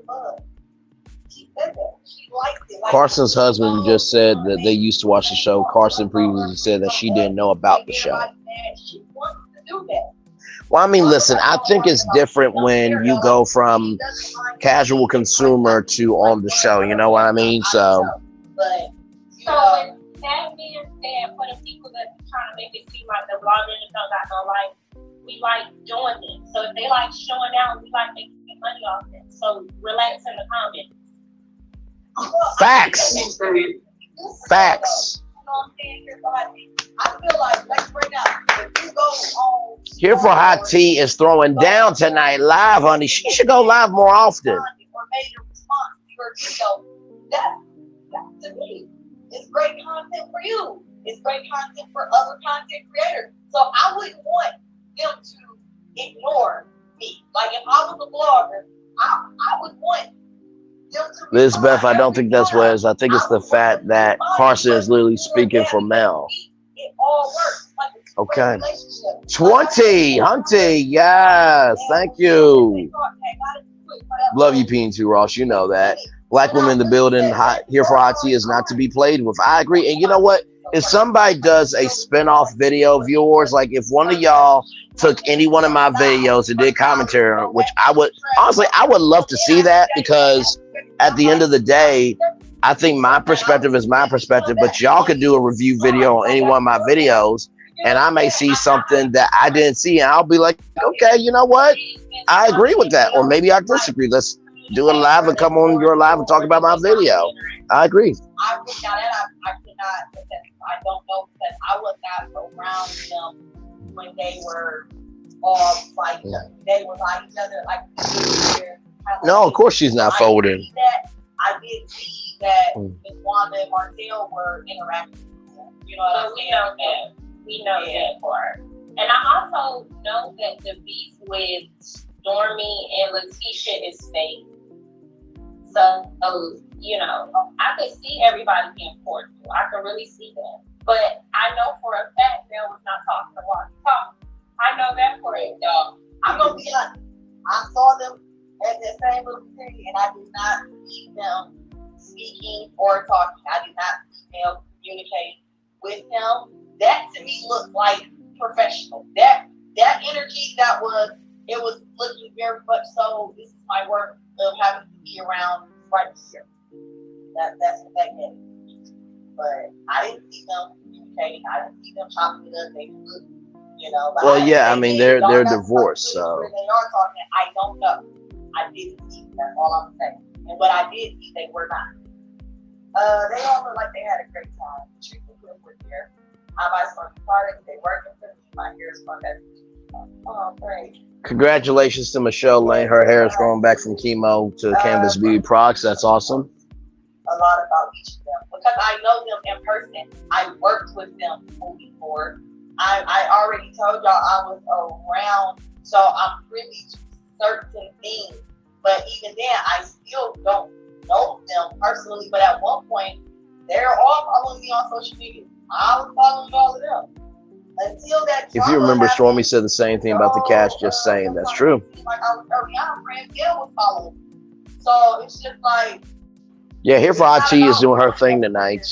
buzz. She said that. She liked it. Like, Carson's husband just said that they used to watch the show. Carson previously said that she didn't know about the show. She wants to do that. Well, I mean, listen, I think it's different when you go from casual consumer to on the show. You know what I mean? So. So with that being said, for the people that are trying to make it seem like the bloggers don't got no life, we like doing it. So if they like showing out, we like making money off it. So relax in the comments. Facts. Facts. You know what I'm saying? I feel like, let's bring up, if you go on. Here for Hot Tea is throwing down tonight live, honey. She should go live more often. Or made a response to your video. That to me, it's great content for you. It's great content for other content creators. So I wouldn't want them to ignore me. Like if I was a blogger, I would want them to. Lisbeth, I don't think that's what it is. I think it's the fact that Carson is literally speaking for Mel. It all works. Like okay. 20, Hunty, yes, thank you. Love you, P2 Ross. You know that. Black women in the building, here for Hot Tea is not to be played with. I agree. And you know what? if somebody does a spin-off video of yours, like if one of y'all took any one of my videos and did commentary on it, which I would honestly, I would love to see that, because at the end of the day, I think my perspective is my perspective, but y'all could do a review video on any one of my videos, and I may see something that I didn't see, and I'll be like, okay, you know what? I agree with that, or maybe I disagree. Let's do it live and come on your live and talk about my video. I agree. I wish now that I could not, because I don't know, because I was not around them when they were all like, they were by each other, like, no, of course she's not folding. I did see that Ms. Wanda and Martell were interacting. You know what I'm saying? We know that part. And I also know that the beef with Stormi and Letitia is fake. So, you know, I could see everybody being cordial. I could really see that. But I know for a fact Mel was not talking to walkie-talkie. I know that for it, y'all. I'm going to be honest. I saw them at that same little thing, and I did not see them speaking or talking. I did not see them communicate with him. That to me looked like professional. That energy it was looking very much so, this is my work of having to be around right here. That's what that meant. But I didn't see them communicating. I didn't see them chopping it up. They look, you know. But well, yeah, I mean they're divorced, so where they are talking, I don't know. I didn't see. That's all I'm saying. And what I did see, they were not. They all look like they had a great time. The treatment group were there. I buy some products. They working for me. My hair is from that. Oh, great. Congratulations to Michelle Lane. Her hair is growing back from chemo to Canvas Beauty Products. That's awesome. A lot about each of them, because I know them in person. I worked with them moving forward. I already told y'all I was around, so I'm privy to certain things. But even then, I still don't know them personally. But at one point, they're all following me on social media. I was following all of them. Until that if you remember, Stormi said the same thing about the cats, just saying that's true. Like I was early on, friend Gail was following. So it's just like, yeah, Here for Hot Tea is doing her thing tonight.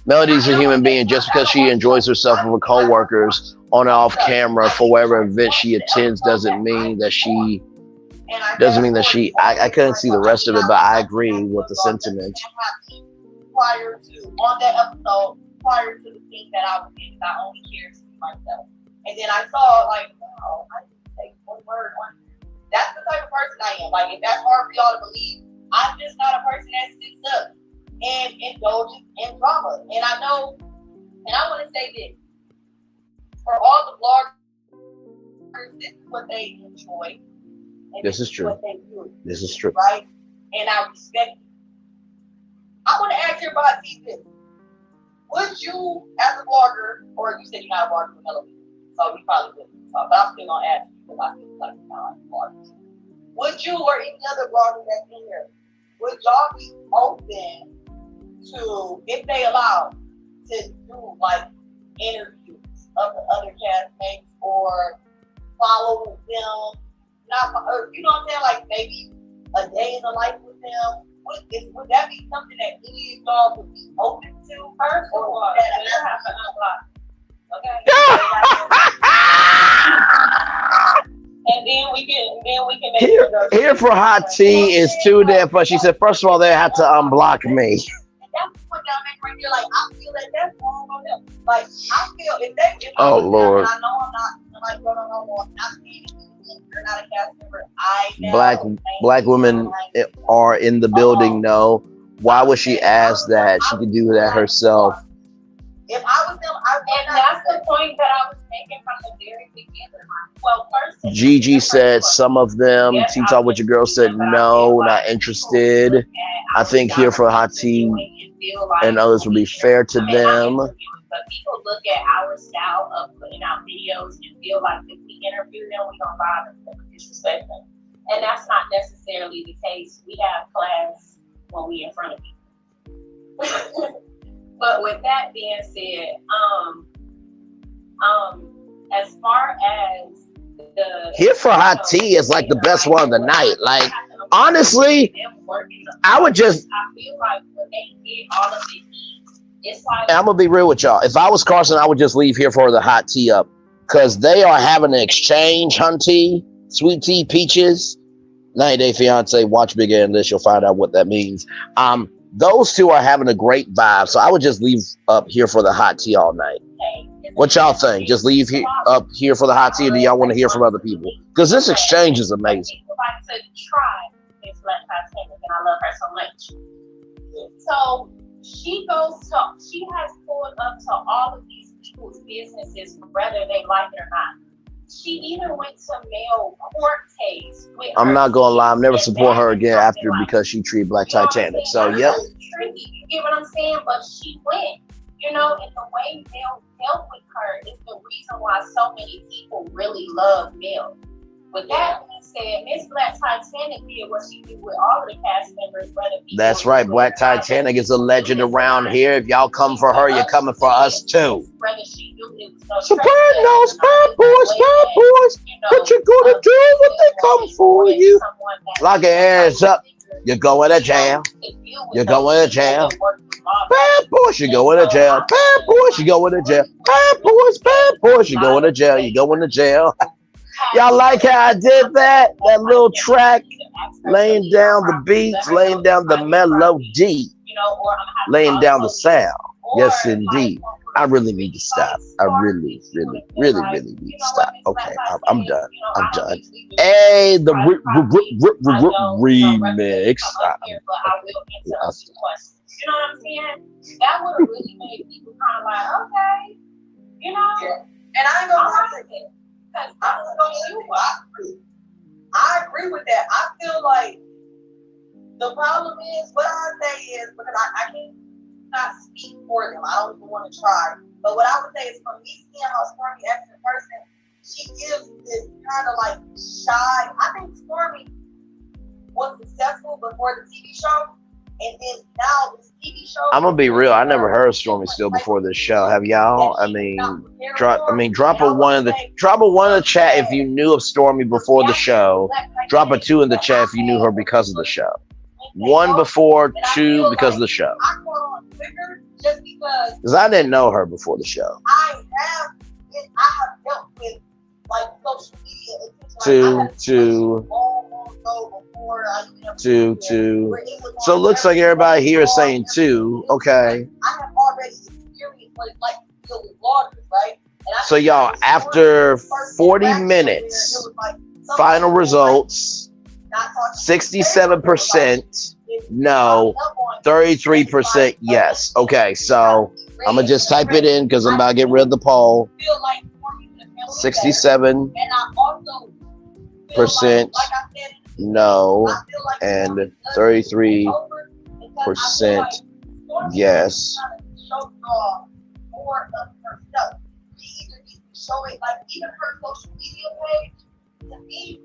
Melody's a human being. Just because she enjoys herself with her coworkers on and off camera for whatever event she attends doesn't mean that she I couldn't see the rest of it, but I agree with the sentiment. Prior to on that episode, prior to the thing that I was in, I only cared to see myself. And then I saw like, wow, I didn't say one word on it. That's the type of person I am. Like, if that's hard for y'all to believe, I'm just not a person that sits up and indulges in drama. And I know, and I want to say this, for all the bloggers, this is what they enjoy. This is true. What they do, this is true. Right? And I respect it. I want to ask everybody this. Would you, as a blogger, or you said you're not a blogger for Melody, so you probably wouldn't, but I'm still going to ask you because I feel like you're not a blogger. Would you, or any other blogger that's in here, would y'all be open to, if they allow, to do like interviews of the other castmates or follow them? Not, or, you know what I'm saying? Like maybe a day in the life with them. Would that be something that any of y'all would be open to? First of all, that okay. And then we can make Here for Hot Tea is too damn fun. She said, first of all, they have to unblock me. And that's what y'all make right there. Like, I feel that that's wrong on them. Like, I feel if oh Lord. Them, and I know I'm not like no, I'm saying you're not a cast member. Black women are in the building. No, why would she ask that? She could do that herself. If I was them, and that's the point that I was making from the very beginning. Well, first, Gigi said some of them. Tea Talk with Your Girl said no, not interested. I think Here for Hot Tea and others would be fair to them. But people look at our style of putting out videos and feel like if we interview them, we don't bother them or disrespect them. And that's not necessarily the case. We have class when we in front of people. But with that being said, as far as the Here for Hot Tea is like the best one of the night. Like, honestly, I would just. I feel like when they get all of the heat it's like And I'm gonna be real with y'all. If I was Carson, I would just leave here for the hot tea up because they are having an exchange, hunty, sweet tea, peaches. 90 Day Fiance. Watch Big Air List. You'll find out what that means. Those two are having a great vibe, so I would just leave up here for the hot tea all night. What y'all think? Just leave up here for the hot tea, or do y'all want to hear from other people? Because this exchange is amazing. People like to try Miss Black Titanic, and I love her so much. So she has pulled up to all of these people's businesses, whether they like it or not. She even went to Mel Cortez with I'm her not gonna lie, I'm kids, never and support that her is again something after like, because she treated Black you know what I'm Titanic. saying? So yep. It's tricky, you get what I'm saying? But she went, you know, and the way Mel dealt with her is the reason why so many people really love Mel. With that being said, Miss Black Titanic did what she did with all of the cast members, whether people That's right. Black Titanic is a legend around here. If y'all come for her, you're coming for us too. whether she knew it was no Sopranos, trespassing or bad not, boys, the way bad that, boys. you know, What you gonna do when they come for you? someone that Lock your hands up. You're going to jail. You're going to jail. Bad boys, you're going to jail. Bad boys, you're going to jail. Bad boys, you're going to jail. You're going to jail. Y'all like how I did that? That little track, laying down the beats, laying down the melody, laying down the sound. Yes, indeed. I really need to stop. I really need to stop. Okay, I'm done. I'm done. Hey, the remix. You know what I'm saying? That would have really made people kind of like, okay, you know. And I ain't gonna lie to you. I agree with that. I feel like the problem is, what I say is, because I can't not speak for them. I don't even want to try. But what I would say is, from me seeing how Stormi acts in person, she gives this kind of like shy. I think Stormi was successful before the TV show, and then now this TV show. I'm gonna be real. I never heard Stormi Steele before this show. Have y'all? I mean, drop a one in the chat if you knew of Stormi before the show. Drop a 2 in the chat if you knew her because of the show. 1 before, 2 because of the show. Just because I didn't know her before the show. I have dealt with like social media. Two. So it looks like everybody here is saying 2. Okay. I have already experienced what it's like to deal with bloggers, right? So y'all, after 40 minutes, final results, 67% no, 33% yes. Okay, so I'm gonna just type it in because I'm about to get rid of the poll. 67% no and 33% yes. Show it, like even her social media page. To me,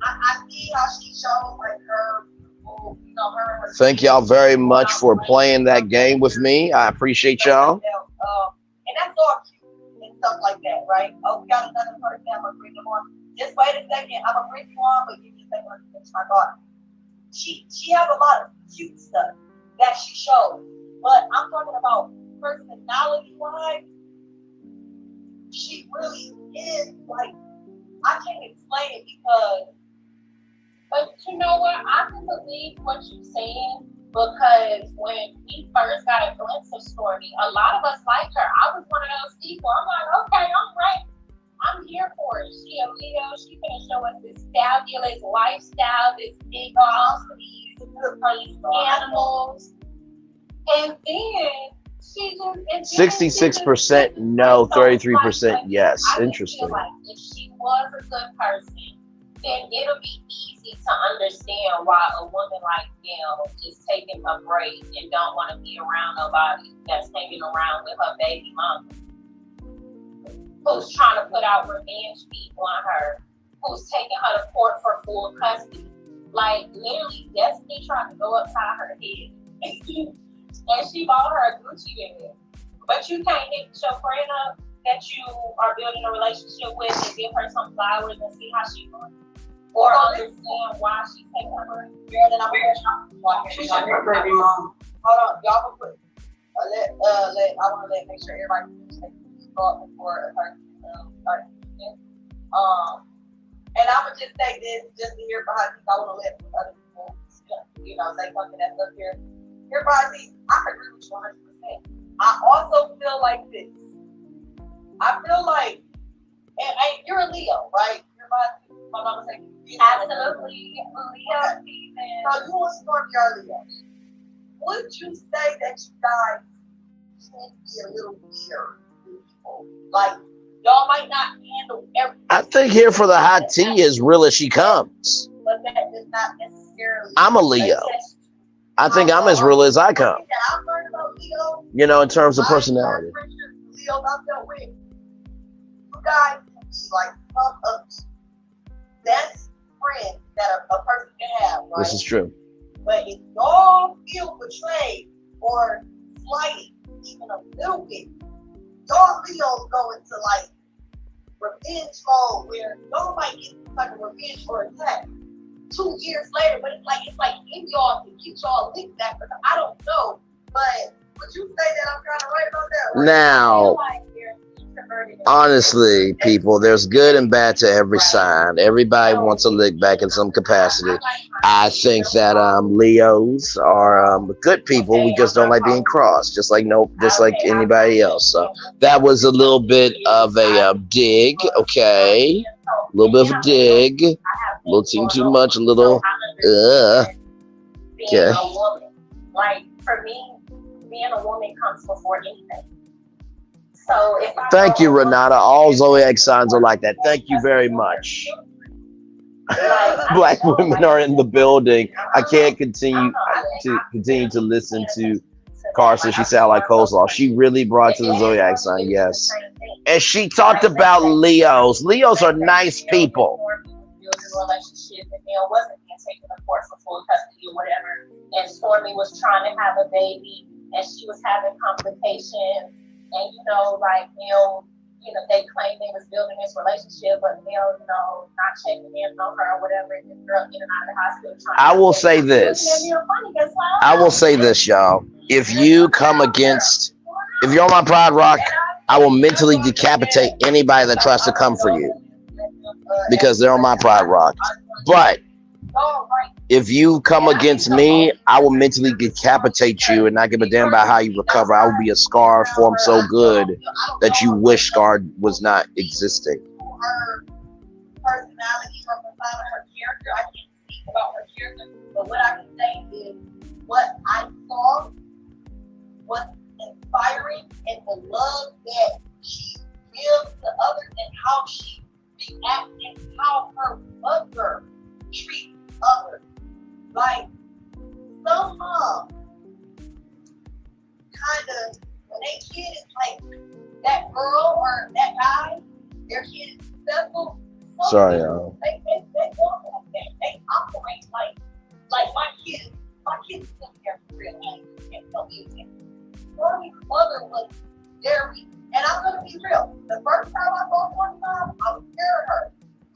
I see how she shows like her. You know, her Thank y'all very much for playing that game with me. I appreciate y'all. And that's all cute and stuff like that, right? Oh, we got another person. I'm gonna bring them on. Just wait a second. I'm gonna bring you on, but give me a second to finish my thought. She has a lot of cute stuff that she shows, but I'm talking about personality-wise. She really is like, I can't explain it because. But you know what? I can believe what you're saying because when we first got a glimpse of Stormi, a lot of us liked her. I was one of those people. I'm like, okay, I'm right. I'm here for it. She a Leo. She gonna show us this fabulous lifestyle, this big house, these animals, and then. 66% no, 33% yes. Interesting. Like if she was a good person, then it'll be easy to understand why a woman like Mel is taking a break and don't want to be around nobody that's hanging around with her baby mama, who's trying to put out revenge beat on her, who's taking her to court for full custody. Like literally, Destiny tried to go upside her head. And she bought her a Gucci bag. But you can't hit your friend up that you are building a relationship with and give her some flowers and see how she doing. Or understand why she's taking her break. Girl, then I'm gonna watch. She's her baby mom. Hold on, y'all real quick. I want to make sure everybody thought before I start. And I would just say this, just to hear behind these, I want to let other people, say something that's up here. Here behind these, I agree with you 100%. I also feel like this. I feel like, and you're a Leo, right? You're my mama saying, Absolutely. Leo season. So you and Stormi are Leos. Would you say that you guys can be a little weird with people? Like, y'all might not handle everything. I think here for the hot tea is real as she comes. But that is not necessarily. I'm a Leo. I think I'm as real as I come. I've learned about Leo. In terms of personality. Leos I've dealt with. You guys can be like some of the best friends that a person can have, right? This is true. But if y'all feel betrayed or slighted even a little bit, y'all Leos go into like revenge mode where y'all might get like a revenge or attack 2 years later, but it's like in y'all to get y'all licked back. But I don't know. But would you say that I'm kind of right about that? Or Now, honestly, people, there's good and bad to every sign. Everybody wants to lick back in some capacity. I think that Leos are good people. We just don't like being crossed, just like anybody else. So that was a little bit of a dig, okay? A little bit of a dig, a little too much, a little, okay. Like for me, being a woman comes before anything. So if Thank you, Renata. All zodiac signs are like that. Thank you very much. Black women are in the building. I can't continue to listen to Carson. She sounded like coleslaw. She really brought to the zodiac sign, yes. And she talked about Leos. Leos are nice people. Relationship and Neil wasn't being taken to court for full custody or whatever, and Stormi was trying to have a baby, and she was having complications, and Neil, they claimed they was building this relationship, but Neil, not checking in on her or whatever, and this girl in and out of the hospital. I will say this. I will say this, y'all. If you're on my Pride Rock, I will mentally decapitate anybody that tries to come for you, because they're on my Pride Rock. But if you come against me, I will mentally decapitate you and not give a damn about how you recover. I will be a scar formed so good that you wish scar was not existing. Her personality, her persona, her character, I can't speak about her character, but what I can say is what I saw was inspiring, and the love that she gives to others and how she reacts and how her mother treats others. Like, some moms kind of, when they kid is like that girl or that guy, their kid is successful. Sorry, y'all. They walk like that. They operate like my kid is still there for real. And so Stormi's mother was very, and I'm gonna be real. The first time I saw one time, I was scared of her.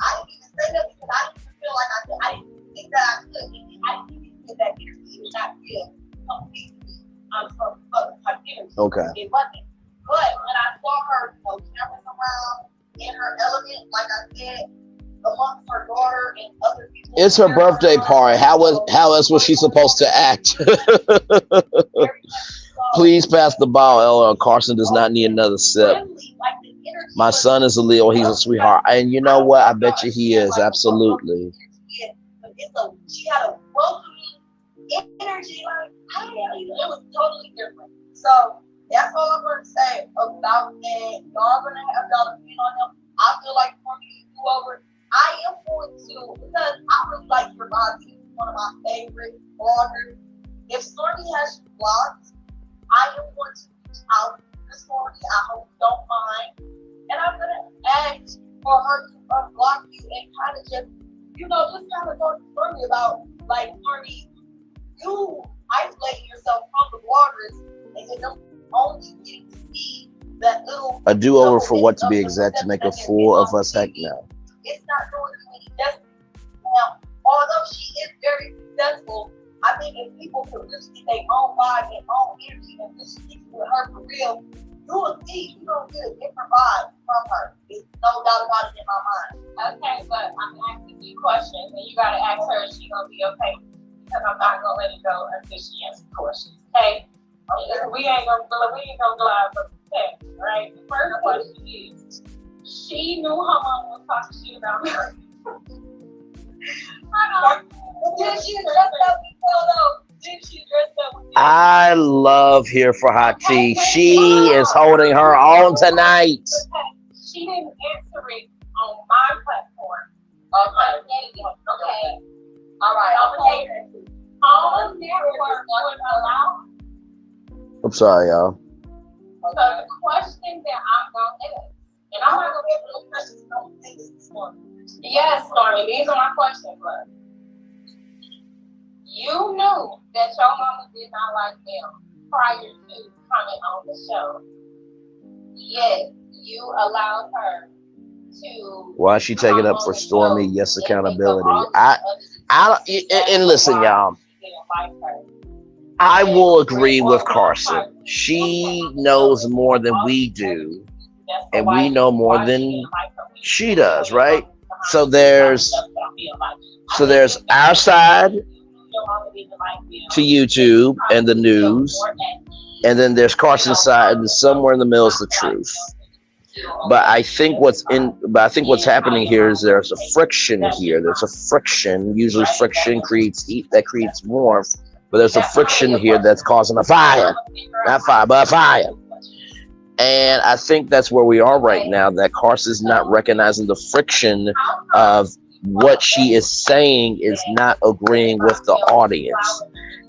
I didn't even say nothing because I didn't even feel like I didn't think that I could. I didn't even get that energy. It was not real. Completely. I'm from type energy. Okay. It wasn't. But when I saw her, cameras around in her element, like I said, amongst her daughter and other people. It's her birthday party. How else was she supposed to act? Please pass the ball, Ella. Carson does not need another sip. My son is a Leo. He's a sweetheart. And you know what? I bet you he is. Absolutely. She had a welcoming energy. Like, it was totally different. So that's all I'm going to say about that. Y'all going to have y'all opinion on them. I feel like for me to go over, I am going to, because I really like your body. He's one of my favorite bloggers. If Stormi has you blocked, I am going to reach out to Stormi. I hope you don't mind. And I'm going to ask for her to unblock you and kind of just, just kind of talk to Stormi about, like, Stormi, you isolating yourself from the bloggers and then them only getting to see that little. A do-over for what to be exact to make a fool of us, heck no. It's not doing any justice. Now, although she is very successful, I think if people could really get their own vibe and own energy and really stick with her for real, you will see you're gonna get a different vibe from her. There's no doubt about it in my mind. Okay, but I'm asking you questions, and you gotta ask her if she's gonna be okay. Because I'm not gonna let it go until she answers questions. Okay? We ain't gonna glide from the text, right? The first question is, she knew her mom was talking shit about her. I know. Did she dress up before though? Did she dress up with you? I love Here for Hot Tea. She is holding her own tonight. She didn't answer it on my platform. Okay. All right. All network would allow. I'm sorry, y'all. So the question that I'm gonna ask, and I'm not gonna get no questions. Don't think this morning. Yes, Stormi, these are my questions, but you knew that your mama did not like them prior to coming on the show. Yet you allowed her to. Why is she taking up for Stormi? Yes, accountability. And listen, y'all. I will agree with Carson. She knows more than we do, and we know more than she does, right? So there's our side to YouTube and the news, and then there's Carson's side, and somewhere in the middle is the truth. But I think what's happening here is there's a friction here. There's a friction. Usually, friction creates heat that creates warmth. But there's a friction here that's causing a fire. Not fire, but a fire. And I think that's where we are right now, that Carson's not recognizing the friction of what she is saying is not agreeing with the audience.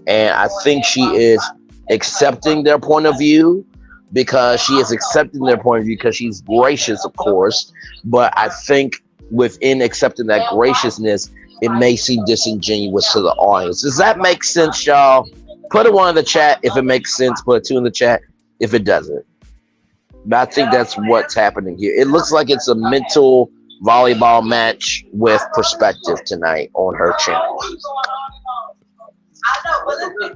And I think she is accepting their point of view because she's gracious, of course. But I think within accepting that graciousness, it may seem disingenuous to the audience. Does that make sense, y'all? Put a 1 in the chat if it makes sense. Put a 2 in the chat if it doesn't. But I think that's what's happening here. It looks like it's a mental volleyball match with perspective tonight on her channel. I know, but listen, those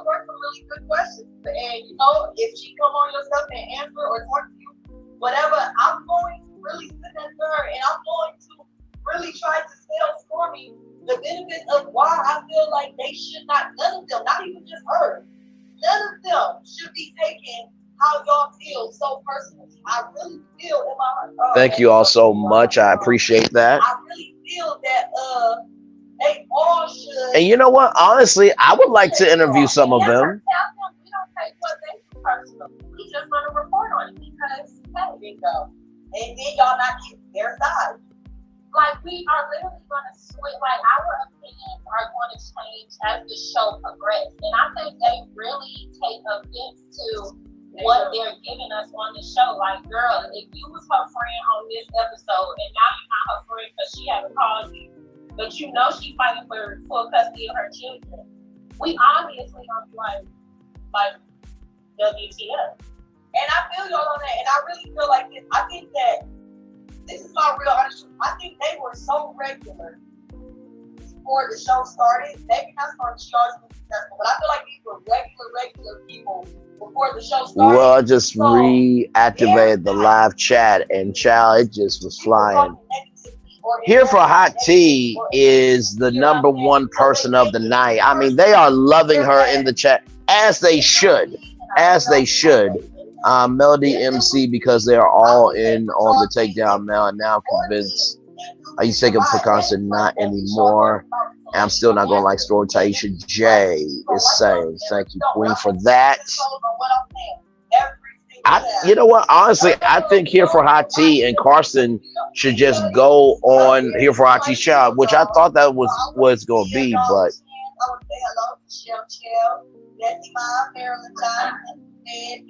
were some really good questions. And you know, if she come on your stuff and answer or talk to you, whatever, I'm going to really sit next to her and I'm going to really try to tell Stormi the benefits of why I feel like they should not, none of them, not even just her, none of them should be taking how y'all feel so personally. I really feel in my heart. Thank you all so much. I appreciate that. I really feel that they all should. And you know what? Honestly, I would like to interview some of them. We don't take what they do personal. We just want to report on it because there you go. And then y'all not get their side. Like, we are literally going to switch, like, our opinions are going to change as the show progresses. And I think they really take offense to what they're giving us on the show. Like, girl, if you was her friend on this episode and now you're not her friend because she haven't called you, but you know she's fighting for full custody of her children, we obviously going to be like, WTF. And I feel y'all on that. And I really feel like this. I think that this is my real honest truth. I think they were so regular before the show started. Maybe not started, she always was successful, but I feel like these were regular people before the show started. Well, I just reactivated the live chat and child, it just was flying. Here for Hot Tea is the number 1 person of the night. I mean, they are loving her in the chat, as they should. Melody MC, because they are all in on the takedown now, and now convinced. I used to take him for constant, not anymore. And I'm still not going to like story. Taisha J is saying, thank you, Queen, for that. You know what? Honestly, I think Here for Hot Tea and Carson should just go on Here for Hot Tea's channel, which I thought that was what it's going to be, but. I want to say hello to Shell, Nancy Mom, Marilyn Johnson, and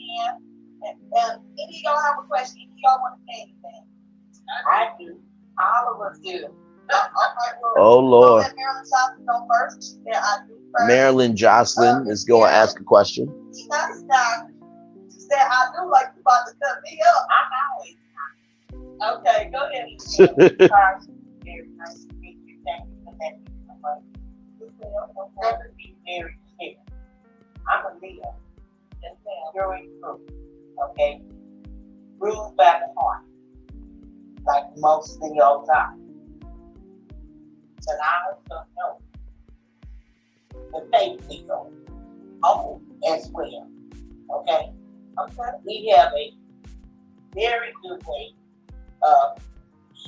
any of y'all have a question? Any of y'all want to say anything? I do. All of us do. Oh, Lord. Marilyn Johnson go first. She said, I do first. Marilyn Jocelyn is going to ask a question. She said, I do like you about to cut me up. I know. Okay, go ahead. Let me be very clear. I'm a Leo. Yes, ma'am. You're a true. Okay? Ruled by the heart. Like most Leos are. But I also know the faith Leo. Oh, as well. Okay? Okay. We have a very good way of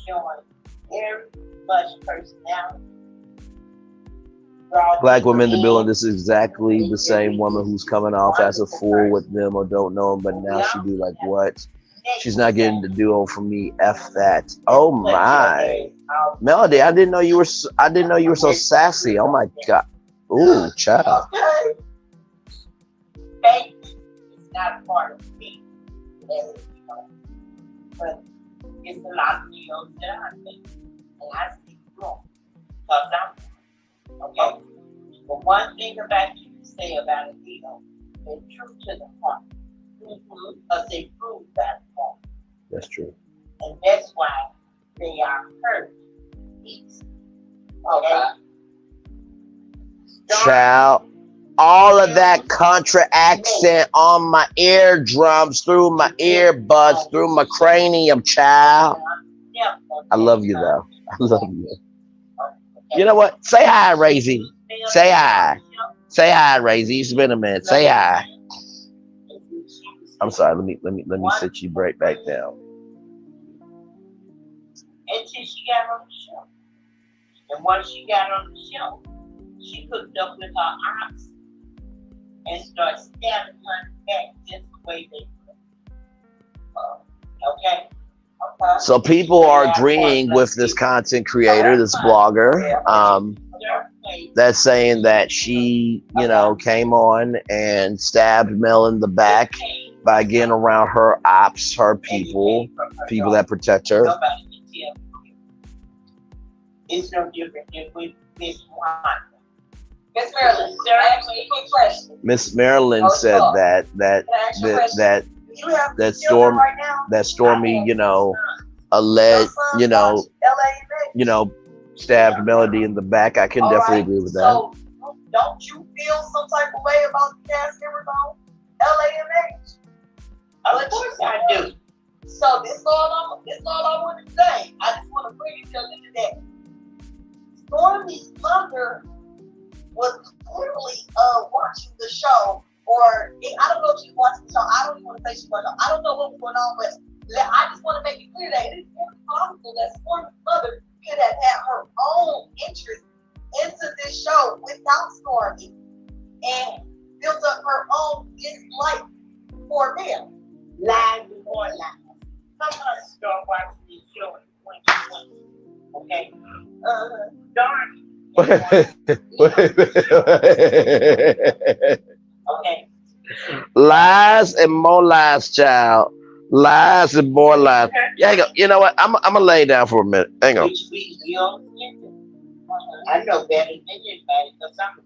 showing very much personality. Black women in the building. This is exactly the same woman who's coming off as a fool with them or don't know them, but now she be like, what? She's not getting the duo from me. F that. Oh my, Melody, I didn't know you were. I didn't know you were so sassy. Oh my god. Ooh, child. Faith is not a part of me. But it's a lot of Leos that I think. And I see wrong. Because I'm okay. But one thing about you say about a Leo, they're true to the heart. Because they prove that heart. That's true. And that's why they are hurt easy. Okay. Child, all of that country accent on my eardrums, through my earbuds, through my cranium, child. I love you though. I love you. You know what? Say hi, Razy. Say hi. Say hi, Razy. It's been a minute. Say hi. I'm sorry. Let me sit you right back down. Until she got on the show. And once she got on the show, she hooked up with her aunts and started stabbing her back just the way they put. Okay? So people are agreeing with this content creator, this blogger, that's saying that she, you know, came on and stabbed Mel in the back by getting around her ops, her people that protect her. It's no different if we miss one. Miss Marilyn, sir, actually a quick question. Miss Marilyn said that Stormi, you know, alleged, you know, stabbed Melody in the back. I can definitely agree with that. So, don't you feel some type of way about the cast members on LAMH? Of course I do. So this all I want to say. I just want to bring it to a little that Stormi's mother was clearly watching the show, or I don't know if she watched the show. I don't even want to say she watched it. I don't know what was going on, but I just want to make it clear that it is very possible that Stormi's mother could have had her own interest into this show without Stormi and built up her own dislike for them. Lies and more lies. Sometimes start watching this show in 2020. Okay? Darn. Okay. Lies and more lies, child. Lies and more lies. Yeah, hang on. You know what? I'm gonna lay down for a minute. Hang on. I know better than anybody because I'm a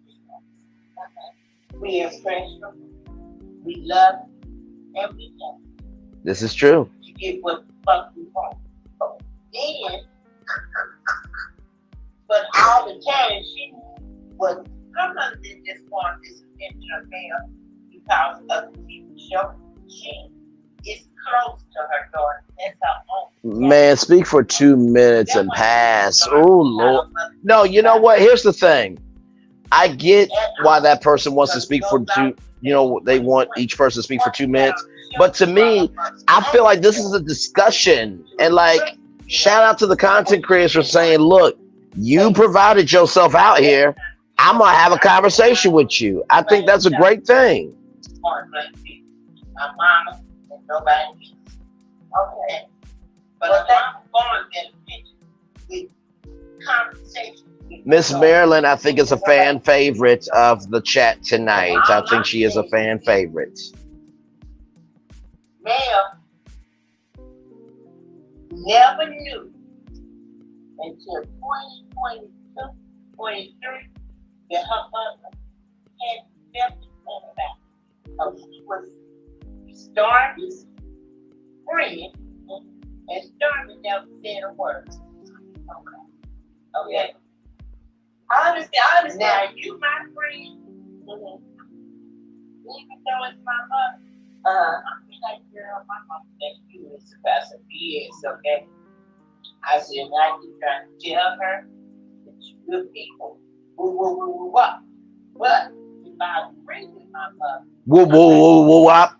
We are special. We love and we love. This is true. You get what the fuck we want. Then, but all the time she was, her mother didn't just want this attention of male because of the TV show. She is close to her daughter. That's her own. Man, speak for 2 minutes and pass. Oh, Lord. No, you know what? Here's the thing. I get why that person wants to speak for two, you know, they want each person to speak for 2 minutes. But to me, I feel like this is a discussion. And like, shout out to the content creators for saying, look, you provided yourself out here. I'm going to have a conversation with you. I think that's a great thing. My mama and nobody else. Okay. But I'm born with conversation. Miss Marilyn, I think, is a fan favorite of the chat tonight. I think she is a fan favorite. Mel never knew until 2022, 23 that her mother had nothing about. She was Stormi's friend, and Stormi never said a word. Okay. I understand. Now, you, my friend, even though it's my mother, I'm like, girl, my mom thinks you is about some BS, okay? I said, now you trying to tell her that you good people. What? But if I agree with my mother, Whoa, whoa, whoa, whoa, wop.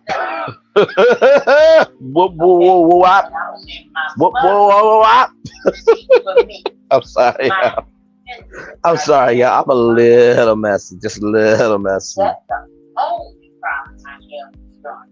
Whoa, whoa, whoa, whoa, wop. I was in my Whoa, mother, whoa, whoa, wop. for me, I'm sorry, my y'all. I'm sorry, y'all. I'm a little messy. Just a little messy. That's the only problem I have with Stormi.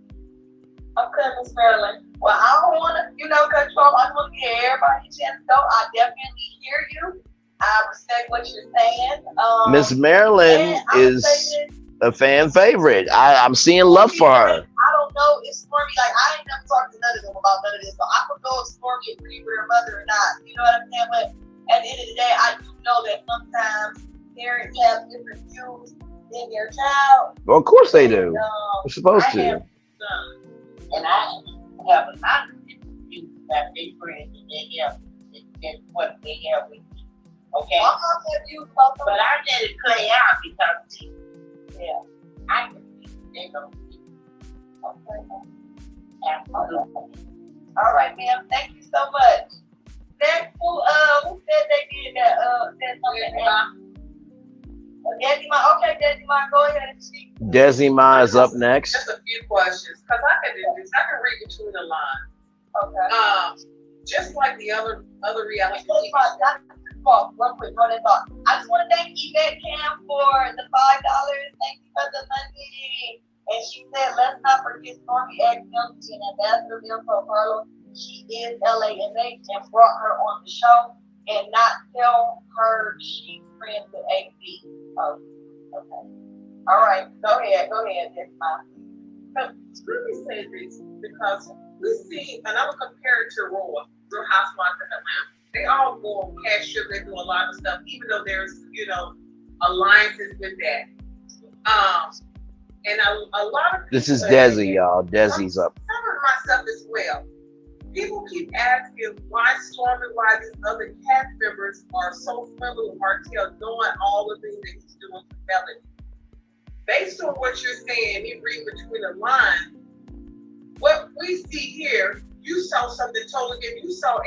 Okay, Miss Marilyn. Well, I don't want to, cut you off. I just want to give everybody a chance to go. I definitely hear you. I respect what you're saying. Miss Marilyn and I would is say this, a fan favorite. I'm seeing love for her. I don't know if Stormi, like, I ain't never talked to none of them about none of this, so I don't know if Stormi agreed with her mother or not. You know what I'm saying? But at the end of the day, I do know that sometimes parents have different views in their child. Well, of course they do. And, They're supposed I to. have sons, and I have a lot of views about their friends and they have and what they have with me. Okay? my mom had views about But I let it play out because, yeah. I can see they don't see. Okay. Absolutely. All right, ma'am. Thank you so much. Next, who said they did that? Said something. Desima. Okay, Desima, go ahead and speak. Desima is up next. Just a few questions, because I can do this. I can read between the lines. Okay. Just like the other reality One quick, run and talk. I just want to thank Yvette Cam for the $5. Thank you for the money. And she said, let's not forget Stormi Steele and Ambassador Bill Carlo. She is LAMH and brought her on the show and not tell her she's friends with AB. Oh, okay. All right, go ahead, that's mine. Let me say this, because we see, and I'm going to compare it to Real Housewives of Atlanta. They all go on Pasture, they do a lot of stuff, even though there's, alliances with that. And a lot of people, This is Desi, y'all. Desi's up. some of myself as well. People keep asking why Stormi, why these other cast members are so friendly with Martell, doing all the things that he's doing to Melody. Based on what you're saying, you read between the lines. What we see here, you saw something totally different. You saw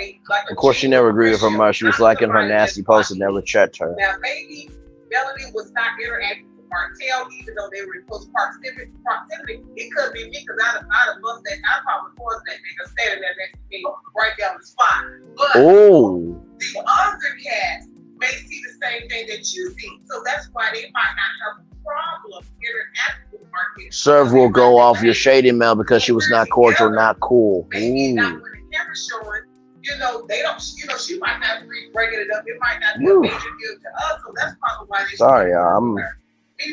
Of course, she never agreed with her much. She was liking her nasty post and never checked her. Now, maybe Melody was not interacting with Martell, even though they were in close proximity. It could be me, because I'd have bust that. I probably was that nigga standing there next to me, right down the spot. But the other cast may see the same thing that you see, so that's why they might not have a problem interacting with Martell. Serve will go off your shady mail because she was not cordial, not cool. Maybe not when the camera's showing. They don't. She might not be breaking it up. It might not be a major deal to us, so that's probably why they. Sorry, y'all. Me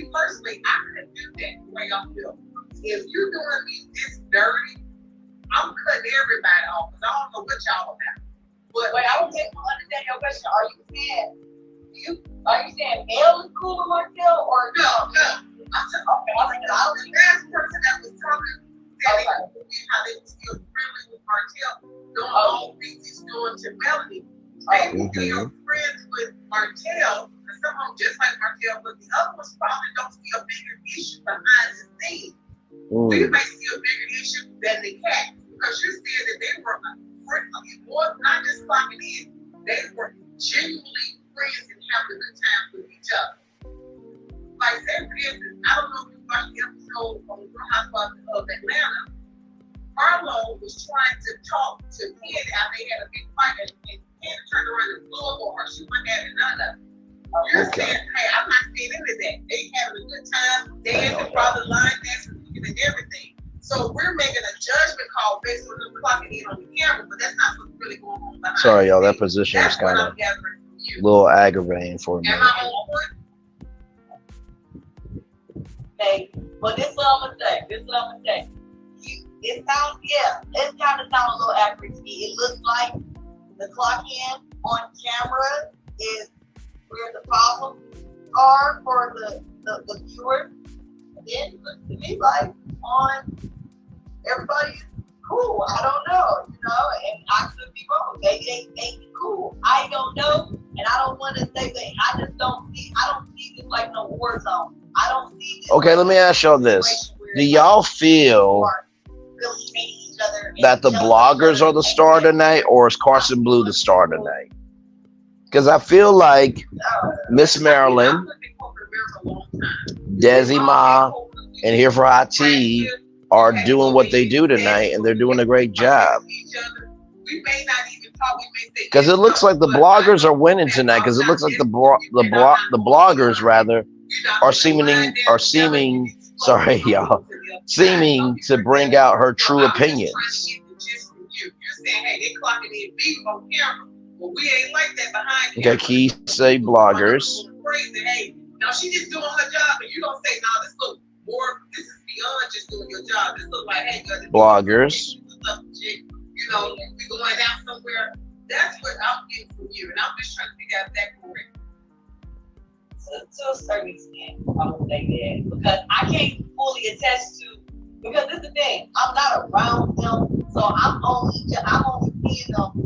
personally, I couldn't do that the way I feel. If you're doing me this dirty, I'm cutting everybody off because I don't know what y'all about. But wait, I don't understand your question. Are you saying Mel is cool with Martell or no? The last person that was talking said how they were still friendly with Martell, doing all things he's doing to Melody. Maybe they are friends with Martell, and some of them just like Martell, but the other ones probably don't see a bigger issue behind the scenes. We may see a bigger issue than the cat, because you're saying that they were more not just clocking in, they were genuinely friends and having a good time with each other. Like, say for instance, I don't know if you watched the episode on Real Housewives of Atlanta. Carlo was trying to talk to Ken after they had a big fight, and Ken turned around and blew up on her. She wasn't having none of it. You're saying, hey, I'm not saying into that. They having a good time, dancing, probably line dancing, and everything. So we're making a judgment call based on them clocking in on the camera, but that's not what's really going on behind. Sorry, y'all. That position is kind of a little aggravating for me. Am I on point? Hey, well, this is what I'm gonna say. It kind of sounds a little accurate to me. It looks like the clock in on camera is where the problems are for the viewers. Then it looks to me like on everybody's cool. I don't know, and I could be wrong. Maybe they think cool. I don't know, and I don't want to say that. I just don't see like no war zone. I don't see this. Okay, let me ask y'all this. Do y'all feel Really hating each other that the bloggers are the star tonight, or is Carson Blue the star tonight? Because I feel like Miss Maryland, Desi Ma, and Here for Hot Tea are doing what they do tonight, and they're doing a great job. Because it looks like the bloggers are winning tonight. Because it looks like the bloggers rather are seeming sorry y'all, seeming to bring out her true opinions. Okay, Key say bloggers. Now she just doing her job, and you don't say, "No, this look more. This is beyond just doing your job. This look like, hey, bloggers." You know, we going out somewhere. That's what I'm getting from you, and I'm just trying to figure out if that's correct. To a certain extent, I would say that because I can't fully attest to. Because this is the thing, I'm not around them, so I'm only seeing them.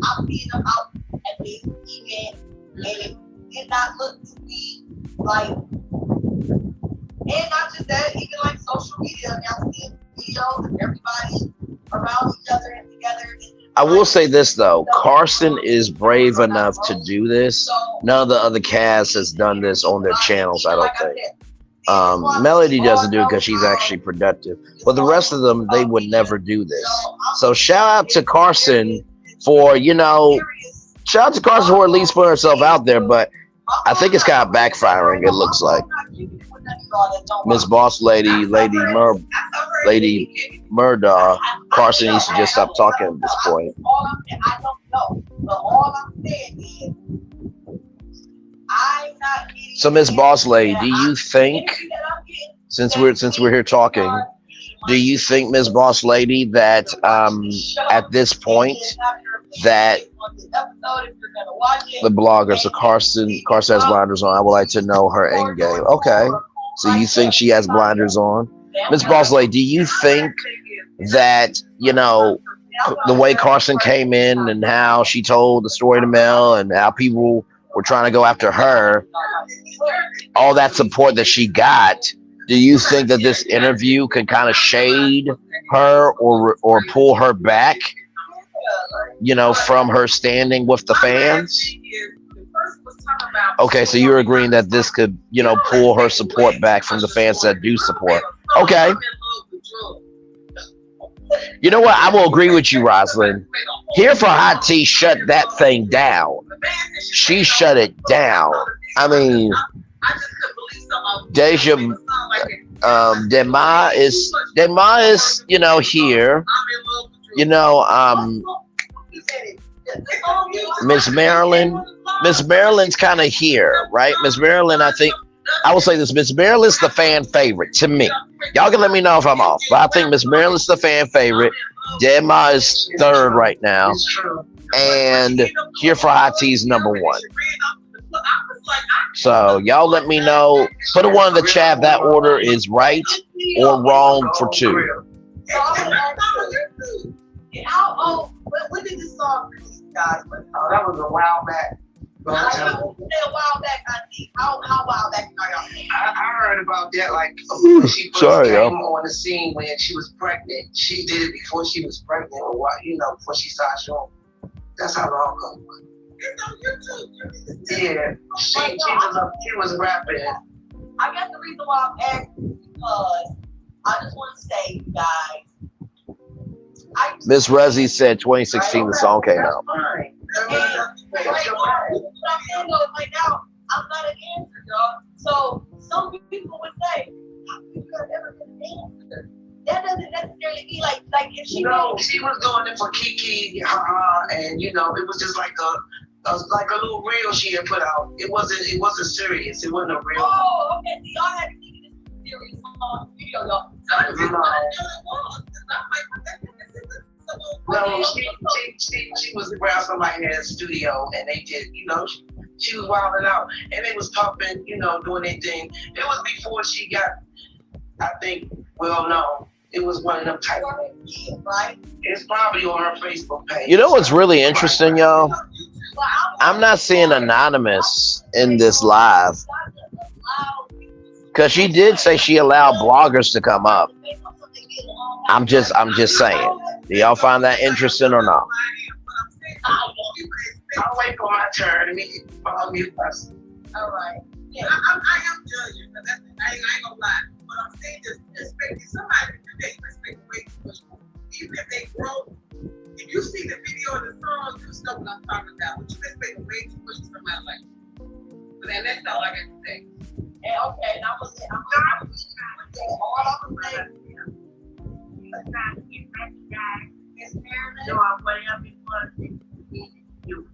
I'm seeing them out at the event, and it did not look to me like, and not just that, even like social media. I'm seeing videos of everybody around each other and together. I will say this though, Carson is brave enough to do this. None of the other cast has done this on their channels, I don't think. Melody doesn't do it because she's actually productive, but the rest of them, they would never do this. So shout out to Carson for, shout out to Carson for at least putting herself out there, but I think it's kind of backfiring, it looks like. Miss Boss Lady, Lady Murdaugh, Carson needs to just stop talking at this point. I don't know, but all I'm saying is, I'm not getting. So Miss Boss Lady, do you think, since we're here talking, do you think, Miss Boss Lady, that at this point that the bloggers, so Carson has blinders on? I would like to know her end game. Okay, so you think she has blinders on? Miss Boss Lady, do you think that, the way Carson came in and how she told the story to Mel and how people were trying to go after her, all that support that she got, do you think that this interview can kind of shade her or pull her back, from her standing with the fans? Okay, so you're agreeing that this could, pull her support back from the fans that do support. Okay. You know what? I will agree with you, Roslyn. Here for Hot Tea shut that thing down. She shut it down. I mean, Dema is here. Miss Maryland's kind of here, right? Miss Maryland, I will say this, Miss Maryland's the fan favorite to me. Y'all can let me know if I'm off, but I think Miss Maryland's the fan favorite. Dema is third right now, and Here for Hot Tea's number one. So y'all let me know. Put a one in the chat if that order is right or wrong for two. When did this song release, guys? That was a while back. A while back, how wild back are y'all? I heard about that when she first came on the scene when she was pregnant. She did it before she was pregnant, or what? Before she started showing. That's how long ago. It's on YouTube. Yeah, she was rapping. I guess the reason why I'm asking is because I just want to say, guys. Miss Rezzy said 2016 the song came out. Right now, I'm not an answer, y'all. So some people would say, how could you have ever been an answer? That doesn't necessarily be like if she. No, she was doing it for Kiki, and it was just like a little reel she had put out. It wasn't serious. It wasn't a real. Oh, okay. So y'all had to keep this serious on video, y'all. So I just no, she was around somebody in a studio, and they did, she was wilding out, and they was pumping, doing their thing. It was before she got, I think, well known. It was one of them type of things, right? It's probably on her Facebook page. You know what's really interesting, y'all? I'm not seeing Anonymous in this live. Because she did say she allowed bloggers to come up. I'm just saying. Do y'all find that interesting or not? I'll wait for my turn and you follow me first. All right. Yeah, I am judging, but that's, I ain't gonna lie. But I'm saying just respecting somebody, they respect way too much more. Even if they grow, if you see the video of the song, you know what I'm talking about. But you respect way too much to somebody like that. But then that's all I got to say. And okay, and I'm saying, all I'm saying, let's not get recognized. It's fair doing whatever it was that you needed to do.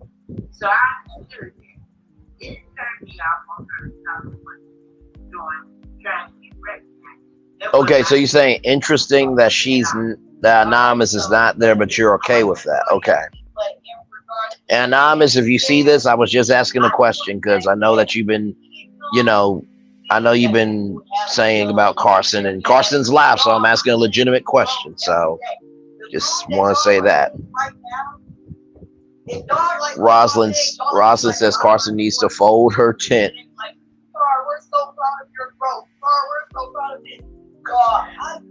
So I consider that. It turned me off on her what doing, trying to get recognized. Okay, so you're saying interesting that that Anonymous is not there, but you're okay with that. Okay. And Anonymous, if you see this, I was just asking a question because I know that you've been, I know you've been saying about Carson, and Carson's live, so I'm asking a legitimate question. So just want to say that. Rosalind says Carson needs to fold her tent.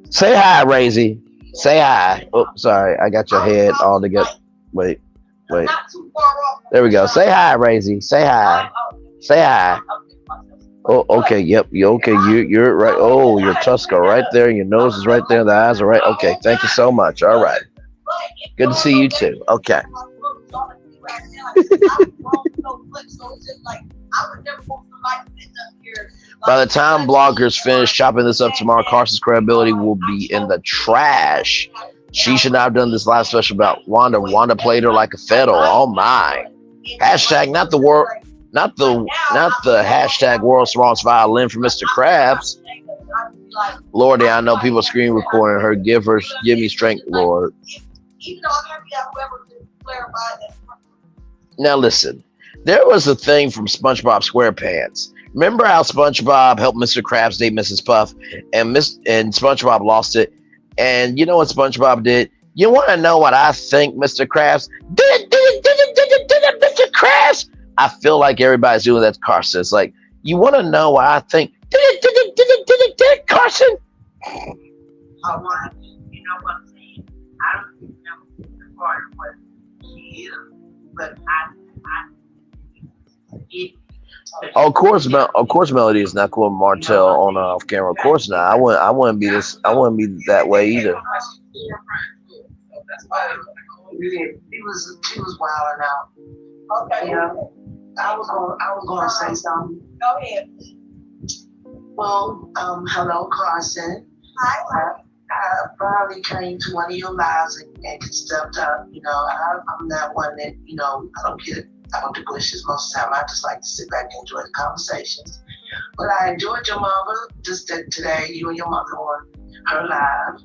Say hi, Razy. Say hi. Oh, sorry. I got your head all together. Wait. There we go. Say hi, Razy. Say hi. Say hi. Oh, okay. Yep. You okay? You're right. Oh, your tusks are right there. Your nose is right there. The eyes are right. Okay. Thank you so much. All right. Good to see you too. Okay. By the time bloggers finish chopping this up tomorrow, Carson's credibility will be in the trash. She should not have done this live special about Wanda. Wanda played her like a fiddle. Oh my. Hashtag not the hashtag world's smallest violin for Mr. Krabs. Lordy, I know people screen recording her. Give me strength, Lord. Now listen, there was a thing from SpongeBob SquarePants. Remember how SpongeBob helped Mr. Krabs date Mrs. Puff, and SpongeBob lost it. And you know what SpongeBob did? You want to know what I think, Mr. Krabs? Did it, Mr. Krabs? I feel like everybody's doing that to Carson. It's like, you want to know what I think? Did it, Carson? I want to, you know what I'm saying? I don't think that was the part of what she is, but of course, Melody is not cool with Martell on off camera. Of course not. I wouldn't be that way either. He was wilding out. Okay. Yeah. I was going to say something. Go ahead. Well, hello, Carson. Hi. I finally came to one of your lives and stepped up. I'm not one that, I don't get out the bushes most of the time. I just like to sit back and enjoy the conversations. But I enjoyed your mother just today, you and your mother on her live.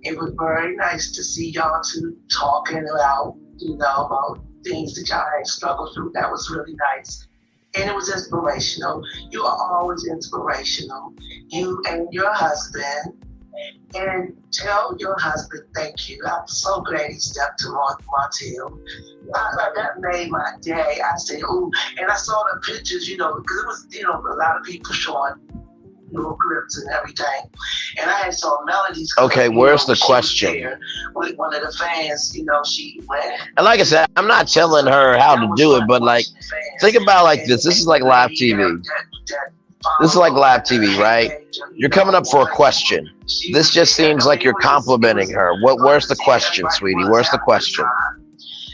It was very nice to see y'all two talking about, about things that y'all had struggled through. That was really nice. And it was inspirational. You are always inspirational. You and your husband. And tell your husband thank you. I'm so glad he stepped to Martell. That made my day. I said, ooh, and I saw the pictures, because it was, a lot of people showing little clips and everything. And I had saw Melody's. Okay, where's the question? With one of the fans, she went. And like I said, I'm not telling her how to do it, but like, think about it like this. This is like live TV. This is like live TV, right? You're coming up for a question. This just seems like you're complimenting her. Where's the question, sweetie? Where's the question?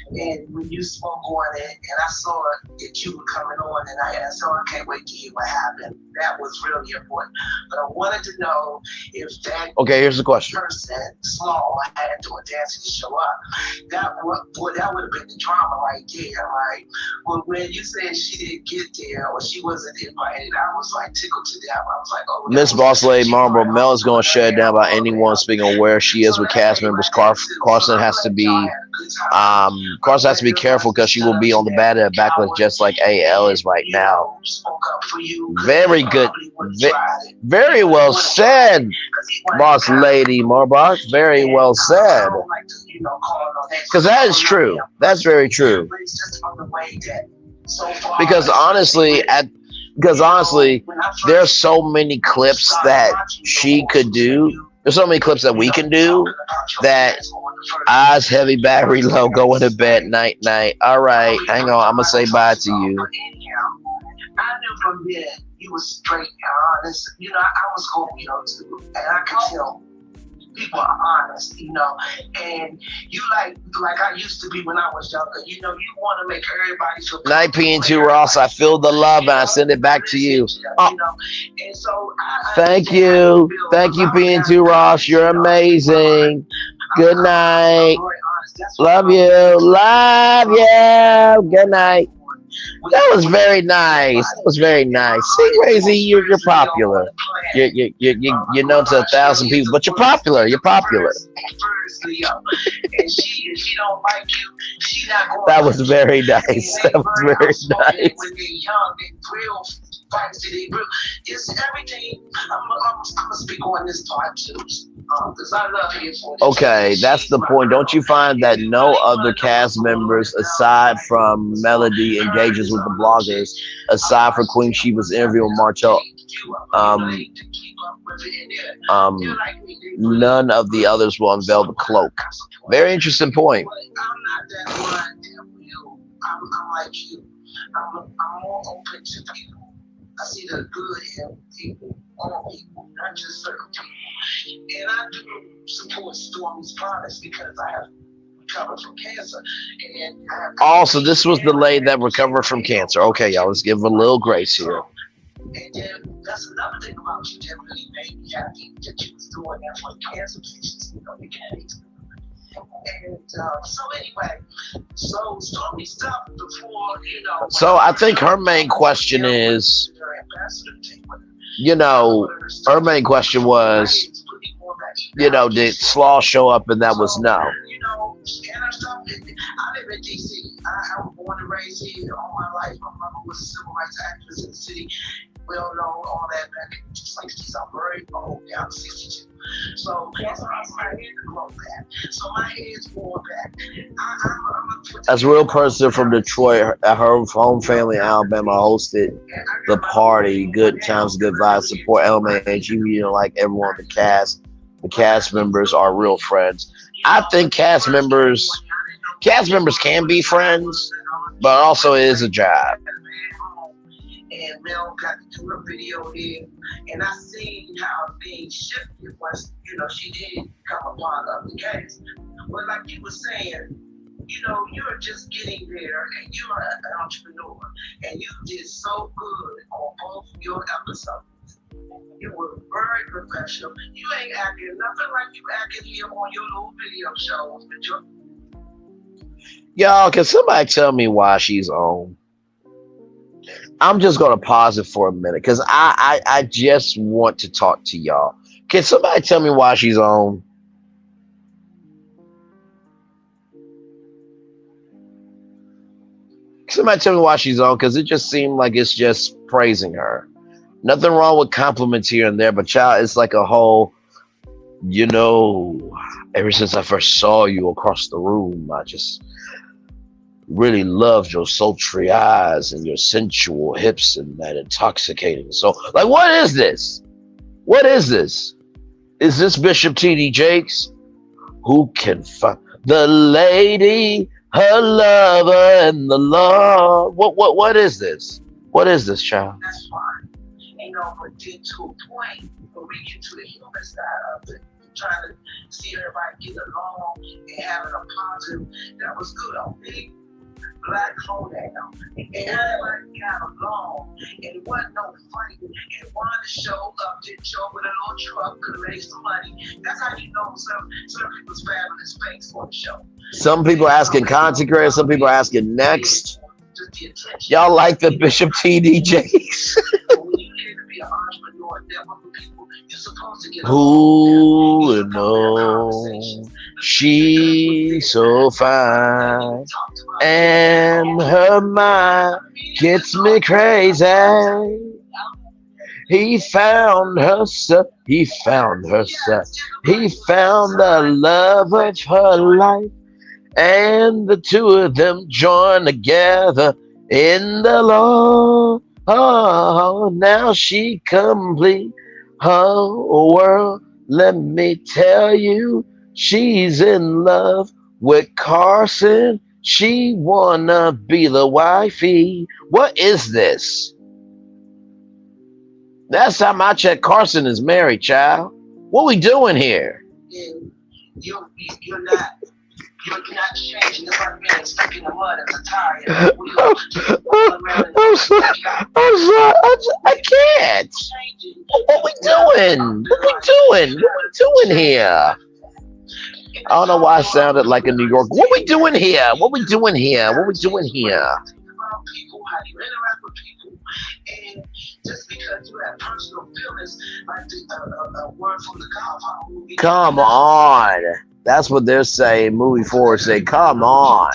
And when you spoke on it, and I saw that you were coming on, and I said, I can't wait to hear what happened. That was really important. But I wanted to know if that here's the question. Person, Small, had to dance to show up. That would have been the drama right there, right? Well, when you said she didn't get there or she wasn't invited, I was like tickled to death. I was like, oh. Miss Boss Lady Marlboro, Mel is going to shut it down by anyone speaking on where she is with cast members. Carson has to be careful because she will be on the bad end backlist just like AL is right now. Very good. Very well said, Boss Lady Marlboro. Very well said. Because that is true. That's very true. Because honestly, because honestly, there's so many clips that she could do. There's so many clips that we can do that eyes heavy, battery low, going to bed, night, night. All right, hang on. I'm going to say bye to you. I knew from then you was straight and honest. You know, I was Scorpio too, and I could tell people are honest, you know. And you like I used to be when I was younger. You know, you want to make everybody feel. Night PN2 Ross, I feel the love and I send it back to you. Oh. You know, and so Thank you PN2 Ross. You're amazing. Good night. Love you. Good night. That was very nice. That was very nice. See, Crazy, you're popular. You're known to 1,000 people, but you're popular. You're popular. That was very nice. That was very nice. It's everything. I'm gonna speak on this part too, because I love it. Okay, that's the point. Don't you find that no other cast members aside from Melody engages with the bloggers, aside from Queen Sheba's interview with Martel, none of the others will unveil the cloak. Very interesting point. I'm not that one that will. I'm like you. I'm more open to people. I see the good in people, all people, not just certain people. And I do support Stormi's products because I have recovered from cancer. And also, this was the lady that recovered from cancer. Okay, y'all, let's give her a little grace here. And then that's another thing about you that really made me happy that you was doing that for cancer patients. You know, they can't. And so anyway, so Stormi stopped before, you know. So I think her main question is, her main question was, did Slaw show up? And that was no. You know, and I live in DC. I was born and raised here all my life. My mother was a civil rights activist in the city. Well known, all that back in the 60s. I'm very old now, I'm 62. So that's why my hair to grow back. So my hair's growing back. As a real person from Detroit, her home family in Alabama hosted the party. Good times, good vibes, support LMAG, like everyone, the cast members are real friends. I think cast members can be friends, but also it is a job. And Mel got to do a video there, and I seen how things shifted once, she did come a part of the case. But like you were saying, you're just getting there, and you're an entrepreneur, and you did so good on both your episodes. You were very professional. You ain't acting nothing like you acting here on your little video shows. Y'all, can somebody tell me why she's on? I'm just going to pause it for a minute because I just want to talk to y'all. Can somebody tell me why she's on? Somebody tell me why she's on, because it just seemed like it's just praising her. Nothing wrong with compliments here and there, but child, it's like a whole, ever since I first saw you across the room, I just really loved your sultry eyes and your sensual hips and that intoxicating soul. Like, what is this? What is this? Is this Bishop T.D. Jakes? Who can find the lady, her lover, and the Lord? What is this? What is this, child? That's fine. But then to a point where we get to the human side of it, trying to see everybody get along and having a positive, that was good on me. Black hoedown, and everybody got along, and it wasn't no fighting, and wanted to show up, didn't show up with a little truck, could have made some money. That's how you know some people's fabulous face for the show. Some people asking content creators, some people asking next. Y'all like the Bishop T.D. Jakes? Who knows? She's so fine, and her mind gets me crazy. He found herself. He found the love of her life, and the two of them joined together in the Lord. Oh, now she complete her world. Let me tell you, she's in love with Carson. She wanna be the wifey. What is this? Last time I checked, Carson is married, child. What we doing here? And you're not. You're not changing. It's like being stuck in the mud as a tire in a wheel. Just rolling around in I'm the sorry. I'm sorry. I can't. changing. What we doing? What we doing? What we doing here? I don't know why I sounded like a New York. What we doing here? What we doing here? What we doing here? People, how you interact with people, and just because you have personal feelings, like a word from the Godfather movie. Come on. That's what they're saying. Movie forward say, come on.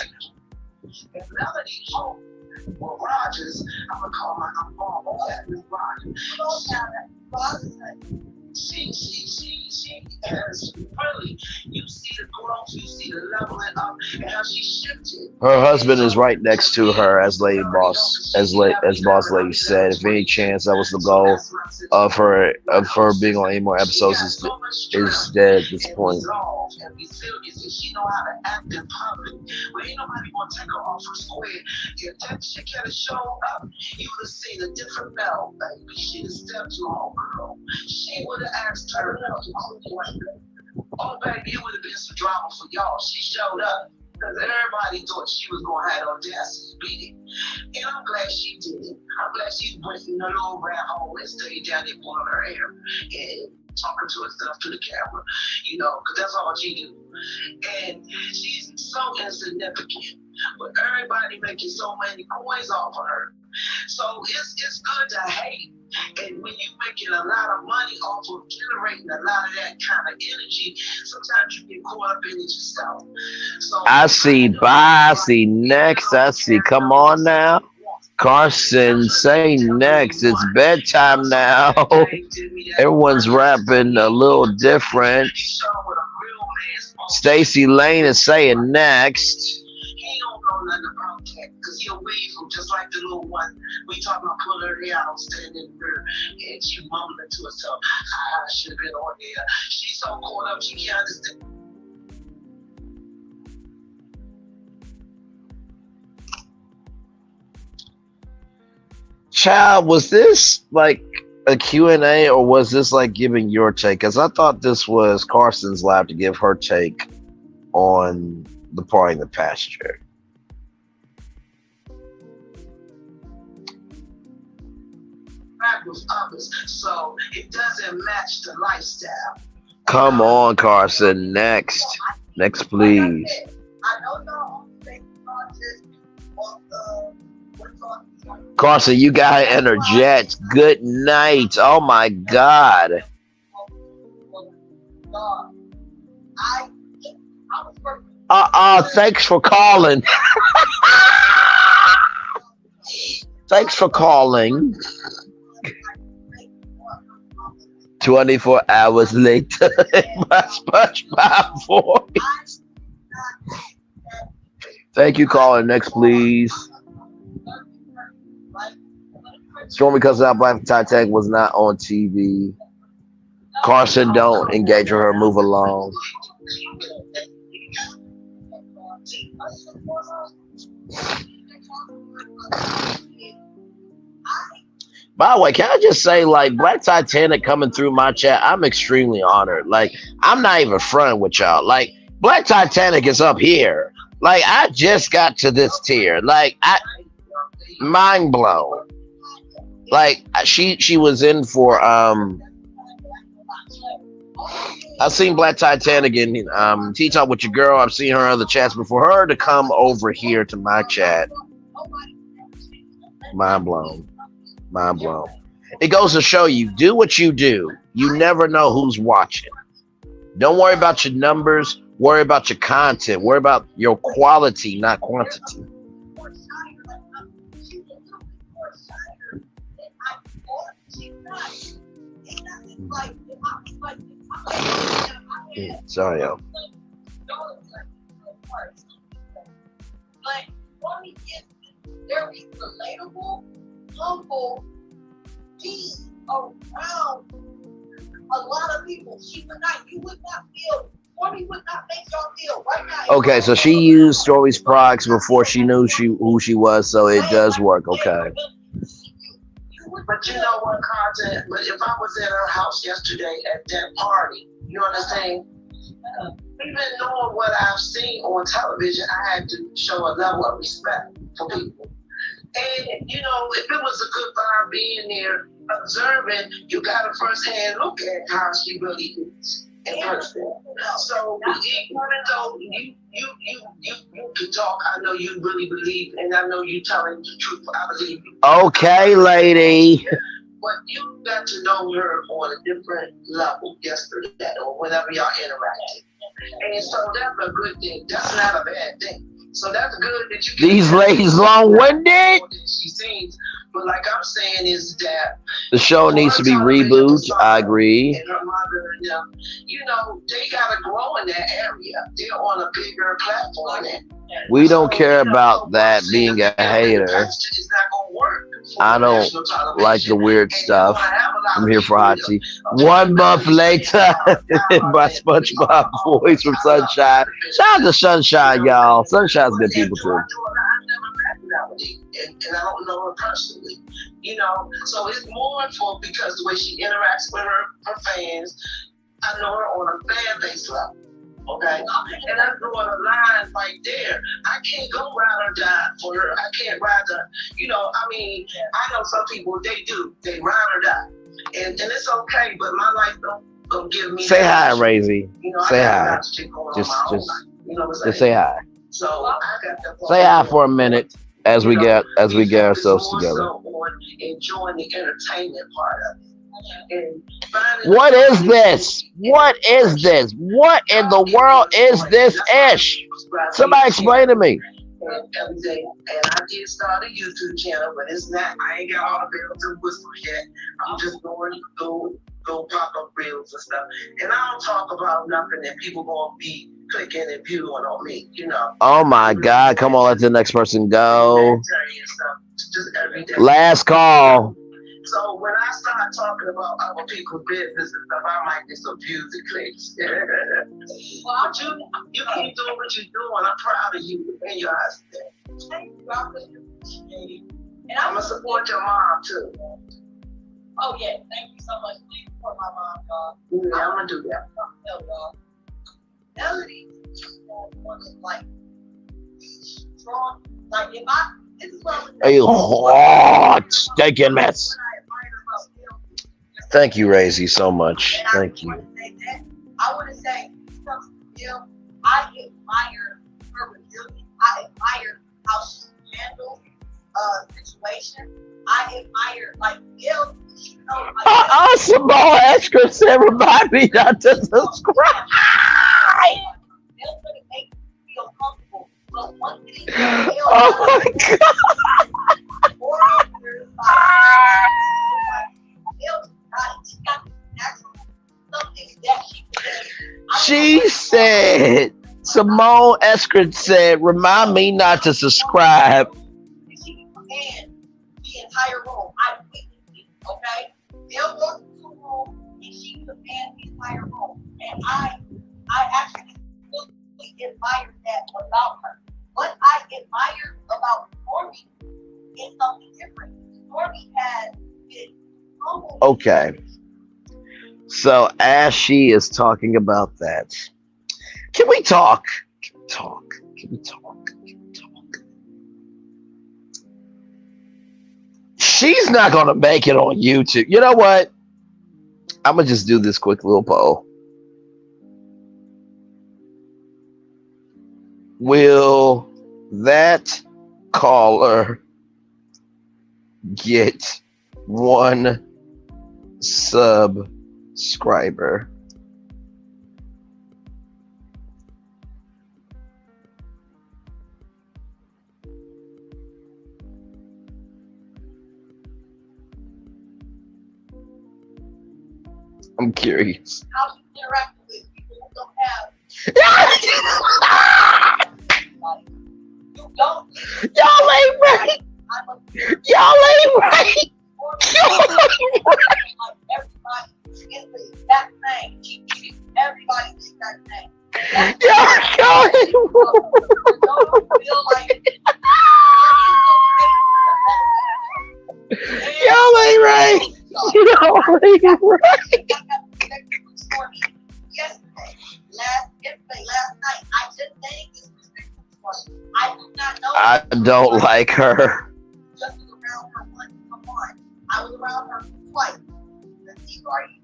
And Melody Hope, or Rogers, I'm gonna call my mom. Oh, that is Rogers. She has really, you see the growth, you see the leveling up, and how she shifted. Her husband is right next to her, as Lady Boss, as Boss Lady said. If any chance that was the goal of her being on any more episodes is dead at this point. And be serious, and she know how to act in public. Well, ain't nobody gonna take her off her square. If that chick had a show up, you would have seen a different Mel, baby. She'd have stepped to her girl. She would have asked her, oh, baby, it would have been some drama for y'all. She showed up because everybody thought she was going to have the audacity to beat it. And I'm glad she did it. I'm glad she went in her little rat hole and stayed down there pulling her hair and talking to herself to the camera, you know, because that's all she do. And she's so insignificant, but everybody making so many coins off of her. So it's good to hate. And when you're making a lot of money off of generating a lot of that kind of energy, sometimes you get caught up in it yourself. So I see bye, I see next, I see come on now. Carson, say next. It's bedtime now. Everyone's rapping a little different. Stacy Lane is saying next. He don't know nothing about that because he'll leave him just like the little one. We talking about pulling her hair out, standing there, and she mumbling to herself, I should have been on there. She's so caught up, she can't understand. Child, was this like a Q&A or was this like giving your take? Because I thought this was Carson's lab to give her take on the part in the pasture. With others, so it doesn't match the lifestyle. Come on, Carson. Next. Next, please. I know y'all think this on Carson, you got to interject. Good night. Oh, my God. Thanks for calling. Thanks for calling. 24 hours later, my SpongeBob voice. Thank you, caller. Next, please. Stormi cuts out Black Titanic was not on TV. Carson, don't engage with her. Move along. By the way, can I just say, like, Black Titanic coming through my chat, I'm extremely honored. Like, I'm not even fronting with y'all. Like, Black Titanic is up here. Like, I just got to this tier. Like, mind blown. Like, she was in for, I seen Black Titanic and Tea Talk with your girl. I've seen her in other chats before. Her to come over here to my chat. Mind blown. Mind blown. It goes to show you, do what you do. You never know who's watching. Don't worry about your numbers. Worry about your content. Worry about your quality, not quantity. Sorry, yo. But Stormi is very relatable. humble being around a lot of people. You would not feel, Stormi would not make y'all feel right now. Okay, so she used Stormi's products before she knew who she was, so it does work. Okay. But you know what, content? But if I was at her house yesterday at that party, you understand? Even knowing what I've seen on television, I had to show a level of respect for people. And, you know, if it was a good vibe being there, observing, you got a first-hand look at how she really is in person. So even though you can talk, I know you really believe, and I know you telling the truth. I believe you. Okay, lady. But you got to know her on a different level yesterday or whenever y'all interacted. And so that's a good thing. That's not a bad thing. So that's good that you. These ladies long-winded. She seems, but like I'm saying is that the show needs to be rebooted. I agree. And her mother and them, you know, they gotta grow in that area. They're on a bigger platform. We don't care about that being a hater. It's not gonna work. I don't like the weird stuff. I'm here for hot tea. 1 month later, my SpongeBob voice from Sunshine. Shout out to Sunshine, y'all. Sunshine's good people too. And I don't know her personally, you know. So it's more for because the way she interacts with her fans. I know her on a fan base level. Okay, and I'm drawing a line right there. I can't go ride or die for her. I can't ride her. You know, I mean, I know some people they do. They ride or die, and it's okay. But my life don't give me. Say hi, Razy. You know, say hi. Just say hi. So I got to say hi for a minute as we get ourselves together. Enjoying the entertainment part of it. What is this? What is this? What in the world is this ish? Somebody explain to me. And everything. And I did start a YouTube channel, but it's not, I ain't got all the bells and whistles yet. I'm just going to go pop up reels and stuff. And I don't talk about nothing that people gonna be clicking and viewing on me, you know. Oh my God, come on, let the next person go. Last call. So when I start talking about other people's business and stuff, I might get some views and clicks. But you keep doing what you're doing. I'm proud of you and your husband. Thank you. And I'm gonna support your mom too. Oh yeah, thank you so much. Please support my mom, y'all. Yeah, I'm gonna do that. Melody was like strong. Like if I, this is what a hot stinking mess. Thank you, Razy, so much. Thank you. I want to say, I admire her resilience. I admire how she handles situation. I admire, like, Bill, you know. Simone Esker said, remind me not to subscribe. Bill's going to make you feel comfortable. But one thing, oh my God. She said, Simone Eskridge said, remind me not to subscribe. She can command the entire room. I witnessed it, okay? They'll walk into a room and she can command the entire room. And I actually really admire that about her. What I admire about Stormi is something different. Stormi has been humble. Okay. So as she is talking about that, can we talk? Can we talk? Can we talk? Can we talk? She's not gonna make it on YouTube. You know what? I'm gonna just do this quick little poll. Will that caller get 1 subscriber? I'm curious. How she interacts with people who don't have. You don't. Y'all ain't right. Y'all ain't right. only right. Yesterday, last night. I just named this respectful. I do not know. I don't like her. Just was around her once. Come on. I was around her twice. The Tea Party.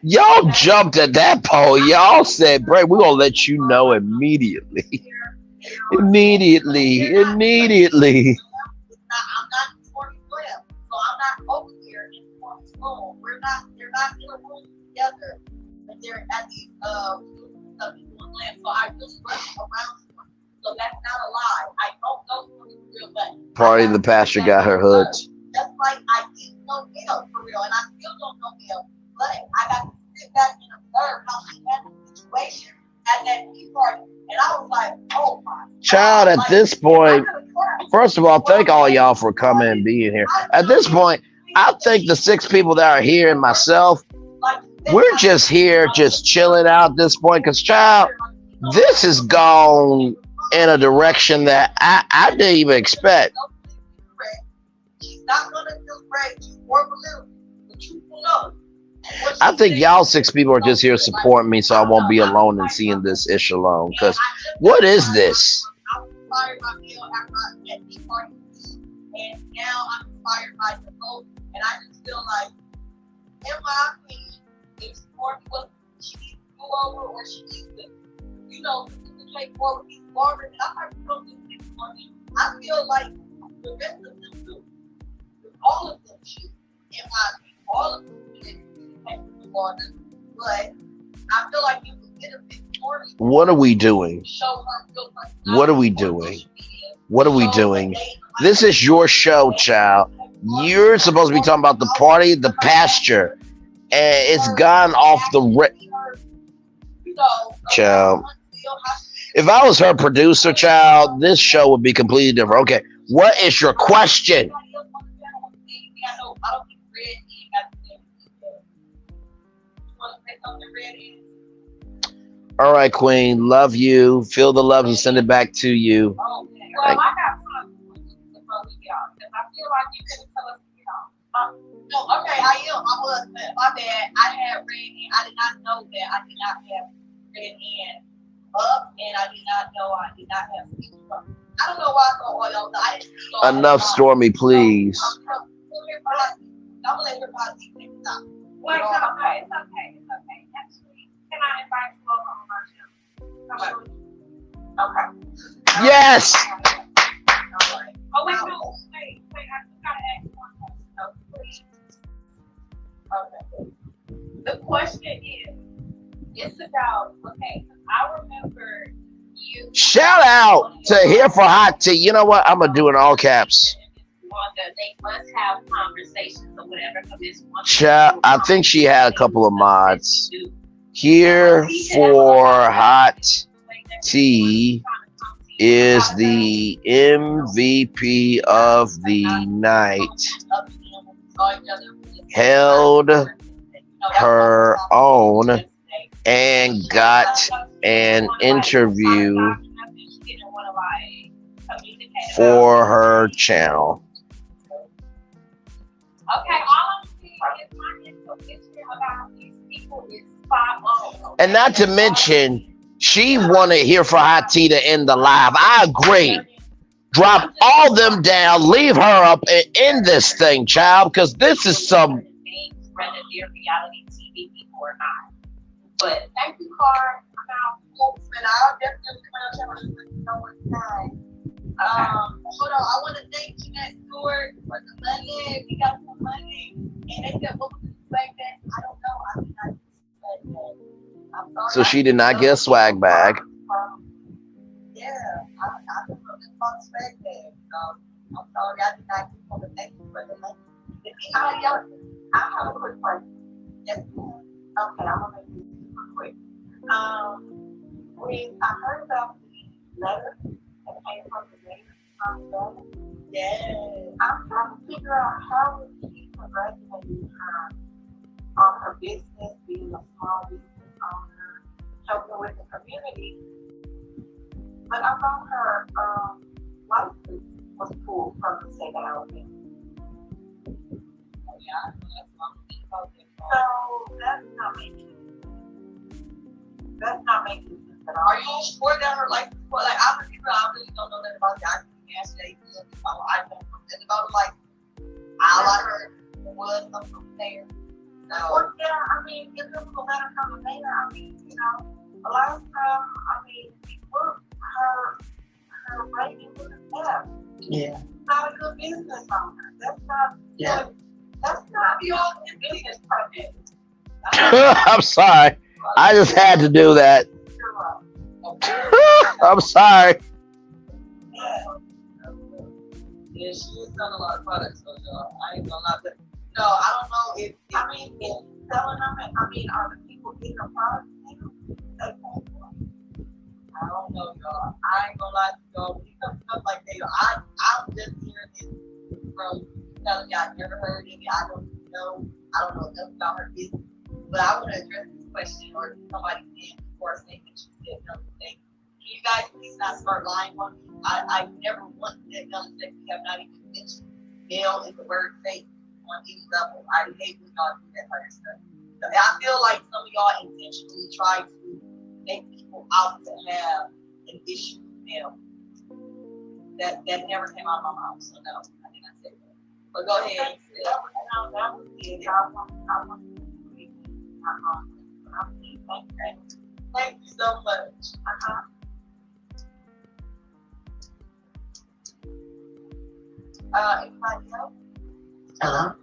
Y'all jumped at that poll. Y'all said, Bray, we're gonna let you know immediately. Immediately. I'm not Stormi Steele, so I'm not over here in Stormi's room. They're not in a room together, but they're at the stuff people land. So I just run around Stormi. So that's not a lie. I don't know Stormi for real, but Party the Pasture got her hoods. just like I didn't know Mel for real, and I still don't know Mel, but I got to sit back and observe how she handled the situation at that tea party. And I was like, oh my Child, God. at this point, first of all, thank all y'all for coming and being here. At this point, I think the 6 people that are here and myself, we're just here, just chilling out at this point. Because, child, this has gone in a direction that I didn't even expect. She's not gonna feel great. She's more little, but you know. I think y'all 6 people are just here supporting me so I won't be alone in seeing this ish alone. Because what is this? I was inspired by Mel after I met the party, and now I'm inspired by the vote, and I just feel like, in my opinion, if Stormi was, she needs to go over, or she needs to, communicate more with these farmers, and I'm not going to do this money. I feel like the rest of them do. All of them should, in my opinion, all of them should communicate with the farmers, but I feel like it would benefit Stormi. What are we doing? Show her real personality. What are we doing? What are we doing? This is your show, child. You're supposed to be talking about the party, the pasture, and it's gone off the child. If I was her producer, child, this show would be completely different. Okay, what is your question? All right, Queen. Love you. Feel the love and send it back to you. Well, I got some before we get off, because I feel like you couldn't tell us to get off. No, okay, I am. I was. My bad. I had red and I did not know that I did not have red and up, and I did not know I did not have speech up. I don't know why I thought all y'all. I didn't see all Enough, Stormi, please. I'm gonna let everybody take it out. Well, it's okay. Actually, can I invite you over on my show? Okay. Yes. Right. Oh, wait, no. Wait. I just gotta ask one question. Okay. The question is, it's about, okay, I remember you. Shout out to Here for Hot Tea. You know what? I'm going to do it in all caps. They must have conversations or whatever. I think she had a couple of mods. Here for Hot Tea is the MVP of the night. Held her own and got an interview for her channel. Okay, all I'm saying is my information about these people is spot on. And not to mention, she wanted Here for Hot Tea to end the live. I agree. Drop all them down, leave her up, and end this thing, child, because this is some. Whether they're reality TV people or not. But thank you, Car. And I'll definitely come out and let you know one time. Hold on, I want to thank Jeanette Stewart for the money. We got some money. And they said, what was the swag bag? I don't know. I did not get swag bag. I'm sorry. So she did not get a swag bag. Yeah, I don't know this about swag bag. I'm sorry, I did not get one. Thank you for the money. If anybody else, I have a quick question. Yes, ma'am. Okay, I'm going to make this super quick. I heard about the letter that came from the mayor. Yeah. I'm trying to figure out how she congratulated her on her business, being a small business owner, helping with the community. But I thought her license was pulled from the state of Alabama. Yeah, that's what I'm thinking about this. So that's not making sense at all. Are you sure that her license? Well, like I'm a people, I really don't know nothing about the gas station. I don't know nothing about her license. All I heard was something from there. So, Well, yeah, I mean, if it was a letter from the mayor, I mean, you know, a lot of time, I mean, we look, her rating was F. Yeah. Not a good business owner. That's not. Yeah. That's not your business project. I'm sorry. I just had to do that. I'm sorry. yeah, she's done a lot of products, so I ain't gonna lie. But no, I don't know if I mean, if she's selling them, I mean, are the people getting the products now? I don't know, y'all. I ain't gonna lie to y'all. When it comes to stuff like that, I'm just hearing this from telling y'all I've never heard of it. I don't know nothing about her business. But I want to address this question, or somebody did before I say that you said something. Can you guys please not start lying on me? I never once said nothing that we have not even mentioned male in the word fake on any level. I hate when y'all do that kind of stuff. So I feel like some of y'all intentionally try to make people out to have an issue with male. That never came out of my mouth, so no, I did not say that. But go ahead. That was it. I want to be Thank you so much. Anybody else? Hello?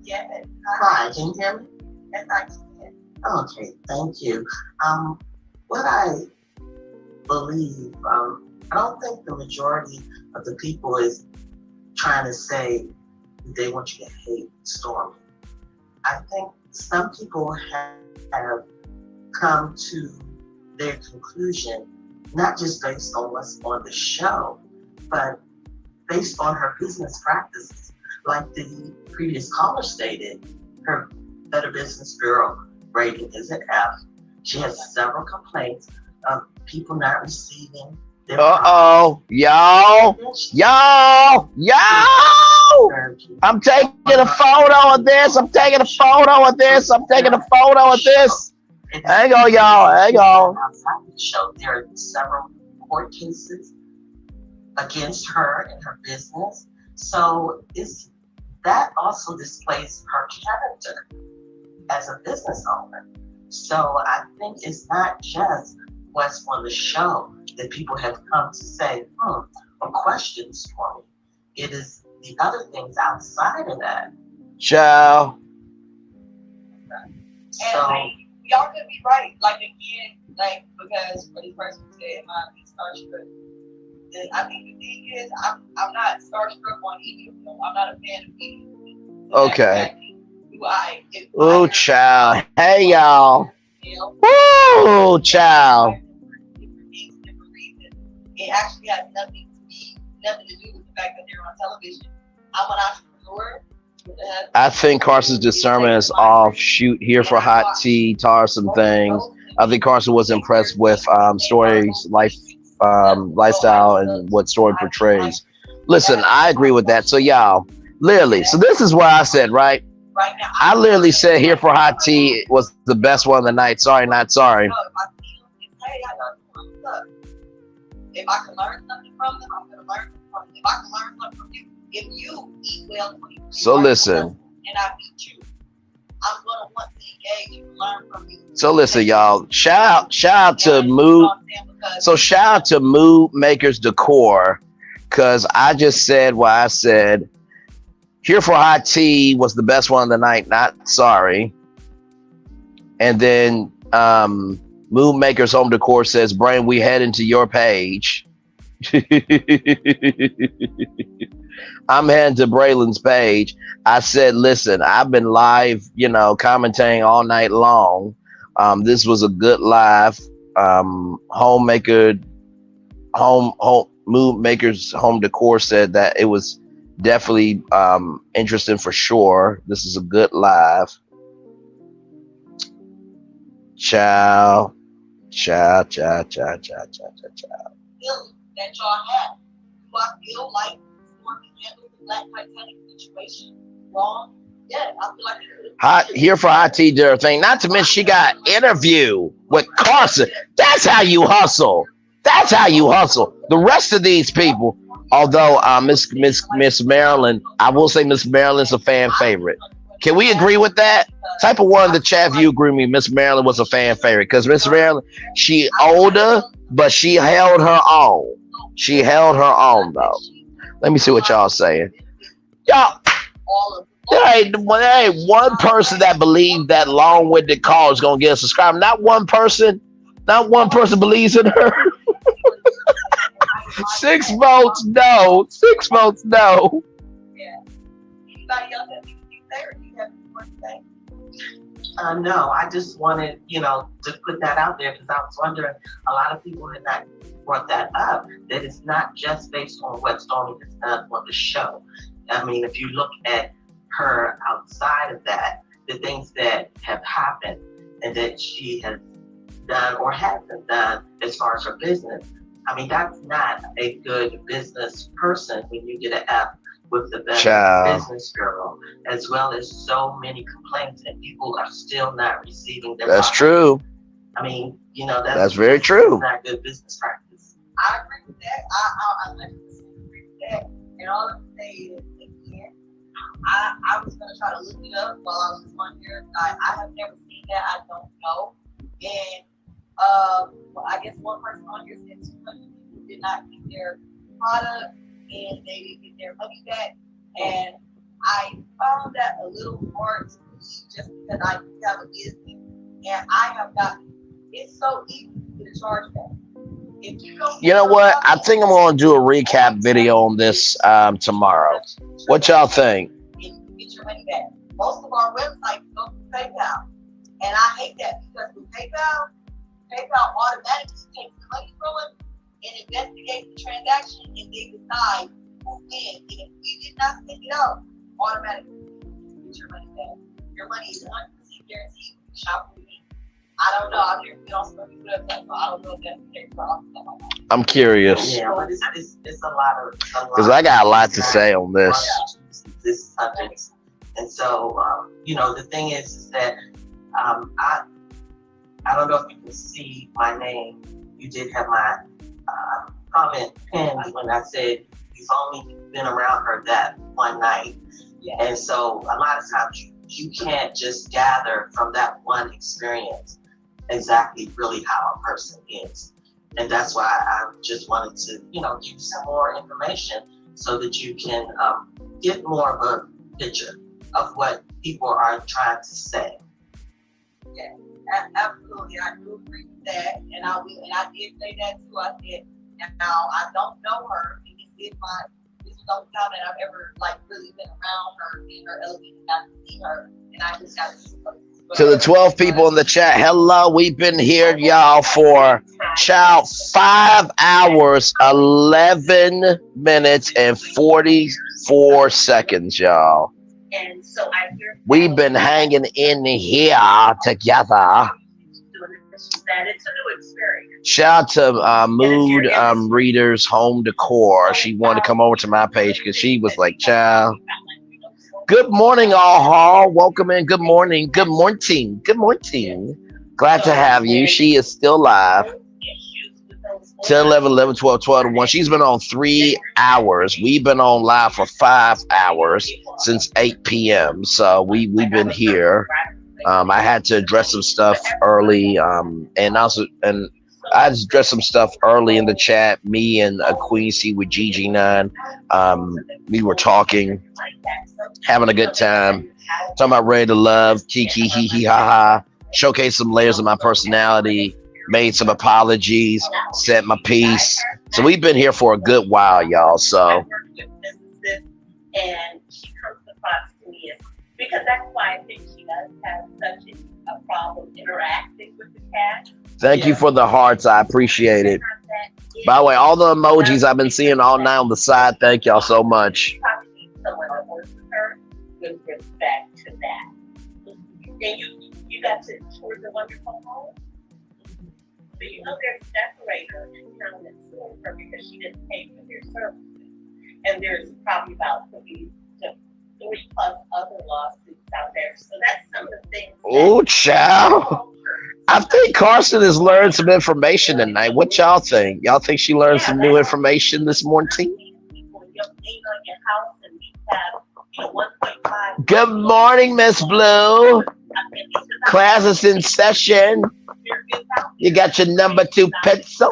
Yes. Hi, can you hear me? Yes, I can. Okay, thank you. What I believe, I don't think the majority of the people is trying to say they want you to hate Stormi. I think some people have come to their conclusion, not just based on what's on the show, but based on her business practices. Like the previous caller stated, her Better Business Bureau rating is an F. She has several complaints of people not receiving their Y'all. I'm taking a photo of this. I'm taking a photo of this. I'm taking a photo of this. Hang on, y'all. Hang on. Outside the show, there are several court cases against her and her business. So that also displays her character as a business owner. So I think it's not just what's on the show that people have come to say, or questions for me. It is the other things outside of that. Ciao. So Y'all could be right. Like again, like because what this person said, might be starstruck. I think the thing is, I'm not starstruck on any of them. I'm not a fan of any of them. So Okay. Oh, child. Hey, y'all. Woo, child. It actually has nothing to do with the fact that they're on television. I'm an entrepreneur. I think Carson's discernment is off. Shoot, here for hot tea, tar some things. I think Carson was impressed with Stormi's lifestyle and what Stormi portrays. Listen, I agree with that. So y'all, literally, so this is what I said, right? I literally said here for hot tea was the best one of the night. Sorry, not sorry. If I can learn something from them, I'm going to learn from them. If I can learn something from you, if you eat well, so listen. And I meet you, I'm going to want to engage and learn from you. So listen, y'all. Shout out to Mood. So shout out to Mood Makers Decor, because I just said what I said. Here for hot tea was the best one of the night. Not sorry. And then Mood Makers Home Decor says, "Brain, we head into your page." I'm heading to Braylon's page. I said, listen, I've been live, commentating all night long. This was a good live. Mood Makers Home Decor said that it was definitely interesting for sure. This is a good live. Ciao. That y'all have. Do I feel like Stormi handled the Black Titanic situation wrong? Yeah, I feel like Hot here for hot tea, dear thing. Not to mention, she got interview with Carson. That's how you hustle. That's how you hustle. The rest of these people, although Miss Marilyn, I will say Miss Marilyn's a fan favorite. Can we agree with that? Type of one in the chat if you agree with me. Miss Marilyn was a fan favorite because Miss Marilyn, she older, but she held her own. She held her own though. Let me see what y'all saying. Y'all, all of there ain't one person that believed that long-winded call is gonna get a subscriber. Not one person believes in her. 6 votes no. 6 votes no. anybody else that thinks he's there, you have more to say? No, I just wanted, to put that out there because I was wondering, a lot of people had not brought that up, that it's not just based on what Stormi has done on the show. I mean, if you look at her outside of that, the things that have happened and that she has done or hasn't done as far as her business, I mean, that's not a good business person when you get an F with the Better Business Bureau, as well as so many complaints and people are still not receiving their That's money. true. I mean, that's very true. It's not good business practice. I agree with that. I 100% agree with that. And all I'm saying is, again, I was going to try to look it up while I was on here. I have never seen that. I don't know. And well, I guess one person on here said 200 people did not get their product and they didn't get their money back. And I found that a little hard to believe just because I do have a business and I have gotten, it's so easy to get a chargeback. If you don't, You know what? I think I'm going to do a recap video on this tomorrow. What y'all think? You get your money back. Most of our websites go through PayPal. And I hate that because with PayPal automatically takes the money from us and investigates the transaction and they decide who wins. And if we did not send it out, automatically get your money back. Your money is 100% guaranteed. Shop with me. I don't know. I've never been on Stormi's website, so I don't know if that's the case. I'm curious. Yeah, but it's a lot of because I got a lot to say on this. This subject, and so the thing is that I don't know if you can see my name. You did have my comment pinned when I said you've only been around her that one night, and so a lot of times you can't just gather from that one experience exactly really how a person is. And that's why I just wanted to, give you some more information so that you can get more of a picture of what people are trying to say. Yeah, absolutely. I do agree with that. And I did say that too. I said, now I don't know her. And this is the only time that I've ever really been around her in her elevated, got to see her. And I just got to the 12 people in the chat, hello. We've been here, y'all, for 5 hours, 11 minutes, and 44 seconds, y'all. And so we've been hanging in here together. It's a new experience. Shout out to Mood Readers Home Decor. She wanted to come over to my page because she was like, child. Good morning, all. Welcome in. Good morning. Good morning. Good morning. Glad to have you. She is still live. 10, 11, 11, 12, 12 to 1. She's been on 3 hours. We've been on live for 5 hours since 8 p.m. So we've been here. I had to address some stuff early. And I just addressed some stuff early in the chat. Me and Queen C with GG9. We were talking, having a good time, talking about ready to love, kiki, hee hee, ha ha, showcase some layers of my personality, made some apologies, said my piece. So we've been here for a good while, y'all. So and she comes across to me because that's why I think she does have such a problem interacting with the cat. Thank you for the hearts. I appreciate it. By the way, all the emojis I've been seeing all night on the side, thank y'all so much. Probably need someone that works with her with respect to that. And you got to tour the wonderful home. So there's a decorator in town that's suing her because she didn't pay for their services. And therere's probably about 3+ other lawsuits out there. So that's some of the things. Oh, child. I think Carson has learned some information tonight. What y'all think? Y'all think she learned some new information this morning? Good morning, Miss Blue. Class is in session. You got your number 2 pencil.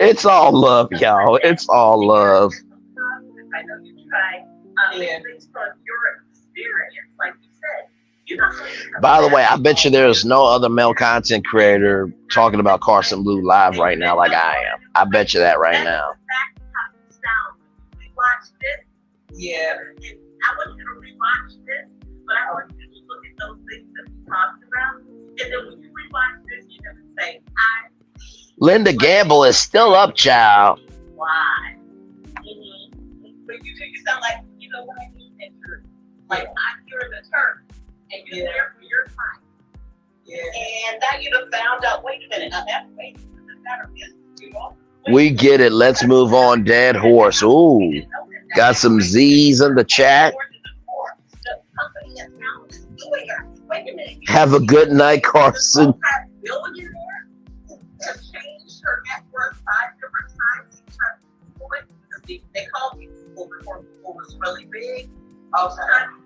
It's all love, y'all. It's all love. I know you tried things from your experience, like you said. By the way, I bet you there's no other male content creator talking about Carson Blue live right now like I am. I bet you that right now. Yeah. I want you to rewatch this, but I want you to look at those things that we talked about. And then when you rewatch this, you're going to say, Linda Gamble is still up, child. Why? But you sound like, you know what I mean? And like, you're the turn, and you're there for your time. Yeah. And now you have found out, wait a minute, now that's waiting for the better business. We get it. Let's move on. Dead horse. Ooh. Got some Z's in the chat. Have a good night, Carson.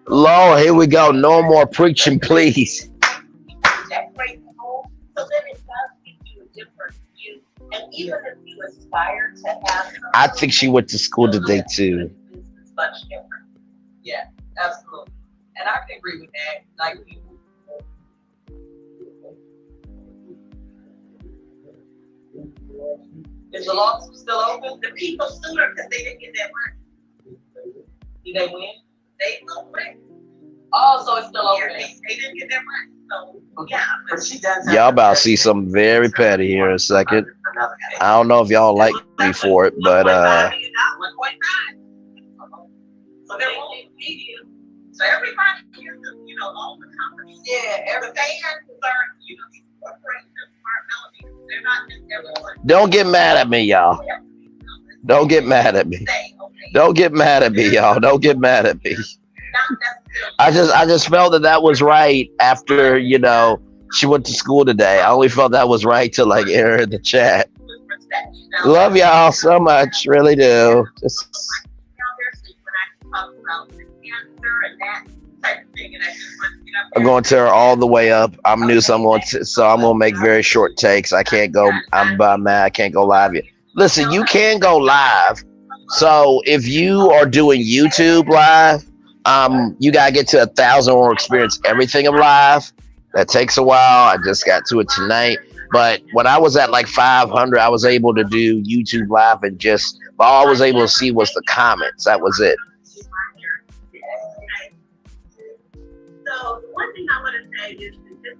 Lord, here we go. No more preaching, please. I think she went to school today too. Much different. Yeah, absolutely. And I can agree with that. Like, is the lawsuit still open? The people sued her because they didn't get that money. Did they win? They don't win. Oh, so it's still open. Yeah, they didn't get that money. So, yeah, but she does. Y'all about to see something very petty here in a second. I don't know if y'all like me for it, but So they're all media. So everybody hears them, you know, all the companies. Yeah, every fans are, you know, these corporations are melodies. They're not just everyone. don't get mad at me, y'all. Don't get mad at me. Don't get mad at me, y'all. Don't get mad at me. I just felt that was right after, you know, she went to school today. I only felt that was right to like air in the chat. Love y'all so much, really do. Just... I'm going to tear all the way up. I'm new, so I'm going to make very short takes. I can't go. I'm mad. I can't go live yet. Listen, you can go live. So if you are doing YouTube live, you gotta get to 1,000 or experience everything of live. That takes a while. I just got to it tonight. But when I was at like 500, I was able to do YouTube live and just all I was able to see was the comments. That was it. So one thing I want to say is that this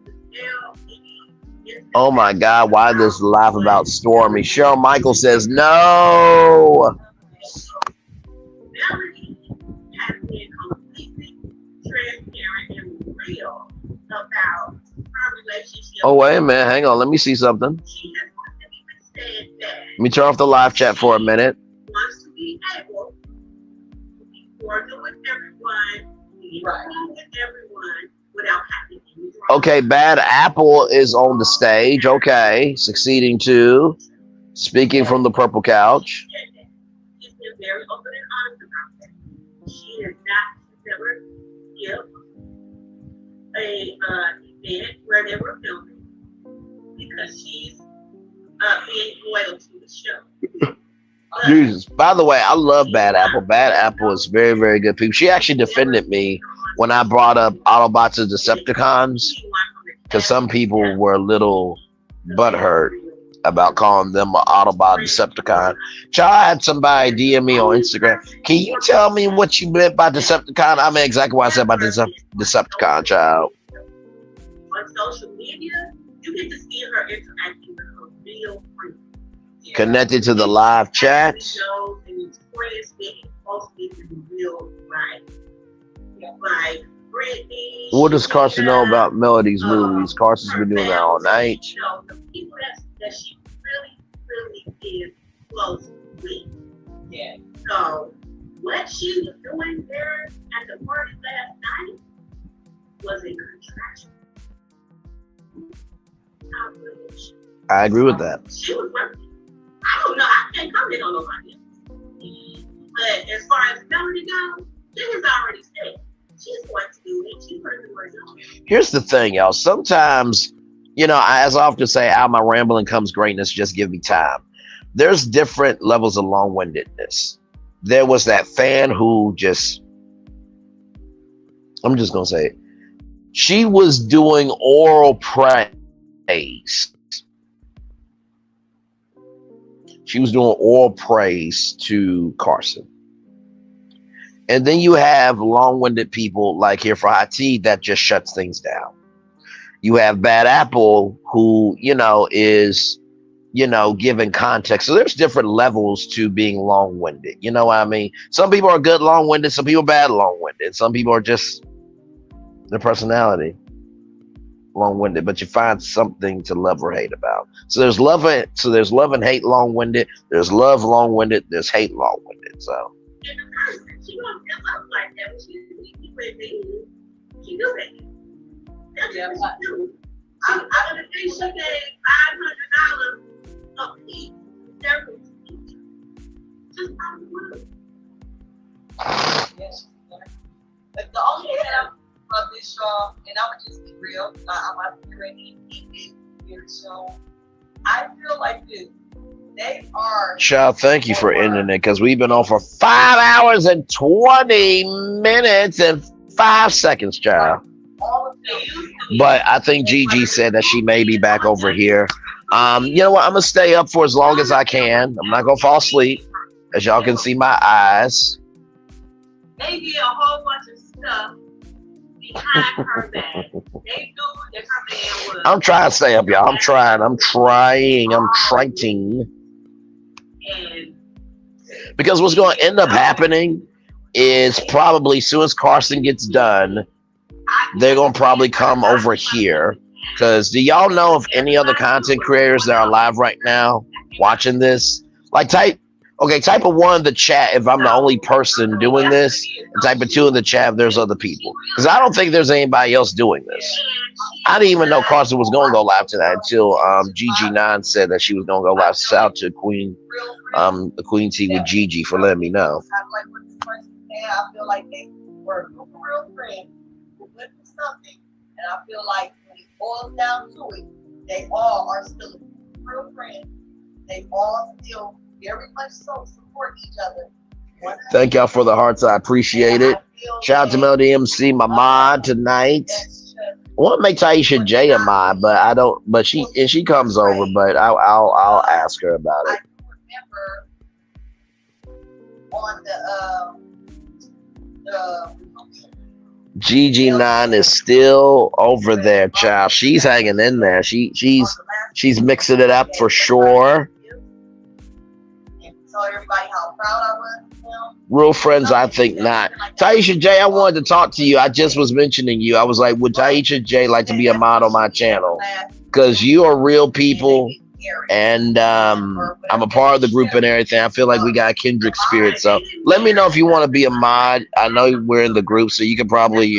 is oh my God, why this laugh about Stormi? Cheryl Michael says no. Melody has been completely transparent and real about her relationship. Oh, wait a minute. Hang on. Let me see something. She has even said that. Let me turn off the live chat for a minute. Wants to be able to be cordial with everyone, be cool with everyone without having any drama. Okay, Bad Apple is on the stage. Okay, succeeding to speaking from the purple couch. She's been very open and honest about that. She has not never give a event where they were filming because she's being loyal to the show. Jesus. By the way, I love Bad Apple. Bad Apple is very, very good people. She actually defended me when I brought up Autobots and Decepticons because some people were a little butthurt about calling them an Autobot Decepticon. Child, I had somebody DM me on Instagram. Can you tell me what you meant by Decepticon? I mean exactly what I said about Decepticon, child. On social media, you get to see her interacting with her real friends. Connected to the live chat. What does Carson know about Melody's movies? Carson's been doing that all night. The people that she really is close with. Yeah. So she was doing there at the party last night was a contraction. I agree with that. She was working. I don't know. I can't comment on nobody else. But as far as Melody goes, she has already said she's going to do it. She's going to do it. Here's the thing, y'all. Sometimes, you know, as I often say, out of my rambling comes greatness. Just give me time. There's different levels of long-windedness. There was that fan who just, I'm just going to say it. She was doing oral praise. She was doing oral praise to Carson. And then you have long-winded people like here for IT that just shuts things down. You have Bad Apple who, you know, is, you know, giving context. So there's different levels to being long-winded. You know what I mean? Some people are good long-winded. Some people are bad long-winded. Some people are just their personality long-winded, but you find something to love or hate about. So there's love and hate long-winded. There's love long-winded. There's hate long-winded. So She don't feel up like that when she with me. She do that. That's what she do. Out of the day, she gave $500 a piece. Several speeches. Just out of the blue. Yes. But the only thing that I love this show, and I'm gonna just be real, I'm not hearing anything here, so I feel like this. They are. Child, thank you for ending it because we've been on for 5 hours and 20 minutes and 5 seconds, child. But I think Gigi said that she may be back over here. You know what? I'm gonna stay up for as long as I can. I'm not gonna fall asleep, as y'all can see my eyes. They did a whole bunch of stuff behind her back. They knew that her man was. I'm trying to stay up, y'all. I'm trying. And Because what's going to end up happening is probably as soon as Carson gets done, they're going to probably come over here. Because do y'all know of any other content creators that are live right now watching this? Like type of 1 in the chat if I'm the only person doing this, and type of 2 in the chat if there's other people. Because I don't think there's anybody else doing this. I didn't even know Carson was going to go live tonight until GG9 said that she was going to go live. Shout out to Queen, the Queen T with Gigi for letting me know. Like what this person said, I feel like they were a group of real friends who went through something, and I feel like when it boils down to it, they all are still real friends. They all still very much so support each other. Thank y'all for the hearts. I appreciate it. Shout out to Melody MC, my mod tonight. I want to make Taisha J a mod, but I don't. But she comes over, but I'll ask her about it. I remember on the GG9 is still over there, child. She's hanging in there. She's mixing it up for sure. Tell everybody how proud I was of them. Real friends, I think not. Taisha J, I wanted to talk to you. I just was mentioning you. I was like, would Taisha J like to be a mod on my channel? Because you are real people, and I'm a part of the group and everything. I feel like we got a kindred spirit. So let me know if you want to be a mod. I know we're in the group, so you can probably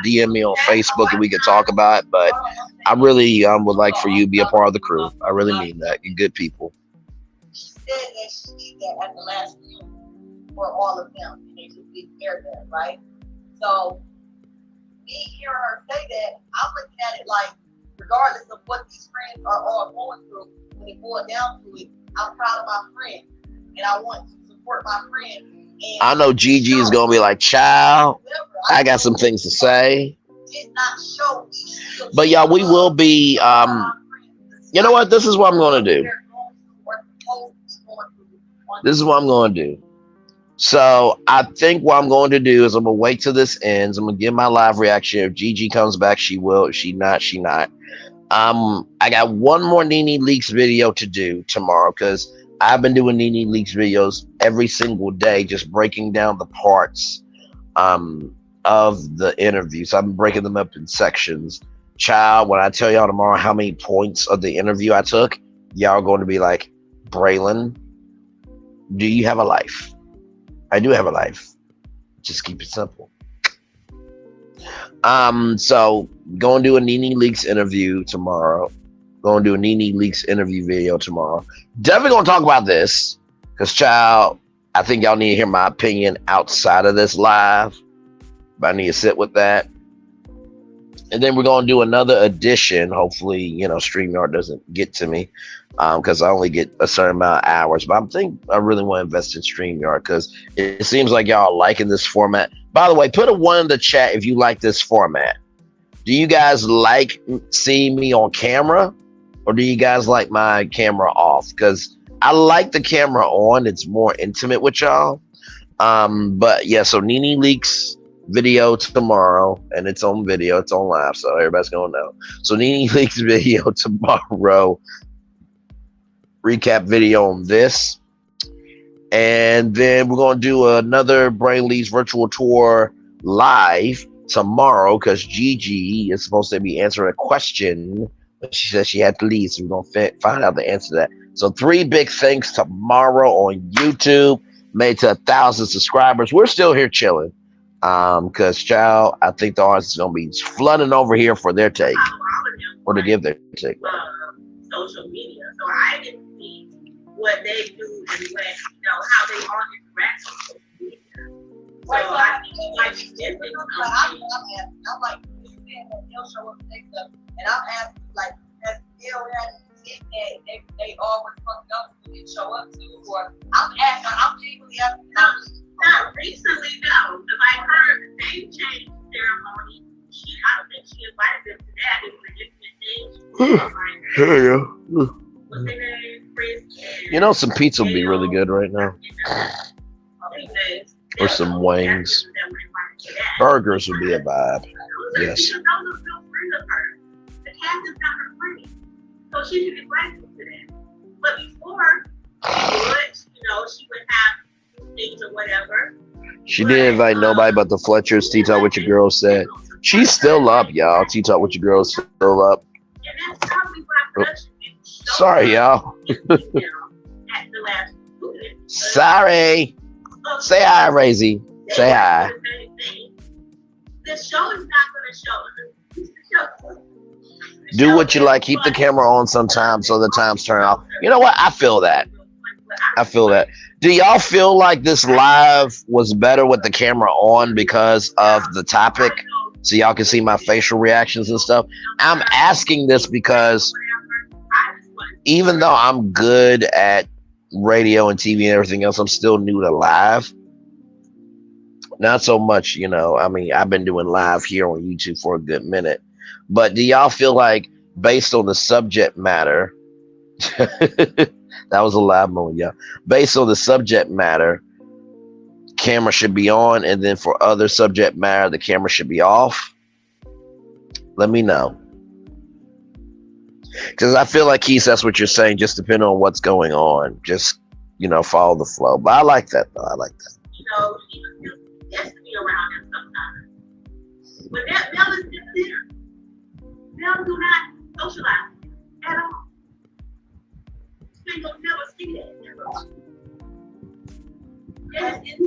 DM me on Facebook and we can talk about it. But I really would like for you to be a part of the crew. I really mean that. You're good people. She said that she did that at the last meal for all of them, and they just didn't care that, right? So, me hearing her say that, I'm looking at it like, regardless of what these friends are all going through, when it boils down to it, I'm proud of my friend, and I want to support my friend. And I know Gigi is gonna be like, child, I got some things to say. Did not show but y'all, we will be. You know what? This is what I'm gonna do. This is what I'm going to do. So I think what I'm going to do is I'm going to wait till this ends. I'm going to give my live reaction. If Gigi comes back, she will. If she not, she not. I got one more Nene Leaks video to do tomorrow because I've been doing Nene Leaks videos every single day, just breaking down the parts of the interview. So I've been breaking them up in sections. Child, when I tell y'all tomorrow how many points of the interview I took, y'all are going to be like, Braylon, do you have a life? I do have a life. Just keep it simple. So going to do a Nene Leakes interview tomorrow. Going to do a Nene Leakes interview video tomorrow. Definitely gonna talk about this because, child, I think y'all need to hear my opinion outside of this live. But I need to sit with that. And then we're gonna do another edition. Hopefully, StreamYard doesn't get to me because I only get a certain amount of hours. But I really want to invest in StreamYard because it seems like y'all are liking this format. By the way, put a 1 in the chat if you like this format. Do you guys like seeing me on camera, or do you guys like my camera off? Because I like the camera on; it's more intimate with y'all. But yeah, so Nene Leakes video tomorrow, and it's on video, it's on live, so everybody's gonna know. So Nene Leakes video tomorrow, recap video on this, and then we're gonna do another Brain Leads virtual tour live tomorrow because Gigi is supposed to be answering a question, but she said she had to leave, so we're gonna find out the answer to that. So 3 big things tomorrow on YouTube, made to 1,000 subscribers. We're still here chilling. Because, child, I think the audience is going to be flooding over here for their take or to give their take. Social media, so I didn't see what they do and how they all interact on social media. So I think it might be different. I'm like, you saying that they'll show up next stuff, and I'm asking, like, has Bill had they always fucked up when they show up to, or I'm genuinely asking. Not recently, no. Because I heard the name change ceremony. I don't think she invited them to that. It was a different thing. There you go. What's their name? Chris. Some pizza would be really good right now. Or some wings. Burgers would be a vibe. Yes. Because those are still friends of hers. The cast is not her friend. So she should invite them to that. But before, she would have things or whatever. She didn't invite nobody but the Fletchers. T-Talk What Your Girls said. She's still up, y'all. T-Talk What Your Girls still up. And that's probably why production didn't show Sorry, y'all. at the last student. Sorry. Say hi, Razy. Say hi. The show is not going to show. Do what you like. Keep the camera on sometimes so the times turn off. You know what? I feel that. Do y'all feel like this live was better with the camera on because of the topic? So y'all can see my facial reactions and stuff. I'm asking this because even though I'm good at radio and TV and everything else, I'm still new to live. Not so much, I've been doing live here on YouTube for a good minute. But do y'all feel like based on the subject matter, that was a loud moment, yeah. Based on the subject matter, camera should be on, and then for other subject matter, the camera should be off? Let me know. Because I feel like, Keith, that's what you're saying, just depending on what's going on. Just, follow the flow. But I like that, though. I like that. She has to be around him sometimes. But Belle is just there. Belle do not socialize at all. You'll never see that. Yes, it's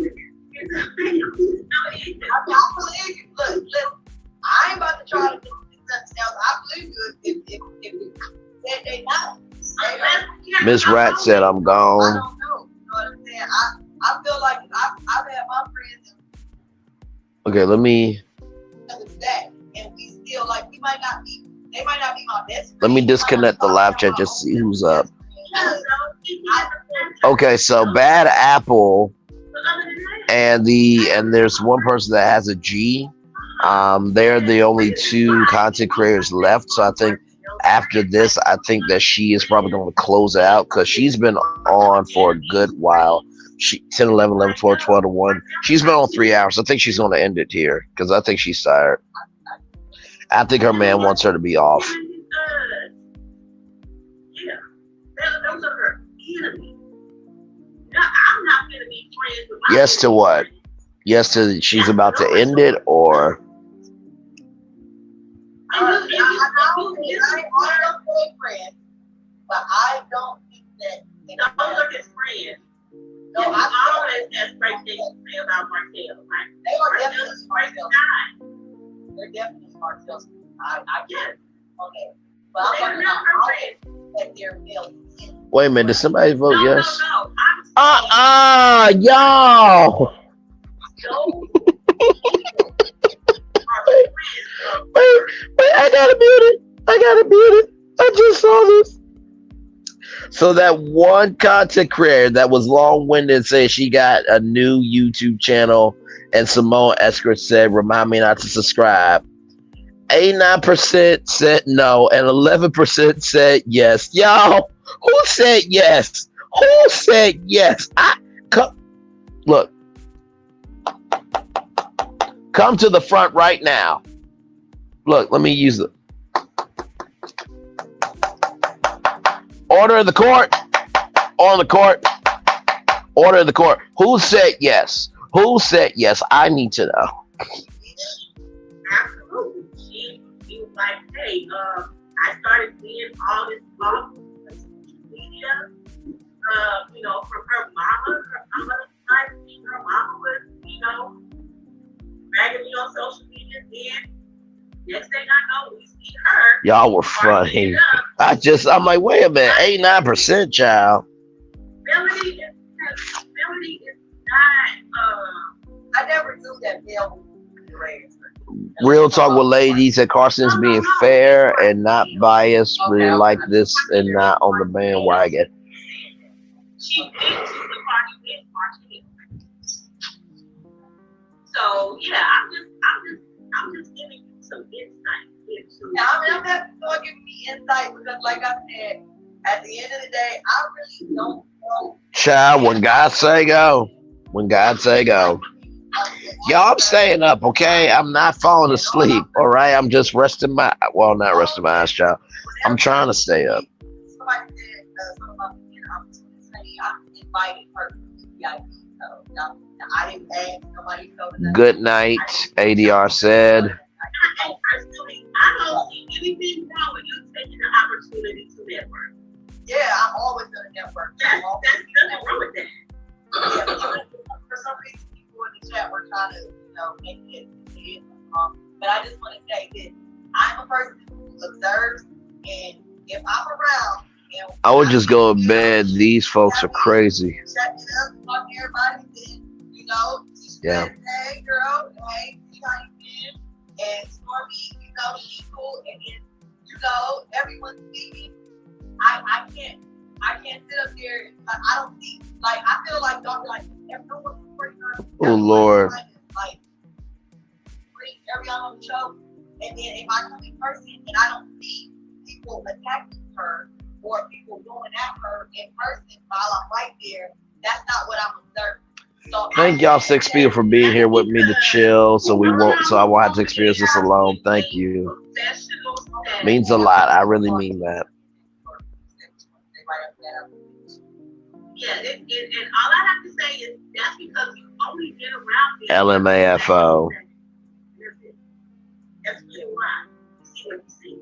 I believe you. Look, I ain't about to try to do something else. I believe you if you said they not. Miss Rat said I'm gone. I don't know. You know what I'm saying? I feel like I've had my friends. Okay, let me. That, and we still like they might not be my best friend. Let me disconnect the live chat just to see who's up. Okay, so Bad Apple and there's one person that has a G. They're the only 2 content creators left. So I think after this, I think that she is probably going to close it out because she's been on for a good while. 10, 11, 11, 12, 12 to 1. She's been on 3 hours. I think she's going to end it here because I think she's tired. I think her man wants her to be off. Those are her enemies. I'm not going to be friends with my Yes to what? Yes to she's about to end it, or? I ain't friends, but I don't think that. Those are his friends. No, I always as great things to say about Martell, right? They are definitely Martell's smart. They're definitely smart sales. I get it. Okay. But I'm going to let their bill in. Wait a minute, did somebody vote yes? No. Y'all. Wait, I gotta mute it. I just saw this. So that one content creator that was long-winded said she got a new YouTube channel, and Simone Esker said, "Remind me not to subscribe." 89% said no, and 11% said yes. Y'all, who said yes? Who said yes? Look, come to the front right now. Look, let me use it. Order of the court. On the court. Order of the court. Who said yes? Who said yes? I need to know. Absolutely. She was like, hey, I started seeing all this stuff on media, from her mama. Her mama was, dragging me on social media. Then next thing I know, we see her. Y'all were funny. I'm like, wait a minute, 89%, child. Melody is not, I never knew that Bill was raised. Real talk with ladies at Carson's being fair and not biased. Really like this and not on the bandwagon. She went to the party with Martell. So yeah, I'm just giving you some insight into. Now, I'm not giving me insight because, like I said, at the end of the day, I really don't know. Child, when God say go. When God say go. Y'all, I'm staying up, okay? I'm not falling asleep, all right? I'm just resting not resting my eyes, child. I'm trying to stay up. Somebody said something about I invited her to the VIP. So, I didn't ask. Nobody told me. Good night, ADR said. Personally, I don't see anything wrong with you taking the opportunity to network. Yeah, I'm always going to network. There's nothing wrong with that. Yeah, for some reason, people in the chat were trying to, make it. But I just want to say that I'm a person who observes, and if I'm around, I would just go to bed. These folks are crazy. Shut it up, fuck everybody, then, Yeah. Hey, girl, hey, see how you been? And Stormi, she's cool, and then, everyone's speaking. I can't sit up there. I don't see, I feel like everyone's bringing her. Oh, Lord. Bring everyone on the show, and then if I come in person and I don't see people attacking her or people going at her in person while I'm right there, that's not what I'm observing. So Thank y'all 6 people for being here with me to chill, so I won't have to experience this alone. Thank you. Means a lot. I really mean that. Yeah, and all I have to say is that's because you've only been around me. LMAFO. That's really why. You see what you see.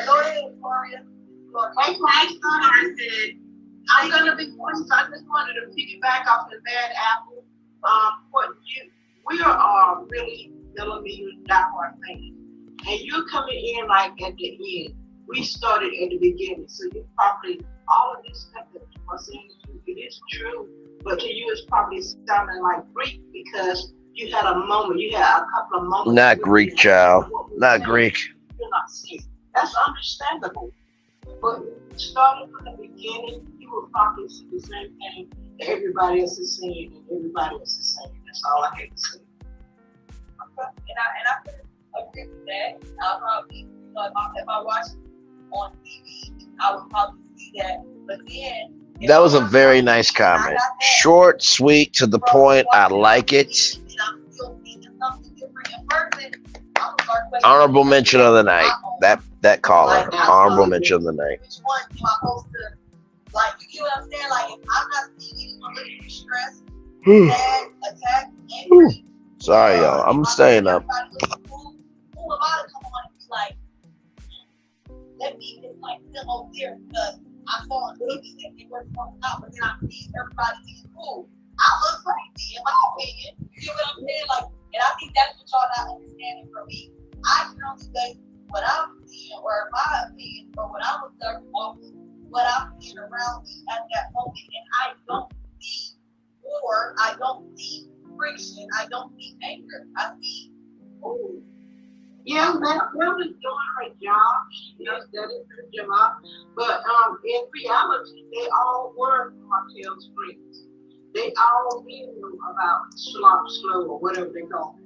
Go ahead, Gloria. Hey, I said, I'm gonna be honest. I just wanted to piggyback off the bad apple. We are really millimeter diehard fans, and you're coming in like at the end. We started at the beginning, so you probably all of this stuff that you are saying to you, it is true, but to you it's probably sounding like Greek because you had a moment, you had a couple of moments. Not Greek, child. Not Greek. You're not seeing. That's understandable. But starting from the beginning, you will probably see the same thing that everybody else is saying, and everybody else is saying. That's all I have to say. And I could agree with that. I'll probably, if I watch on TV, I would probably see that. But then That was a very nice comment. Short, sweet, to the point. I like it. Honorable mention of the night. That caller. Honorable mention of the night. Which one am I supposed to, you get what I'm saying? If I'm not seeing anyone looking for stress, sad, attack, angry. Sorry, y'all. I'm staying up. Who am I to come on and be like, let me just still over there because I saw on TV that they were coming out, but then I see everybody being cool. I look see what I'm saying? Like, and I think that's what y'all not understanding from me. I can only say what I'm seeing or my opinion or what I'm observing off of what I'm seeing around me at that moment. And I don't see war, I don't see friction, I don't see anger. I see, ooh. Yeah, Mel is doing her job. She is, that is her job. But in reality, they all were Martell's friends. They all knew about slow, or whatever they call it.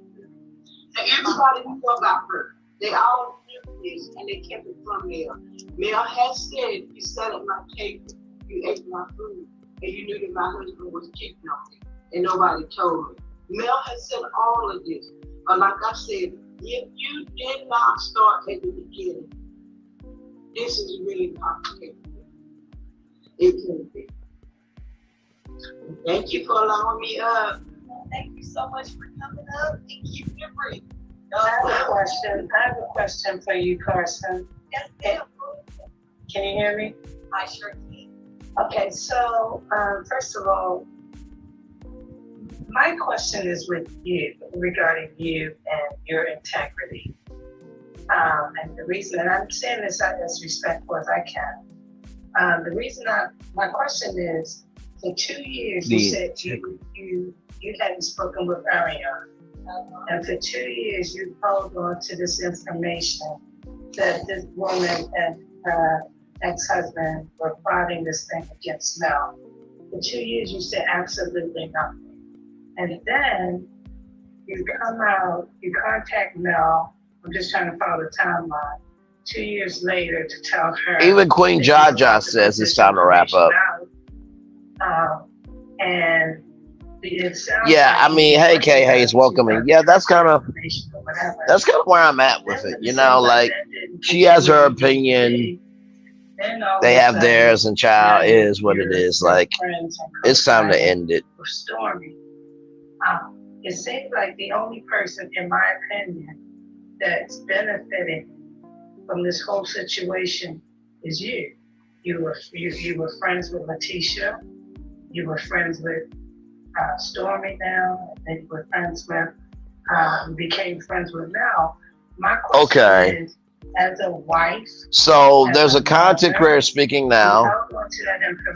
And everybody knew about her. They all knew this, and they kept it from Mel. Mel has said, you sat at my table, you ate my food, and you knew that my husband was cheating on me, and nobody told me. Mel has said all of this. But like I said, if you did not start at the beginning, this is really complicated. It can be. Thank you for allowing me up. Thank you so much for coming up and keeping it real. I have a question for you, Carson. Yes, ma'am. Can you hear me? I sure can. Okay, so first of all, my question is with you, regarding you and your integrity. And the reason, and I'm saying this as respectful as I can. The reason my question is, for 2 years you said you hadn't spoken with Ariana. And for 2 years you held on to this information that this woman and her ex-husband were plotting this thing against Mel. For 2 years you said absolutely nothing. And then you come out, you contact Mel. I'm just trying to follow the timeline. 2 years later to tell her. Even Queen Jaja says it's time to wrap up. And it sounds yeah, like I mean, hey, Kay Hayes, welcoming. Yeah, that's kind of where I'm at with it. You know, like she has her opinion, they have theirs, and child is what it is. Like it's time to end it. Stormi. It seems like the only person, in my opinion, that's benefiting from this whole situation is you. You were friends with Letitia. You were friends with Stormi now, and then you were friends with, became friends with Mel. My question is, as a wife. So there's a content creator speaking now,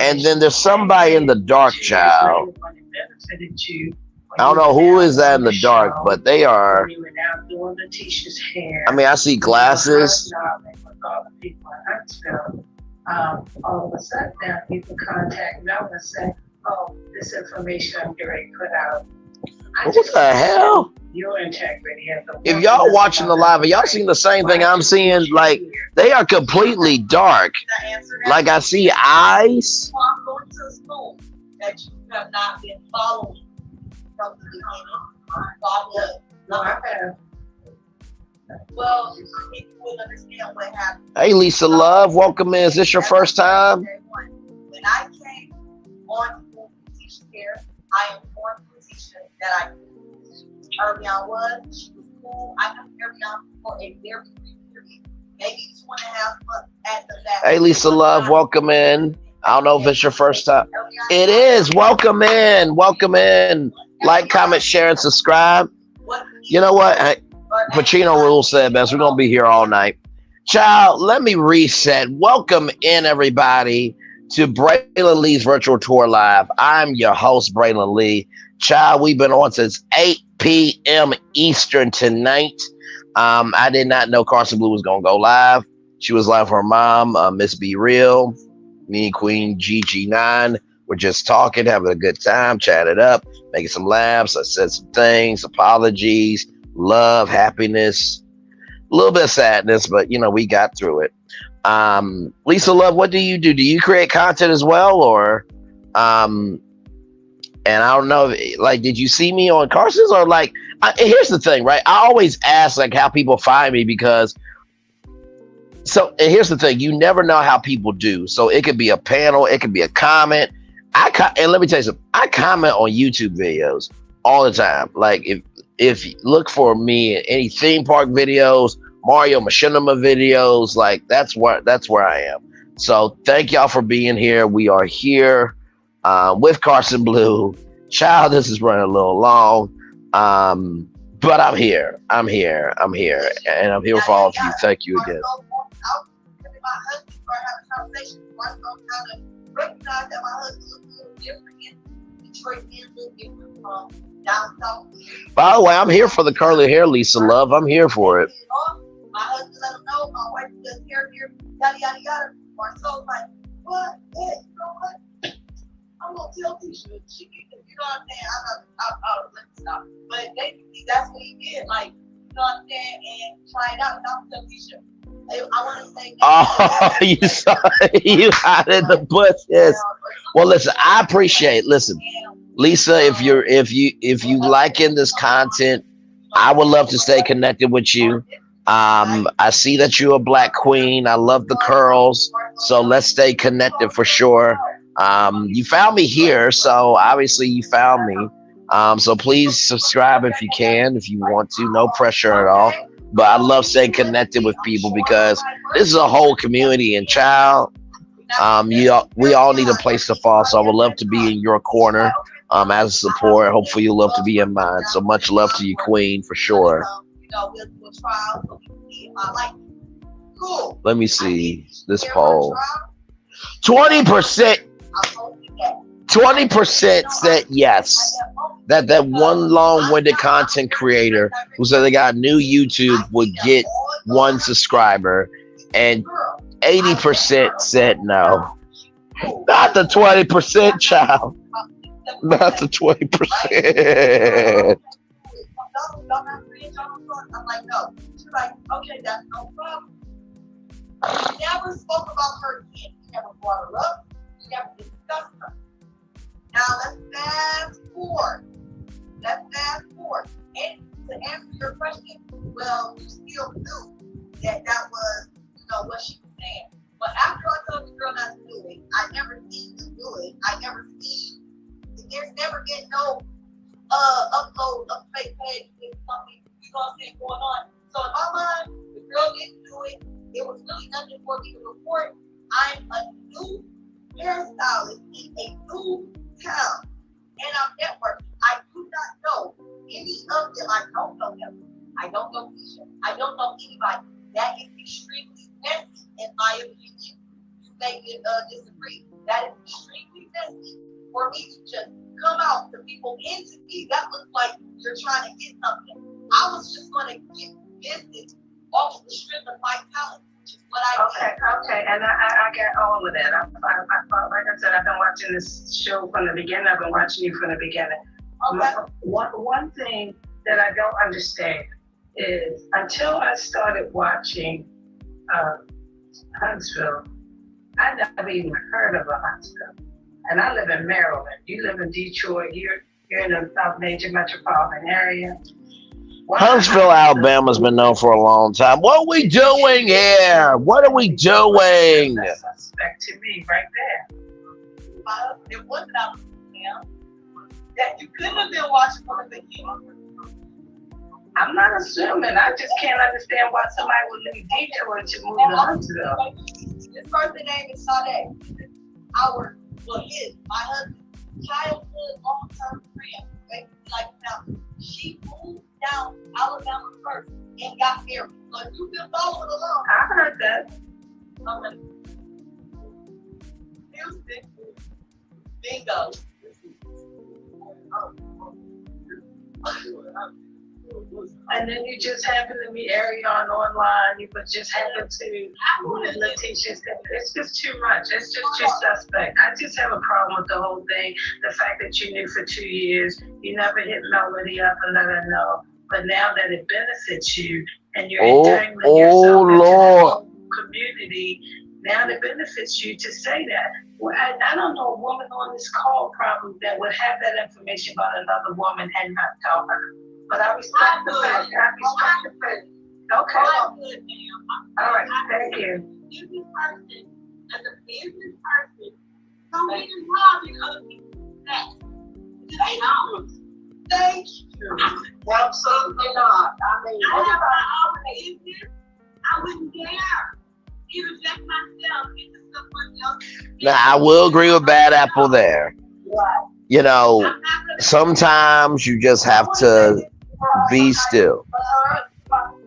and then there's somebody in the dark, child. I don't know who is that in the dark, but they are. I mean, I see glasses. All of a sudden now you can contact Mel and say, oh, this information I'm getting put out. What the hell? Your integrity as a if y'all watching the live, are y'all seeing the same thing I'm seeing? Like, they are completely dark. Like, I see eyes. I'm going to school that you have not been following from the beginning. God bless. No, I have. Well, if you would understand what happened. Hey, Lisa Love, welcome in. Is this your first time? When I came on Letitia's care, I informed Letitia that I knew early on she was cool. I knew early on for a very brief period, maybe 2.5 months at the back. Hey, Lisa Love, welcome in. I don't know if it's your first time. It is. Welcome in. Welcome in. Like, comment, share, and subscribe. You know what? Pacino Rules said best. We're going to be here all night. Child, let me reset. Welcome in, everybody, to Braylon Lee's Virtual Tour Live. I'm your host, Braylon Lee. Child, we've been on since 8 p.m. Eastern tonight. I did not know Carson Blue was going to go live. She was live for her mom, Miss Be Real. Me and Queen GG9 were just talking, having a good time, chatted up, making some laughs. I said some things, apologies, love, happiness, a little bit of sadness, but you know, we got through it. Lisa Love, what do you do? Do you create content as well, or and I don't know, like, did you see me on Carson's, or like, here's the thing, right? I always ask like how people find me, because and here's the thing, you never know how people do. So it could be a panel, it could be a comment. And let me tell you something, I comment on YouTube videos all the time. Like, if you look for me in any theme park videos, Mario Machinima videos, like that's where I am. So thank y'all for being here. We are here with Carson Blue. Child, this is running a little long. But I'm here. I'm here. I'm here. And I'm here for all of you. Thank you again. My husband started having a conversation. I was going to kind of recognize that my husband looked a little different in Detroit and a little different from down south. By the way, I'm here for the curly hair, Lisa Love. I'm here for it. My husband let him know my wife does hair here, yada yada yada. Marcel's like, what? Hey, you know what? I'm gonna tell Tisha. She, you know what I'm saying? I'll let it stop. But basically, that's what he did. Like, you know what I'm saying? And try it out. And I'll tell Tisha. I want to say. Oh, you saw you out in the bushes. Well, listen, I appreciate. Listen, Lisa, if you liking this content, I would love to stay connected with you. I see that you're a black queen. I love the curls, so let's stay connected for sure. You found me here, so obviously you found me. So please subscribe if you can, if you want to. No pressure at all. But I love staying connected with people because this is a whole community. And child, we all need a place to fall. So I would love to be in your corner as a support. Hopefully you'll love to be in mine. So much love to you, Queen, for sure. Let me see this poll. 20%. 20% said yes. That one long-winded content creator who said they got new YouTube would get 1 subscriber, and 80% said no. Not the 20%, child. Not the 20%. I'm like, no. She's like, okay, that's no problem. We never spoke about her again. We never brought her up. We never discussed her. Now let's fast forward. And to answer your question, well, you still knew that was, what she was saying. But after I told the girl not to do it, I never seen to do it. There's never been no upload of fake page with something, going on. So in my mind, the girl didn't do it. It was really nothing for me to report. I'm a new hairstylist in a new town, and I'm networking. I do not know any of them. I don't know them. I don't know Tisha. I don't know anybody. That is extremely messy, in my opinion. You may disagree. That is extremely messy for me to just come out to people into me. That looks like you're trying to get something. I was just going to get business off the strength of my talent. Okay, and I get all of that. I like I said, I've been watching this show from the beginning. I've been watching you from the beginning. Okay. One thing that I don't understand is until I started watching Huntsville, I never even heard of a Huntsville. And I live in Maryland. You live in Detroit. You're in the major metropolitan area. Huntsville, Alabama's been known for a long time. What are we doing here? What are we doing? That's suspect to me right there. It wasn't Alabama. That you couldn't have been watching from the beginning. I'm not assuming. I just can't understand why somebody would leave Detroit to move to Huntsville. His first name is Sade. My husband's childhood long-term friend. Like now, she moved down to Alabama first and got married. So if you've been following along, I heard that. Houston, bingo. And then you just happen to meet Ariane online. You just happen to meet Letitia. It's just too much. It's just too suspect. I just have a problem with the whole thing. The fact that you knew for 2 years, you never hit Melody up and let her know. But now that it benefits you and you're entangling yourself into the whole community, now it benefits you to say that. Well, I don't know a woman on this call probably that would have that information about another woman and not tell her. But I respect the fact. Okay. All right. Thank you. Business person, as a business person, don't get involved in other people's success. They don't. Thank you. Absolutely not. I mean, I have my own business. I wouldn't dare interject myself into someone else. Now, I will agree with Bad Apple there. Right. You know, sometimes you just have to be still.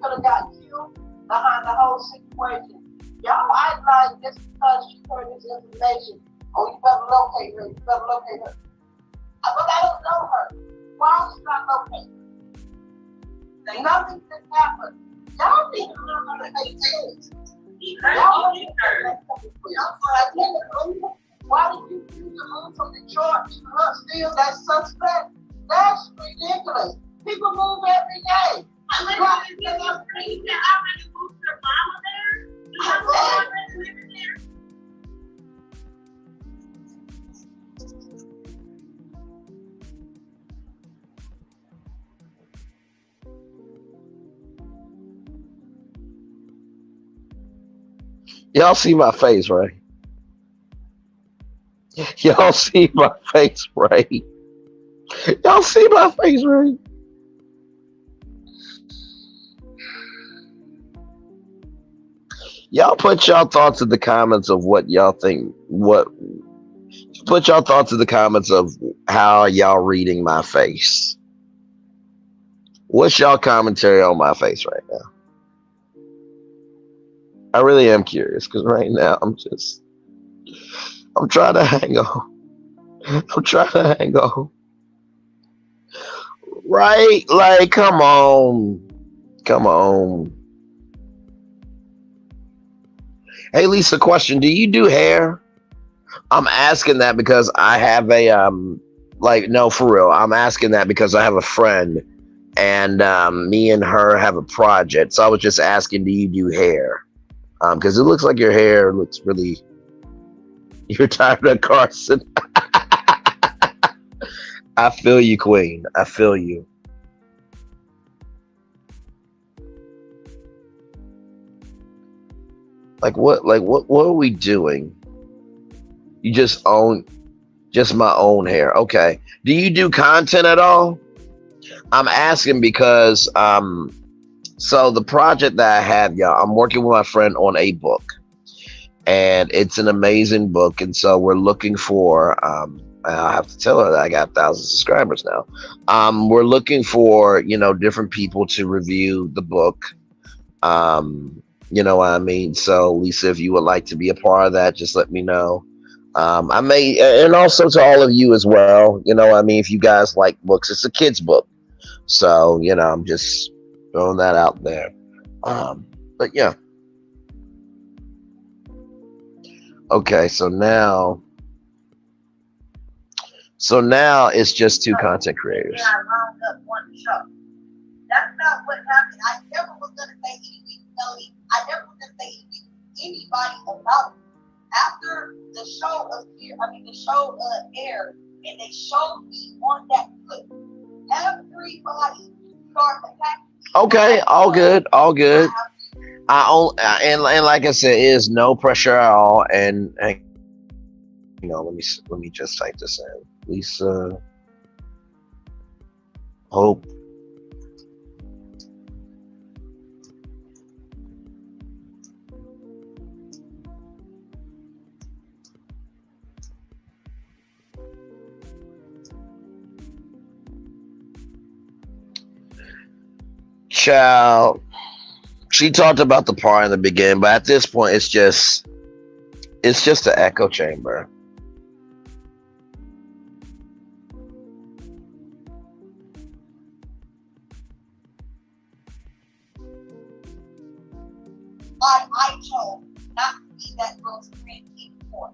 Could have got killed behind the whole situation. Y'all act like just because she heard this information, oh, you better locate her, you better locate her. But I don't know her. Why is she not located? Nothing can happen. Y'all need to learn how to make sense. Why did you choose to move from Detroit to Huntsville? That's suspect. That's ridiculous. People move every day. I already moved her mama there. You have already living there. Y'all see my face, right? Y'all see my face, right? Y'all see my face, right? Y'all put y'all thoughts in the comments of what y'all think. Put y'all thoughts in the comments of how y'all reading my face. What's y'all commentary on my face right now? I really am curious because right now I'm trying to hang on. I'm trying to hang on. Right? Like, come on. Come on. Hey Lisa, question. Do you do hair? I'm asking that because I have a like, no, for real. I'm asking that because I have a friend and me and her have a project. So I was just asking, do you do hair? Because it looks like your hair looks really. You're tired of Carson. I feel you, Queen. I feel you. Like what are we doing? You just own just my own hair. Okay. Do you do content at all? I'm asking because so the project that I have, y'all, I'm working with my friend on a book. And it's an amazing book. And so we're looking for I have to tell her that I got 1,000 subscribers now. We're looking for, different people to review the book. You know what I mean? So Lisa, if you would like to be a part of that, just let me know. I may, and also to all of you as well. You know what I mean? If you guys like books, it's a kid's book. So, I'm just throwing that out there. But yeah. Okay, so now it's just two content creators. Yeah, I wound up one show. That's not what happened. I never was gonna say anything, Kelly. I never was gonna say anything to anybody about it. After the show aired, and they showed me on that clip, everybody started attacking me. Okay, all good. And like I said, it is no pressure at all. And let me just type this in. Lisa, Hope. Child, she talked about the part in the beginning, but at this point, it's just an echo chamber. I told not to be that girl's friend anymore.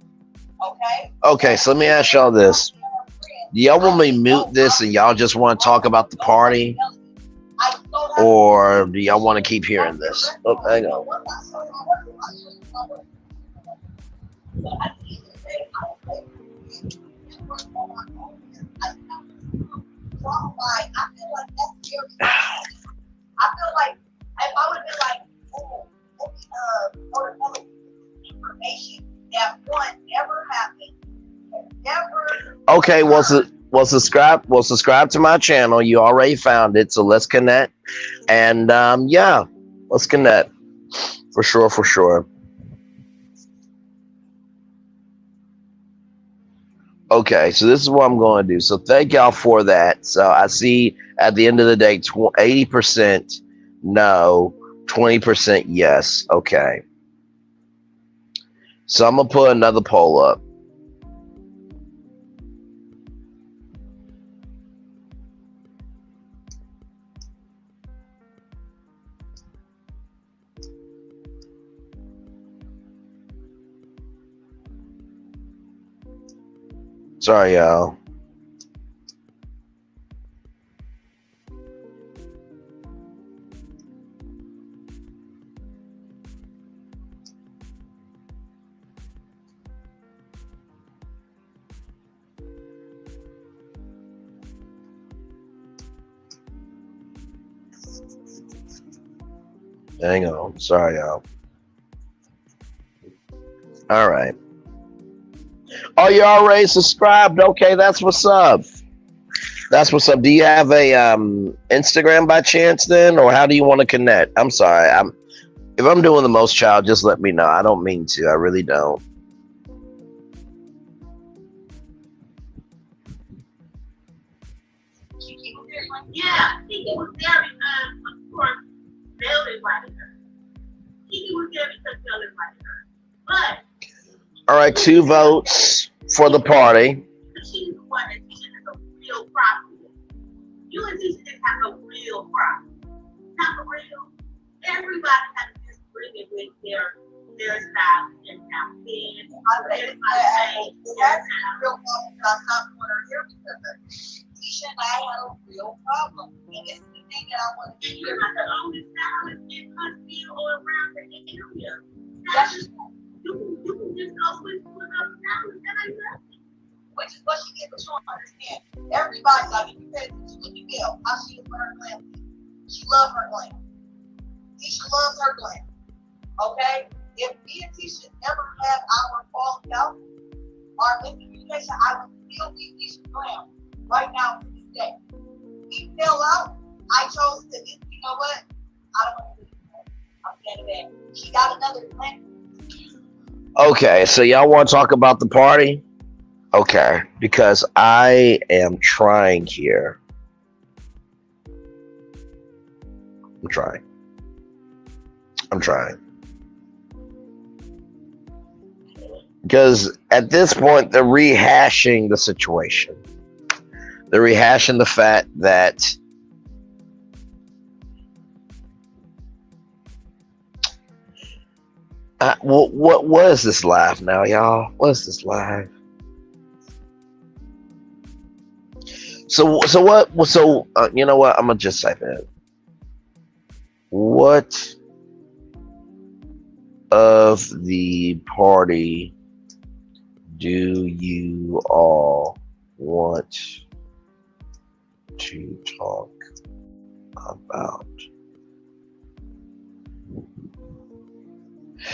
Okay? Okay, so let me ask y'all this. Do y'all want me to mute this and y'all just want to talk about the party? Or do y'all want to keep hearing this? Oh, hang on. I feel like if I would have been like, information that one never happened, never. Okay, well subscribe to my channel. You already found it, so let's connect. And yeah, let's connect for sure. Okay, so this is what I'm going to do. So thank y'all for that. So I see at the end of the day, 80% no, 20% yes. Okay. So I'm going to put another poll up. Sorry, y'all. Hang on. Sorry, y'all. All right. Oh, you already subscribed? Okay, that's what's up. That's what's up. Do you have a Instagram by chance then, or how do you want to connect? I'm sorry. If I'm doing the most, child, just let me know. I don't mean to. I really don't. Yeah, Kiki was there because, of course, Bill invited her. Kiki was there because Bill invited her. But All right, 2 votes for the party. she's the one that Tisha has a real problem with. You and Tisha just have a real problem. Not for real. Everybody has a disagreement with their style and how thin. Everybody saying That's a real problem. I'm not going to hear because of Tisha and I had a real problem. And this is the thing that I want to and hear. you're not the only stylist in Huntsville or around the area. That's just You can just go with another stylist. That ain't nothing. which is what she did, but you don't understand. Everybody, like, if you pay attention to Miguel, how she is with her glam. She loves her glam. Tisha loves her glam. Okay? If me and Tisha never had our falling out, our miscommunication, I would still be Tisha glam right now to this day. We fell out. I chose to, you know what? I don't want to do this. I'm saying that. She got another glam. Okay, so y'all want to talk about the party? Okay, because I am trying here. I'm trying. Because at this point, they're rehashing the situation. They're rehashing the fact that what is this live now, y'all? What is this live? So you know what? I'm gonna just type in. What of the party do you all want to talk about?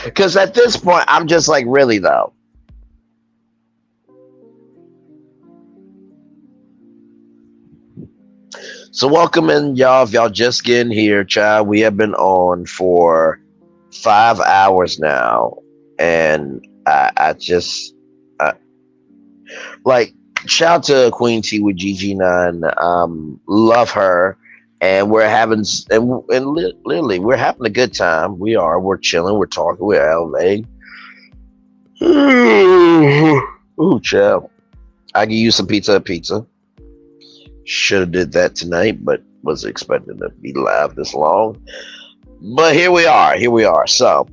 Because at this point, I'm just like, really though. So welcome in, y'all. If y'all just getting here, child, we have been on for 5 hours now, and I just like shout out to Queen T with GG9. Love her, and we're having literally we're having a good time. We're chilling, we're talking, we're elevating. Ooh, child, I can use some pizza. Should have did that tonight, but was expecting to be live this long. But here we are. So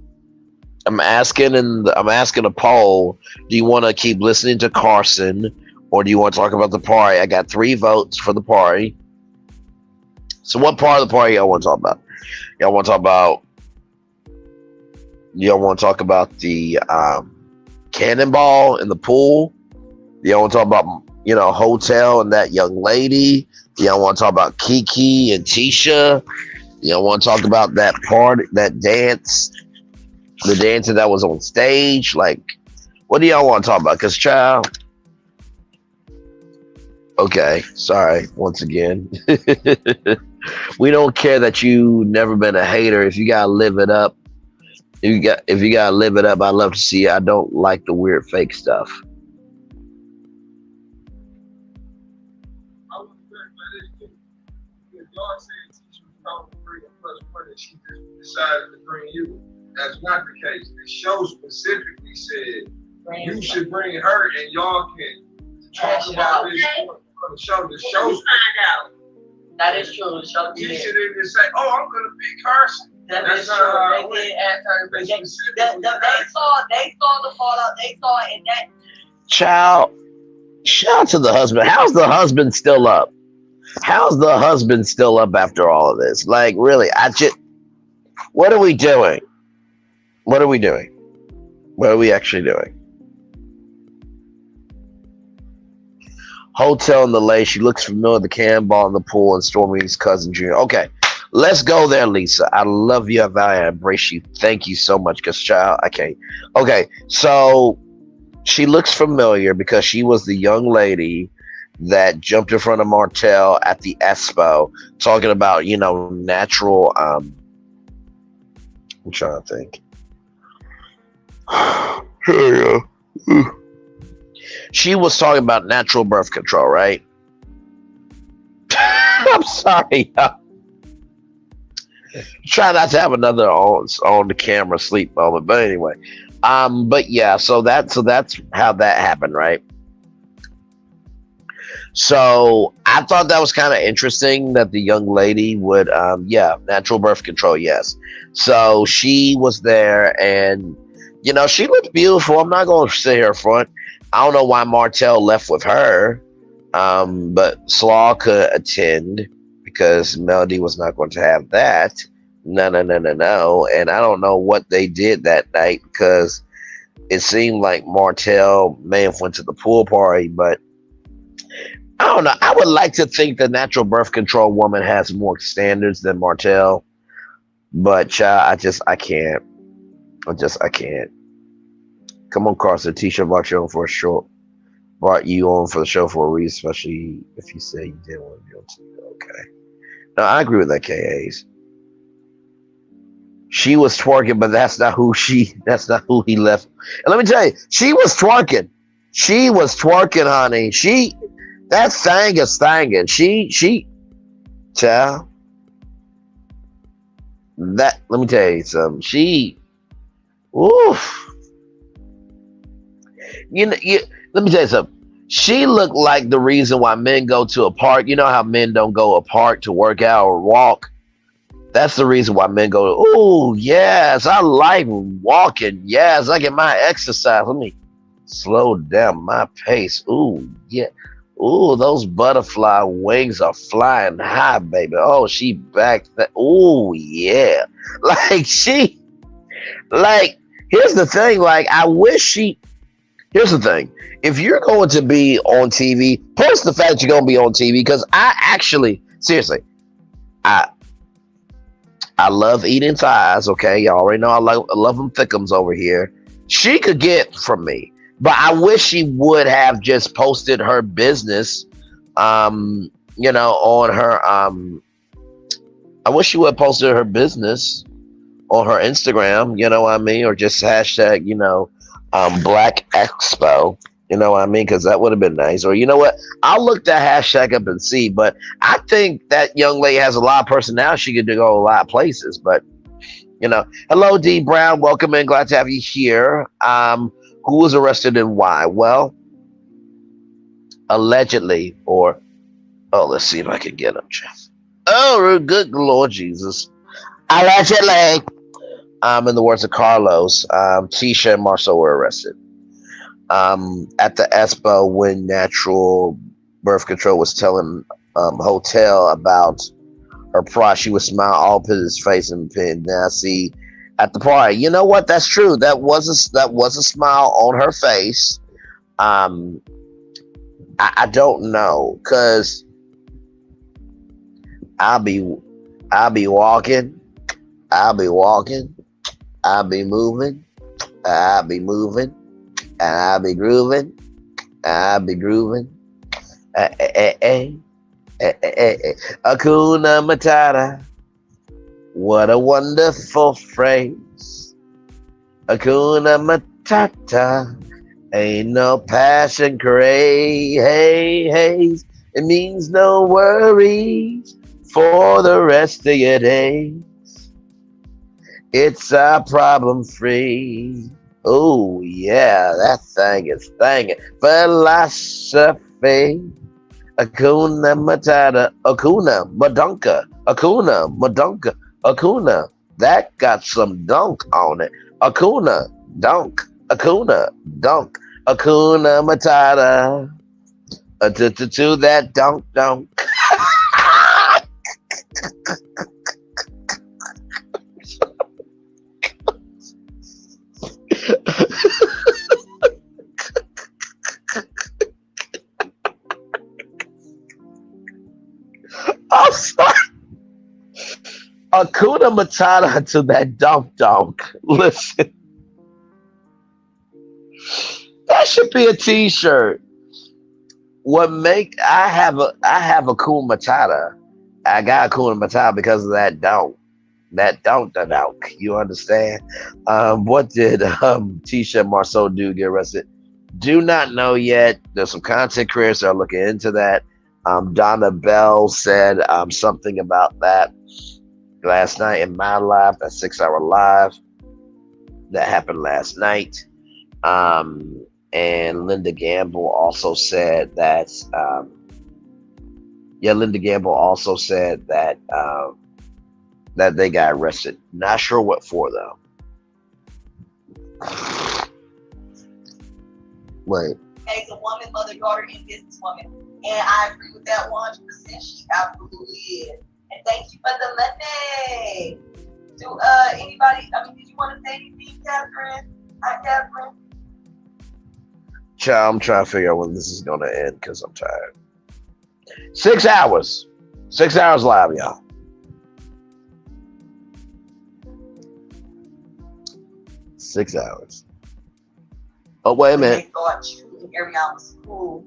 I'm asking a poll. Do you want to keep listening to Carson, or do you want to talk about the party? I got 3 votes for the party. So what part of the party y'all want to talk about? Y'all want to talk about the cannonball in the pool? Y'all want to talk about hotel and that young lady? Y'all want to talk about Kiki and Tisha? Y'all want to talk about that party, that dance, the dancing that was on stage? Like, what do y'all want to talk about? Because, child, okay, sorry, once again. We don't care that you never been a hater. If you gotta live it up, if you gotta live it up, I love to see it. I don't like the weird fake stuff. I want to clarify this too. Because y'all said she was told to bring a plus one and she just decided to bring you. That's not the case. The show specifically said you should bring her and y'all can talk about this on the show. The show find out. That is true. The show you did. should even say, "Oh, I'm gonna pick Carson." That's true. They did ask her. But they saw the fallout. They saw it in that. Child, shout out to the husband. How's the husband still up? How's the husband still up after all of this? Like, really, what are we doing? What are we doing? What are we actually doing? Hotel in the lake. She looks familiar. The cannonball in the pool and Stormi's cousin Junior. Okay, let's go there, Lisa. I love you. I value. I embrace you. Thank you so much. Cause child, I can't. Okay, so she looks familiar because she was the young lady that jumped in front of Martell at the Expo, talking about natural. I'm trying to think. Here we go. She was talking about natural birth control, right? I'm sorry. Try not to have another on the camera sleep moment, but anyway. But yeah, so that's how that happened, right? So I thought that was kind of interesting that the young lady would, natural birth control, yes. So she was there, and she looked beautiful. I'm not going to sit here front. I don't know why Martell left with her, but Slaw could attend because Melody was not going to have that. No. And I don't know what they did that night because it seemed like Martell may have went to the pool party, but I don't know. I would like to think the natural birth control woman has more standards than Martell, but I can't. I can't. Come on, Carson. T-shirt brought you on for a short. Brought you on for the show for a reason, especially if you say you didn't want to be on TV. Okay. No, I agree with that, K.A.'s. She was twerking, but that's not who he left. And let me tell you, she was twerking. She was twerking, honey. That thing is thangin'. She, child. Let me tell you something. Oof. Let me tell you something. She looked like the reason why men go to a park. You know how men don't go to a park to work out or walk? That's the reason why men go, oh, yes, I like walking. Yes, I get my exercise. Let me slow down my pace. Ooh, yeah. Ooh, those butterfly wings are flying high, baby. Oh, she back. Ooh, yeah. Here's the thing. Here's the thing. If you're going to be on TV, post the fact you're going to be on TV, because seriously, I love eating thighs, okay? Y'all already know I love them thickums over here. She could get from me, but I wish she would have just posted her business, on her, I wish she would have posted her business on her Instagram, you know what I mean? Or just hashtag, Black Expo, you know what I mean? Because that would have been nice. Or you know what? I'll look that hashtag up and see. But I think that young lady has a lot of personality. She could go a lot of places. But, hello, D. Brown. Welcome in. Glad to have you here. Who was arrested and why? Well, allegedly, let's see if I can get him, Jeff. Oh, good Lord Jesus. Allegedly. In the words of Carlos, Tisha and Marcel were arrested at the Expo when natural birth control was telling Hotel about her pride. She would smile all up in his face and now see at the party. You know what? That's true. That was a smile on her face. I don't know, cause I'll be walking. I'll be moving, I'll be moving, and I'll be grooving, Hakuna Matata, what a wonderful phrase. Hakuna Matata, ain't no passion craze, It means no worries for the rest of your days. It's problem free. Oh yeah, that thing is thangin'. Philosophy. Akuna Matata. Akuna Madunka. Akuna Madunka. Akuna. That got some dunk on it. Akuna Dunk. Akuna Dunk. Akuna Matata. To that dunk dunk. I'm sorry. Akuna Matata to that dunk dunk. Listen, that should be a T-shirt. I have a cool Matata. I got a cool Matata because of that dunk. That dunk. You understand? What did Tisha Marceau do get arrested? Do not know yet. There's some content creators that are looking into that. Donna Bell said something about that last night in my live, that 6-hour live that happened last night. And Linda Gamble also said that. Linda Gamble also said that that they got arrested. Not sure what for though. Wait. As a woman, mother, daughter, and businesswoman. And I agree with that 100%. She absolutely is. And thank you for the money. Do anybody, did you want to say anything, Catherine? Hi, Catherine. Child, I'm trying to figure out when this is going to end because I'm tired. 6 hours. 6 hours live, y'all. Six hours. Oh, wait a minute. They thought you every hour was cool.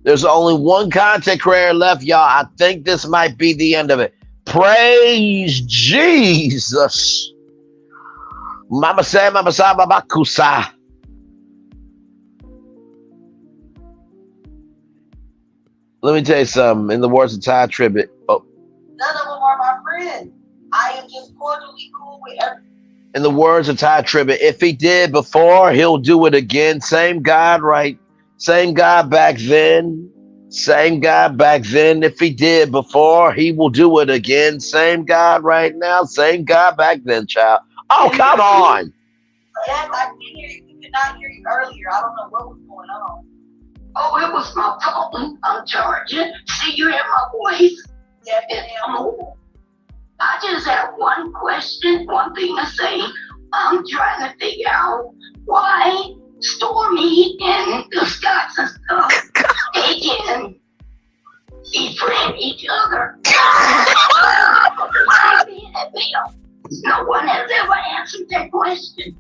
There's only one content creator left, y'all. I think this might be the end of it. Praise Jesus. Mama say, Mama sa, Mama kusa. Let me tell you something. In the words of Ty Tribbett. Oh. None of them are my friends. I am just cordially cool with everyone. In the words of Ty Tribbett, if he did before, he'll do it again. Same God, right? Same God back then. Same God back then. If he did before, he will do it again. Same God right now. Same God back then, child. Oh, come on. Yes, I can hear you. We could not hear you earlier. I don't know what was going on. Oh, it was my phone. I'm charging. See, you hear my voice? Yes, ma'am. I just have one question, one thing to say. I'm trying to figure out why Stormi and the Scots and stuff, they can befriend each other. No one has ever answered that question.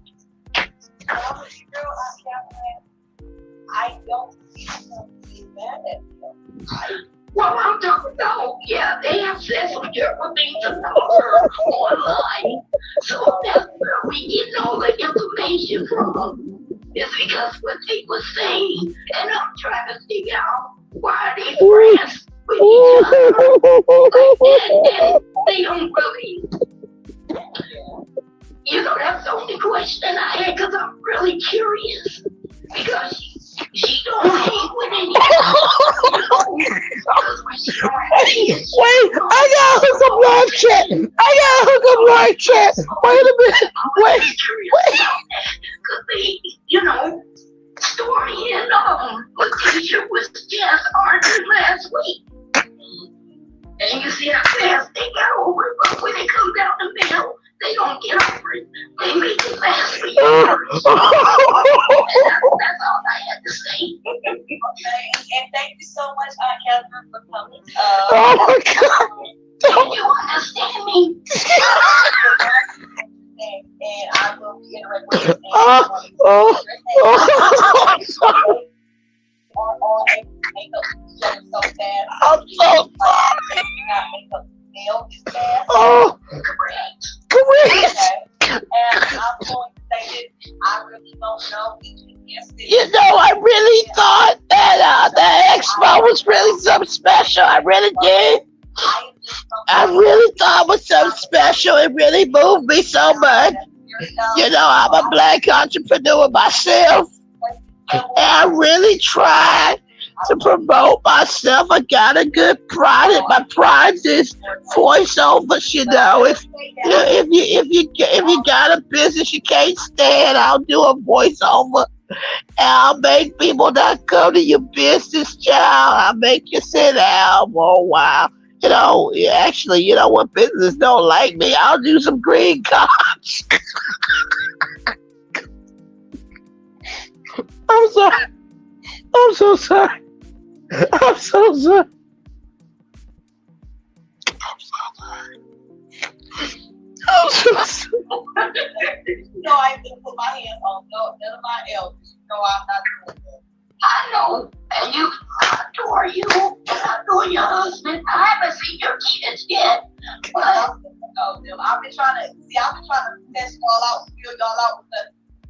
I don't see them being mad at you. Well, I'm talking about, yeah, they have sex with different things online. So that's where we get all the information from. It's because what they were saying, and I'm trying to figure out why they friends with each other. And they don't really, that's the only question I had because I'm really curious. Because she don't hang with anyone. Wait, I got to hook up live chat. Wait a minute. Wait. Because they, Stormi and Letitia was just arguing last week. And you see how fast they got over it, but when they come down the middle, they don't get over it. They make it last for years. That's all I had to say. Okay, and thank you so much, Catherine, for coming. Oh my God. Do you understand me? And I will reiterate what you're saying. So fast. I'm so sorry. Nail is fast. Oh, correct. Okay. And I'm going to say this. I really don't know. I really thought that the something special. I really did. I really thought it was something special. It really moved me so much. You know, I'm a black entrepreneur myself. And I really tried to promote myself. I got a good product. My product is voiceovers. You know, if you got a business you can't stand, I'll do a voiceover. And I'll make people not come to your business, child. I'll make you sit down for a while. You know, actually, you know what? Business don't like me. I'll do some green cards. I'm sorry. I'm so sorry. I'm so sorry. I'm so sorry. No, I ain't gonna put my hands on none of my elders. No, I'm not doing that. I know, and you adore you, and I adore your husband. I haven't seen your kids yet, but I've been trying to test y'all out, feel y'all out with the.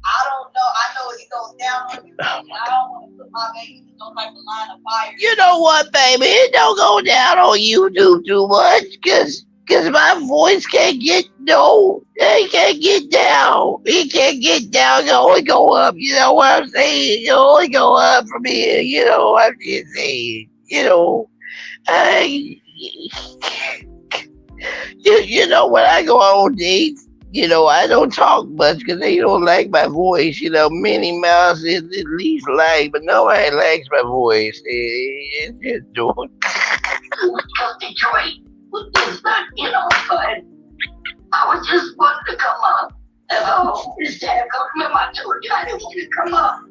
I don't know. I know it goes down on you. I don't want to put my baby in no type of line of fire. You know what, baby? It don't go down on you too much, cause my voice can't get it can't get down. It can't get down. It only go up. You know what I'm saying? It only go up from here. You know what I'm just saying. You know, you know when I go on dates. You know, I don't talk much because they don't like my voice. You know, Minnie Mouse is at least like, but nobody likes my voice. It's just doing. just Detroit with this, but you know, but I was just wanting to come up. Hello, it's Dad. Remember I told you I didn't want to come up.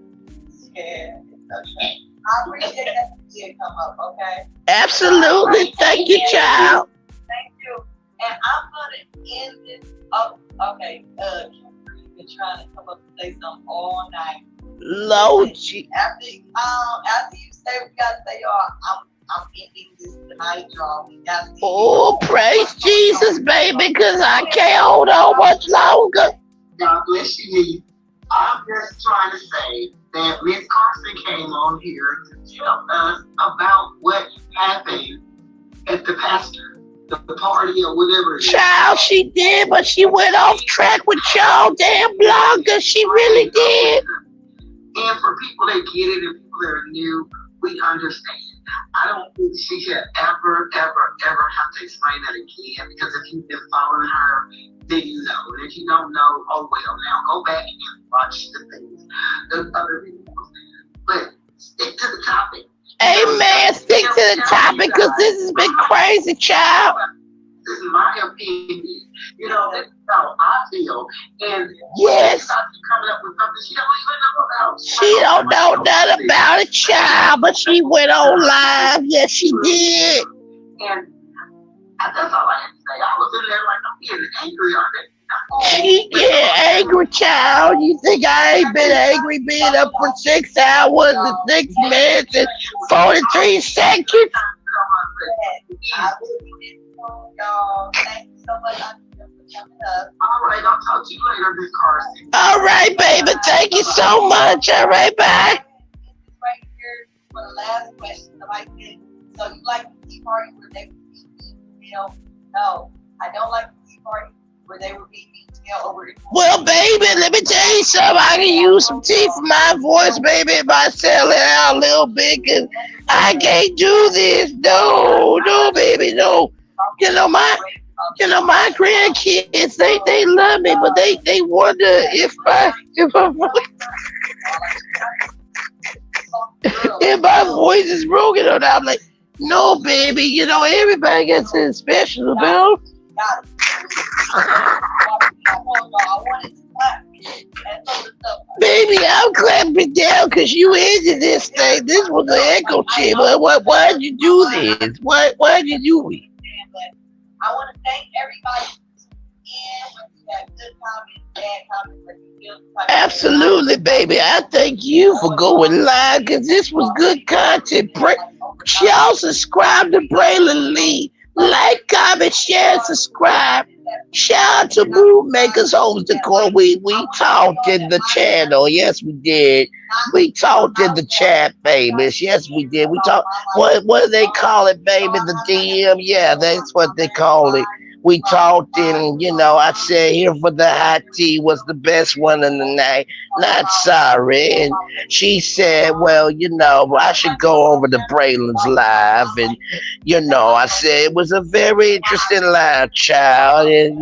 Yeah, okay. I appreciate that you did come up. Okay. Absolutely, thank you, child. Thank you, and I'm gonna end this. Oh, okay. You've been trying to come up and say something all night. Lord, gee. After you say what you gotta say, y'all, I'm ending this tonight, y'all. We got to. Oh, praise Jesus, baby, because I can't hold on much longer. God bless you. I'm just trying to say that Miss Carson came on here to tell us about what happened at the Pasture. The party or whatever. Child, she did, but she went off track with y'all damn bloggers. She really did. And for people that get it and people that are new, we understand. I don't think she should ever have to explain that again, because if you've been following her, then you know. And if you don't know, oh well, now go back and watch the things, the other videos. But stick to the topic. Amen. Stick to the topic, because this has been crazy, child. This is my opinion. You know, that's how I feel. And yes, coming up with something she don't even know about. She don't know nothing about it, child, but she went on live. Yes, she did. And that's all I had to say. I was in there like, I'm getting angry on it. She get angry, child. You think I ain't been angry being up for 6 hours and 6 minutes and 43 seconds? Y'all, thank you so much for coming up. All right, I'll talk to you later, Miss Carson. All right, baby. Thank you so much. All right, bye. Right here for the last question. Like this. So you like the tea party where they would beat me? No, I don't like the tea party where they would beat me over it. Well, baby, let me tell you something. I can use some tea for my voice, baby, if I sell it out a little bit, because I can't do this. No, baby, no. You know my grandkids, they love me, but they wonder if my voice is broken or not. I'm like, no, baby, you know everybody gets it special about. Baby, I'm clapping down because you ended this thing. This was an echo chamber. Why'd you do this? Why'd you do it? I want to thank everybody who had good comments, bad comments, but you feel like absolutely, baby. I thank you for going live because this was good content. Y'all subscribe to Braylon Lee. Like, comment, share, subscribe. Shout out to Mood Makers Homes Decor. We talked in the channel. Yes, we did. We talked in the chat, babies. Yes, we did. We talked. What do they call it, baby? The DM. Yeah, that's what they call it. We talked, and I said here for the hot tea was the best one in the night. Not sorry. And she said, well, I should go over to Braylon's live, and I said it was a very interesting live, child, and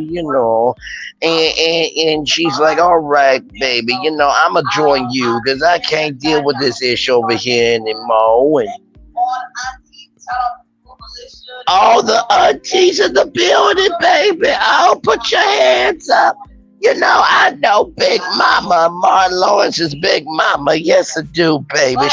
and she's like, all right, baby, I'ma join you because I can't deal with this issue over here anymore. And all the aunties in the building, baby. Oh, put your hands up. I know Big Mama, Martin Lawrence's Big Mama. Yes, I do, baby.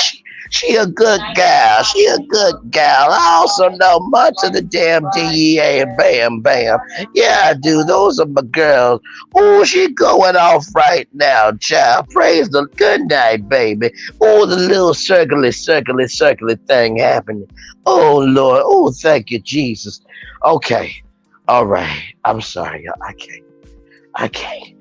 She a good gal. She a good gal. I also know much of the damn DEA and Bam Bam. Yeah, I do. Those are my girls. Oh, she going off right now, child. Praise the good night, baby. Oh, the little circly thing happening. Oh, Lord. Oh, thank you, Jesus. Okay. All right. I'm sorry. I can't.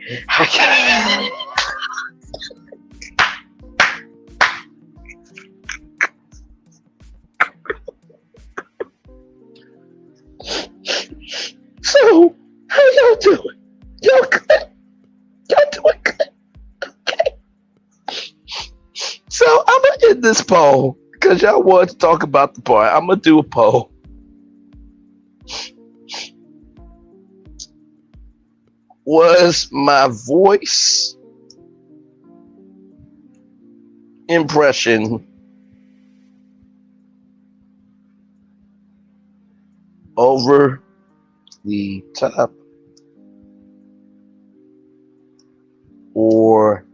So, how y'all doing? Y'all good? Y'all doing good? Okay. So, I'm going to end this poll because y'all want to talk about the part. I'm going to do a poll. Was my voice impression over the top or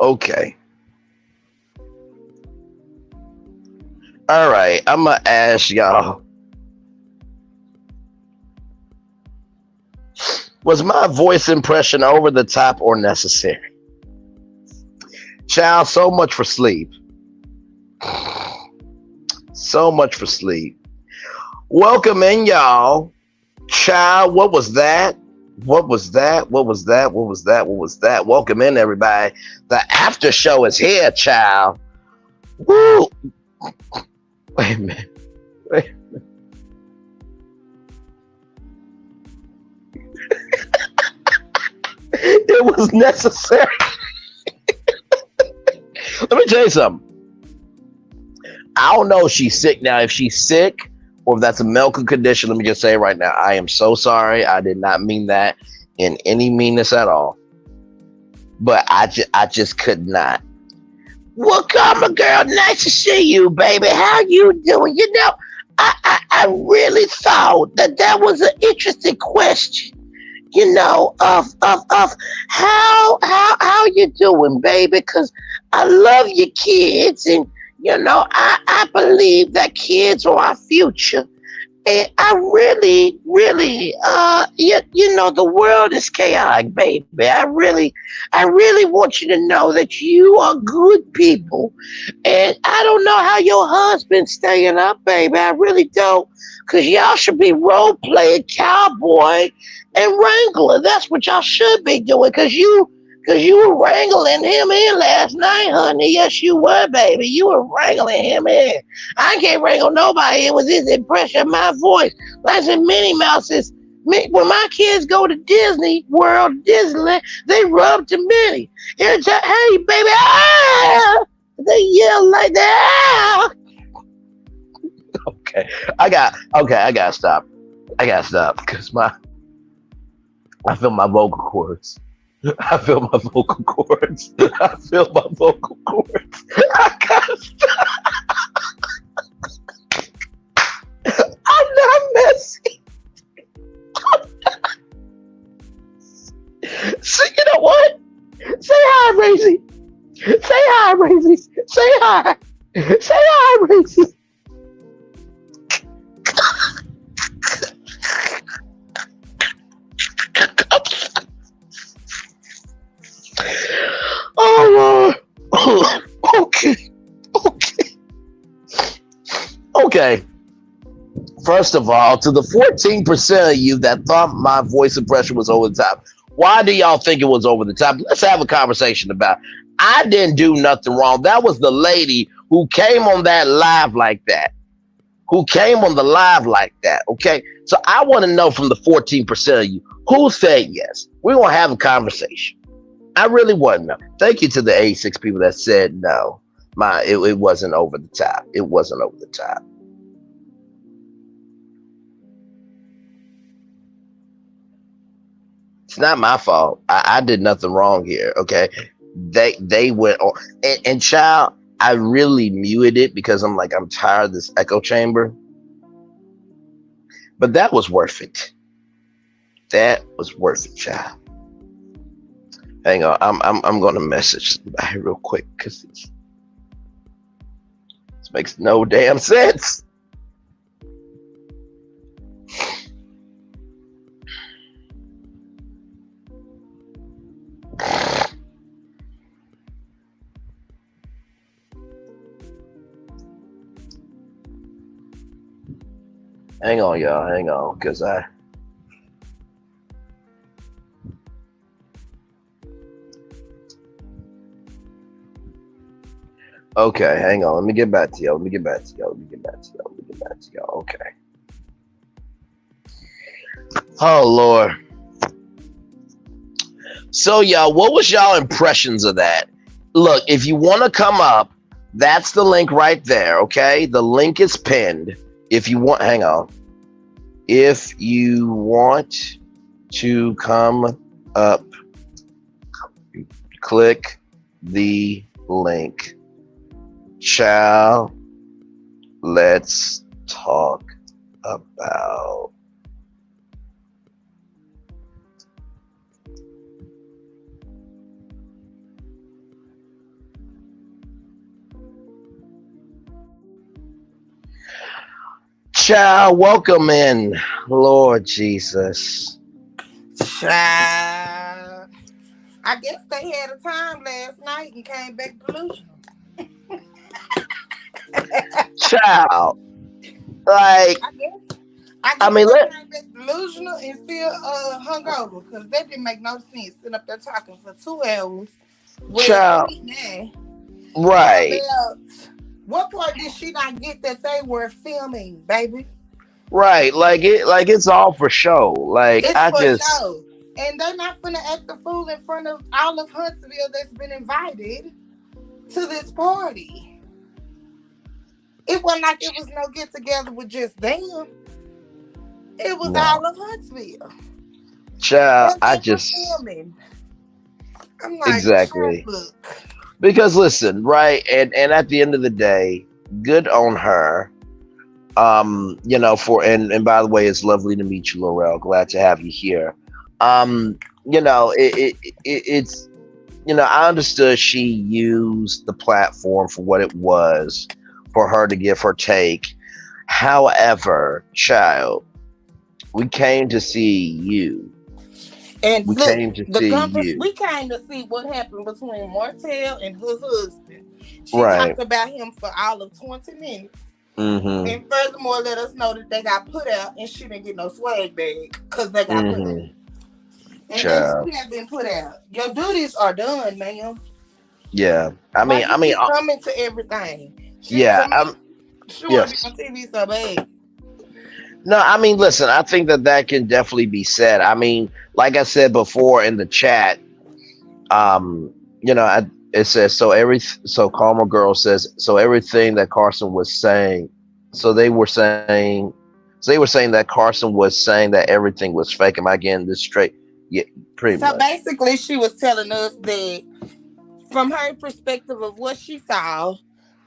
okay? All right, I'm gonna ask y'all, was my voice impression over the top or necessary? Child, so much for sleep. So much for sleep. Welcome in, y'all. Child, what was that? What was that? What was that? What was that? What was that? Welcome in, everybody. The after show is here, child. Woo! Wait a minute. Wait a minute. It was necessary. Let me tell you something. I don't know if she's sick now. If she's sick or if that's a medical condition, let me just say right now, I am so sorry. I did not mean that in any meanness at all. But I just could not. Well, Karma girl, nice to see you, baby. How you doing? I really thought that was an interesting question. Of how you doing, baby? Because I love your kids, and I believe that kids are our future. And I really, the world is chaotic, baby. I really want you to know that you are good people. And I don't know how your husband's staying up, baby. I really don't. Because y'all should be role-playing cowboy and wrangler. That's what y'all should be doing. Because you were wrangling him in last night, honey. Yes, you were, baby. You were wrangling him in. I can't wrangle nobody. It was his impression of my voice. Like I said, Minnie Mouse is, when my kids go to Disney World, Disneyland, they rub to Minnie. Every time, hey, baby, ah! They yell like that. Ah! Okay, I gotta stop. I gotta stop because I feel my vocal cords. I feel my vocal cords. I gotta stop. I'm not messy. So you know what? Say hi, Razy. Say hi, Razy. Say hi. Say hi, Razy. Oh, Lord. Okay. Okay. First of all, to the 14% of you that thought my voice impression was over the top, why do y'all think it was over the top? Let's have a conversation about it. I didn't do nothing wrong. That was the lady who came on that live like that. Who came on the live like that. Okay. So I want to know from the 14% of you who said yes. We're going to have a conversation. I really want to know. Thank you to the 86 people that said no. It wasn't over the top. It wasn't over the top. It's not my fault. I did nothing wrong here. Okay. They went on and child, I really muted it because I'm tired of this echo chamber. But that was worth it. That was worth it, child. Hang on, I'm gonna message somebody real quick because this makes no damn sense. Hang on, y'all. Hang on, because Okay, hang on. Let me get back to y'all. Okay. Oh, Lord. So, y'all, what was y'all impressions of that? Look, if you want to come up, that's the link right there, okay? The link is pinned. If you want, hang on. If you want to come up, click the link. Child, let's talk about child. Welcome in, Lord Jesus. Child. I guess they had a time last night and came back delusional. Child, like I mean, they came back delusional and still hungover because that didn't make no sense sitting up there talking for 2 hours. Child, right. What part did she not get that they were filming, baby? Right, like it's all for show. Like it's I for just show, and they're not gonna act the fool in front of all of Huntsville that's been invited to this party. It wasn't like it was no get together with just them. It was all of Huntsville. Child, I just filming. I'm like, exactly. Look. Because listen, right, and at the end of the day, good on her. You know, and by the way, it's lovely to meet you, Laurel. Glad to have you here. You know, it's you know, I understood she used the platform for what it was for her to give her take. However, child, we came to see you. And we look, came to see you. We came to see what happened between Martell and her husband. She right. talked about him for all of 20 minutes. Mm-hmm. And furthermore, let us know that they got put out and she didn't get no swag bag because they got put out. And child, they have been put out. Your duties are done, ma'am. Yeah, I mean, coming to everything. She want to be on TV so bad. No, I mean, listen, I think that can definitely be said. I mean, like I said before in the chat, you know, it says so Karma Girl says so everything that Carson was saying. So they were saying that Carson was saying that everything was fake. Am I getting this straight? Yeah, pretty much. So basically, she was telling us that from her perspective of what she saw,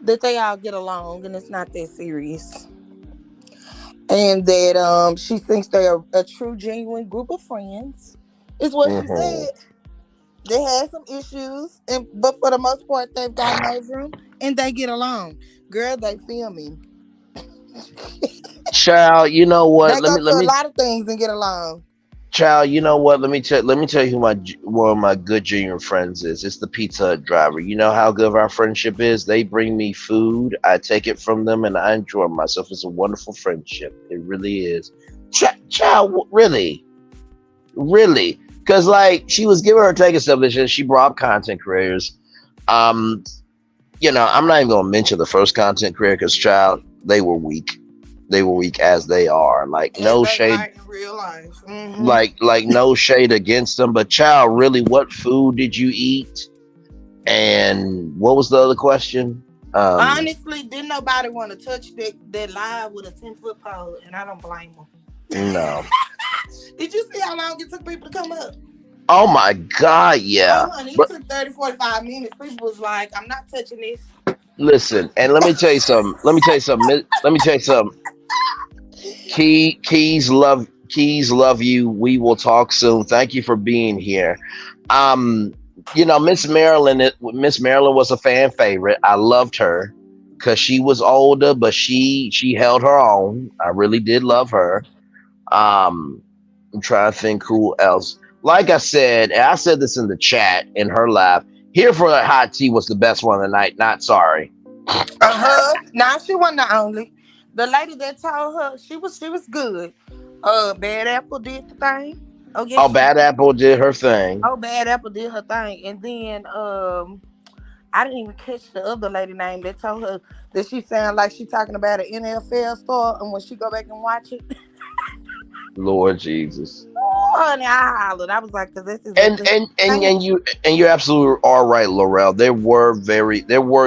that they all get along and it's not that serious. And that she thinks they're a true, genuine group of friends, is what she said. They had some issues, but for the most part, they've gotten over them and they get along. Girl, they filming. Child, you know what? They go through a lot of things and get along. Child, you know what? Let me tell you who one of my good junior friends is. It's the Pizza Hut driver. You know how good our friendship is. They bring me food. I take it from them, and I enjoy myself. It's a wonderful friendship. It really is. Child, really, really, because like she was giving her take and stuff. And she brought up content creators. Um, I'm not even gonna mention the first content creator because child, they were weak. They were weak as they are. Like As no they are shade in real life. like no shade against them, but child, really, what food did you eat? And what was the other question? Um, Honestly, didn't nobody want to touch that live with a 10-foot pole, and I don't blame them. no. Did you see how long it took people to come up? Oh my God, yeah. Oh, honey, it But took 30, 45 minutes. People was like, I'm not touching this. listen, and let me tell you something. Let me tell you something. Keys love you. We will talk soon. Thank you for being here. Um, Miss Marilyn was a fan favorite. I loved her because she was older, but she held her own. I really did love her. Um, I'm trying to think who else. Like I said, and I said this in the chat in her live. Here for the hot tea was the best one of the night. Not sorry. Now she wasn't the only. The lady that told her she was good. Bad Apple did the thing. Oh yes, Oh, she did. Bad Apple did her thing. Oh, Bad Apple did her thing, and then I didn't even catch the other lady name that told her that she sounded like she talking about an NFL star, and when she go back and watch it, Lord Jesus. oh, honey, I hollered. I was like, "Cause this is what and this and and, thing." and you and you absolutely are right, Laurel. There were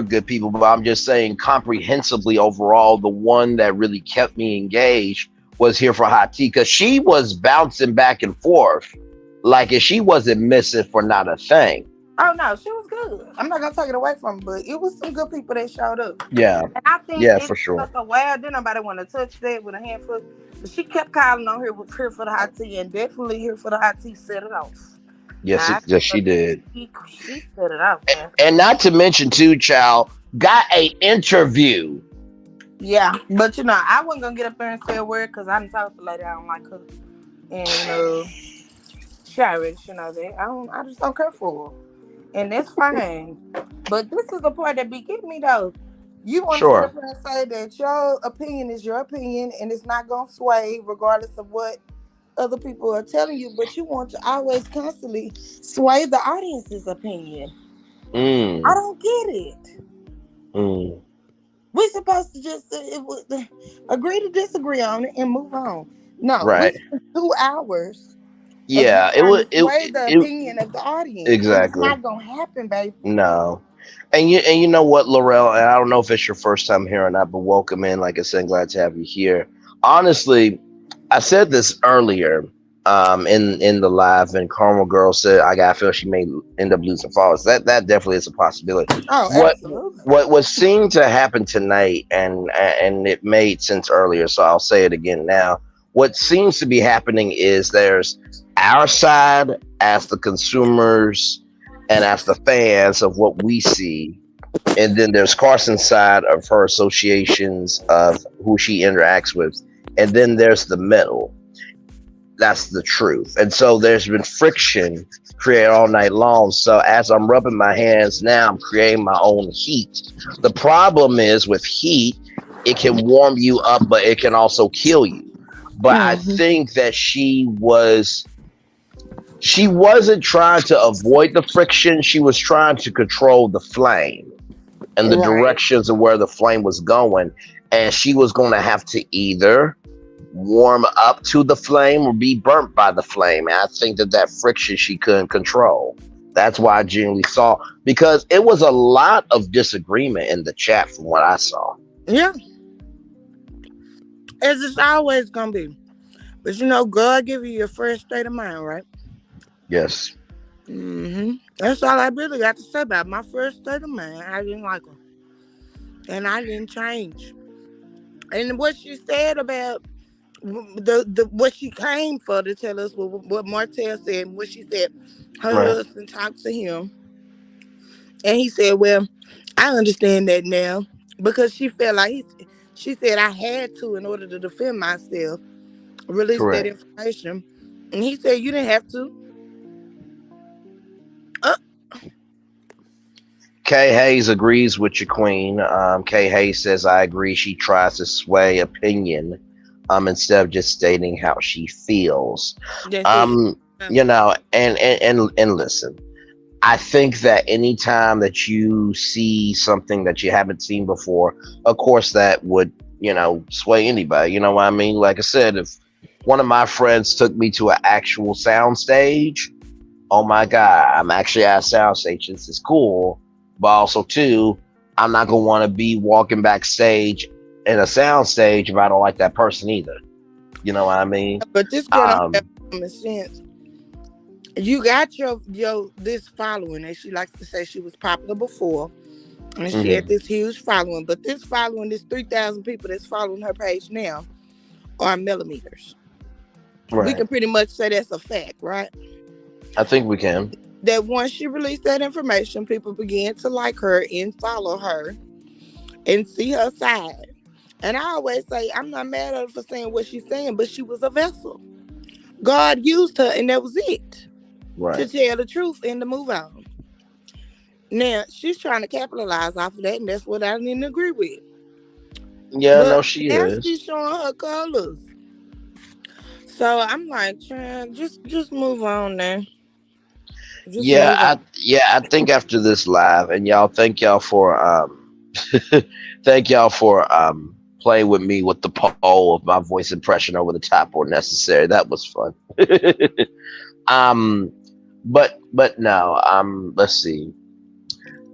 good people, but I'm just saying comprehensively overall, the one that really kept me engaged was Here for Hot Tea because she was bouncing back and forth like if she wasn't missing for not a thing. Oh no, she was good. I'm not gonna take it away from her, but it was some good people that showed up. Yeah, And I think yeah, it for took sure. us a while. Didn't nobody want to touch that with a handful. But she kept calling on her with Here for the Hot Tea, and definitely Here for the Hot Tea set it off. Now, Yes, she did. she set it off, man. And not to mention too, child got a interview. Yeah, but I wasn't gonna get up there and say a word because I done told the lady I don't like her, and she already should know that. I just don't care for her. And that's fine. But this is the part that be getting me though. You want to sit up Sure. here and say that your opinion is your opinion and it's not gonna sway regardless of what other people are telling you, but you want to always constantly sway the audience's opinion. I Mm, don't get it. mm, We're supposed to just agree to disagree on it and move on. No, we right. spent 2 hours of you Yeah. It trying was to sway the it opinion of the audience, and it's exactly. not gonna happen, baby. No. And you know what, Laurel, and I don't know if it's your first time here or not, but welcome in. Like I said, glad to have you here. Honestly, I said this earlier in the live, and Carmel Girl said I got feel she may end up losing followers. That definitely is a possibility. Oh, What absolutely. what seemed to happen tonight, and it made sense earlier, so I'll say it again now. What seems to be happening is there's our side as the consumers and as the fans of what we see, and then there's Carson's side of her associations of who she interacts with, and then there's the middle. That's the truth. And so there's been friction created all night long. So as I'm rubbing my hands now, I'm creating my own heat. The problem is with heat, it can warm you up, but it can also kill you. But I Hmm. think that she wasn't trying to avoid the friction. She was trying to control the flame and the Right. directions of where the flame was going. And she was going to have to either warm up to the flame or be burnt by the flame. And I think that friction she couldn't control. That's why I genuinely saw, because it was a lot of disagreement in the chat from what I saw. Yeah, as it's always gonna be. But God give you your first state of mind, right? Yes. That's all I really got to say about my first state of mind. I didn't like her, and I didn't change. And what she said about the what she came for to tell us what Martell said, what she said, her Right. husband talked to him, and he said, "Well, I understand that now because she felt like she said I had to in order to defend myself, release that Correct. information." And he said you didn't have to. Uh, Kay Hayes agrees with your queen. Kay Hayes says, I agree. She tries to sway opinion instead of just stating how she feels. that's it. And listen, I think that anytime that you see something that you haven't seen before, of course, that would, sway anybody. You know what I mean? Like I said, if one of my friends took me to an actual sound stage, oh my God, I'm actually at a sound stage. This is cool. But also, too, I'm not going to want to be walking backstage in a sound stage if I don't like that person either. You know what I mean? But this girl don't have common sense. You got your this following, and she likes to say she was popular before, and she had this huge following. But this 3,000 people that's following her page now are millimeters. Right. We can pretty much say that's a fact, right? I think we can. That once she released that information, people began to like her and follow her and see her side. And I always say, I'm not mad at her for saying what she's saying, but she was a vessel. God used her, and that was it. Right. To tell the truth and to move on. Now, she's trying to capitalize off of that, and that's what I didn't agree with. Yeah, no, she is. She's showing her colors. So I'm like, just move on now. I think after this live, and y'all, thank y'all for playing with me with the poll of my voice impression over the top or necessary. That was fun. But no, let's see.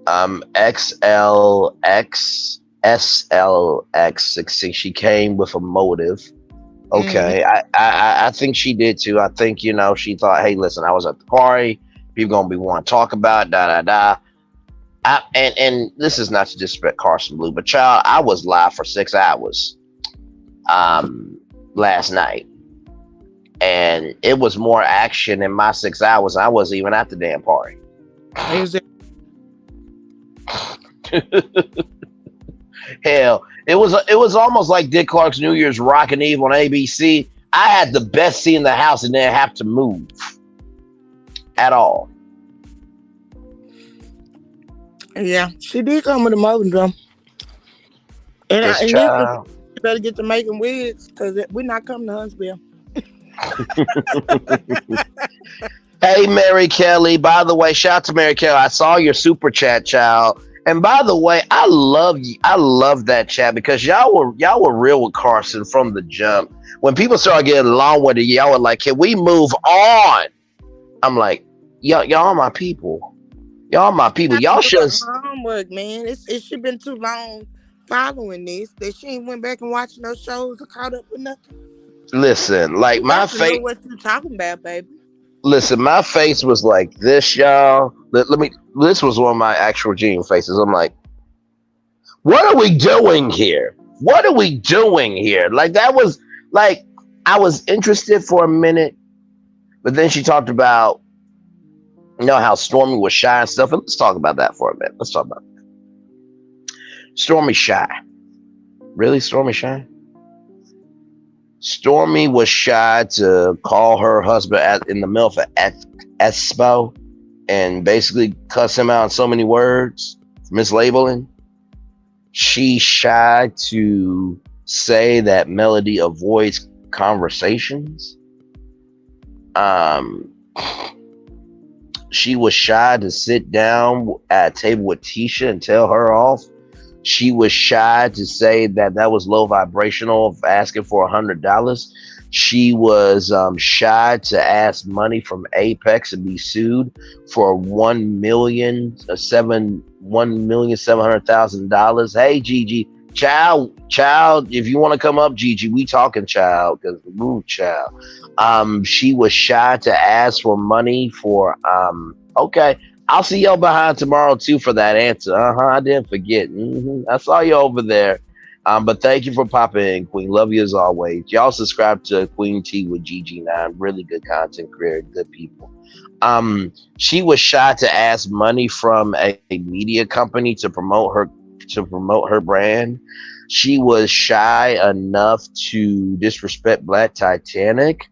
SLX16, she came with a motive. Okay. I think she did too. I think, she thought, hey, listen, I was at the party. People gonna be wanting to talk about and this is not to disrespect Carson Blue, but child, I was live for 6 hours last night. And it was more action in my 6 hours. I wasn't even at the damn party. Hell, it was almost like Dick Clark's New Year's Rockin' Eve on ABC. I had the best seat in the house and didn't have to move at all. Yeah, she did come with a motor drum. And you better get to making wigs because we're not coming to Huntsville. Hey, Mary Kelly. By the way, shout out to Mary Kelly. I saw your super chat, child. And by the way, I love you. I love that chat because y'all were real with Carson from the jump. When people started getting long with it, y'all were like, "Can we move on?" I'm like, y'all are my people. Y'all my people. Y'all should homework, man. It should been too long following this that she ain't went back and watched no shows or caught up with nothing. Listen, like my face. Know what you talking about, baby? Listen, my face was like this, y'all. This was one of my actual genuine faces. I'm like, what are we doing here? What are we doing here? Like that was like I was interested for a minute, but then she talked about how Stormi was shy and stuff. And let's talk about that for a minute. Let's talk about that. Stormi shy. Really, Stormi shy? Stormi was shy to call her husband in the middle of Expo and basically cuss him out in so many words, mislabeling. She's shy to say that Melody avoids conversations. She was shy to sit down at a table with Tisha and tell her off. She was shy to say that was low vibrational of asking for $100. She was shy to ask money from Apex and be sued for $1,700,000. Hey, Gigi, child, if you want to come up, Gigi, we talking, child, because move, child. She was shy to ask for money for okay. I'll see y'all behind tomorrow too for that answer. I didn't forget. I saw you over there. But thank you for popping in, Queen. Love you as always. Y'all subscribe to Queen T with GG9. Really good content creator, good people. She was shy to ask money from a media company to promote her brand. She was shy enough to disrespect Black Titanic.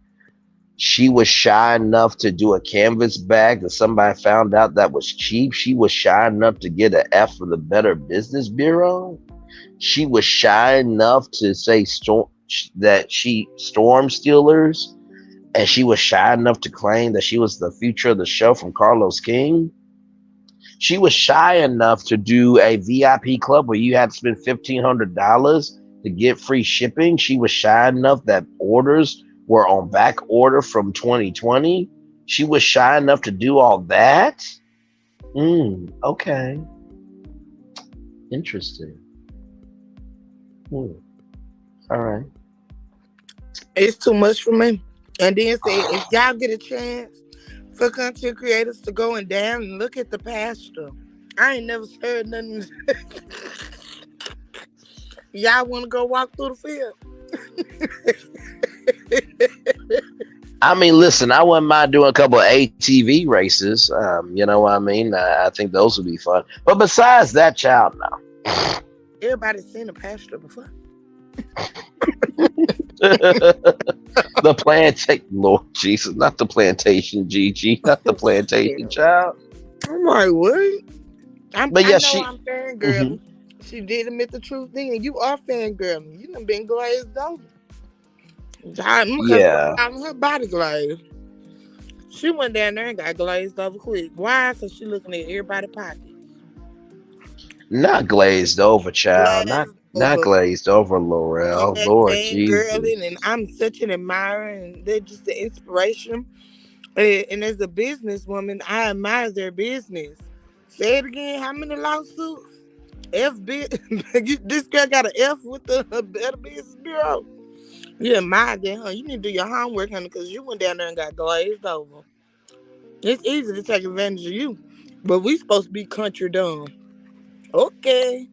She was shy enough to do a canvas bag that somebody found out that was cheap. She was shy enough to get an F for the Better Business Bureau. She was shy enough to say that she storm stealers, and she was shy enough to claim that she was the future of the show from Carlos King. She was shy enough to do a VIP club where you had to spend $1,500 to get free shipping. She was shy enough that orders were on back order from 2020. She was shy enough to do all that. Okay. Interesting. All right. It's too much for me. And then say, if y'all get a chance for content creators to go and down and look at the Pasture, I ain't never heard nothing. Y'all want to go walk through the field? I mean, listen, I wouldn't mind doing a couple of ATV races. You know what I mean? I think those would be fun. But besides that, child, no. Everybody's seen the Pasture before. The plantation, Lord Jesus, not the plantation, Gigi, not the plantation, child. I'm like, what? But yeah, I'm fangirling. She did admit the truth then. You are fangirling. You done been glazed over. Yeah. Her body glazed. She went down there and got glazed over quick. Why? Because she looking at everybody's pockets. Not glazed over, child. Not glazed over, Laurel. Lord Jesus. And I'm such an admirer, and they're just the inspiration. And as a businesswoman, I admire their business. Say it again. How many lawsuits? This girl got an F with the Better Business Bureau. You admire that, huh? You need to do your homework, honey, because you went down there and got glazed over. It's easy to take advantage of you, but we supposed to be country dumb. Okay.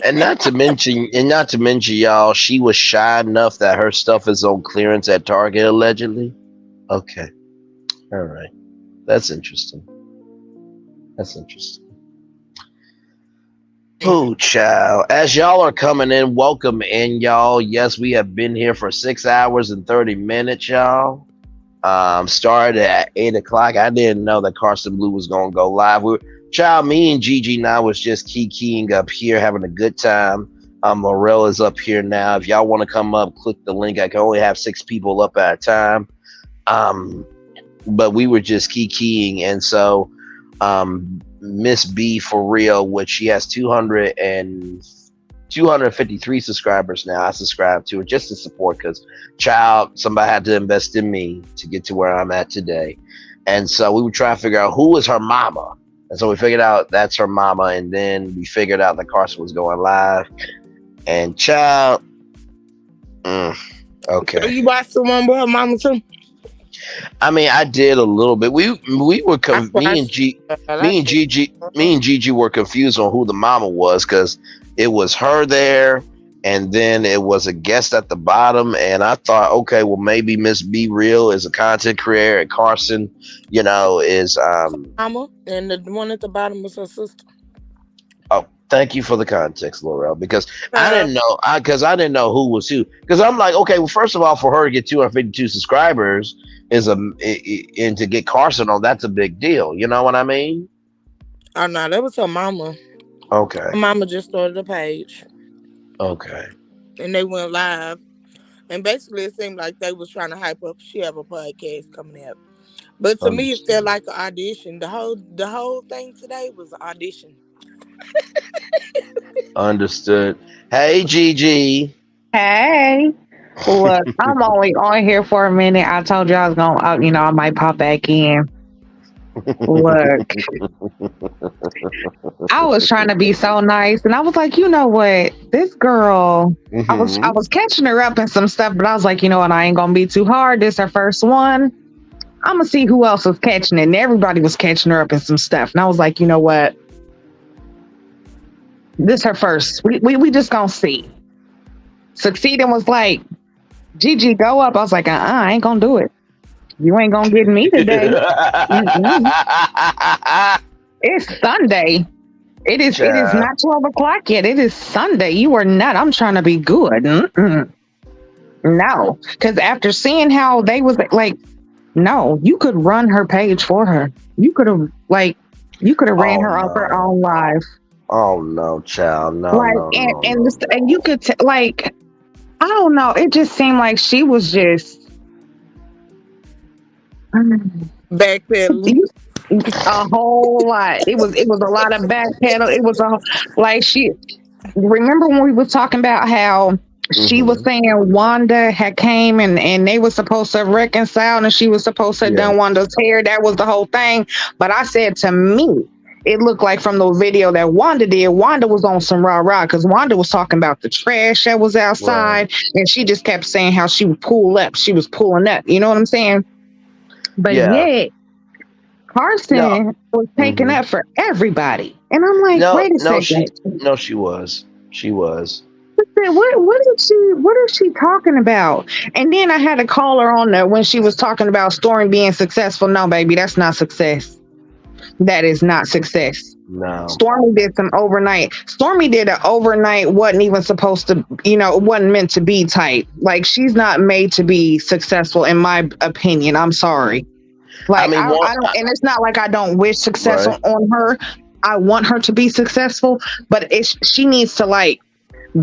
And not to mention, y'all, she was shy enough that her stuff is on clearance at Target, allegedly. Okay. All right. That's interesting. Oh, child. As y'all are coming in, welcome in, y'all. Yes, we have been here for 6 hours and 30 minutes, y'all. Started at 8 o'clock. I didn't know that Carson Blue was going to go live. Me and Gigi now was just keying up here, having a good time. Morel is up here now. If y'all want to come up, click the link. I can only have 6 people up at a time. But we were just keying. And so, Miss B for real, which she has 253 subscribers now. I subscribe to her just to support, because somebody had to invest in me to get to where I'm at today. And so we were trying to figure out who was her mama. And so we figured out that's her mama, and then we figured out that Carson was going live. And okay. So you watched the one with her mama too? I mean, I did a little bit. Me and Gigi were confused on who the mama was, because it was her there, and then it was a guest at the bottom, and I thought, okay, well, maybe Miss B Real is a content creator, and Carson, is mama, and the one at the bottom was her sister. Oh, thank you for the context, Laurel, because I didn't know who was who. Because I'm like, okay, well, first of all, for her to get 252 subscribers and to get Carson on, that's a big deal. You know what I mean? Oh no, that was her mama. Okay. Her mama just started a page. Okay. And they went live. And basically it seemed like they was trying to hype up. She have a podcast coming out. But to me it felt like an audition. The whole thing today was an audition. Understood. Hey, Gigi. Hey. Look, I'm only on here for a minute. I told you I was going to, I might pop back in. Look, I was trying to be so nice, and I was like, you know what, this girl, I was catching her up in some stuff, but I was like, you know what, I ain't gonna be too hard. This is her first one. I'm gonna see who else was catching it, and everybody was catching her up in some stuff, and I was like, you know what, this is her first. We just gonna see. Succeeding was like, Gigi, go up. I was like, I ain't gonna do it. You ain't gonna get me today. It's Sunday. It is not 12 o'clock yet. It is Sunday. You are not. I'm trying to be good. No, because after seeing how they was like, No, you could run her page for her. You could have ran Oh her off her no. own live. Oh no, child. No, Like no, no, no, and you no. could like I don't know. It just seemed like she was just Backpedaling. you- a whole lot. It was a lot of backpedal. It was like she remember when we was talking about how she was Mm-hmm. saying Wanda had came and they were supposed to reconcile and she was supposed to have Yeah. done Wanda's hair. That was the whole thing. But I said to me, it looked like from the video that Wanda did, Wanda was on some rah-rah because Wanda was talking about the trash that was Right. outside and she just kept saying how she would pull up. She was pulling up. You know what I'm saying? But Yeah. yet No. Carson was taking Mm-hmm. up for everybody. And I'm like, No. wait a No. second. She. No. She was. She was. Said, what is she talking about? And then I had to call her on there when she was talking about Storm being successful. No, baby, that's not success. That is not success. No. Stormy did some overnight. Stormy did an overnight, wasn't even supposed to, wasn't meant to be type. Like she's not made to be successful, in my opinion. I'm sorry. I Like mean, one. I don't, and it's not like I don't wish success Right. on her. I want her to be successful, but she needs to like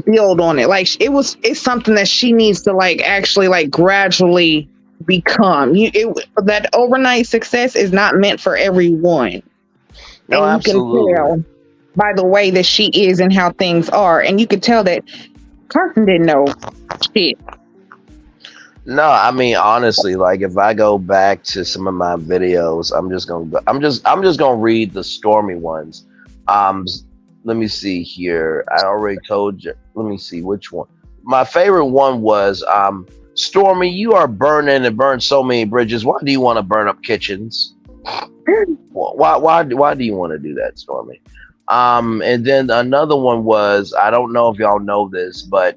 build on it. Like it's something that she needs to like actually like gradually become. That overnight success is not meant for everyone, No. and you can Absolutely. tell by the way that she is and how things are, and you could tell that Carson didn't know shit. No, I mean honestly, like if I go back to some of my videos, I'm just gonna read the Stormy ones. Let me see here. I already told you. Let me see which one. My favorite one was Stormy. You are burning and burned so many bridges. Why do you want to burn up kitchens? Why do you want to do that, Stormy? And then another one was I don't know if y'all know this, but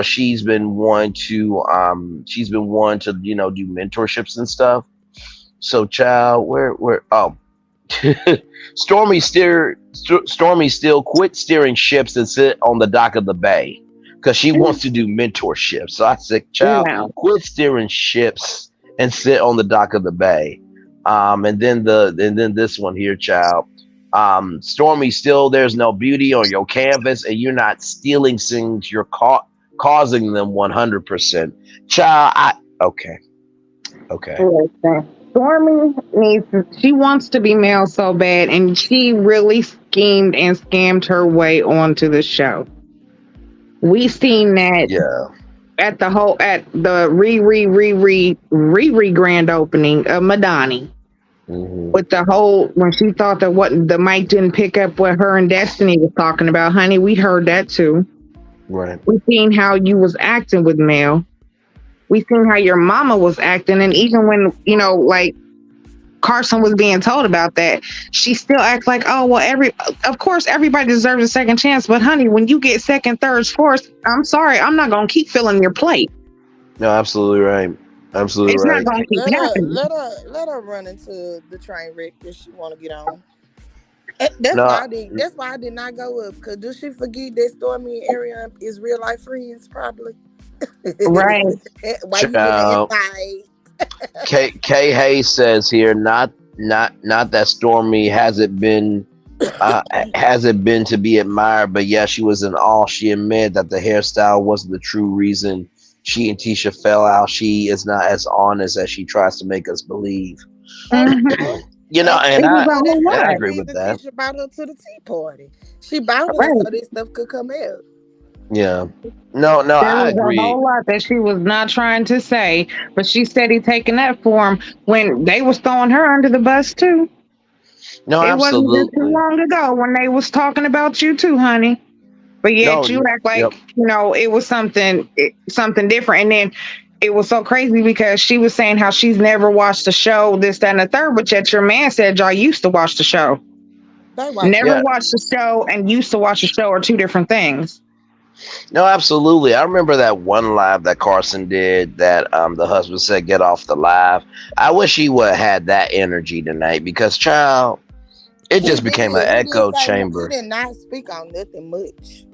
she's been wanting to do mentorships and stuff. So child, where Stormy still quit steering ships and sit on the dock of the bay because she wants to do mentorships. So I said, child, No. quit steering ships and sit on the dock of the bay. And then this one here, child. Stormy, still there's no beauty on your canvas, and you're not stealing things. You're causing them 100%. Child, okay, okay, Listen, Stormy she wants to be male so bad, and she really schemed and scammed her way onto the show. We seen that yeah, at the Riri grand opening of Madani hmm, with the whole when she thought that what the mic didn't pick up what her and Destiny was talking about. Honey, we heard that too. right. We seen how you was acting with Mel. We seen how your mama was acting, and even when like Carson was being told about that, she still acts like, oh well, of course everybody deserves a second chance, but honey, when you get second, thirds, fourths, I'm sorry, I'm not gonna keep filling your plate. No, absolutely right. Absolutely It's not right. gonna keep Let her happening. let her let her run into the train wreck that she want to get on. That's No, why I did. That's why I did not go up. Cause does she forget that Stormy and Ariana is real life friends? Probably. Right. Why you in the child. inside? K Hayes says here, not that Stormy hasn't been to be admired, but yeah, she was in awe. She admitted that the hairstyle wasn't the true reason she and Tisha fell out. She is not as honest as she tries to make us believe. And, Mhm. And It was I a whole and I lot. agree with reason that. Tisha brought her to the tea party. She bought her Right. so this stuff could come out. Yeah. No, no, There I was a agree. whole lot that she was not trying to say, but she steady taking that for him when they was throwing her under the bus too. No, It wasn't just too absolutely. long ago when they was talking about you too, honey. But No, yet you act yep. like it was something different. And then it was so crazy because she was saying how she's never watched the show, this, that, and the third. But yet your man said y'all used to watch the show. They watch it. Never Yeah. watched the show and used to watch the show are two different things. No, absolutely. I remember that one live that Carson did that the husband said get off the live. I wish he would have had that energy tonight because child, it He just did. became an He didn't echo say he chamber. did not speak on nothing much.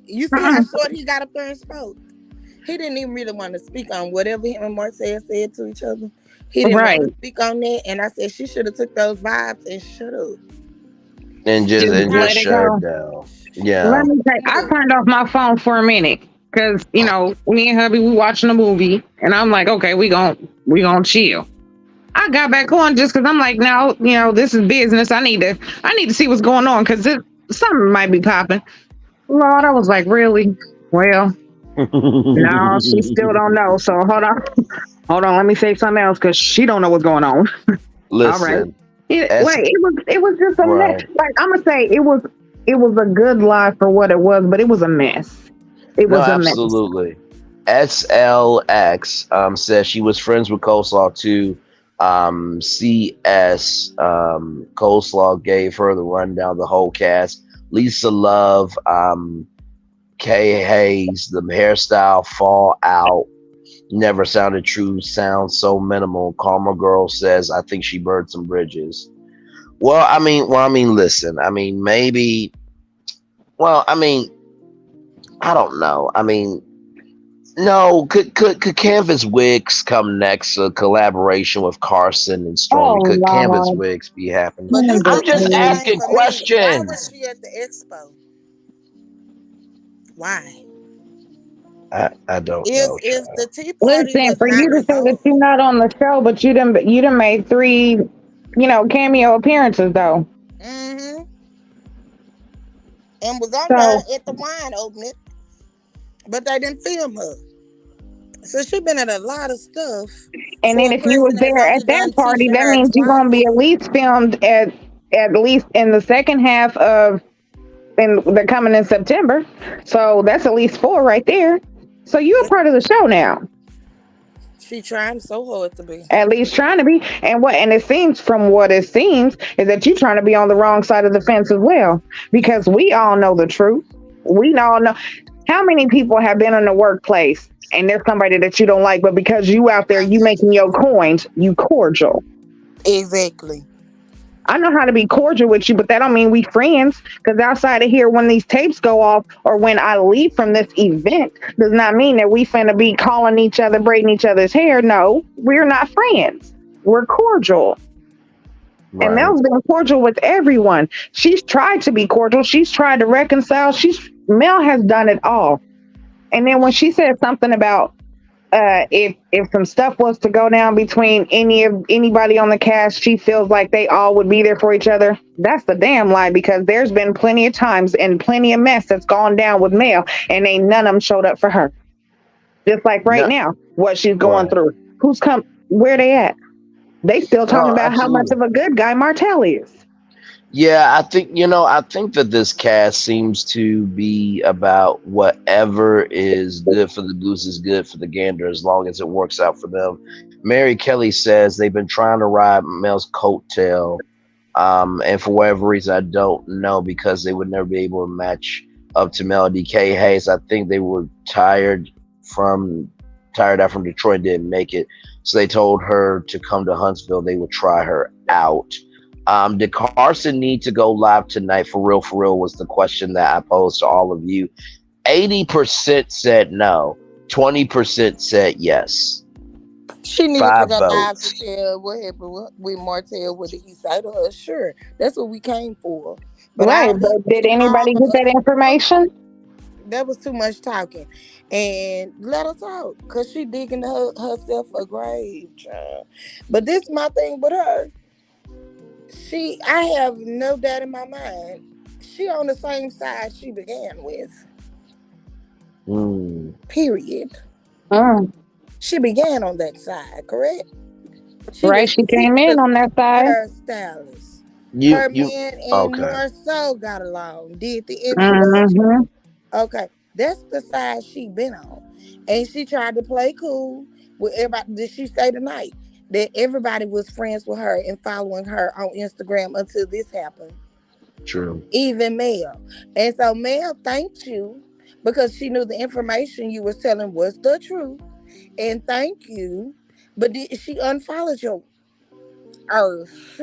You see how Mm-mm. short he got up there and spoke? He didn't even really want to speak on whatever him and Marcel said to each other. He didn't want Right. to speak on that, and I said she should have took those vibes and shut up. And She just Just and tried just let to it be. shut go. down. Let Yeah. me say, I Look, turned off my phone for a minute because me and hubby we watching a movie, and I'm like, okay, we gonna chill. I got back on just because I'm like, no, this is business. I need to see what's going on because something might be popping. Lord, I was like, really? Well, no, she still don't know. So hold on. Let me say something else because she don't know what's going on. All right. Listen, as It was just a mess. right. Like I'm gonna say, it was a good lie for what it was, but it was a mess. It No, was a mess. absolutely. SLX says she was friends with Coleslaw too. CS Coleslaw gave her the rundown, the whole cast. Lisa Love, Kay Hayes, the hairstyle fall out. Never sounded true. Sounds so minimal. Karma Girl says, I think she burned some bridges. Listen. I mean, maybe. Well, I mean, I don't know. I mean, no. Could Canvas Wigs come next? A collaboration with Carson and Stormy. Oh Could Canvas Lord. Wigs be happening? but this I'm is just another thing asking for me. Why was questions. she at the expo? Why? I don't know, If the child. tea party Listen, was for not you to say that you're resolved, not on the show, but you done made three, cameo appearances though. mm-hmm, and was on there So at the wine opening, but they didn't film her. So she been at a lot of stuff and for then a if you was person that's there at only that done party, Tisha that hair means you're gonna be twice. at least filmed at least in the second half of and they're coming in September. So that's at least four right there. So you're a part of the show now. She trying so hard to be. At least trying to be. And it seems from what it seems is that you're trying to be on the wrong side of the fence as well. Because we all know the truth. We all know how many people have been in the workplace and there's somebody that you don't like, but because you out there, you making your coins, you cordial. Exactly. I know how to be cordial with you, but that don't mean we friends. Because outside of here, when these tapes go off or when I leave from this event, does not mean that we finna be calling each other, braiding each other's hair. No, we're not friends. We're cordial. And Right. Mel's been cordial with everyone. She's tried to be cordial. She's tried to reconcile. Mel has done it all. And then when she said something about if some stuff was to go down between anybody on the cast, she feels like they all would be there for each other. That's the damn lie because there's been plenty of times and plenty of mess that's gone down with Mel, and ain't none of them showed up for her. Just like right No. now, what she's going Right. through. Who's come? Where they at? They still talking No. about how much Absolutely. of a good guy Martell is. Yeah, I think that this cast seems to be about whatever is good for the goose is good for the gander as long as it works out for them. Mary Kelly says they've been trying to ride Mel's coattail, and for whatever reason, I don't know because they would never be able to match up to Melody K. Hayes. I think they were from tired out from Detroit, didn't make it, so they told her to come to Huntsville. They would try her out. Did Carson need to go live tonight for real? For real was the question that I posed to all of you. 80% said no. 20% said yes. She needed to Five go live to votes. tell what happened with Martell. What did he say to her? Sure, that's what we came for. But Right, all but he did called anybody get her, that information? that was too much talking. And let her talk, cause she digging herself a grave, child. But this my thing with her. I have no doubt in my mind. She on the same side she began with. Mm. Period. Mm, She began on that side, correct? She right, was she came in Tisha's on that side. hairstylist. Her You man and okay. Marceau got along, did the introduction. Mm-hmm. Okay, that's the side she been on. And she tried to play cool with everybody. Did she say tonight that everybody was friends with her and following her on Instagram until this happened? True. Even Mel. And so Mel thanked you because she knew the information you was telling was the truth. And thank you. But she unfollowed your earth.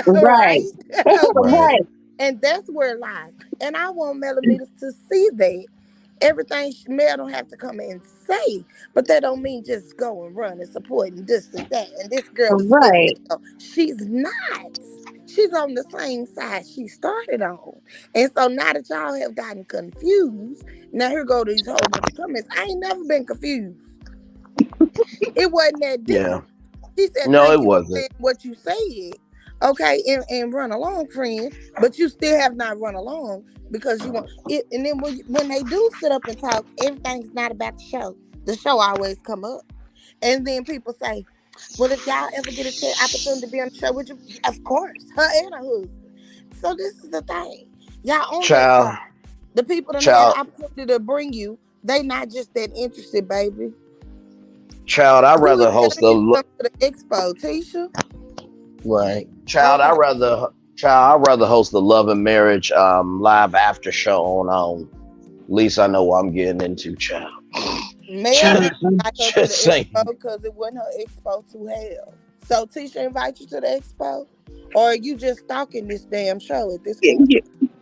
Right. Right? Okay. Right. Right. And that's where it lies. And I want millimeters to see that Everything Mel don't have to come and say, but that don't mean just go and run and support and this and that. And this girl fit Right. Mel. She's not. She's on the same side she started on. And so now that y'all have gotten confused, now here go these whole bunch of comments. I ain't never been confused. It wasn't that deep. Yeah. She said, No, thank it you for wasn't. saying what you said. Okay, and run along, friend. But you still have not run along because you want it. And then when they do sit up and talk, everything's not about the show. The show always come up. And then people say, well, if y'all ever get a chance, opportunity to be on the show, would you? Of course, her and her husband. So this is the thing. Y'all on that Child, show. The people that had child, the opportunity to bring you, they not just that interested, baby. child. I'd Who is rather host telling you to the come to the expo, Tisha? right. Child, Okay. I'd rather host the Love and Marriage live after show on. At least I know what I'm getting into, child. Mel Just, didn't invite her to the just expo saying. because it wasn't her expo to have. So Tisha invite you to the expo? Or are you just stalking this damn show at this point?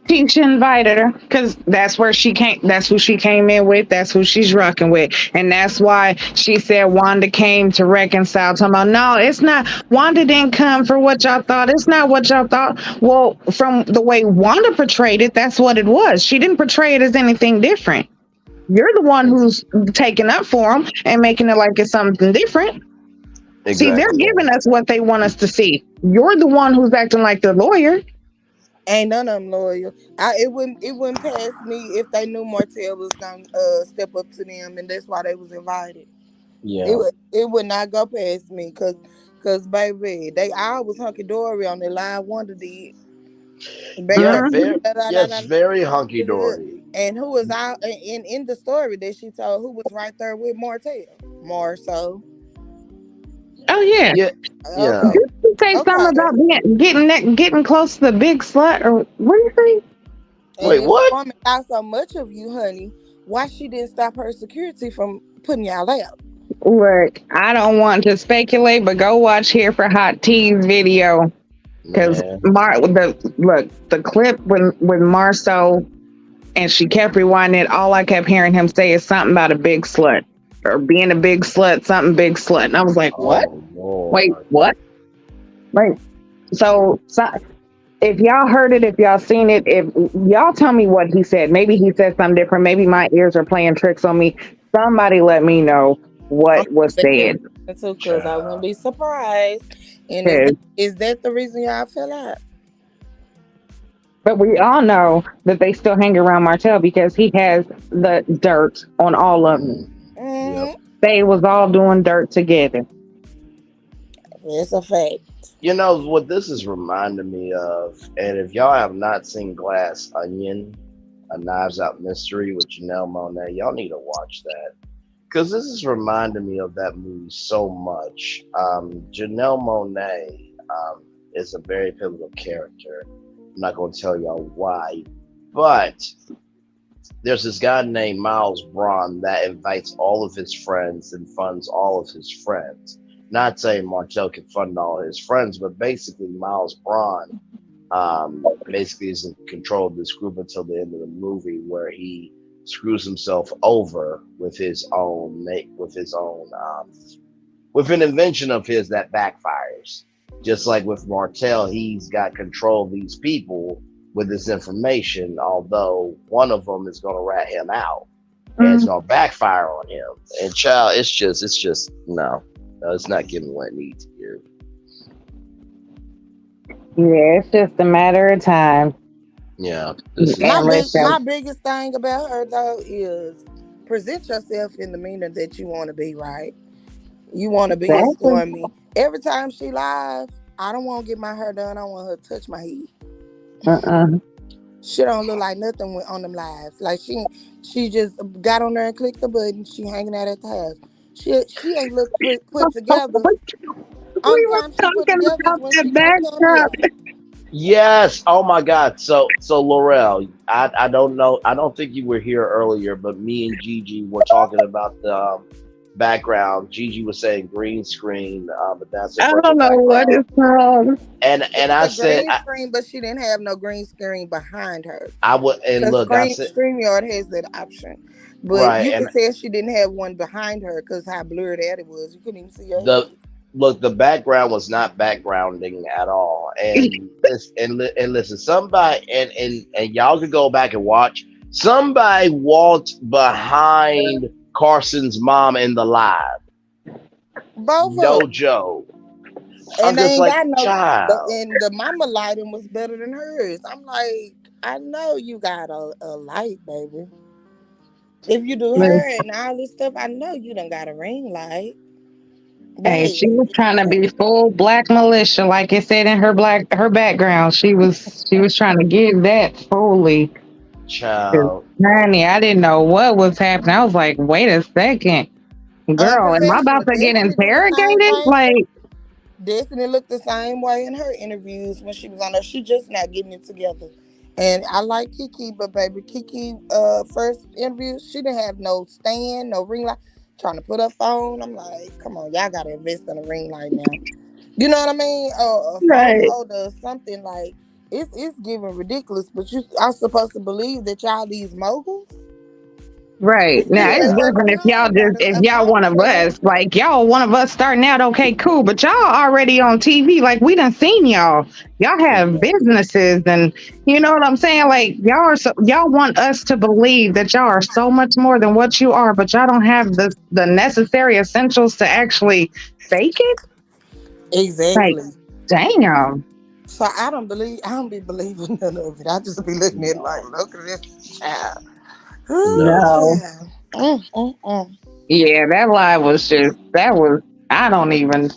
Tisha invited her because that's where she came. That's who she came in with. That's who she's rocking with, and that's why she said Wanda came to reconcile. Talking about no, it's not. Wanda didn't come for what y'all thought. It's not what y'all thought. Well, from the way Wanda portrayed it, that's what it was. She didn't portray it as anything different. You're the one who's taking up for them and making it like it's something different. See, they're Exactly. giving us what they want us to see. You're the one who's acting like the lawyer. Ain't none of them loyal. It wouldn't pass me if they knew Martell was gonna step up to them and that's why they was invited. Yeah. It would not go past me cause baby, they always hunky dory on the live Wonder did. Yeah, Baby, very da, da, da, yes, da, very da, hunky da, da. dory. And who was out in the story that she told who was right there with Martell? Marso. Oh yeah. Yeah, yeah. Okay. Did you say something Okay. about getting close to the big slut, or what do you say? And Wait, if what? Stormy thought so much of you, honey, why she didn't stop her security from putting y'all out? Look, I don't want to speculate, but go watch Here for Hot Tea's video because Man. the clip with Marceau and she kept rewinding it. All I kept hearing him say is something about a big slut or being a big slut, something big slut, and I was like, what? Oh Wait, Lord. what? Wait. So if y'all heard it, if y'all seen it, if y'all tell me what he said, maybe he said something different. Maybe my ears are playing tricks on me. Somebody let me know I'm what was said. too because I wouldn't be surprised. And Cause, is that the reason y'all fell out? but we all know that they still hang around Martell because he has the dirt on all of them. Yep. Mm-hmm. They was all doing dirt together. It's a fact. You know what this is reminding me of, and if y'all have not seen Glass Onion, a Knives Out mystery with Janelle Monáe, y'all need to watch that because this is reminding me of that movie so much. Janelle Monáe is a very pivotal character. I'm not going to tell y'all why, but there's this guy named Miles Braun that invites all of his friends and funds all of his friends. Not saying Martell can fund all his friends, but basically Miles Braun basically is in control of this group until the end of the movie, where he screws himself over with his own with an invention of his that backfires. Just like with Martell, he's got control of these people with this information, although one of them is going to rat him out and it's going to backfire on him. And child, it's just no, it's not giving what it needs to give. Yeah, it's just a matter of time. Yeah, this My is my biggest thing about her though is present yourself in the manner that you want to be, right? You want to be a Exactly. Stormy. Every time she live, I don't want to get my hair done. I want her to touch my head. Uh-uh. She don't look like nothing on them lives. Like she just got on there and clicked the button. She hanging out at the house. She ain't look put together. We Only were time she put talking together is about when that she got backdrop. caviar. yes. Oh my God. So Laurel, I don't know. I don't think you were here earlier, but me and Gigi were talking about background. Gigi was saying green screen, but that's a I virtual don't know what background. it's called. And It's I a said green screen, but she didn't have no green screen behind her. I would, and Because look, I said StreamYard has that option. But right, you and could tell she didn't have one behind her because how blurred out it was. You couldn't even see her the head. look, the background was not backgrounding at all. And this and listen, somebody and y'all could go back and watch. Somebody walked behind Carson's mom in the live. Both of No them. joke. I'm And they just ain't like, got no. child, And the mama lighting was better than hers. I'm like, I know you got a light, baby. If you do her and all this stuff, I know you done got a ring light. Hey, she Baby. was trying to be full black militia, like it said in her background. She was trying to give that fully. 'Cause, child. honey, I didn't know what was happening. I was like, wait a second, girl, am I Unprofessional. about to get Destiny do the same interrogated? thing. Like, Destiny looked the same way in her interviews when she was on there. She just not getting it together. And I like Kiki, but baby, Kiki first interview, she didn't have no stand, no ring light. Trying to put her phone. I'm like, come on, y'all gotta invest in a ring light now. You know what I mean? A phone right. holder or something like it's giving ridiculous, but you are supposed to believe that y'all these moguls. Right. It's Now people it's that work from different if y'all home got just if a y'all phone one of stand. us. Like y'all one of us starting out, okay, cool. But y'all already on TV. Like we done seen y'all. Y'all have Exactly. businesses and you know what I'm saying? Like y'all want us to believe that y'all are so much more than what you are, but y'all don't have the necessary essentials to actually fake it? Like, Exactly. damn. So I don't be believing none of it. I just be looking at it like, No, look at this child. Ooh, no. No. child. Mm. Yeah, that lie was just that was I don't even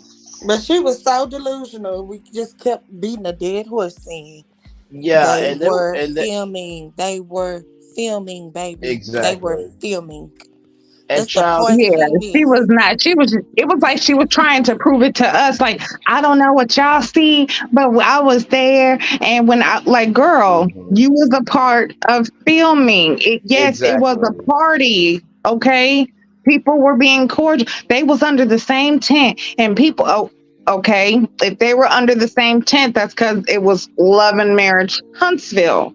But she was so delusional. We just kept beating a dead horse saying Yeah, they and there were and the, filming. They were filming, baby. They were exactly. filming. And That's the child, part Yeah, she she was missed. not. She was. It was like she was trying to prove it to us. Like I don't know what y'all see, but I was there, and when I like, girl, mhm, you was a part of filming. Yes, it was a exactly, party. Okay, people were being cordial. They was under the same tent, and people. Oh, okay. If they were under the same tent, that's because it was Love and Marriage Huntsville.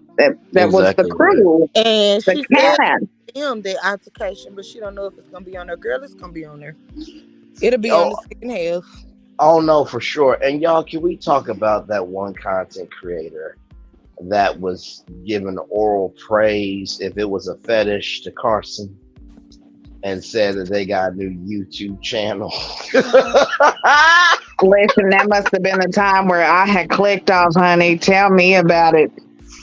That was the exactly right. crew, And the she said cast. filmed the altercation, but she don't know if it's gonna be on her. Girl, it's gonna be on her. It'll be on Oh, the second half. oh no, for sure. And y'all, can we talk about that one content creator that was given oral praise if it was a fetish to Carson and said that they got a new YouTube channel? Listen, that must have been the time where I had clicked off, honey. Tell me about it.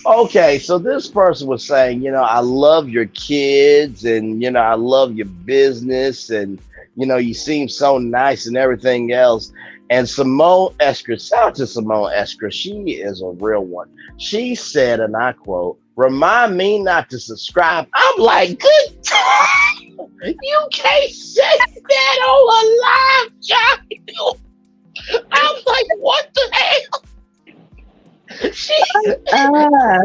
Okay, so this person was saying, I love your kids and, I love your business and, you seem so nice and everything else. And Simone Escher, shout out to Simone Escher, she is a real one. She said, and I quote, remind me not to subscribe. I'm like, good time. You can't say that on a live, Johnny. I'm like, what the hell? She Uh,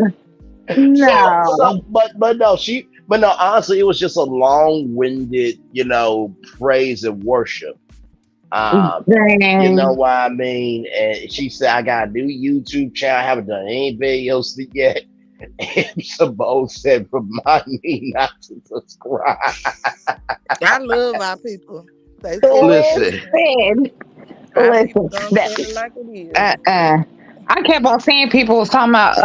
no. but no, honestly, it was just a long-winded, praise and worship. You know Dang. what I mean? And she said, I got a new YouTube channel. I haven't done any videos yet. And Simone said, remind me not to subscribe. I love our people. They said it like Listen, it is. Listen, Our people listen. gonna That, tell it like it is. uh. I kept on seeing people was talking about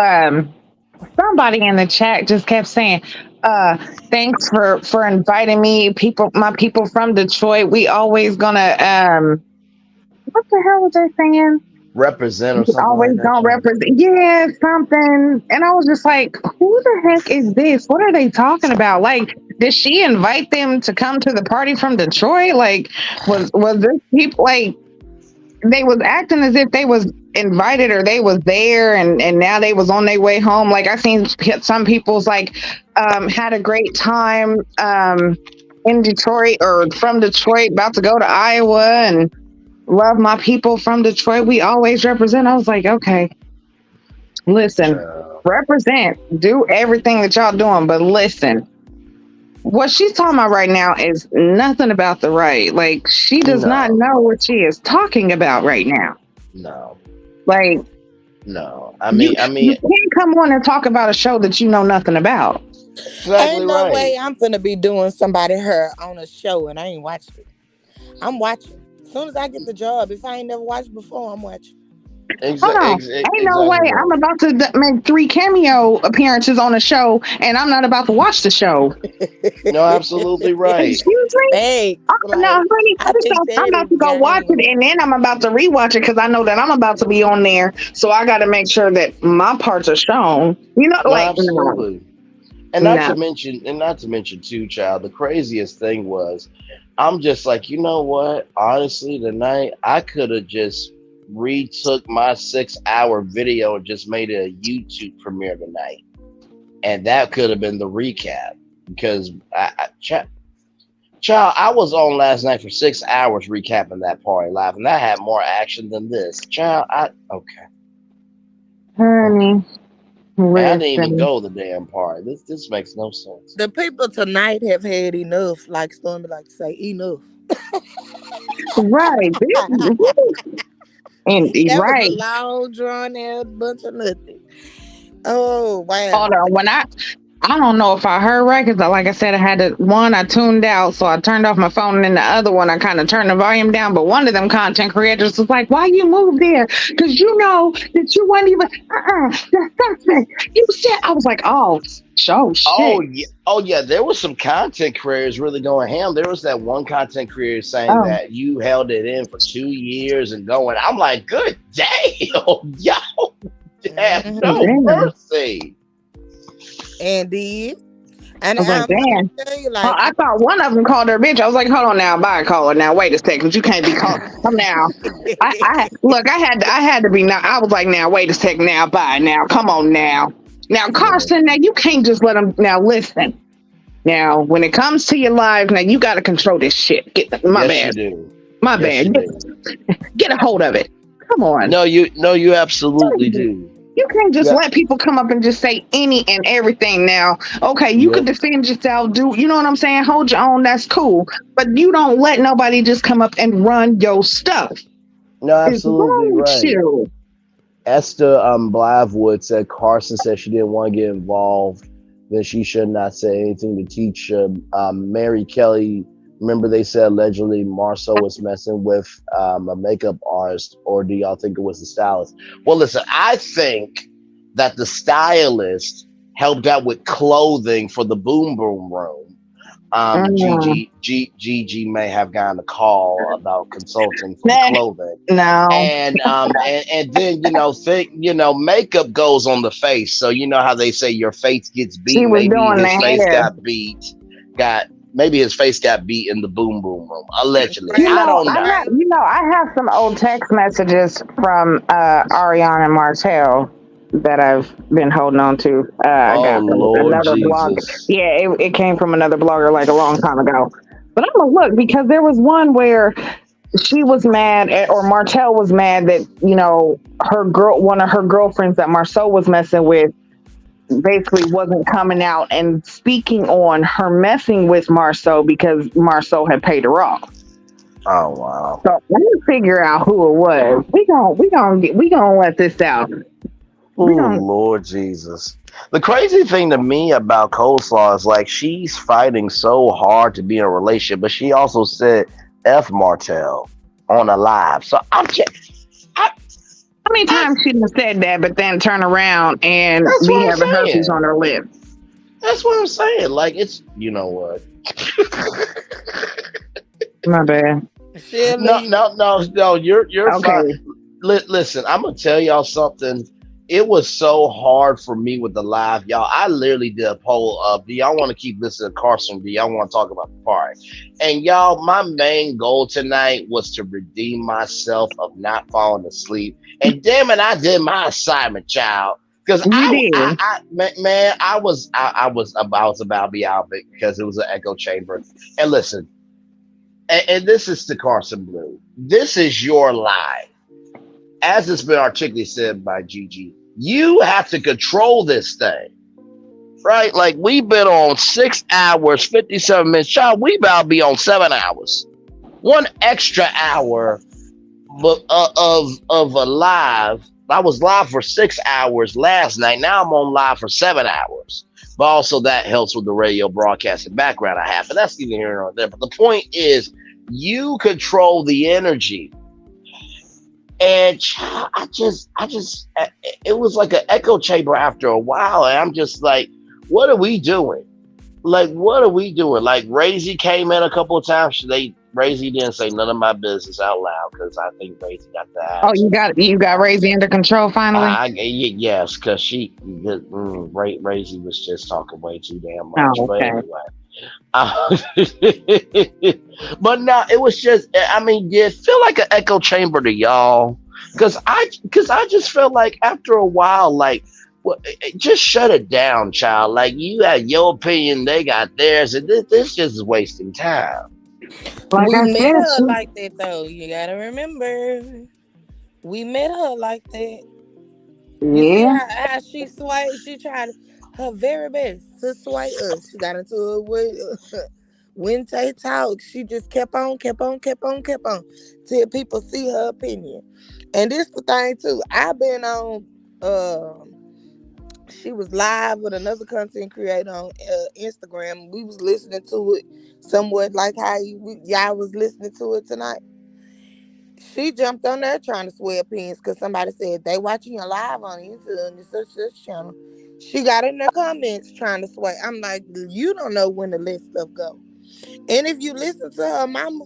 somebody in the chat just kept saying, uh, thanks for inviting me. People my people from Detroit, we always gonna what the hell was they saying? represent or We something always like that, gonna John. represent yeah, something. And I was just like, who the heck is this? What are they talking about? Like, did she invite them to come to the party from Detroit? Like, was this people like they was acting as if they was invited or they was there and now they was on their way home. Like I seen some people's like had a great time in Detroit or from Detroit about to go to Iowa and love my people from Detroit. We always represent. I was like, okay, listen, Child. represent, do everything that y'all doing, but listen, what she's talking about right now is nothing about the right. Like, she does not know what she is talking about right now. No. Like, no. You can't come on and talk about a show that you know nothing about. Exactly Ain't no right. way I'm finna be doing somebody hair on a show and I ain't watched it. I'm watching. As soon as I get the job, if I ain't never watched before, I'm watching. Hold on. Ain't no way I'm about to make 3 cameo appearances on a show and I'm not about to watch the show. No, absolutely right. Excuse me? Hey, No, honey, first off, I'm about to go watch it and then I'm about to rewatch it because I know that I'm about to be on there. So I got to make sure that my parts are shown. You know, No, absolutely. And not to mention too, child, the craziest thing was I'm just like, you know what? Honestly, tonight I could have just retook my 6-hour video and just made it a YouTube premiere tonight. And that could have been the recap because child, I was on last night for 6 hours recapping that party live, and that had more action than this. Child, okay. Honey, I didn't even go the damn party. This makes no sense. The people tonight have had enough, like Stormi like to say, enough. Right. And that right. was a long, drawn out bunch of nothing. Oh, wow. Hold on. When I don't know if I heard right because, like I said, I tuned out, so I turned off my phone, and then the other one I kind of turned the volume down. But one of them content creators was like, "Why you moved there? Because you know that you weren't even that's suspect. You said." I was like, "Oh, shit." Oh yeah. There was some content creators really going ham. There was that one content creator saying that you held it in for 2 years and going. I'm like, good damn, yo, have no mercy. And did. And I was like, damn. I thought one of them called her bitch. I was like, hold on now, bye, caller. Now wait a second, you can't be called. Come now. I had to be. Now I was like, now wait a second, now bye, now come on now. Now Carson, now you can't just let them. Now listen. Now when it comes to your live, now you got to control this shit. My bad. My bad. Get a hold of it. Come on. No, you absolutely do. You can't just let people come up and just say any and everything now. Okay, you could defend yourself, you know what I'm saying? Hold your own, that's cool. But you don't let nobody just come up and run your stuff. No, absolutely right. Esther Blythewood said Carson said she didn't want to get involved, then she should not say anything to teach Mary Kelly. Remember they said allegedly Marceau was messing with a makeup artist, or do y'all think it was the stylist? Well, listen, I think that the stylist helped out with clothing for the Boom Boom Room. Gigi may have gotten a call about consulting for clothing. No. And then makeup goes on the face. So you know how they say your face gets beat. Maybe his face got beat. Maybe his face got beat in the Boom Boom Room, allegedly. I don't know. I have some old text messages from Ariana and Martell that I've been holding on to. I got another blog. Yeah, it came from another blogger like a long time ago. But I'm gonna look because there was one where she was mad or Martell was mad that one of her girlfriends that Marceau was messing with basically wasn't coming out and speaking on her messing with Marceau because Marceau had paid her off. Oh wow! So let me figure out who it was. We gonna let this out. Oh Lord Jesus! The crazy thing to me about Coleslaw is like she's fighting so hard to be in a relationship, but she also said F Martell on a live. So I'm just. How many times she have said that, but then turn around and be having herpes on her lip? That's what I'm saying. Like, it's, you know what? My bad. No, you're okay. Fine. Listen, I'm going to tell y'all something. It was so hard for me with the live, y'all. I literally did a poll of, do y'all want to keep listening to Carson? Do y'all want to talk about the party? And y'all, my main goal tonight was to redeem myself of not falling asleep. And damn it, I did my assignment, child. Because I was about to be out because it was an echo chamber. And listen, and this is to Carson Blue. This is your life. As it's been articulately said by Gigi, you have to control this thing. right? Like we've been on 6 hours, 57 minutes. Child, we about to be on 7 hours. One extra hour of a live. I was live for 6 hours last night. Now I'm on live for 7 hours. But also that helps with the radio broadcasting background I have. But that's neither here nor there. But the point is, you control the energy. And it was like an echo chamber after a while. And I'm just like, what are we doing? Like, what are we doing? Like, Razy came in a couple of times. Razy didn't say none of my business out loud because I think Razy got the action. Oh, you got Razy under control finally? Yes, because Razy was just talking way too damn much. Oh, okay. But anyway. But no, it was just, I mean, did it feel like an echo chamber to y'all? Because I just felt like after a while, like, well, just shut it down, child. Like, you have your opinion, they got theirs, and this just is wasting time. Like we I met said, her like that, though. You gotta remember, we met her like that. You see yeah. how she swayed? She tried her very best to sway us. She got into it with when they talk. She just kept on till people see her opinion. And this the thing too. I've been on. She was live with another content creator on Instagram. We was listening to it somewhat like how y'all was listening to it tonight. She jumped on there trying to sway opinions because somebody said they watching you live on YouTube and such channel. She got in the comments trying to sway. I'm like, you don't know when to let stuff go. And if you listen to her mama,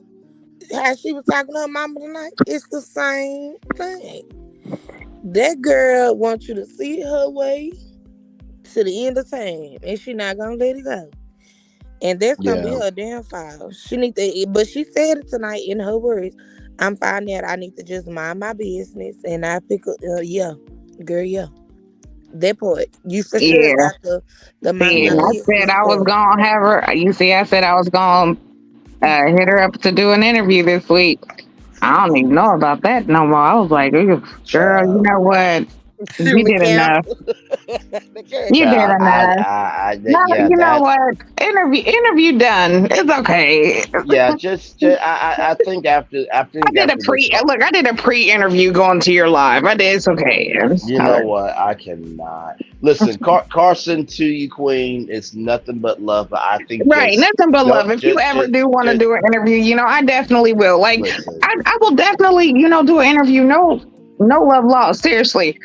how she was talking to her mama tonight, it's the same thing. That girl wants you to see her way to the end of time, and she not gonna let it go. And that's gonna be her downfall. She need to, but she said it tonight in her words. I'm finding that I need to just mind my business, and I pick up. Girl. That part, you for sure got the mind my I business. said I was gonna have her. You see, I said I was gonna hit her up to do an interview this week. I don't even know about that no more. I was like, girl, you know what? You did enough. You did enough. You know what? Interview done. It's okay. Yeah, I think after I did a pre-interview going to your live. I did. It's okay. You know what? I cannot listen. Carson, to you, Queen. It's nothing but love. But I think nothing but love. If you ever do want to do an interview, I definitely will. Like, I will definitely, do an interview. No love lost. Seriously.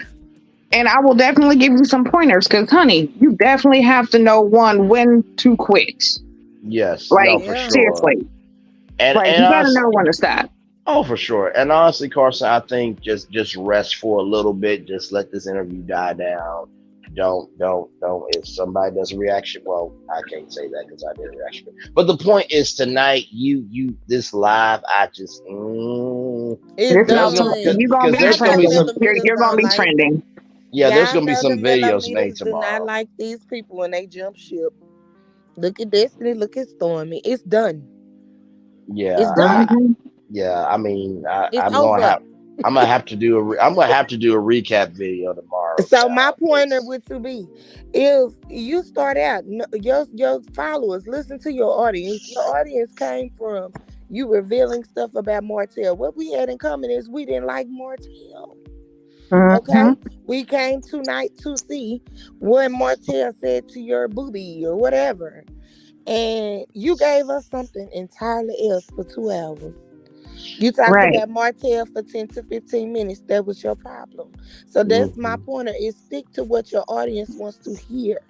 And I will definitely give you some pointers because, honey, you definitely have to know when to quit. Yes, for sure. Seriously. And you gotta know when to stop. Oh, for sure. And honestly, Carson, I think just rest for a little bit. Just let this interview die down. Don't. If somebody does a reaction, well, I can't say that because I did a reaction. But the point is, tonight, you this live, I just. You're gonna be trending. Yeah, there's gonna be some videos made tomorrow. Do not like these people when they jump ship. Look at Destiny. Look at Stormi. It's done. Yeah, it's done. I mean, I'm gonna have to do a recap video tomorrow. So my pointer would to be, if you start out, your followers listen to your audience. Your audience came from you revealing stuff about Martell. What we had in common is we didn't like Martell. Okay, we came tonight to see what Martell said to your booby or whatever, and you gave us something entirely else for 2 hours. You talked about Martell for 10 to 15 minutes. That was your problem. So that's my pointer: is stick to what your audience wants to hear.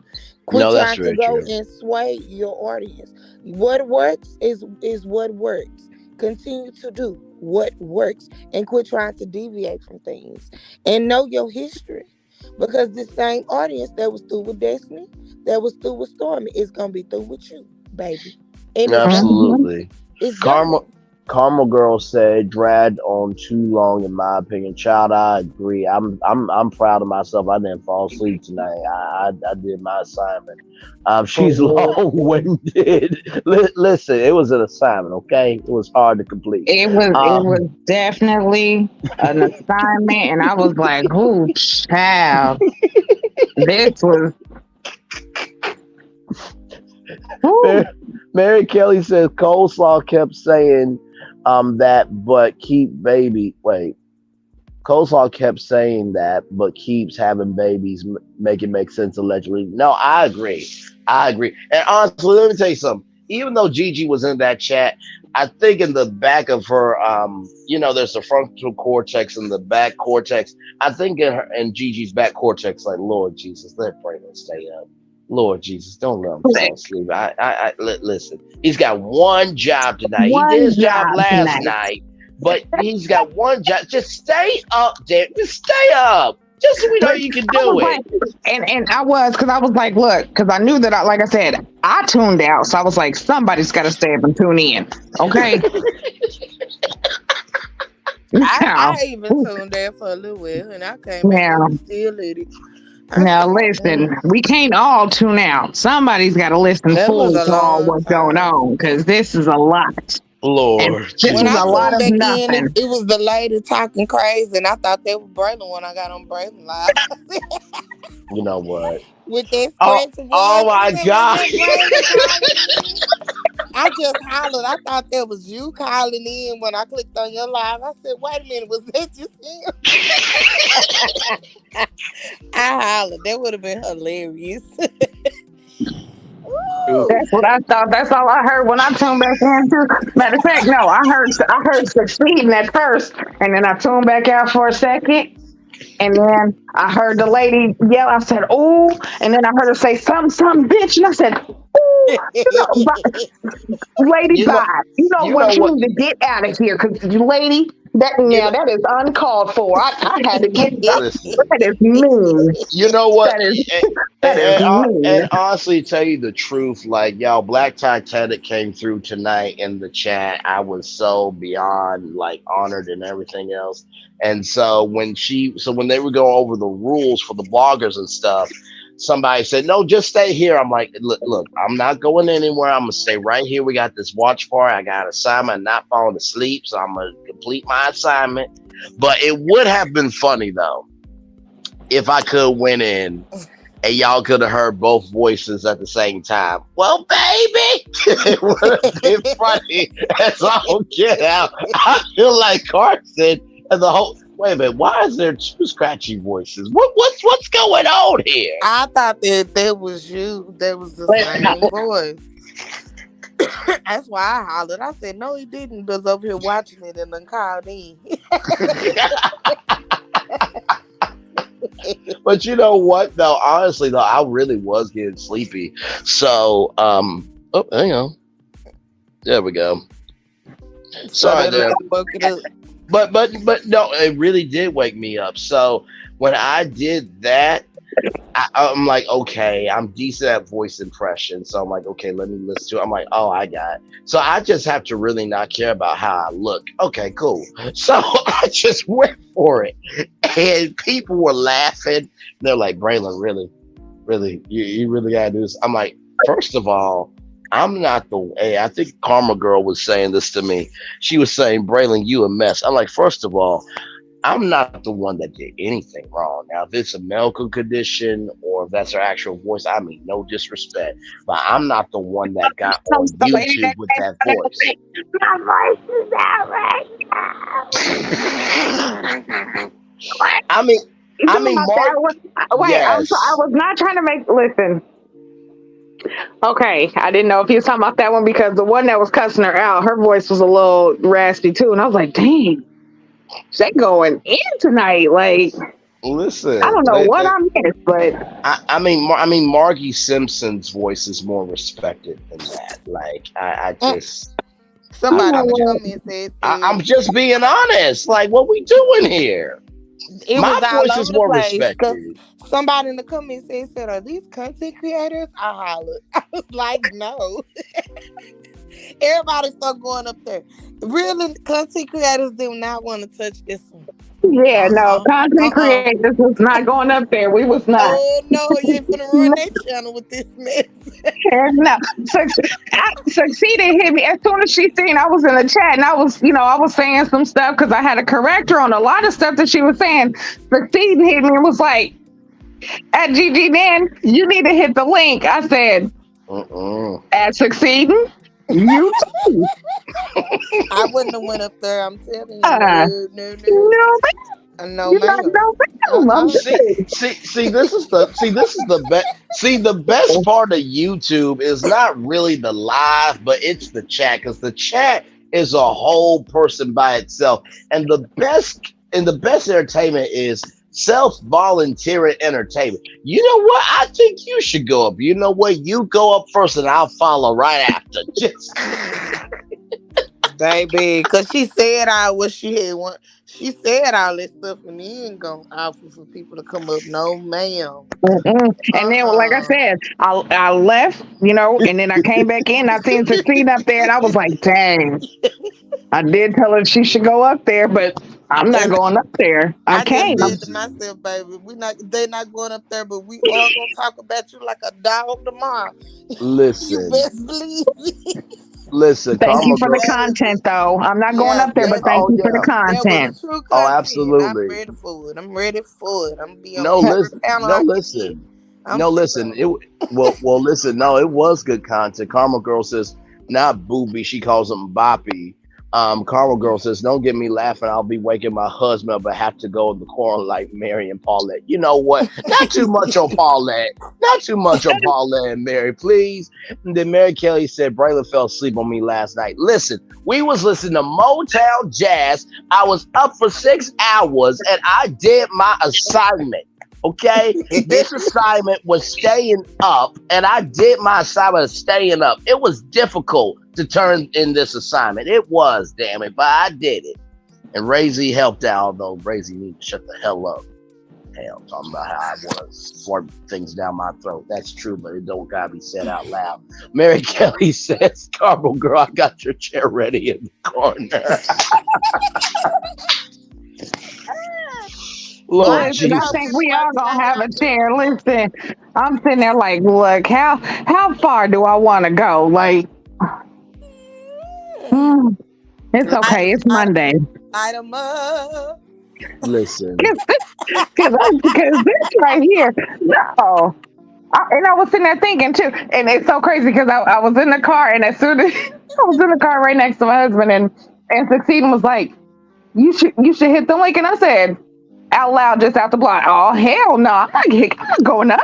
Quit trying to go and sway your audience. What works is what works. Continue to do what works and quit trying to deviate from things, and know your history, because this same audience that was through with Destiny, that was through with Stormi, is gonna be through with you, baby. And absolutely. It's Carmel Girl said dragged on too long, in my opinion. Child, I agree. I'm proud of myself. I didn't fall asleep tonight. I did my assignment. She's long-winded. Listen, it was an assignment, okay? It was hard to complete. It was definitely an assignment, and I was like, "Oh, child, this was." Woo. Mary Kelly says Coleslaw kept saying that, but keep baby. Wait, Coleslaw kept saying that, but keeps having babies, make it make sense allegedly. No, I agree. I agree. And honestly, let me tell you something. Even though Gigi was in that chat, I think in the back of her, there's the frontal cortex and the back cortex. I think in Gigi's back cortex, like Lord Jesus, let Brandon stay up. Lord Jesus, don't let him fall asleep. Listen. He's got one job tonight. He did his job last night. But he's got one job. Just stay up, there. Just stay up. Just so we know you can do it. Like, and I was, because I was like, look, because I knew that, like I said, I tuned out. So I was like, somebody's got to stay up and tune in. Okay. I even tuned in for a little while and I came back and still lit it. Now listen, we can't all tune out. Somebody's got to listen full to all what's going on, because this is a lot. Lord, this is a lot of nothing. It was the lady talking crazy, and I thought they were Braylon when I got on Braylon Live. You know what? With that scratchy voice. Oh my God! I just hollered. I thought that was you calling in when I clicked on your live. I said, "Wait a minute, was that just him?" I hollered. That would have been hilarious. That's what I thought. That's all I heard when I tuned back in too. Matter of fact, no, I heard succeeding at first, and then I tuned back out for a second, and then I heard the lady yell. I said, "Ooh!" And then I heard her say, "Some bitch," and I said, "Ooh, lady, bye. You know what? You need to get out of here, because lady." That is uncalled for. I had to get that. That is mean. You know what? That is mean. And honestly, tell you the truth, like y'all, Black Titanic came through tonight in the chat. I was so beyond like honored and everything else. And so when they were going over the rules for the bloggers and stuff, somebody said, "No, just stay here." I'm like, look, I'm not going anywhere. I'm gonna stay right here. We got this watch party. I got an assignment, I'm not falling asleep, so I'm gonna complete my assignment. But it would have been funny though if I could went in and y'all could have heard both voices at the same time. Well, baby, it would have been funny as all get out. I feel like Carson and the whole. Wait a minute, why is there two scratchy voices? What's going on here? I thought that was you. That was the same voice. That's why I hollered. I said, "No, he didn't." Was over here watching it and then called in. But you know what, though? Honestly, though, I really was getting sleepy. So, hang on. There we go. Sorry there. But no, it really did wake me up. So when I did that, I'm like, okay, I'm decent at voice impression. So I'm like, okay, let me listen to it. I'm like, oh, I got it. So I just have to really not care about how I look. Okay, cool. So I just went for it. And people were laughing. They're like, Braylon, really? You really got to do this? I'm like, first of all, I'm not I think Karma Girl was saying this to me. She was saying, Braylon, you a mess. I'm like, first of all, I'm not the one that did anything wrong. Now, if it's a medical condition or if that's her actual voice, I mean, no disrespect, but I'm not the one that got on YouTube with that voice. My voice is out right now. I mean, Mark. Wait, yes. I was not trying to make. Listen. Okay, I didn't know if you was talking about that one, because the one that was cussing her out, her voice was a little raspy too, and I was like, dang, they going in tonight. Like, listen, I don't know what I missed, but I mean, Margie Simpson's voice is more respected than that. Like, I just somebody in the comments said, I'm just being honest. Like, what we doing here? My voice is more respected. Somebody in the comments said, "Are these content creators?" I hollered. I was like, "No." Everybody started going up there. Really, content creators do not want to touch this one. Yeah, no, content creators was not going up there. We was not. Oh no, you ain't gonna run that channel with this mess. No, Succeeded hit me as soon as she seen I was in the chat, and I was saying some stuff because I had to correct her on a lot of stuff that she was saying. Succeeded hit me and was like, "At GG, then you need to hit the link." I said, Mm-mm. At succeeding, you too. I wouldn't have went up there. I'm telling you, Uh, no, no, no, no, no, you're not ma'am. no ma'am. I'm See, good. this is the best. See, the best part of YouTube is not really the live, but it's the chat because the chat is a whole person by itself, and the best entertainment is self volunteering entertainment. You know what? I think you should go up. You know what? You go up first, and I'll follow right after. Just Baby, cause she said all what she had want. She said all that stuff, and he ain't gonna offer for people to come up. No, ma'am. Mm-mm. And then, like I said, I left, and then I came back in. I seen Succeed up there, and I was like, dang. I did tell her she should go up there, but I'm not And going up there. I I just can't. said to myself, baby, they not going up there, but we are gonna talk about you like a dog tomorrow. You listen, best believe it. listen, Thank you Karma for the Girl. That is content, though. I'm not going yeah, up there, but thank Oh you for the yeah. that was content. true Oh, content. I'm absolutely. ready for it. I'm ready for it. I'm gonna be on No, every listen. panel No, I can get. listen. I'm No, sure listen. of It well, listen. No, it was good content. Karma Girl says not booby. She calls him boppy. Karma Girl says, "Don't get me laughing. I'll be waking my husband up, but have to go in the corner like Mary and Paulette. You know what? Not too much on Paulette. Not too much on Paulette and Mary, please." And then Mary Kelly said, "Braylon fell asleep on me last night. Listen, we was listening to Motown Jazz. I was up for 6 hours and I did my assignment. Okay, it. this assignment was staying up, and I did my assignment of staying up. It was difficult to turn in this assignment. It was, damn it, but I did it. And Razy helped out, although Razy need to shut the hell up. Hell, talking about how I want to fart things down my throat. That's true, but it don't gotta be said out loud. Mary Kelly says, "Carbo girl, I got your chair ready in the corner." Lord I Listen, just I hope Jesus. think this we all works gonna have out. a chair. Listen, I'm sitting there like, look, how far do I want to go? Like, hmm, it's Light, okay. It's light, Monday. light 'em up. Listen. Because this right here, no. And I was sitting there thinking too, and it's so crazy because I was in the car, and as soon as I was in the car right next to my husband, and Succeeding was like, you should hit the link, and I said out loud just out the block, oh hell no, I'm not going up.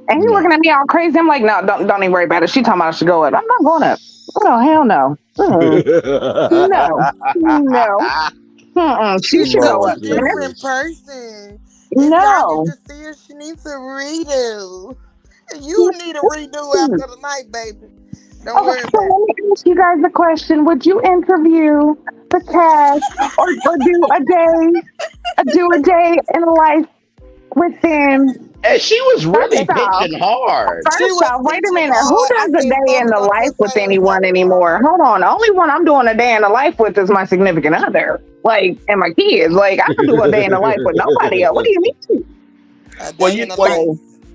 And he looking No. at me all crazy. I'm like, no, don't even worry about it. She talking about I should go up. I'm not going up. Oh hell no. No, no. She She's should go such Lord a up. different Jesus. person. If y'all get No. to see her, she needs a redo. You need a redo after the night, baby. Don't Okay, worry so about let me ask you guys a question. Would you interview the cast or do a day in life with them? And she was really First off, pitching hard. She first was off, wait a pitching minute. Who hard. I does a said, day in the motherfucker, life quit with saying anyone so. anymore? Hold on. The only one I'm doing a day in the life with is my significant other. Like, and my kids. Like, I don't do a day in the life with nobody else. What do you mean? A well, day you, in the well, you, life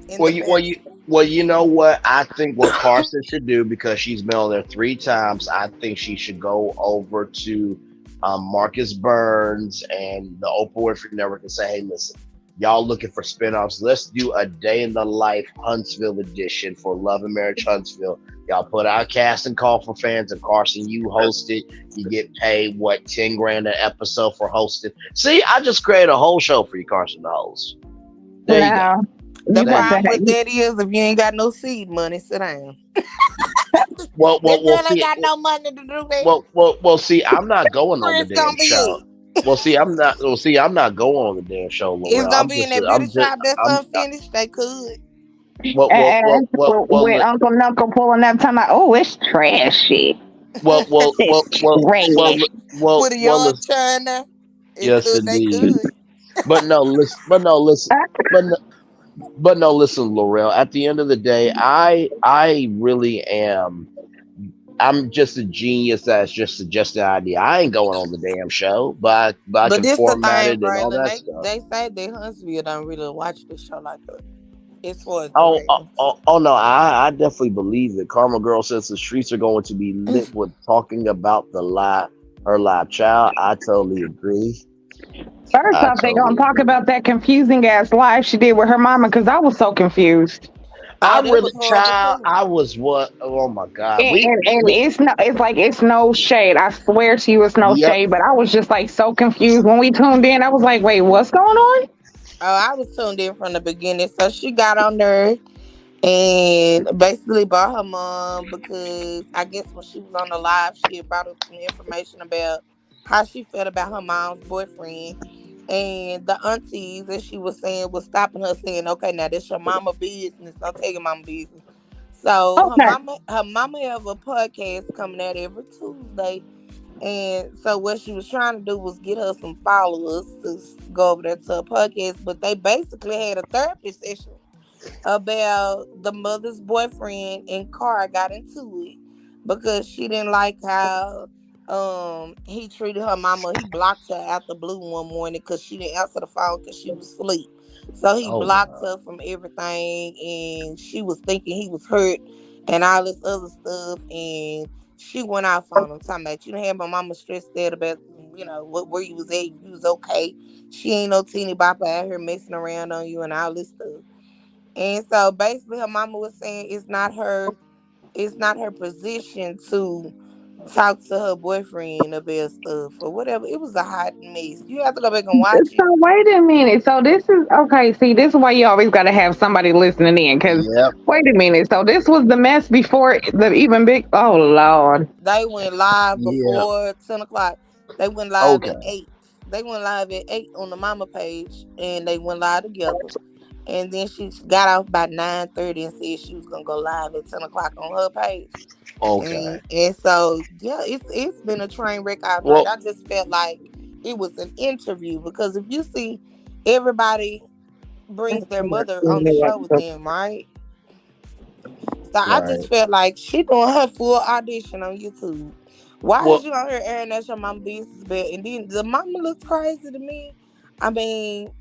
So, in well, the you, well, best. you, well, you know what? I think what Carson should do because she's been on there 3 times. I think she should go over to Marcus Burns and the Oprah Winfrey Network and say, "Hey, listen, y'all looking for spinoffs? Let's do a day in the life Huntsville edition for Love and Marriage Huntsville. Y'all put out a casting call for fans, and Carson, you host it. You get paid what 10 grand an episode for hosting. See, I just created a whole show for you, Carson, to host. There you go. now, The you There got you to go. problem have, with that is if you ain't got no seed money, sit down. Well, This well, well, girl ain't see, got no money to do that. see, I'm not going on Where the it's gonna damn be show. at? Well, see, I'm not. Well, see, I'm not going on the damn show, It's Laurel. gonna be in that beauty I'm just, shop that's I'm. unfinished. They could. and with Uncle Knuckle pulling up, talking about, oh, it's trashy. Well, well, It's well, well, well, trash. Put a well, yard china. It yes, could. They indeed. could. But no, listen. But no, listen. But no, but no, listen, Laurel. At the end of the day, I really am. I'm just a genius that's just suggesting an idea. I ain't going on the damn show, but I But can this the format thing, it and all Braylon. that They stuff. they say that Huntsville don't really watch the show like that. As far as the ratings. Oh no, I definitely believe that Karma Girl says the streets are going to be lit with talking about her live child. I totally agree. First I off, they totally gonna talk agree. about that confusing ass live she did with her mama because I was so confused. I Oh, that really, was horrible child, too. I was what? Oh my God. And We, it's no shade. I swear to you, it's no yep. shade. But I was just like so confused when we tuned in. I was like, wait, what's going on? Oh, I was tuned in from the beginning. So she got on there and basically bought her mom because I guess when she was on the live, she had brought up some information about how she felt about her mom's boyfriend. And the aunties, as she was saying, was stopping her saying, okay, now this your mama business. Don't tell your mama business. So Okay. her mama have a podcast coming out every Tuesday. And so what she was trying to do was get her some followers to go over there to her podcast. But they basically had a therapy session about the mother's boyfriend, and Cara got into it because she didn't like how he treated her mama. He blocked her out the blue one morning because she didn't answer the phone because she was asleep. So he Oh blocked wow. her from everything, and she was thinking he was hurt and all this other stuff. And she went off on him, talking about you done had my mama stressed out about where you was at. You was okay. She ain't no teeny bopper out here messing around on you and all this stuff. And so basically her mama was saying it's not her position to talk to her boyfriend about stuff or whatever. It was a hot mess. You have to go back and watch So it. wait a minute. So this is okay. See, this is why you always got to have somebody listening in. Because Yep. wait a minute. So this was the mess before the even big. Oh Lord. They went live Yeah. before 10 o'clock. They went live at Okay. 8. They went live at 8 on the mama page and they went live together. And then she got off by 9:30 and said she was gonna go live at 10 o'clock on her page. Okay. And so yeah, it's been a train wreck all night. Well, I just felt like it was an interview because if you see everybody brings their mother on the show with them, right? So I just right. felt like she doing her full audition on YouTube. Why is Well, you on here airing that your mama business bed? And then the mama looks crazy to me. I mean,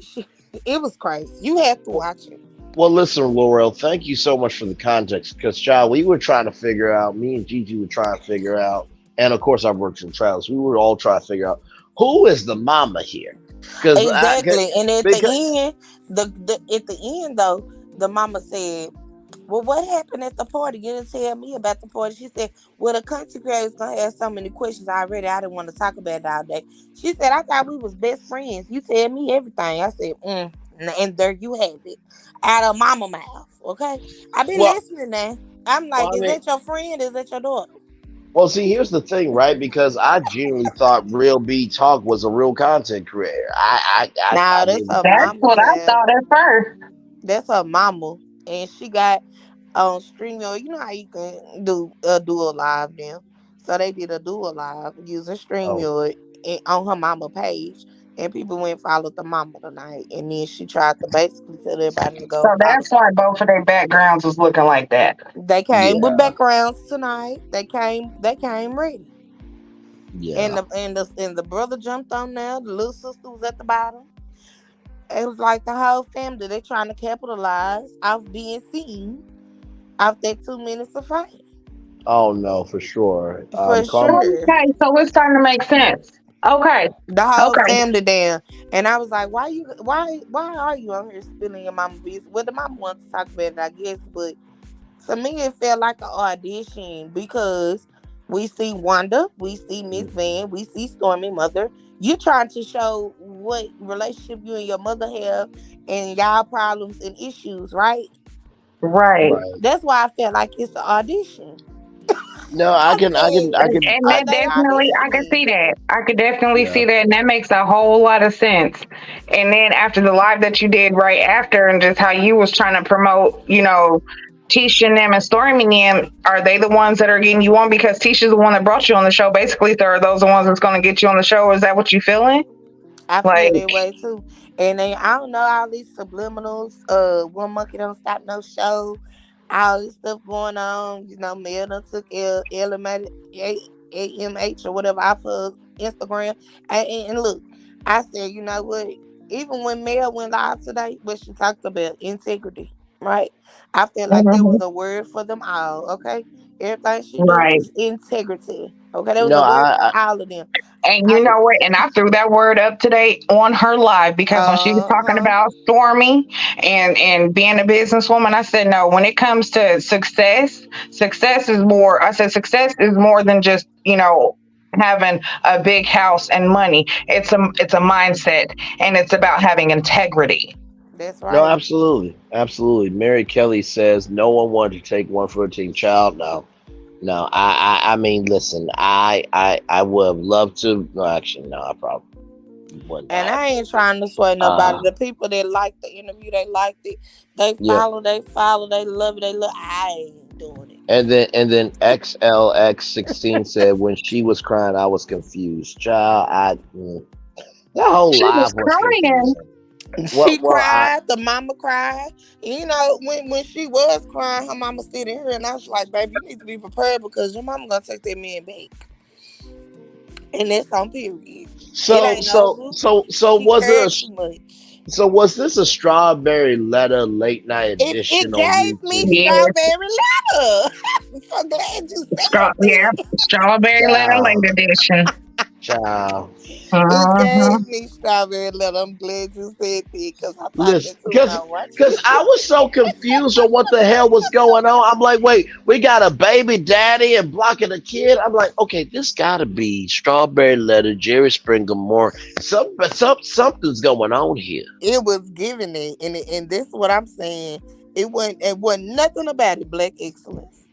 it was crazy. You have to watch it. well, listen, Laurel, thank you so much for the context. Because, child, we were trying to figure out, me and Gigi were trying to figure out, and of course, I worked in trials. We were all trying to figure out who is the mama here. Because, Exactly. And at the because, end, the though, the mama said, well, what happened at the party? You didn't tell me about the party. She said, well, the country girl is gonna have so many questions already. I didn't want to talk about it all day. She said, I thought we was best friends. You tell me everything. I said, and there you have it. Out of mama mouth. Okay. I been well, listening now. I'm well, like, I is mean, that your friend? Is that your daughter? well, see, here's the thing, right? Because I genuinely thought Real B Talk was a real content creator. I Now that's mean, her That's mama what I child. thought at first. That's her mama. And she got on StreamYard. You know how you can do a dual live now. So they did a dual live using oh, StreamYard on her mama page. And people went and followed the mama tonight. And then she tried to basically tell everybody to So go follow. that's why both of their backgrounds was looking like that. They came with yeah, backgrounds tonight. They came ready. And yeah. the brother jumped on there. The little sister was at the bottom. It was like the whole family. They trying to capitalize off being seen off that 2 minutes of fame. Oh no, for sure. For Carmen. sure. Okay, so it's starting to make sense. Okay, The whole okay. family down. And I was like, why are you on here spilling your mama business? Well, the mama wants to talk about it, I guess, but to me it felt like an audition because we see Wanda, we see Miss Mhm. Van, we see Stormy mother. You trying to show what relationship you and your mother have and y'all problems and issues, right? Right. Right. That's why I felt like it's an audition. No, I said, And are that they definitely, I can see auditioning? that. I could definitely Yeah. see that. And that makes a whole lot of sense. And then after the live that you did right after, and just how you was trying to promote, Tisha and them and Stormy and them, are they the ones that are getting you on? Because Tisha's the one that brought you on the show, basically. So are those the ones that's going to get you on the show? Is that what you feeling? I feel Like, that way too. And then I don't know all these subliminals. One monkey don't stop no show. All this stuff going on. Mel done took AMH or whatever off of Instagram. And look, I said, you know what? Even when Mel went live today, what she talked about integrity, right? I feel like that was mhm, a word for them all. Okay, everything she do right. is integrity. Okay, there was No, a word for I all of them. And I you was, know what? And I threw that word up today on her live because when she was talking uh-huh. about Stormy and being a businesswoman, I said no. When it comes to success, success is more. I said success is more than just having a big house and money. It's a mindset, and it's about having integrity. That's no, right. absolutely, absolutely. Mary Kelly says no one wanted to take one for a team child. No, no. I mean, listen. I would have loved to. No, actually, no. I probably would And not. I ain't trying to sway nobody. Uh, The people that liked the interview, they liked it. They yeah. follow, they follow, they love it, they love. I ain't doing it. And then XLX16 said when she was crying, I was confused. Child, that whole She was live was crying. confusing. She Well, cried. The mama cried. You know, when she was crying, her mama sitting here, and I was like, "Baby, you need to be prepared because your mama gonna take that man back." And that's on period. It so ain't so over. so so She was cared this too much. so was this a strawberry letter late night It edition on gave me YouTube? Yeah, strawberry letter. I'm so glad you said yeah, that. strawberry letter Child, late edition. child. It Uh-huh. gave me strawberry letter. I'm glad you said that because I thought Listen, that too when I watched because it. I was so confused on what the hell was going on. I'm like, wait, we got a baby daddy and blocking a kid. I'm like, okay, this gotta be strawberry letter, Jerry Springer more. Something's going on here. It was giving it, and this is what I'm saying. It wasn't nothing about it, black excellence.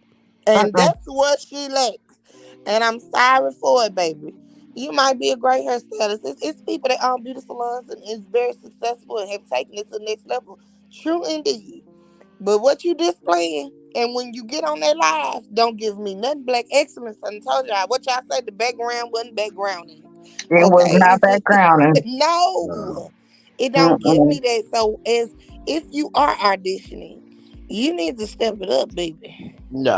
And Uh-uh. that's what she lacks. And I'm sorry for it, baby. You might be a great hairstylist. It's people that own beauty salons and is very successful and have taken it to the next level. True indeed. But what you displaying, and when you get on that live, don't give me nothing black excellence. I done told y'all what y'all say the background wasn't backgrounding. It was Okay. not backgrounding. No. It don't give Mm-mm. me that. So as if you are auditioning, you need to step it up, baby.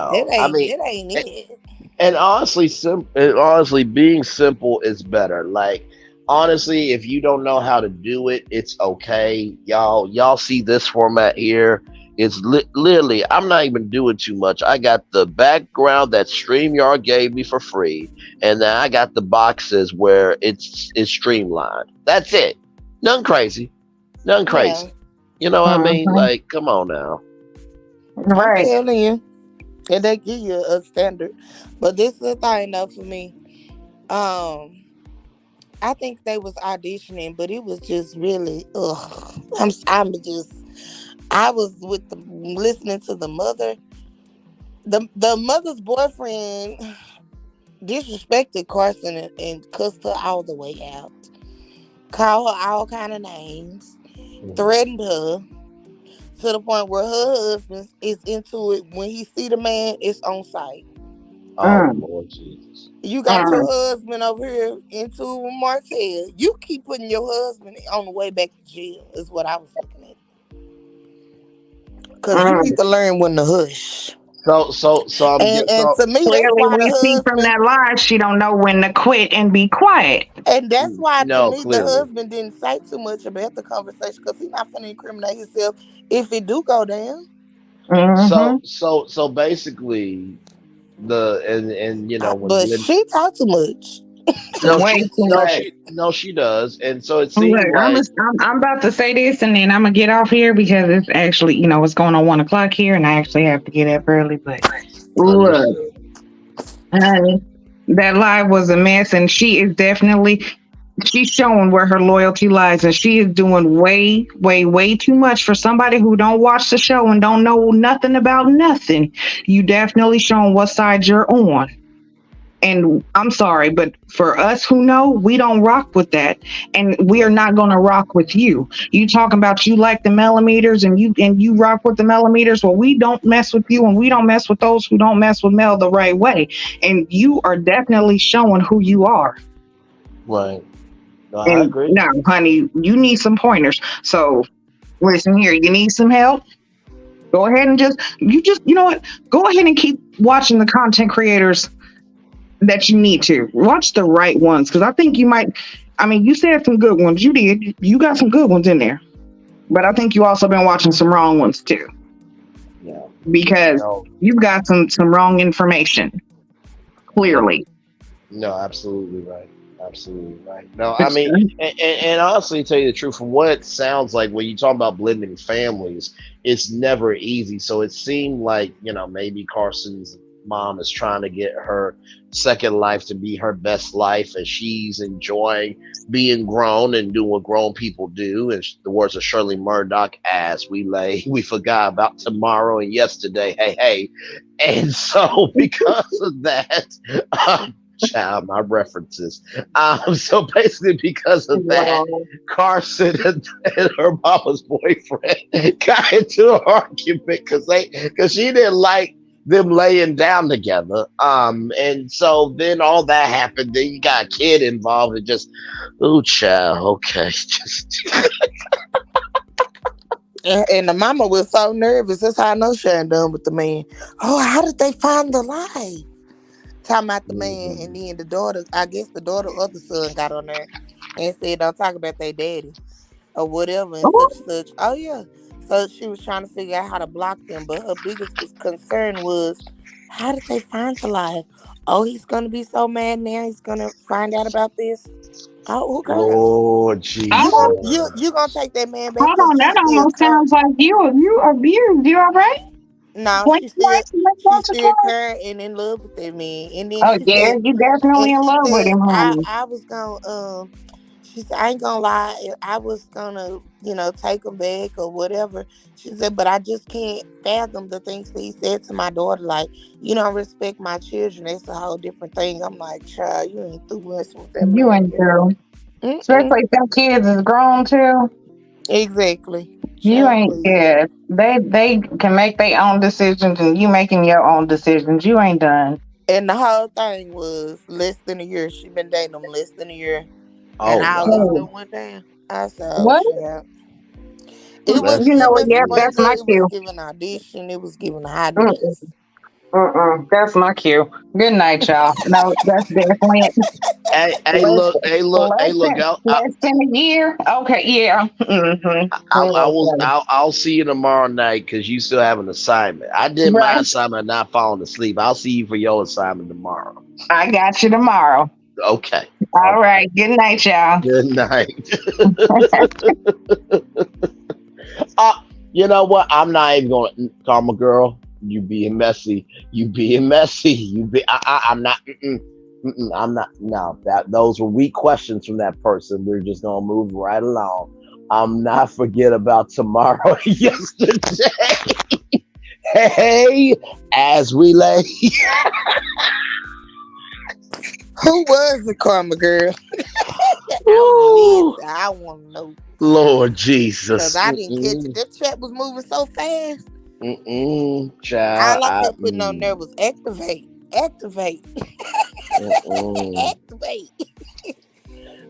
That No, I ain't mean, that ain't it. and honestly, being simple is better. Like, honestly, if you don't know how to do it, it's okay. Y'all see this format here. It's literally, I'm not even doing too much. I got the background that StreamYard gave me for free, and then I got the boxes where it's streamlined. That's it. Nothing crazy. Nothing Yeah. crazy. You know what I mean? Mhm. Like, come on now. I'm Right. telling you. And they give you a standard. But this is the thing though for me. Um I think they was auditioning, but it was just really I'm just I was with the listening to the mother. The mother's boyfriend disrespected Carson and cussed her all the way out. Called her all kind of names, threatened her to the point where her husband is into it. When he see the man, it's on sight. Oh Mm. Lord Jesus. You got your Mm. husband over here into Martell. You keep putting your husband on the way back to jail, is what I was looking at. Because you Mm. need to learn when to hush. So I'm And get and so to me, that's Clearly, why the we see from husband, that live she don't know when to quit and be quiet. and that's why to no me the clearly. husband didn't say too much about the conversation because he's not finna incriminate himself if it do go down. Mm-hmm. So basically and But when she talk too much. no Way she too no much. she no she does, and so it Look, seemed like I'm about to say this and then I'm gonna get off here because it's actually, it's going on 1 o'clock here and I actually have to get up early. But look, understood. honey, that live was a mess and she's showing where her loyalty lies and she is doing way, way, way too much for somebody who don't watch the show and don't know nothing about nothing. You definitely showing what side you're on. And I'm sorry, but for us who know, we don't rock with that, and we are not going to rock with you. You talking about you like the millimeters, and you rock with the millimeters. Well, we don't mess with you, and we don't mess with those who don't mess with Mel the right way. And you are definitely showing who you are. Right. No, I And agree. no, honey, you need some pointers. So listen here, you need some help. Go ahead and you know what? Go ahead and keep watching the content creators that you need to watch the right ones because I think you might. I mean, you said some good ones. You did. You got some good ones in there, but I think you also been watching some wrong ones too Yeah. because No. you've got some wrong information Yeah. clearly. No, absolutely right. Absolutely right. No, I It's mean, and honestly, to tell you the truth, from what it sounds like when you talk about blending families, it's never easy. So it seemed like, maybe Carson's mom is trying to get her second life to be her best life, and she's enjoying being grown and doing what grown people do. And the words of Shirley Murdoch, as we lay, we forgot about tomorrow and yesterday. Hey, hey. And so, because of that, child, my references. So basically, because of that, wow. Carson and her mama's boyfriend got into an argument because she didn't like them laying down together. And so then all that happened. Then you got a kid involved, and just, oh, child, okay, just And the mama was so nervous. That's how I know she ain't done with the man. Oh, how did they find the life? Talking about the man, and mhm. then the daughter, I guess the daughter or the son got on there and said, don't talk about their daddy or whatever and Ooh, such, such. Oh, yeah. So she was trying to figure out how to block them, but her biggest concern was, how did they find the life? Oh, he's going to be so mad now. He's going to find out about this. Oh, girl. Lord oh, You gonna take that man back hold because on. she That still almost care? sounds like you abused. You all right? No, Point blank, let's she go to still court. care and in love with that man. Oh yeah, you definitely And in she love with said, him, honey. I was gonna she said, I ain't gonna lie, I was gonna, take him back or whatever. She said, but I just can't fathom the things that he said to my daughter, like, you don't respect my children. That's a whole different thing. I'm like, child, you ain't through messing with that You man ain't yet. through. Mm-mm. Especially if them kids is grown too. Exactly. You Child, ain't please. good. They can make their own decisions, and you making your own decisions. You ain't done. And the whole thing was less than a year. She been dating him less than a year. Oh And all this wow, Oh, stuff went down. I said, oh, what? child. It was less You know than what? a giving Yep, year. that's sprinkle. my It was cue. giving audition. It was giving hot Mm-mm, mess. mm-mm. That's my cue. Good night, y'all. No, that's definitely it. Hey, hey, Less, look, hey, look, hey, look. less than a year. Okay, yeah. I will. Okay. I'll see you tomorrow night because you still have an assignment. I did my Right. assignment, not falling asleep. I'll see you for your assignment tomorrow. I got you tomorrow. Okay. All All right. right. Good night, y'all. Good night. uh, you know what? I'm not even going to, Karma girl. You being messy. You being messy. I'm not. I'm not. No, those were weak questions from that person. We're just gonna move right along. I'm not forget about tomorrow. Yesterday. Hey, as we lay. Who was the karma girl? I'm Ooh, missing. I want to know. Lord Because Jesus. I didn't catch it. That chat was moving so fast. Child. All I kept putting on there was activate. Activate. Mm-mm. Activate.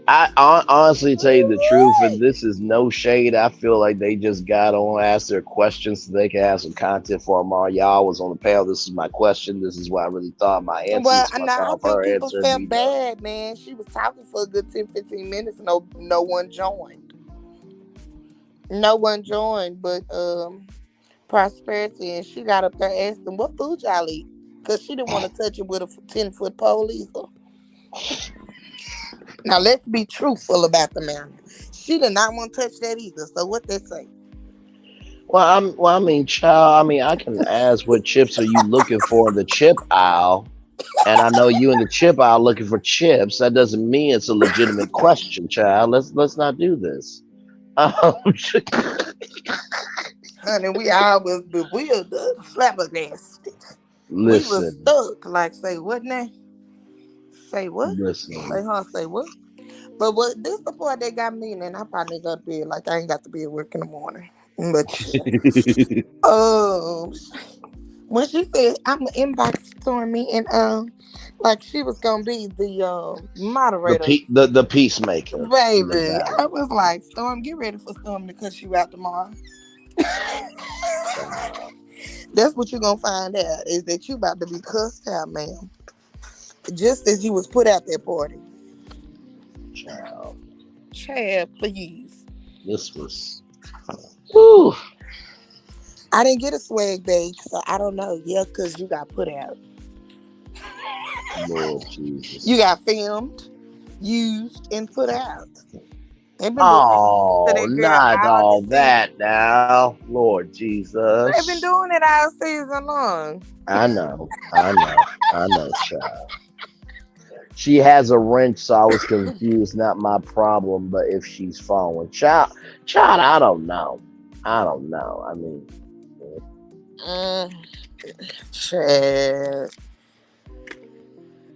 Honestly tell you the truth, and Ooh-wee. this is no shade. I feel like they just got on, asked their questions so they can have some content for tomorrow. Y'all was on the panel. This is my question. This is what I really thought. My answer. Well, This is and what I I thought think her people answer, and felt we done. bad, man. She was talking for a good 10, 15 minutes. No one joined. No one joined, but Prosperity, and she got up there asking, what food y'all eat? Because she didn't want to touch it with a 10-foot pole either. Now, let's be truthful about the matter. She did not want to touch that either. So, what they say? I mean, child. I mean, I can ask what chips are you looking for in the chip aisle, and I know you in the chip aisle looking for chips. That doesn't mean it's a legitimate question, child. Let's not do this. Um, Honey, we all was bewildered, flabbergasted. We was listen, stuck. Like, say what now? Say what? listen. Say what? But what this the part that got me, and I probably got to bed. Like, I ain't got to be at work in the morning. But shit. Um, when she said I'm gonna inbox Stormy and like she was gonna be the moderator, The peacemaker in the baby. I battle. was like, Storm, get ready for Storm to cut you out tomorrow. Child, That's what you're gonna find out is that you about to be cussed out, ma'am. Just as you was put out that party. child. Chad, please. This was. Whew. I didn't get a swag bag, so I don't know. Yeah, cause you got put out. Lord You Jesus. got filmed, used, and put out. They've been doing it to Oh, that girl not all all this season. that now. Lord They've been Jesus. doing it all season long. I know, child. She has a wrench, so I was confused. Not my problem, but if she's following, child, I don't know. I don't know. I mean, Mm, Chad,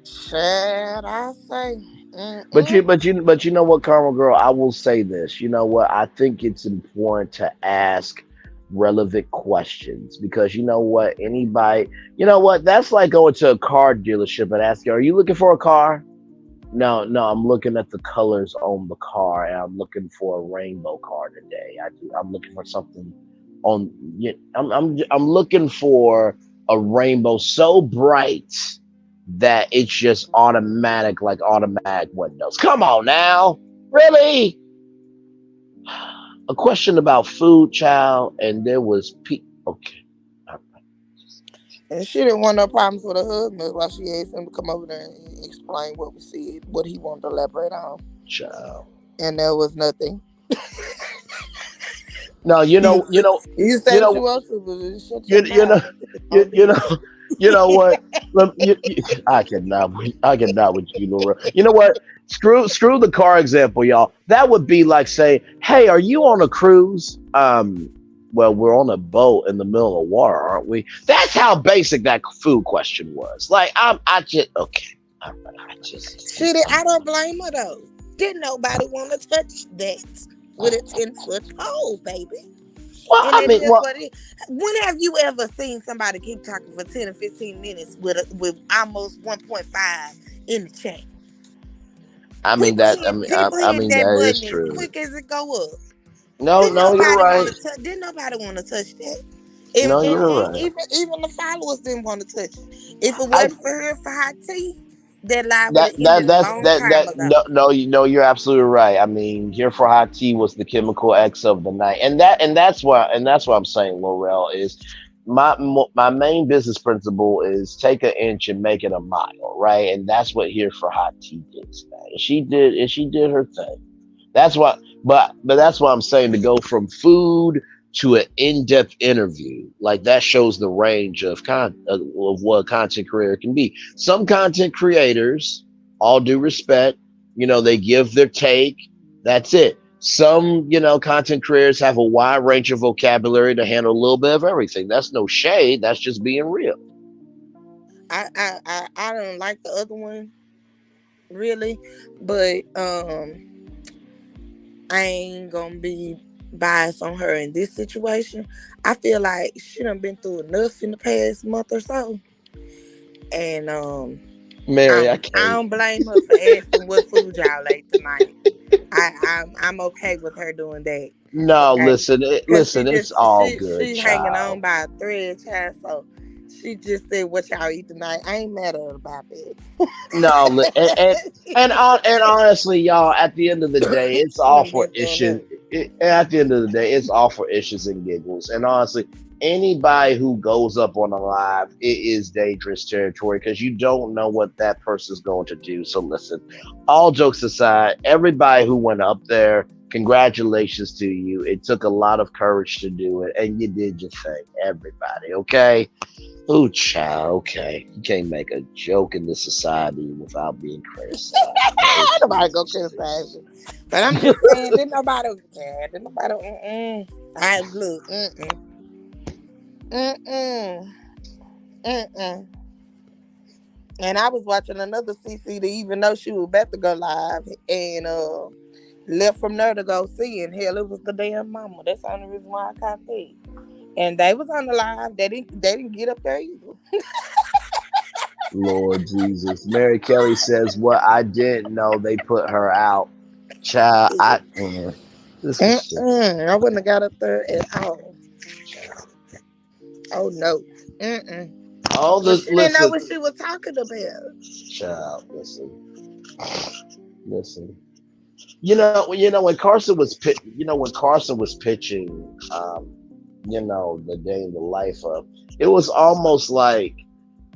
Chad, I say. Mm-mm. but you know what, Karma Girl, I will say this. You know what? I think it's important to ask relevant questions because you know what? Anybody, you know what? That's like going to a car dealership and asking, "Are you looking for a car?" No, no, I'm looking at the colors on the car, and I'm looking for a rainbow car today. I'm looking for something on. Yeah, I'm looking for a rainbow so bright that it's just automatic, like automatic windows. Come on now, really? A question about food, child, and there was okay, all right, And she didn't want no problems with her husband. That's why she asked him to come over there and explain what was said, what he wanted to elaborate on. child. And there was nothing. No, You, you you say what you know, want to, but shut your you know, mouth on you this. know, you know what? I cannot with you, Laura. You know what? Screw the car example, y'all. That would be like saying, "Hey, are you on a cruise?" Well, we're on a boat in the middle of water, aren't we? That's how basic that food question was. Like, I just okay. I just, She did, I don't blame her though. Didn't nobody want to touch that with a 10-foot pole, baby. well, And I it mean, is well, what it is. When have you ever seen somebody keep talking for 10 or 15 minutes with almost 1.5 in the chat? People I hit mean that that is button as true. quick as it go up. No, no, you're right. Didn't nobody want to touch that. No, you're And right. even the followers didn't want to touch it. If it I wasn't for her for hot tea, that live would that have that ended a that's long that time that ago. no, you know, you're absolutely right. I mean, here for hot tea was the chemical X of the night, and that's why I'm saying, Laurel, is my main business principle is take an inch and make it a mile, right? And that's what here for hot tea did today. And she did her thing. That's why, but that's why I'm saying to go from food to an in-depth interview, like that shows the range of what a content creator can be. Some content creators, all due respect, they give their take. That's it. Some, content creators have a wide range of vocabulary to handle a little bit of everything. That's no shade. That's just being real. I don't like the other one really, but I ain't gonna be biased on her in this situation. I feel like she done been through enough in the past month or so, and Mary, I I can't. don't blame her for asking what food y'all ate tonight. I'm okay with her doing that. No, Okay, cause listen. It's all good, she hanging on child. by a thread, child. So she just said what y'all eat tonight. I ain't mad at her about that. No, and honestly, y'all, at the end of the day, it's She all done for been through issues. enough. At the end of the day, it's all for issues and giggles. And honestly, anybody who goes up on a live, it is dangerous territory because you don't know what that person's going to do. So listen, all jokes aside, everybody who went up there, congratulations to you. It took a lot of courage to do it, and you did your thing. Everybody, okay? Ooh, child, okay. You can't make a joke in this society without being criticized. Lord Ain't nobody go Jesus. criticize you. But I'm just saying, didn't nobody care? Didn't nobody? I look. Mm-mm. Mm-mm. And I was watching another CC to even though she was about to go live and left from there to go see. And hell, it was the damn mama. That's the only reason why I caught that. And they was on the live. They didn't get up there either. Lord Jesus. Mary Kelly says, "What I didn't know, they put her out." Child, this is just I wouldn't have got up there at all. Oh no. Mm-mm. all But the she didn't know listen, what she was talking about. child, listen. When Carson was pitching, the day in the life of, it was almost like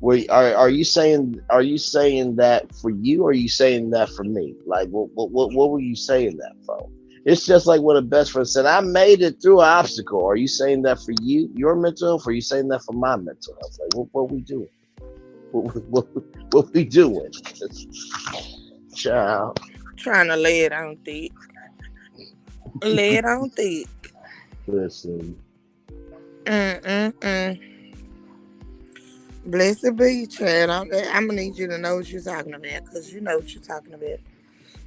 Are you saying that for you, or are you saying that for me? Like, what were you saying that for? It's just like what a best friend said. I made it through an obstacle. Are you saying that for you, your mental health? Or are you saying that for my mental health? Like, what we doing? What we doing? Child, Trying to lay it on thick. Lay it on thick. listen. Mm-mm-mm. Blessed be, Chad. I'm gonna need you to know what you're talking about, because you know what you're talking about.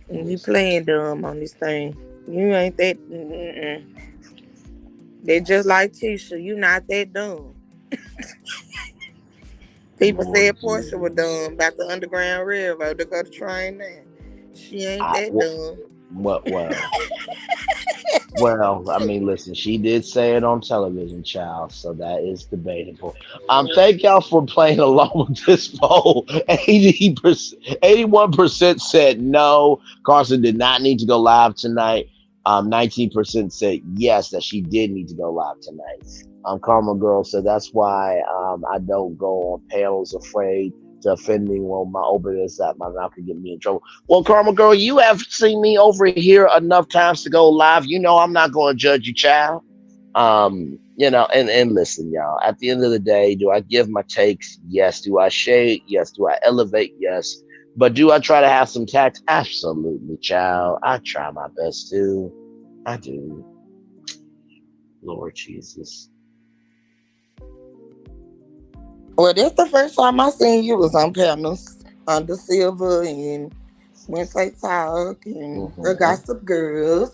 And you playing dumb on this thing. You ain't that. Mm-mm. They just like Tisha. You not that dumb. People Lord said Portia was dumb about the Underground Railroad to go to train now. She ain't that dumb. What? Well, I mean, listen, she did say it on television, child, so that is debatable. Thank y'all for playing along with this poll. 81% said no. Carson did not need to go live tonight. 19% said yes, that she did need to go live tonight. Karma Girl said that's why I don't go on panels afraid to offend me when my openness that my mouth could get me in trouble. Well, Karma Girl, you have seen me over here enough times to go live. You know I'm not going to judge you, child. And listen, y'all. At the end of the day, do I give my takes? Yes. Do I shade? Yes. Do I elevate? Yes. But do I try to have some tact? Absolutely, child. I try my best to. I do. Lord Jesus. Well, that's the first time I seen you was on panels under Silver and Wednesday Talk and the Gossip Girls.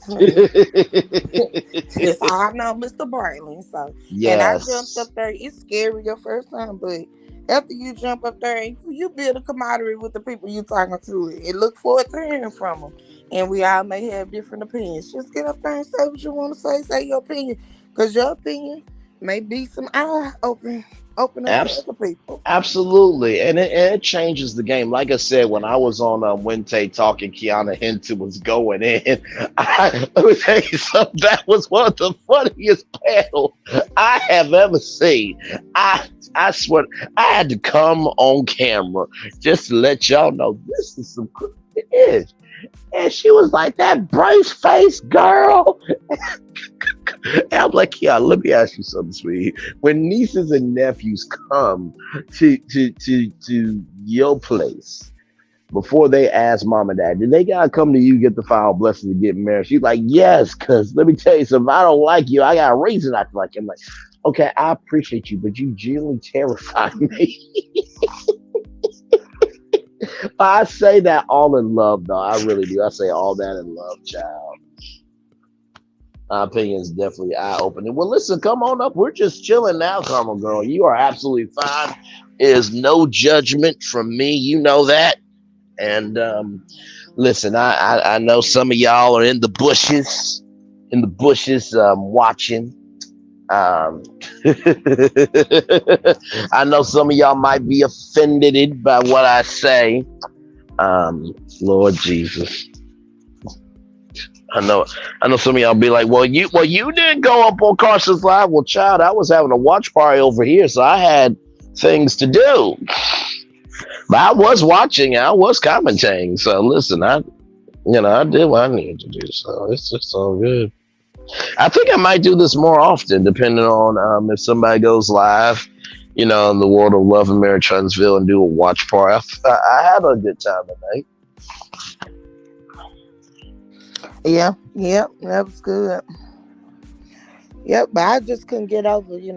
Yes, I know Mr. Bartley. So, and I jumped up Yes. there. It's scary your first time, but after you jump up there, you build a camaraderie with the people you talking to, and look forward to hearing from them. And we all may have different opinions. Just get up there and say what you want to say. Say your opinion, because your opinion may be some eye openers to other people. Absolutely, and it changes the game. Like I said, when I was on Wednesday talking, Kiana Hinton was going in. Let me tell you something. That was one of the funniest panels I have ever seen. I swear, I had to come on camera just to let y'all know this is some good ish. And she was like, "That brace face girl." And I'm like, "Yeah, let me ask you something, sweetie. When nieces and nephews come to your place before they ask mom and dad, did they gotta come to you, get the final blessing to get married?" She's like, "Yes, because let me tell you something. If I don't like you, I got a reason not to like you." I'm like, "Okay, I appreciate you, but you genuinely terrify me." I say that all in love, though. I really do. I say all that in love, child. My opinion is definitely eye opening. Well, listen, come on up. We're just chilling now, Carmel Girl. You are absolutely fine. Is no judgment from me. You know that. And listen, I know some of y'all are in the bushes watching. I know some of y'all might be offended by what I say. Lord Jesus. I know some of y'all be like, well, you didn't go up on Carson's Live. Well, child, I was having a watch party over here, so I had things to do. But I was watching, I was commentating. So listen, I did what I needed to do. So it's just all good. I think I might do this more often, depending on if somebody goes live, in the world of Love and Marriage Huntsville, and do a watch party. I had a good time tonight. Yeah, that was good. Yep, but I just couldn't get over, you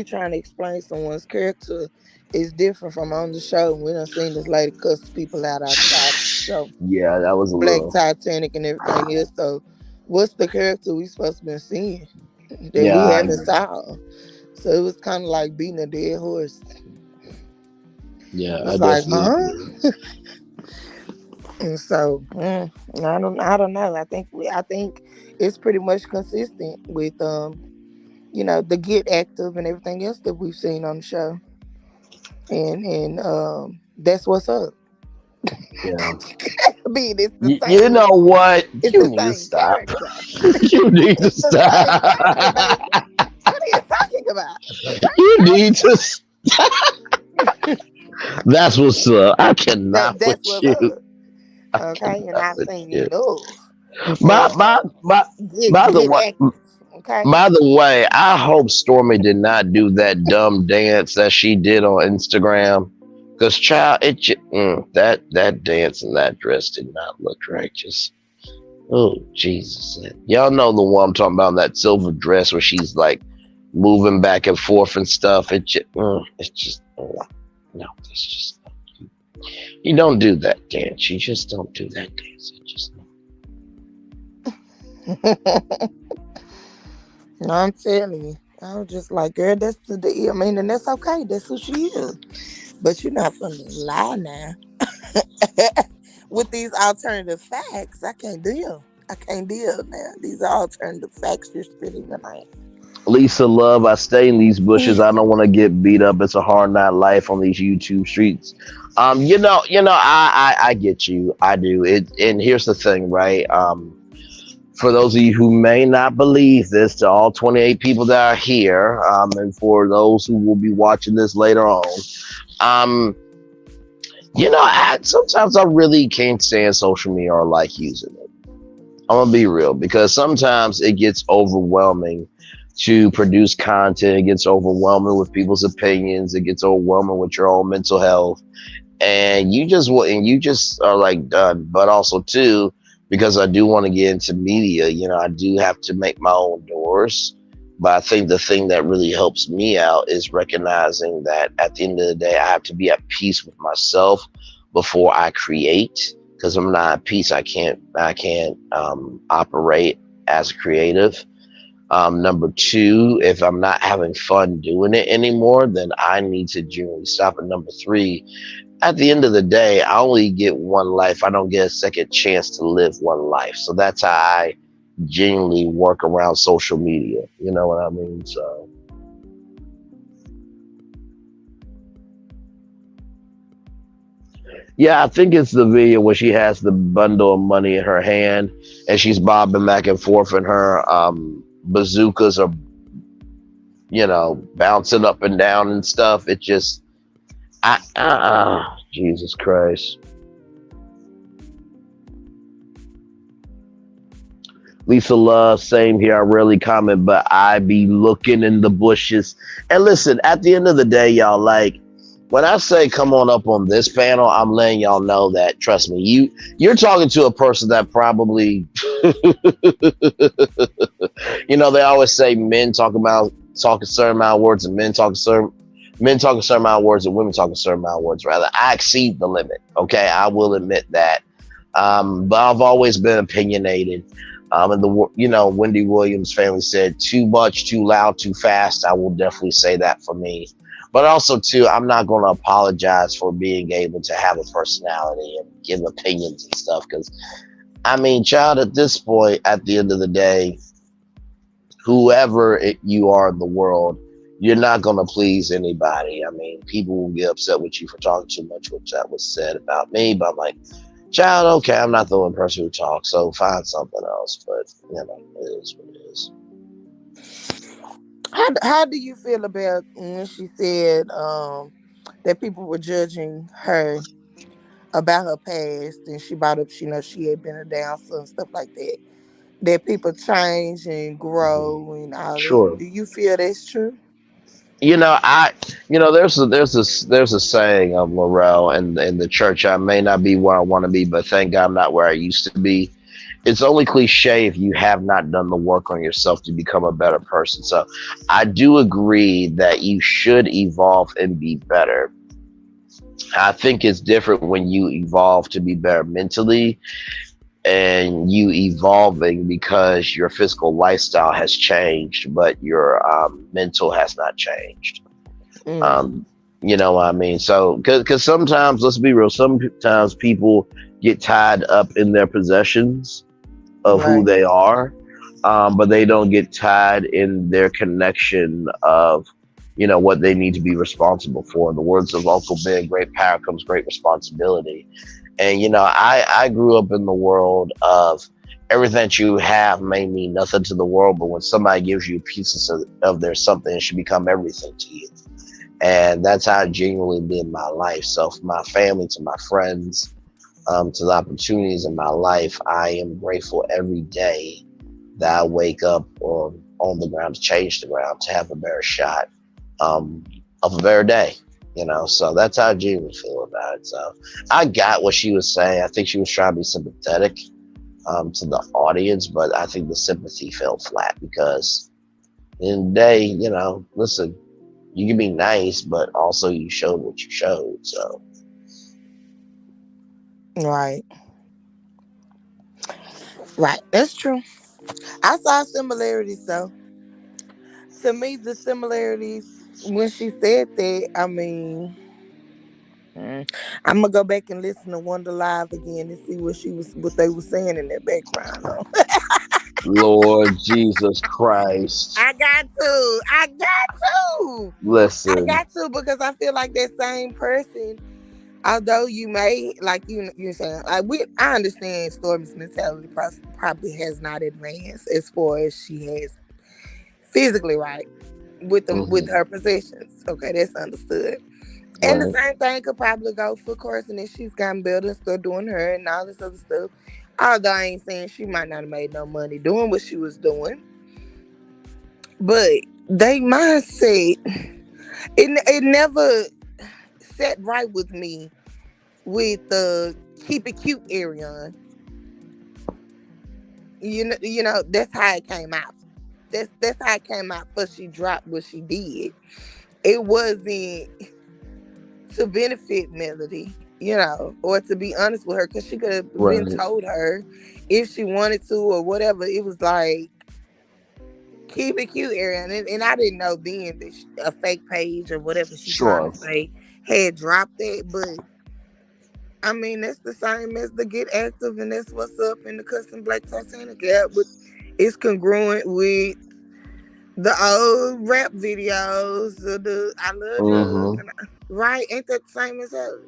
trying to explain someone's character is different from on the show. We done seen this lady cuss people out outside the show. Yeah, that was a Black little. Titanic and everything else. So, what's the character we supposed to be seeing that we Yeah, I haven't agree. saw? So it was kind of like beating a dead horse. Yeah, I It's like, definitely huh? agree. And so, I don't know. I think it's pretty much consistent with the get active and everything else that we've seen on the show, and that's what's up. Yeah. I mean, it's the You same. know what? It's You the need to same stop. character. You need to It's the same character, stop. baby. What are you talking about? It's the same You need character. to stop. That's what's up. I cannot with That's what's you. up. I Okay, and cannot I've with seen you. enough. By, And by, by, by the get way, active. Okay. by the way, I hope Stormy did not do that dumb dance that she did on Instagram. Cause child, that dance and that dress did not look right. Just oh Jesus, y'all know the one I'm talking about. That silver dress where she's like moving back and forth and stuff. It's just no. It's just you don't do that dance. You just don't do that dance. It just No, I'm telling you. I was just like, girl, that's I mean, and that's okay. That's who she is. But you're not finna lie now. With these alternative facts, I can't deal. I can't deal now. These are alternative facts you're spitting tonight. Lisa Love, I stay in these bushes. I don't want to get beat up. It's a hard night life on these YouTube streets. I get you. I do. And here's the thing, right? For those of you who may not believe this, to all 28 people that are here, and for those who will be watching this later on, um, sometimes I really can't stand social media or like using it. I'm gonna be real because sometimes it gets overwhelming to produce content. It gets overwhelming with people's opinions. It gets overwhelming with your own mental health, and you just are like done. But also too, because I do want to get into media, I do have to make my own doors. But I think the thing that really helps me out is recognizing that at the end of the day, I have to be at peace with myself before I create. Because I'm not at peace, I can't operate as a creative. Number two, if I'm not having fun doing it anymore, then I need to genuinely stop. And number three, at the end of the day, I only get one life. I don't get a second chance to live one life. So that's how I genuinely work around social media. You know what I mean? So yeah, I think it's the video where she has the bundle of money in her hand and she's bobbing back and forth and her bazookas are, bouncing up and down and stuff. It just, Jesus Christ. Lisa Love, same here. I rarely comment, but I be looking in the bushes. And listen, at the end of the day, y'all, like, when I say come on up on this panel, I'm letting y'all know that, trust me, you're talking to a person that probably, they always say men talk a certain amount of words and men talk a certain amount of words and women talk a certain amount of words. Rather, I exceed the limit. Okay, I will admit that. But I've always been opinionated. And Wendy Williams family said, too much, too loud, too fast. I will definitely say that for me. But also, too, I'm not going to apologize for being able to have a personality and give opinions and stuff. Because, child, at this point, at the end of the day, whoever you are in the world, you're not going to please anybody. People will get upset with you for talking too much, which that was said about me. But I'm like, child, okay, I'm not the only person who talks, so find something else. But, it is what it is. How do you feel about when she said that people were judging her about her past and she brought up, she had been a dancer and stuff like that? That people change and grow and all that. Sure. Do you feel that's true? There's a saying of Laurel and in the church. I may not be where I want to be, but thank God I'm not where I used to be. It's only cliche if you have not done the work on yourself to become a better person. So I do agree that you should evolve and be better. I think it's different when you evolve to be better mentally and you evolving because your physical lifestyle has changed, but your mental has not changed. You know what I mean? So, because sometimes, let's be real, sometimes people get tied up in their possessions of who they are, but they don't get tied in their connection of, what they need to be responsible for. In the words of Uncle Ben, great power comes great responsibility. And, I grew up in the world of everything that you have may mean nothing to the world, but when somebody gives you a piece of their something, it should become everything to you. And that's how I genuinely live my life. So from my family to my friends, to the opportunities in my life, I am grateful every day that I wake up on the ground, to change the ground, to have a better shot um, of a better day. So that's how I genuinely feel about it. So I got what she was saying. I think she was trying to be sympathetic to the audience, but I think the sympathy fell flat because in the day, listen, you can be nice, but also you showed what you showed. So Right. Right. That's true. I saw similarities though. To me, the similarities when she said that, I mean, I'm gonna go back and listen to Wonder Live again and see what they were saying in that background though. Lord Jesus Christ, I got to. I listen. got to because I feel like that same person, although you may like you're saying I understand Storm's mentality probably has not advanced as far as she has physically, right? With Hmm. her possessions. Okay, that's understood. And the Right. same thing could probably go for Carson if she's gotten better and still doing her and all this other stuff. Although I ain't saying she might not have made no money doing what she was doing. But they mindset, it never sat right with me with the keep it cute Arion. That's how it came out. That's how it came out. But she dropped what she did. It wasn't to benefit Melody, or to be honest with her, because she could have been Right. told her if she wanted to or whatever. It was like keep it cute, Arian, and I didn't know then that a fake page or whatever she trying to Sure. say had dropped that, but I mean that's the same as the get active and that's what's up in the custom Black Titanic app, but it's congruent with the old rap videos, the I love drugs, Hmm. right? Ain't that the same as her?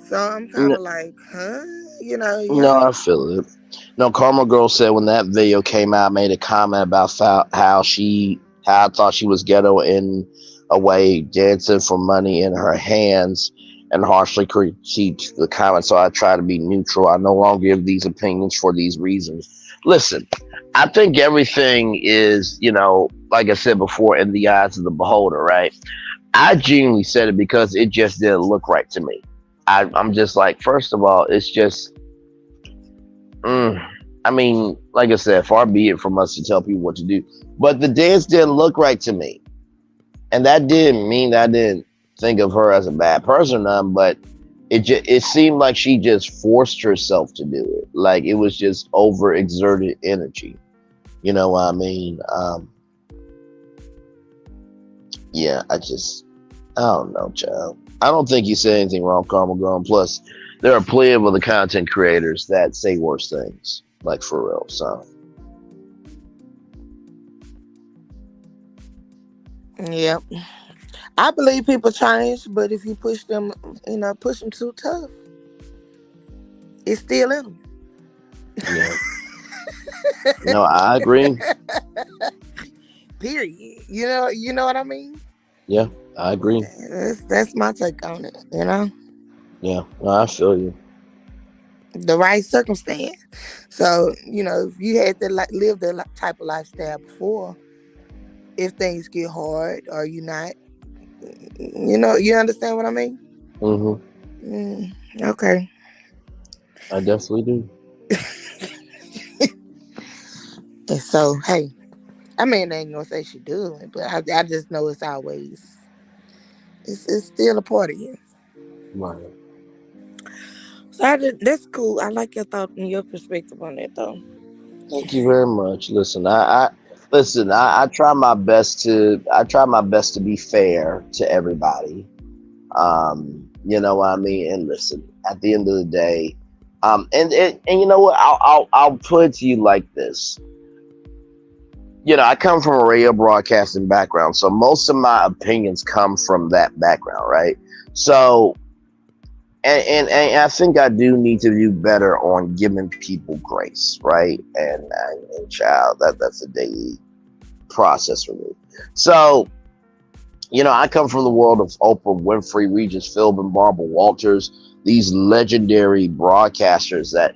So I'm kind of like, huh? No, Yeah. I feel it. No, Karma Girl said when that video came out, made a comment about how I thought she was ghetto in a way, dancing for money in her hands, and harshly critiqued the comment. So I try to be neutral. I no longer give these opinions for these reasons. Listen, I think everything is, like I said before, in the eyes of the beholder, right? I genuinely said it because it just didn't look right to me. I'm just like, first of all, it's just I mean, like I said, far be it from us to tell people what to do. But the dance didn't look right to me. And that didn't mean that I didn't think of her as a bad person or nothing, but it seemed like she just forced herself to do it. Like it was just overexerted energy. You know what I mean? Yeah, I don't know, child. I don't think you said anything wrong, Karma Girl. Plus, there are plenty of other content creators that say worse things, like for real. So, Yep. I believe people change, but if you push them too tough, it's still in them. yeah. No, I agree. Period. You know what I mean? Yeah, I agree. That's my take on it. Yeah, no, I feel you. The right circumstance. So if you had to live that type of lifestyle before, if things get hard or you not, you understand what I mean? Hmm. Okay. I definitely do. And so, hey, I mean, I ain't gonna say she do it, but I just know it's still a part of you. Right. So that's cool. I like your thought and your perspective on that, though. Thank you very much. Listen, I try my best to be fair to everybody. You know what I mean? And listen, at the end of the day, and you know what? I'll put it to you like this. I come from a radio broadcasting background, so most of my opinions come from that background, right? So, and I think I do need to do better on giving people grace, right? And child, that's a daily process for me. So, I come from the world of Oprah Winfrey, Regis Philbin, Barbara Walters, these legendary broadcasters that,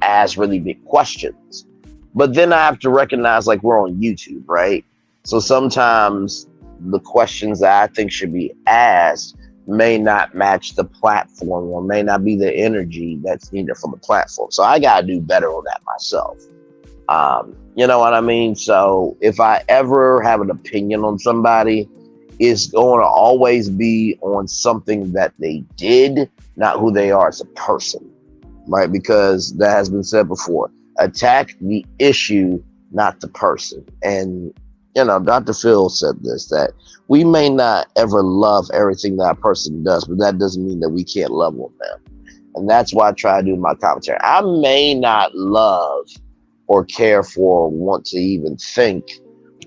ask really big questions. But then I have to recognize, like, we're on YouTube, right? So sometimes the questions that I think should be asked may not match the platform or may not be the energy that's needed from the platform. So I got to do better on that myself. You know what I mean? So if I ever have an opinion on somebody, it's going to always be on something that they did, not who they are as a person, right? Because that has been said before. Attack the issue, not the person. And, Dr. Phil said this, that we may not ever love everything that a person does, but that doesn't mean that we can't love on them. And that's why I try to do my commentary. I may not love or care for or want to even think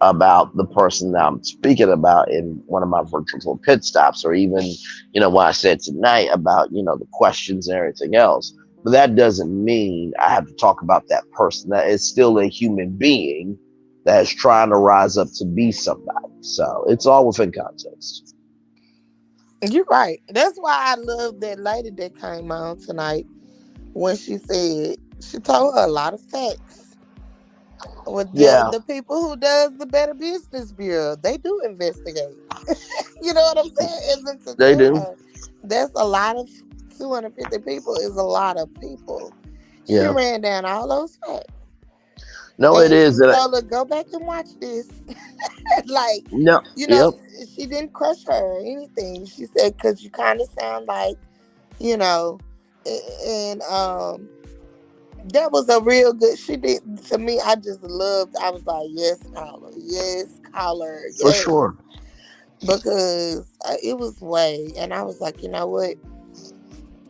about the person that I'm speaking about in one of my virtual pit stops, or even, what I said tonight about, the questions and everything else. But that doesn't mean I have to talk about that person. That is still a human being that is trying to rise up to be somebody. So it's all within context. You're right. That's why I love that lady that came on tonight when she said she told her a lot of facts. With Yeah, the people who does the Better Business Bureau, they do investigate. You know what I'm saying? Isn't to they tell do. her that's a lot of 250 people is a lot of people. She Yeah. ran down all those facts. No, it And is. she told her, go back and watch this. Like, No. you know, Yep. she didn't crush her or anything. She said, because you kind of sound like, you know, and that was a real good. She did to me. I just loved. I was like, yes, caller, For yes, sure. because it was way, and I was like, you know what?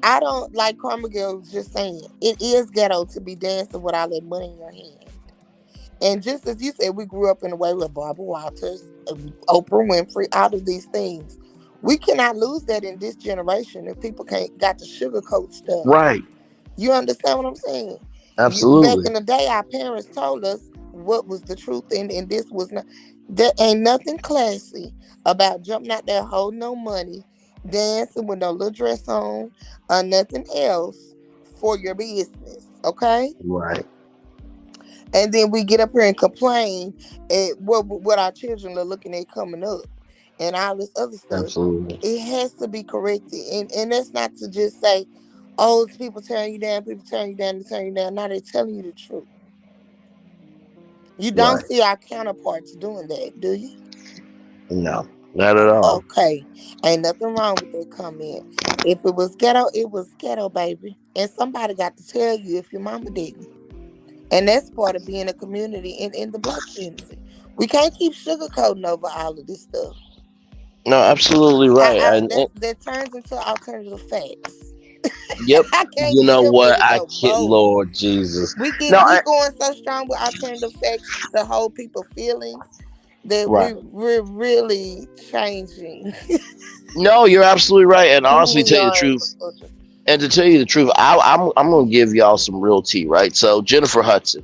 I don't like Karma Girl was just saying. It is ghetto to be dancing with all that money in your hand. And just as you said, we grew up in a way with Barbara Walters, Oprah Winfrey, all of these things. We cannot lose that in this generation if people can't got to sugarcoat stuff. Right. You understand what I'm saying? Back Absolutely. in the day, our parents told us what was the truth, and this was not. There ain't nothing classy about jumping out there holding no money, dancing with no little dress on, or nothing else for your business. Okay, Right. and then we get up here and complain at what our children are looking at coming up, and all this other stuff. Absolutely. It has to be corrected, and that's not to just say, "Oh, it's people tearing you down, people tearing you down, they tearing you down." Now they're telling you the truth. You don't Right. see our counterparts doing that, do you? No, not at all. Okay, ain't nothing wrong with that comment. If it was ghetto, baby, and somebody got to tell you if your mama didn't. And that's part of being a community in the black community. We can't keep sugarcoating over all of this stuff. No, absolutely right. And That turns into alternative facts. yep. I can't You get know up with what? it I no can't. more. Lord Jesus. We No. going so strong with alternative facts to hold people feelings that Right. we're really changing No, you're absolutely right. And who honestly, we tell you the are as a truth. culture. And to tell you the truth, I'm gonna give y'all some real tea, right? So Jennifer Hudson,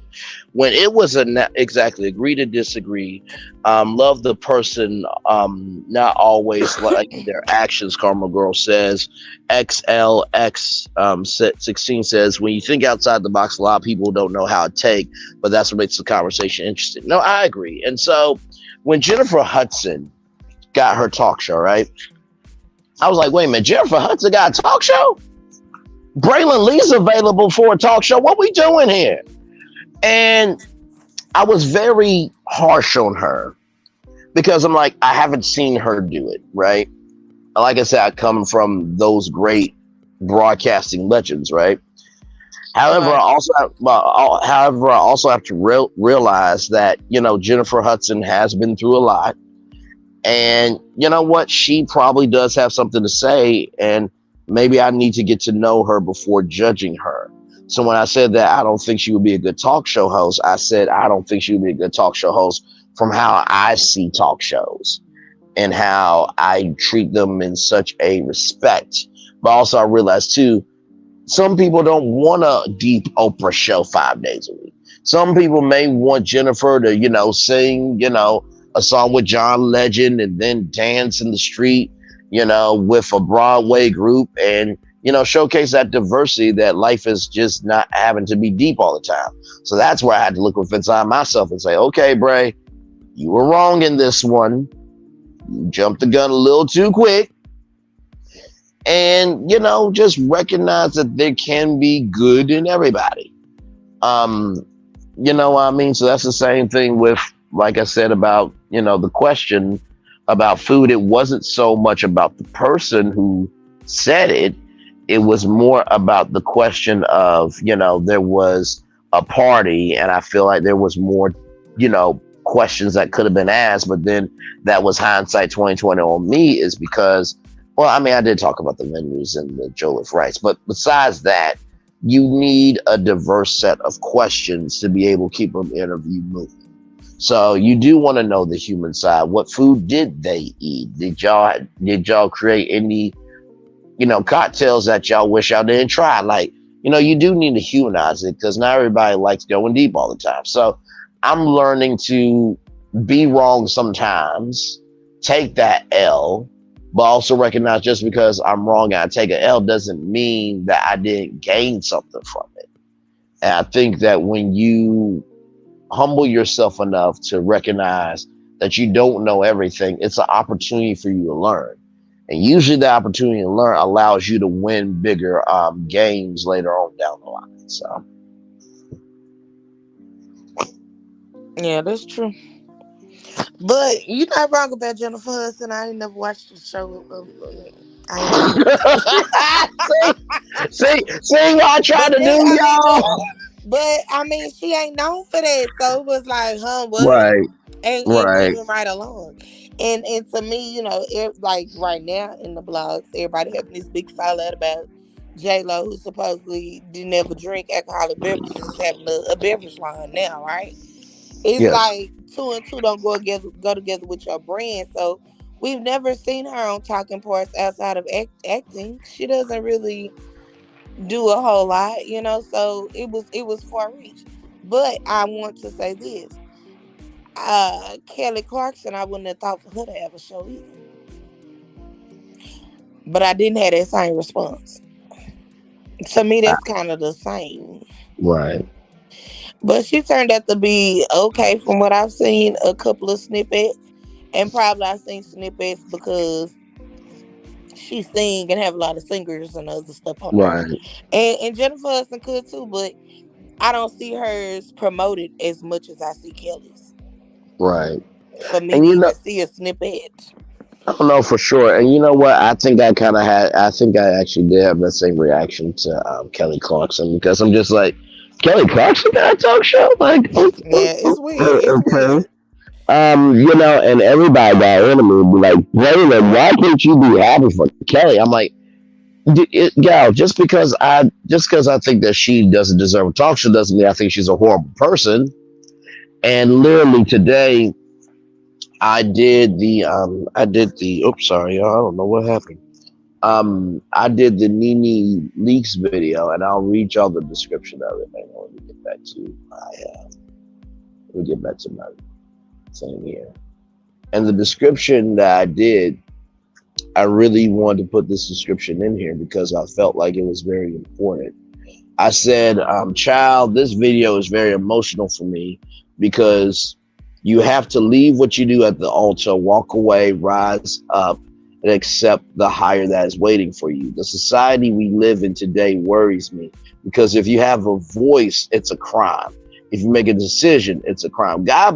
when it was exactly agree to disagree, love the person, not always like their actions. Karma Girl says, XLX 16 says, when you think outside the box, a lot of people don't know how to take, but that's what makes the conversation interesting. No, I agree. And so when Jennifer Hudson got her talk show, right? I was like, wait a minute, Jennifer Hudson got a talk show? Braylon Lee's available for a talk show. What we doing here? And I was very harsh on her because I'm like, I haven't seen her do it, right? Like I said, I come from those great broadcasting legends, right? However, Right. I also have to realize that Jennifer Hudson has been through a lot, and you know what? She probably does have something to say, and maybe I need to get to know her before judging her. So when I said that I don't think she would be a good talk show host, I said I don't think she would be a good talk show host from how I see talk shows and how I treat them in such a respect. But also I realized too, some people don't want a deep Oprah show 5 days a week. Some people may want Jennifer to, sing, a song with John Legend, and then dance in the street, with a Broadway group, and showcase that diversity, that life is just not having to be deep all the time. So that's where I had to look inside myself and say, okay, Bray, you were wrong in this one. You jumped the gun a little too quick. And, just recognize that there can be good in everybody. You know what I mean? So that's the same thing with, like I said, about, the question about food. It wasn't so much about the person who said it. It was more about the question of, there was a party, and I feel like there was more, questions that could have been asked, but then that was hindsight 2020 on me, is because, well, I mean, I did talk about the menus and the jollof rice, but besides that, you need a diverse set of questions to be able to keep an interview moving. So you do want to know the human side. What food did they eat? Did y'all create any, cocktails that y'all wish y'all didn't try? Like, you do need to humanize it, because not everybody likes going deep all the time. So I'm learning to be wrong sometimes, take that L, but also recognize just because I'm wrong and I take an L doesn't mean that I didn't gain something from it. And I think that when you humble yourself enough to recognize that you don't know everything, it's an opportunity for you to learn. And usually the opportunity to learn allows you to win bigger games later on down the line. So. Yeah, that's true. But you're not wrong about Jennifer Hudson. I ain't never watched the show. I ain't never watched it. see what I tried to do, y'all. But I mean, she ain't known for that, so it was like, what? Right, And right. moving right along. And to me, like right now in the blogs, everybody having this big fallout about J-Lo, who supposedly didn't ever drink alcoholic beverages, having a beverage line now, right? It's Yes. like two and two don't go together with your brand. So we've never seen her on talking parts outside of acting. She doesn't really do a whole lot, So it was far reach. But I want to say this: Kelly Clarkson, I wouldn't have thought for her to have a show either. But I didn't have that same response. To me, that's kind of the same. Right. But she turned out to be okay from what I've seen, a couple of snippets. And probably I've seen snippets because she sing and have a lot of singers and other stuff on there. Right. And Jennifer Hudson could too, but I don't see hers promoted as much as I see Kelly's. Right. For me And to even see a snippet. I don't know for sure. And you know what? I think I actually did have that same reaction to Kelly Clarkson, because I'm just like, Kelly Clarkson got a talk show? Like, yeah, it's weird. It's weird. And everybody got into me, like, Braylon, why can't you be happy for Kelly? I'm like, just because I think that she doesn't deserve a talk show doesn't mean I think she's a horrible person. And literally today, I did the oops, sorry, y'all, I don't know what happened. I did the Nene Leaks video, and I'll read y'all the description of it. Hang on, let me get back to my thing here. And the description that I did, I really wanted to put this description in here because I felt like it was very important. I said, child, this video is very emotional for me because you have to leave what you do at the altar, walk away, rise up, and accept the higher that is waiting for you. The society we live in today worries me because if you have a voice, it's a crime. If you make a decision, it's a crime. God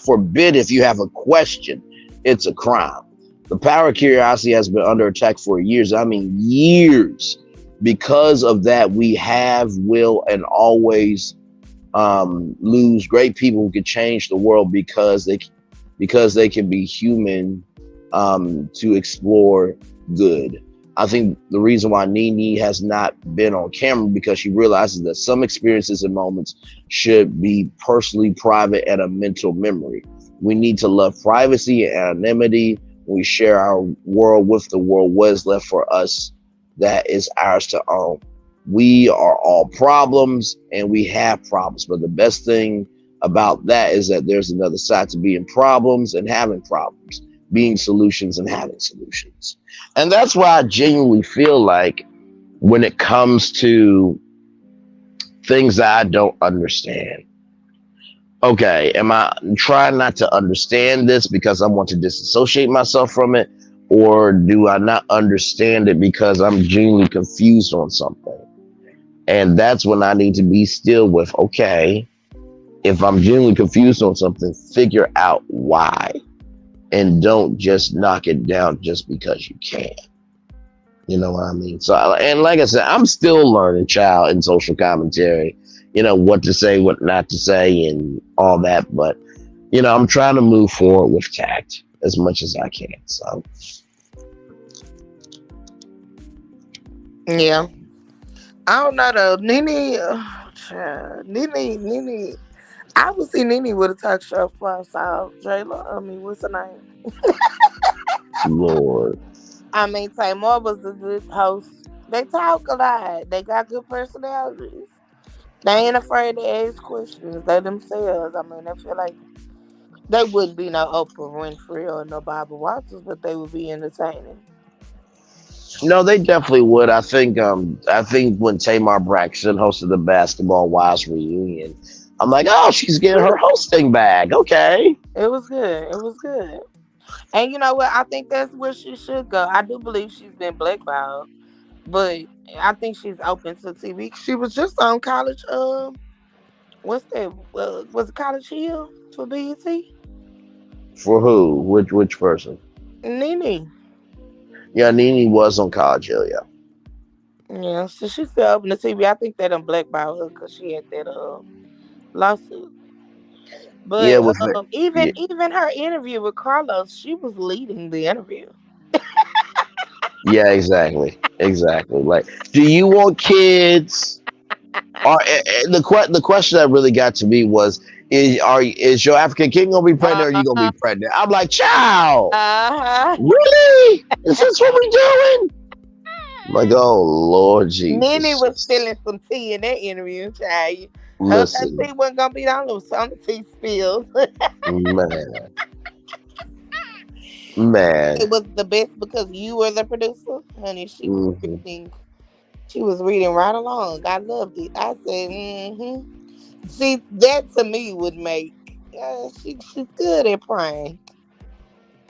forbid if you have a question, it's a crime. The power of curiosity has been under attack for years. I mean, years. Because of that, we have, will, and always lose great people who can change the world because they can be human to explore good. I think the reason why Nene has not been on camera because she realizes that some experiences and moments should be personally private and a mental memory. We need to love privacy and anonymity. We share our world with the world. What is left for us that is ours to own? We are all problems and we have problems, but the best thing about that is that there's another side to being problems and having problems, being solutions and having solutions. And that's why I genuinely feel like when it comes to things that I don't understand, okay, am I trying not to understand this because I want to disassociate myself from it? Or do I not understand it because I'm genuinely confused on something? And that's when I need to be still with, okay, if I'm genuinely confused on something, figure out why. And don't just knock it down just because you can. You know what I mean? So, and like I said, I'm still learning, child, in social commentary, what to say, what not to say, and all that. But, I'm trying to move forward with tact as much as I can. So, Yeah. I don't know though. Nene. I would see Nene with a talk show for us all. Jayla, what's her name? Lord. I mean, Tamar was a good host. They talk a lot. They got good personalities. They ain't afraid to ask questions. They themselves. I mean, I feel like they wouldn't be no Oprah Winfrey or no Barbara Walters, but they would be entertaining. No, they definitely would. I think when Tamar Braxton hosted the Basketball Wives reunion, I'm like, oh, she's getting her hosting back. Okay. It was good. It was good. And you know what? I think that's where she should go. I do believe she's been blackballed, but I think she's open to TV. She was just on college. What's that? Was it College Hill for BET? For who? Which person? Nene. Yeah, Nene was on College Hill. Yeah. Yeah, so she's still open to TV. I think they done blackballed her because she had that lawsuit. Yeah. But With it. even Yeah. even her interview with Carlos, she was leading the interview. Yeah. Exactly. Exactly. Like, do you want kids? Or the question that really got to me was, is your African king gonna be pregnant or are you gonna Uh-huh. be pregnant? I'm like, child, Uh-huh. really? Is this what we doing? I'm like, oh Lord Nene Jesus, was just spilling some tea in that interview, child. Her listen, tea wasn't gonna be the only some tea spills. man, man. It was the best because you were the producer, honey. She was Hmm. reading. She was reading right along. I loved it. I said, mm-hmm. See, that to me would make. She's good at prying.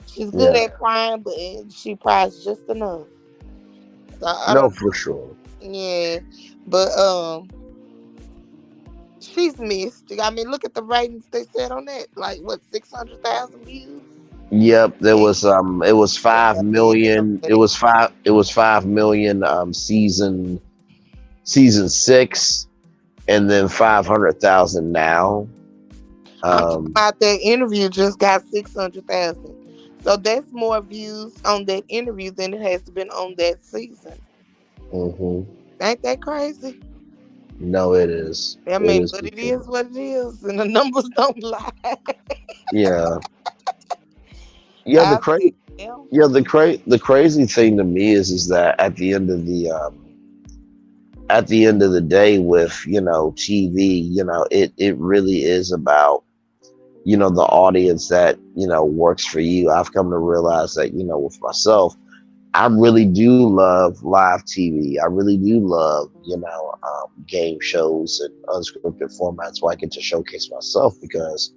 She's good Yeah, at prying, but she pries just enough. So I no, don't. for sure. Yeah, but she's missed. I mean, look at the ratings they said on that. Like what, 600,000 views? Yep, there And was it was yeah, 5 million. that is. It was 5 million season 6, and then 500,000 now. I'm talking Um, about that interview just got 600,000. So that's more views on that interview than it has been on that season. hmm. Ain't that crazy? No, it is. I It mean, is but for it is sure. what it is, and the numbers don't lie. Yeah, yeah. I said, yeah, The crazy thing to me is that at the end of the day, with TV, it really is about the audience that works for you. I've come to realize that with myself, I really do love live TV. I really do love game shows and unscripted formats where I get to showcase myself because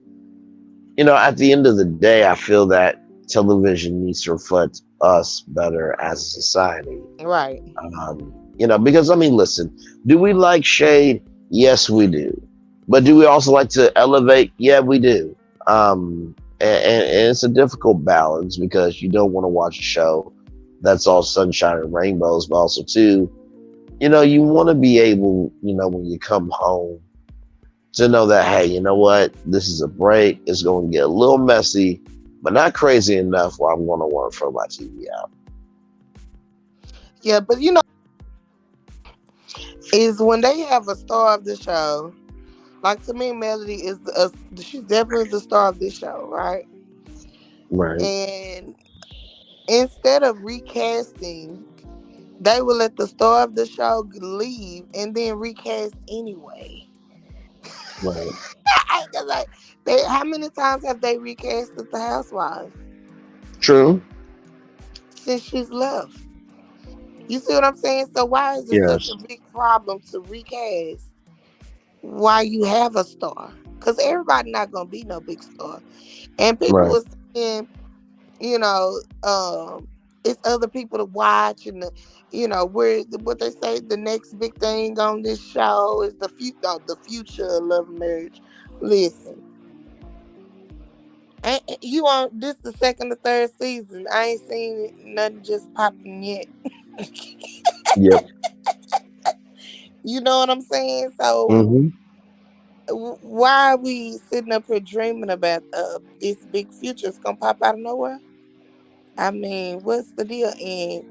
at the end of the day, I feel that television needs to reflect us better as a society. right. Because I mean, listen, do we like shade? Yes, we do. But do we also like to elevate? Yeah, we do. And it's a difficult balance because you don't want to watch a show that's all sunshine and rainbows, but also too, you want to be able, when you come home, to know that, hey, you know what, this is a break. It's going to get a little messy, but not crazy enough where I'm going to want to throw my TV out. Yeah, but is when they have a star of the show. Like to me, Melody is she's definitely the star of this show, right? Right, And instead of recasting, they will let the star of the show leave and then recast anyway. right. 'Cause, like, how many times have they recasted the housewife True. since she's left? You see what I'm saying? So why is it such Yes. a big problem to recast why you have a star? Because everybody not gonna be no big star. And people Right. was saying, you know, it's other people to watch, and where what they say the next big thing on this show is the future of love and marriage. Listen, you on this the second or third season? I ain't seen nothing just popping yet. Yep. You know what I'm saying? So Mm-hmm. why are we sitting up here dreaming about this big future? It's gonna pop out of nowhere. I mean, what's the deal? And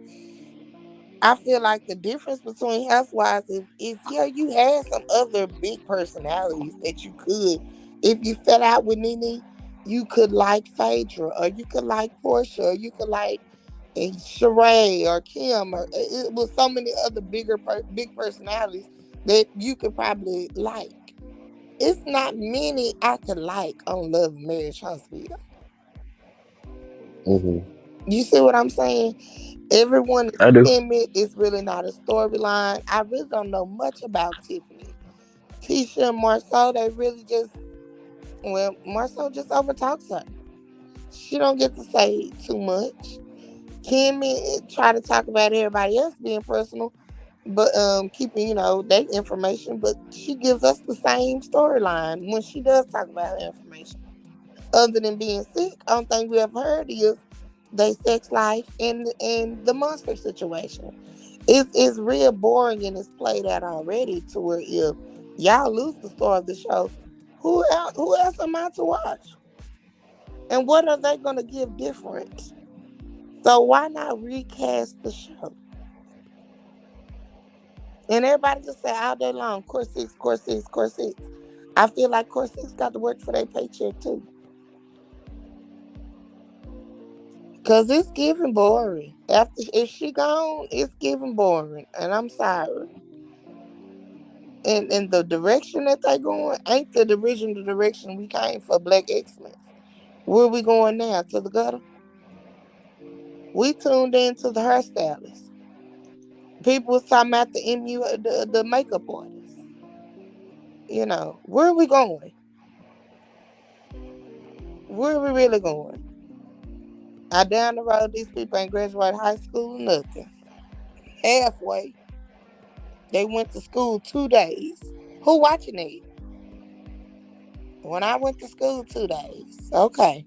I feel like the difference between Housewives is yeah, you had some other big personalities that you could, if you fell out with Nene, you could like Phaedra, or you could like Portia, or you could like Sheree or Kim, or it was so many other big personalities that you could probably like. It's not many I could like on Love and Marriage Huntsville. Mm-hmm. You see what I'm saying? Everyone is I do. timid. It's really not a storyline. I really don't know much about Tiffany. Tisha and Marceau, they really just, well, Marceau just overtalks her. She don't get to say too much. Kimmy try to talk about everybody else being personal, but keeping, that information, but she gives us the same storyline when she does talk about her information. Other than being sick, only thing we have heard is their sex life and the monster situation. It's real boring and it's played out already to where if y'all lose the star of the show, who else am I to watch? And what are they gonna give different? So why not recast the show? And everybody just say all day long, course six, course six, course six. I feel like course six got to work for their paycheck too. Cause it's giving boring. After if she gone, it's giving boring. And I'm sorry. And the direction that they going ain't the original direction we came for Black Excellence. Where we going now? To the gutter? We tuned in to the hairstylist. People was talking about the makeup artist. Where are we going? Where are we really going? Down the road, these people ain't graduated high school or nothing. Halfway. They went to school 2 days. Who watching it? When I went to school 2 days. Okay.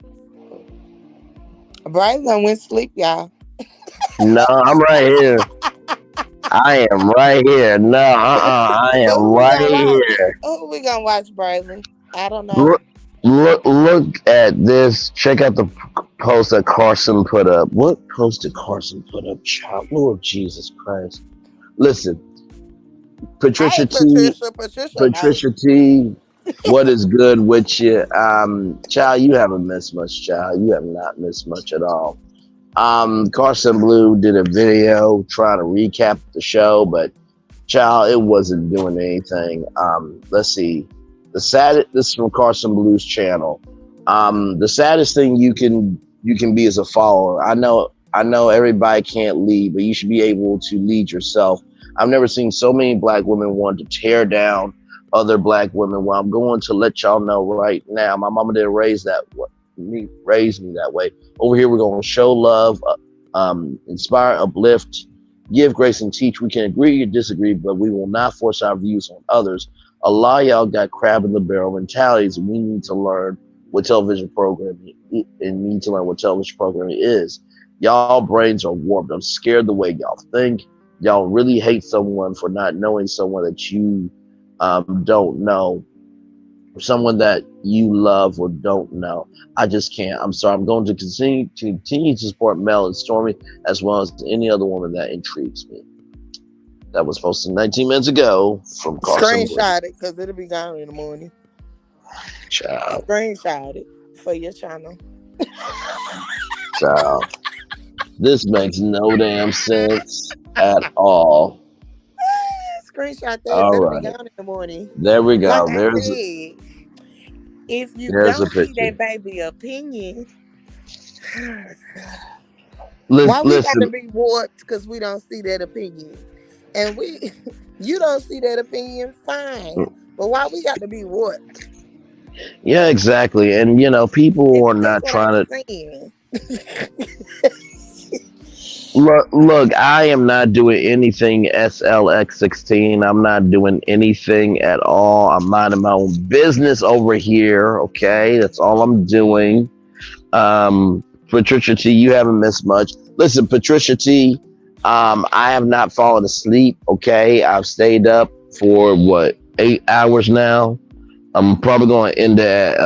Braylon went to sleep, y'all. No, I'm right here. I am right here. No, I But am who we right gonna watch? here. Who we gonna watch, Braylon? I don't know. Look at this. Check out the post that Carson put up. What post did Carson put up? Child, Lord Jesus Christ. Listen, Hey, Patricia T. Patricia, hey. Patricia T. What is good with you? Child, you haven't missed much, child. You have not missed much at all. Carson Blue did a video trying to recap the show, but child, it wasn't doing anything. Let's see. This is from Carson Blue's channel. The saddest thing you can be as a follower. I know everybody can't lead, but you should be able to lead yourself. I've never seen so many black women want to tear down other black women. Well, I'm going to let y'all know right now. My mama didn't raise me that way. Over here, we're going to show love, inspire, uplift, give grace, and teach. We can agree or disagree, but we will not force our views on others. A lot of y'all got crab in the barrel mentalities, and we need to learn what television programming and need to learn what television programming is. Y'all brains are warped. I'm scared the way y'all think. Y'all really hate someone for not knowing someone that you don't know, someone that you love or don't know. I just can't. I'm sorry. I'm going to continue to support Mel and Stormi as well as any other woman that intrigues me. That was posted 19 minutes ago from Carson Blue. Screenshot it, because it'll be gone in the morning. Child. Screenshot it for your channel. Child. This makes no damn sense at all. Screenshot that. All That'll be right. gone in the morning. There we Like go. I There's said, if you There's a don't see picture. that baby opinion, why we got to Listen, be warped because we don't see that opinion, and we you don't see that opinion, fine, but why we got to be warped? yeah, exactly. And people Is are this not what I'm trying to saying? look. I am not doing anything SLX16. I'm not doing anything at all. I'm minding my own business over here. Okay, that's all I'm doing. Patricia T, you haven't missed much. Listen, Patricia T, I have not fallen asleep. Okay, I've stayed up for what 8 hours now. I'm probably going to end at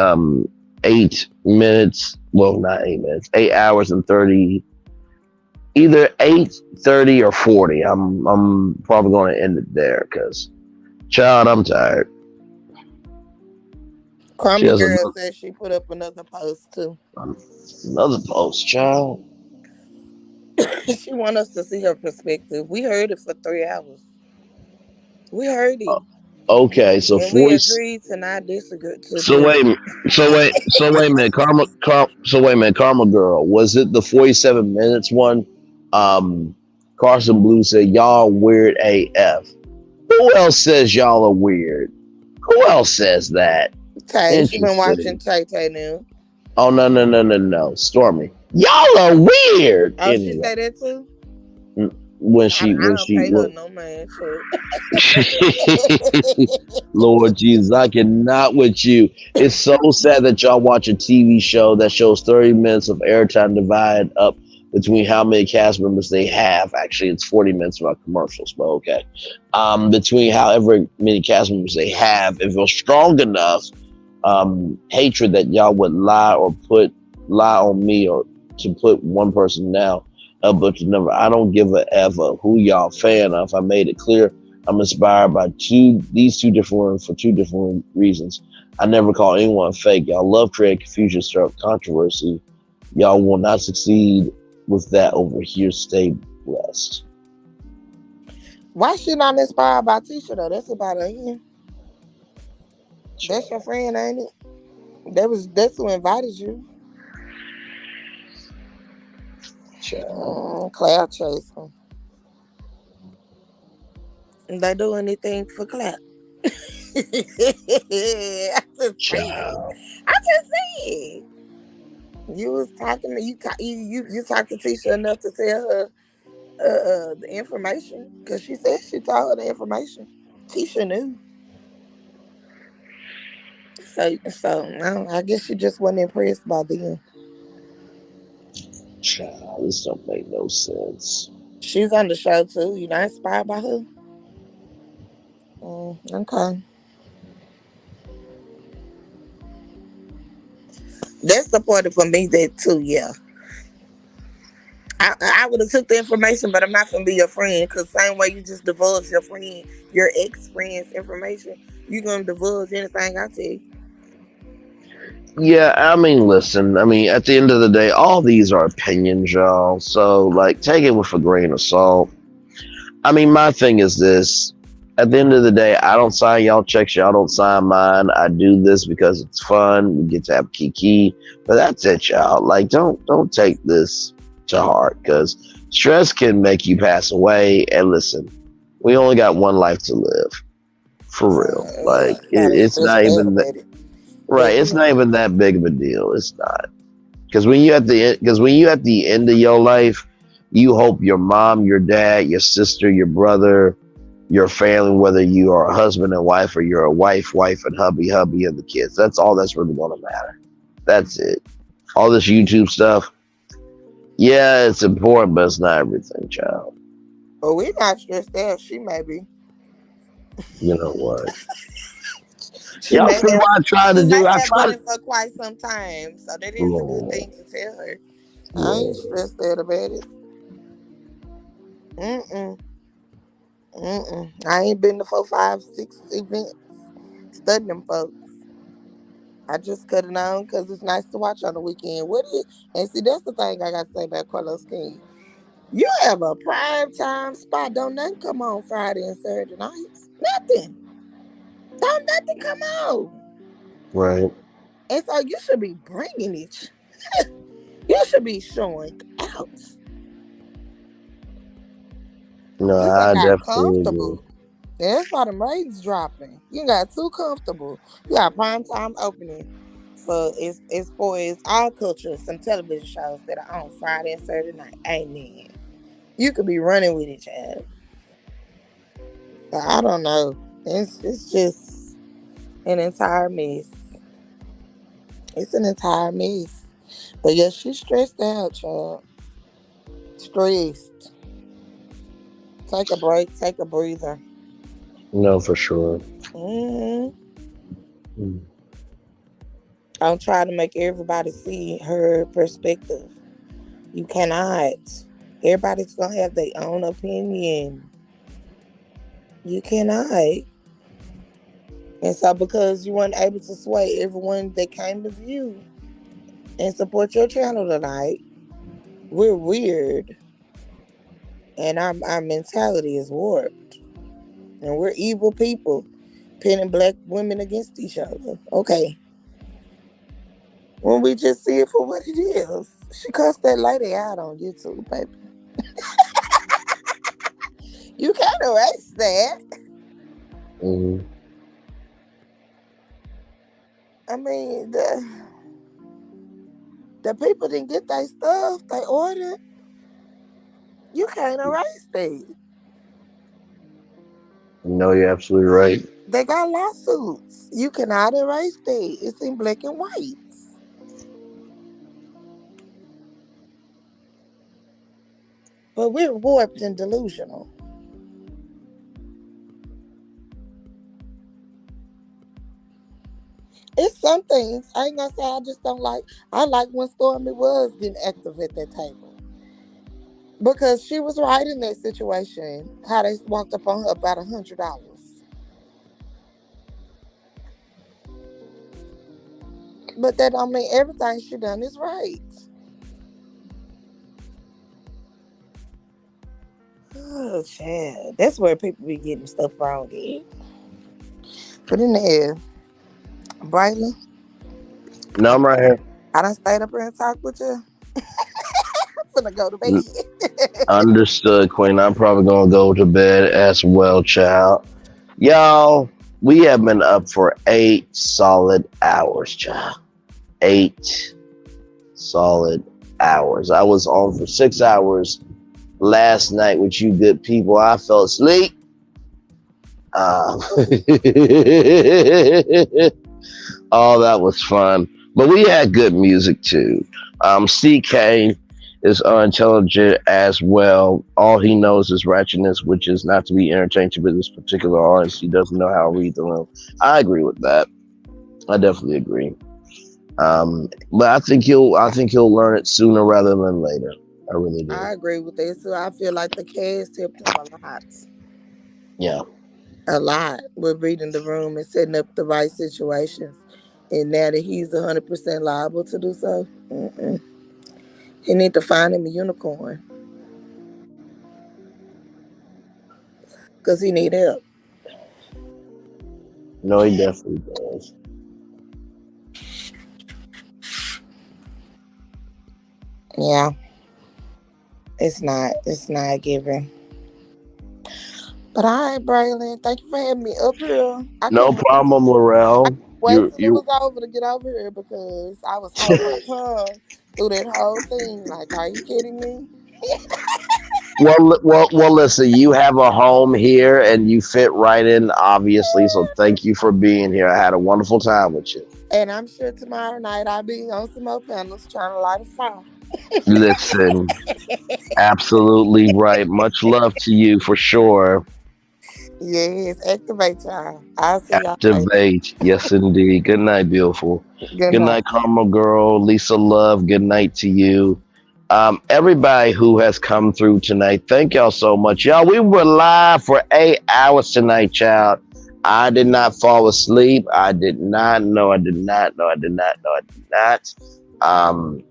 8 minutes. Well, not 8 minutes. 8 hours and 30. Either 8:30 or 40. I'm probably going to end it there because, child, I'm tired. She Crummy has girl says she put up another post too. another post, child. She want us to see her perspective. We heard it for 3 hours. We heard it, Okay, so and we 40. agreed to not disagree to So do wait, so wait a minute, so wait a minute, Karma Girl. Was it the 47 minutes one? Um, Carson Blue said y'all weird AF. Who else says y'all are weird? Who else says that? it. Tay, she been watching Interesting. Tay Tay now. Oh no no no no no, Stormy. Y'all are weird. Oh, she Anyway, say that too. when I she when don't she pay her when no man shit. Lord Jesus, I cannot with you. It's so sad that y'all watch a TV show that shows 30 minutes of airtime divided up between how many cast members they have. Actually, it's 40 minutes about commercials, but okay. Between however many cast members they have, if you're strong enough, hatred that y'all would lie on me or to put one person down, but the number. I don't give a ever who y'all fan of. I made it clear I'm inspired by these two different women for two different reasons. I never call anyone fake. Y'all love creating confusion, stir up controversy. Y'all will not succeed with that over here. Stay blessed. Why she not inspired by Tisha though? That's about her. That's your friend, ain't it? That's who invited you. Cloud chasing. They do anything for clap. I just say it. Child. I just say it. You was talking to you talked to Tisha enough to tell her the information because she said she told her the information. Tisha knew. I guess she just wasn't impressed by them. Child, this don't make no sense. She's on the show too. You not inspired by her? Okay. That's supportive for me that too, yeah. I would have took the information, but I'm not gonna be your friend because same way you just divulge your ex friend's information, you gonna divulge anything I tell you. Yeah, I mean, listen. I mean, at the end of the day, all these are opinions, y'all. So, like, take it with a grain of salt. I mean, my thing is this. At the end of the day, I don't sign y'all checks. Y'all don't sign mine. I do this because it's fun. We get to have kiki. But that's it, y'all. Like, don't take this to heart because stress can make you pass away. And listen, we only got one life to live. For real. Like, Gotta it's stress not that even that. about it. Right. But It's yeah. not even that big of a deal. It's not. Because when you at the end of your life, you hope your mom, your dad, your sister, your brother, your family, whether you are a husband and wife or you're a wife and hubby and the kids. That's all that's really gonna matter. That's it. All this YouTube stuff, yeah, it's important, but it's not everything, child. But we not stressed out. She may be. You know what? She Y'all may see have what I tried she to do? may I have tried been to. for quite some time. So that is a good Lord, thing to tell her. I ain't Lord. stressed out about it. Mm-mm. Mm-mm. I ain't been to 4, 5, 6 events studying them folks. I just cut it on because it's nice to watch on the weekend. And see, that's the thing I got to say about Carlos King. You have a prime time spot. Don't nothing come on Friday and Saturday nights. Nothing. Don't nothing come on. Right. And so you should be bringing it. You should be showing out. No, You done I got definitely agree. comfortable. That's why the ratings dropping. You got too comfortable. You got prime time opening. So it's for it's our culture, some television shows that are on Friday and Saturday night. Amen. You could be running with it, child. But I don't know. It's just an entire mess. It's an entire mess. But yeah, she's stressed out, child. Stressed. Take a break, take a breather. No, for sure. hmm Mm. I'm trying to make everybody see her perspective. You cannot. Everybody's gonna have their own opinion. You cannot. And so because you weren't able to sway everyone that came to view and support your channel tonight, we're weird. And our mentality is warped. And we're evil people pitting black women against each other. Okay. When we just see it for what it is. She cussed that lady out on YouTube, baby. You can't erase that. Mhm. I mean, the people didn't get their stuff they ordered. You can't erase that. No, you're absolutely right. They got lawsuits. You cannot erase that. It's in black and white. But we're warped and delusional. It's some things. I ain't gonna say I just don't like. I like when Stormy was getting active at that table. Because she was right in that situation. How they walked up on her about $100. But that don't mean everything she done is right. Oh, child. That's where people be getting stuff wrong at. Put in the air. Braylon, No, I'm right here. I done stayed up here and talked with you. I'm finna go to N- bed. Understood, Queen. I'm probably gonna go to bed as well, child. Y'all, we have been up for 8 solid hours, child. 8 solid hours. I was on for 6 hours last night with you good people. I fell asleep. Um, oh, that was fun. But we had good music too. CK is unintelligent as well. All he knows is ratchetness, which is not to be interchanged with this particular artist. He doesn't know how to read the room. I agree with that. I definitely agree. But I think he'll learn it sooner rather than later. I really do. I agree with that. So I feel like the cast helped him a lot. Yeah. A lot with reading the room and setting up the right situations. And now that he's 100% liable to do so, he need to find him a unicorn because he need help. No, he definitely does. Yeah, it's not giving. But all right, Braylon, thank you for having me up here. I No couldn't wait. problem, I Laurel. couldn't wait You till it you was over to get over here because I was holding my tongue through that whole thing. Like, are you kidding me? well. Listen, you have a home here, and you fit right in, obviously. So thank you for being here. I had a wonderful time with you. And I'm sure tomorrow night I'll be on some more panels trying to light a fire. Listen, absolutely right. Much love to you for sure. Yes, activate y'all. I'll see y'all later. Activate. Yes, indeed. Good night, beautiful. Good Good night. night, Karma Girl. Lisa Love. Good night to you. Everybody who has come through tonight, thank y'all so much. Y'all, we were live for 8 hours tonight, child. I did not fall asleep. I did not. No, I did not. No, I did not. No, I did not. Um,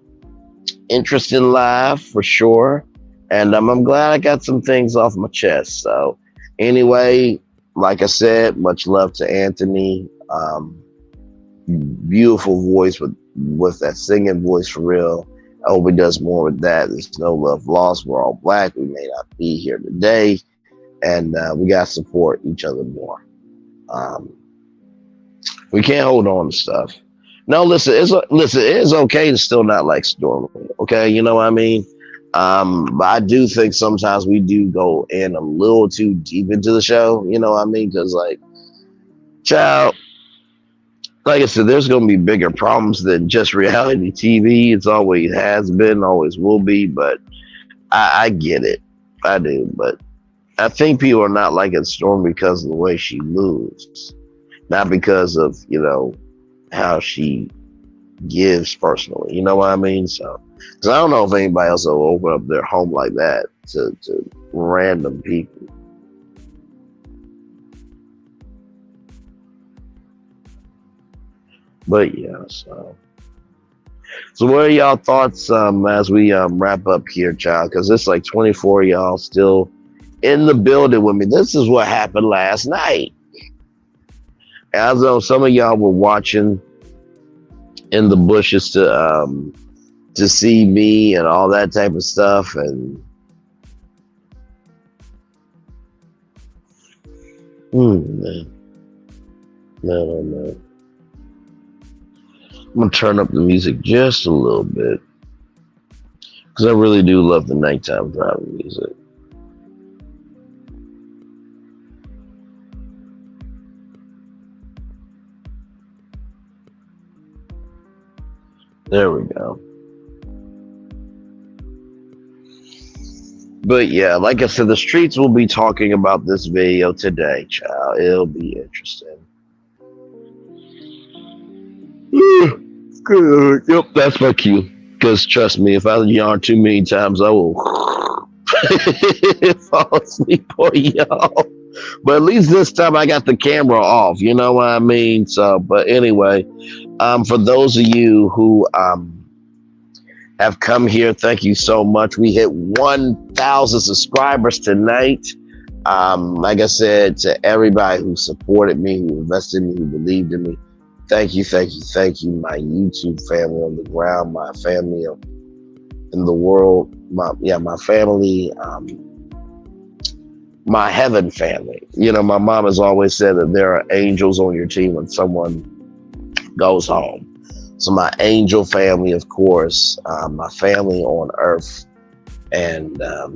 Interesting live for sure. And I'm glad I got some things off my chest. So, anyway, like I said, much love to Anthony. beautiful voice with that singing voice for real. I hope he does more with that. There's no love lost. We're all black. We may not be here today, and we gotta support each other more. Um, we can't hold on to stuff. No, listen. It is okay to still not like Stormy. Okay, you know what I mean. But I do think sometimes we do go in a little too deep into the show. You know what I mean? Because like, child, like I said, there's gonna be bigger problems than just reality TV. It's always has been, always will be. But I get it. I do. But I think people are not liking Storm because of the way she moves, not because of how she gives personally. You know what I mean? So, because I don't know if anybody else will open up their home like that to random people. But yeah, so what are y'all thoughts as we wrap up here, child? Because it's like 24 of y'all still in the building with me. This is what happened last night. As though some of y'all were watching in the bushes to see me and all that type of stuff, and man. No. I'm gonna turn up the music just a little bit because I really do love the nighttime driving music. There we go. But yeah, like I said, the streets will be talking about this video today, child. It'll be interesting. Yep, that's my cue. Because trust me, if I yarn too many times, I will fall asleep on y'all. But at least this time I got the camera off. You know what I mean? So, but anyway, for those of you who have come here, thank you so much. We hit 1,000 subscribers tonight. Like I said, to everybody who supported me, who invested in me, who believed in me, thank you, my YouTube family on the ground, my family in the world, my family, my heaven family. You know, my mom has always said that there are angels on your team when someone goes home. So my angel family, of course, my family on earth, and I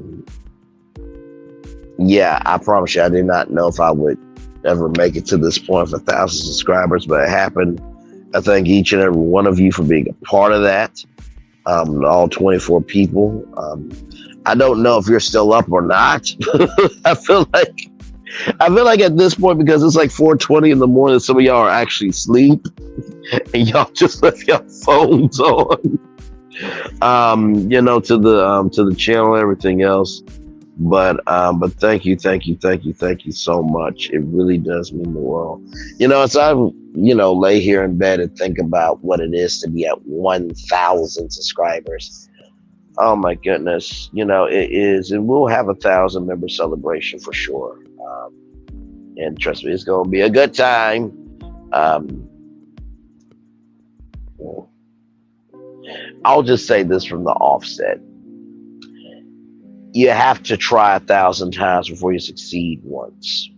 promise you, I did not know if I would ever make it to this point of 1,000 subscribers, but it happened. I thank each and every one of you for being a part of that. All 24 people. I don't know if you're still up or not. I feel like at this point, because it's like 4:20 in the morning, some of y'all are actually asleep and y'all just left your phones on. To the channel and everything else. But thank you so much. It really does mean the world. As I lay here in bed and think about what it is to be at 1,000 subscribers. Oh my goodness, it is, and we'll have 1,000 member celebration for sure. And trust me, it's gonna be a good time. I'll just say this from the offset. You have to try 1,000 times before you succeed once.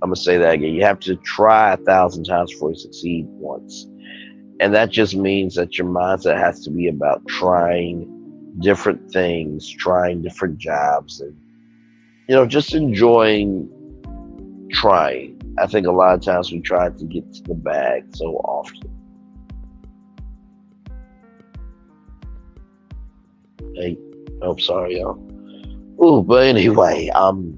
I'm gonna say that again. You have to try 1,000 times before you succeed once. And that just means that your mindset has to be about trying different things, trying different jobs, and just enjoying trying. I think a lot of times we try to get to the bag so often. Hey, oh, sorry, y'all. Ooh, but anyway, I'm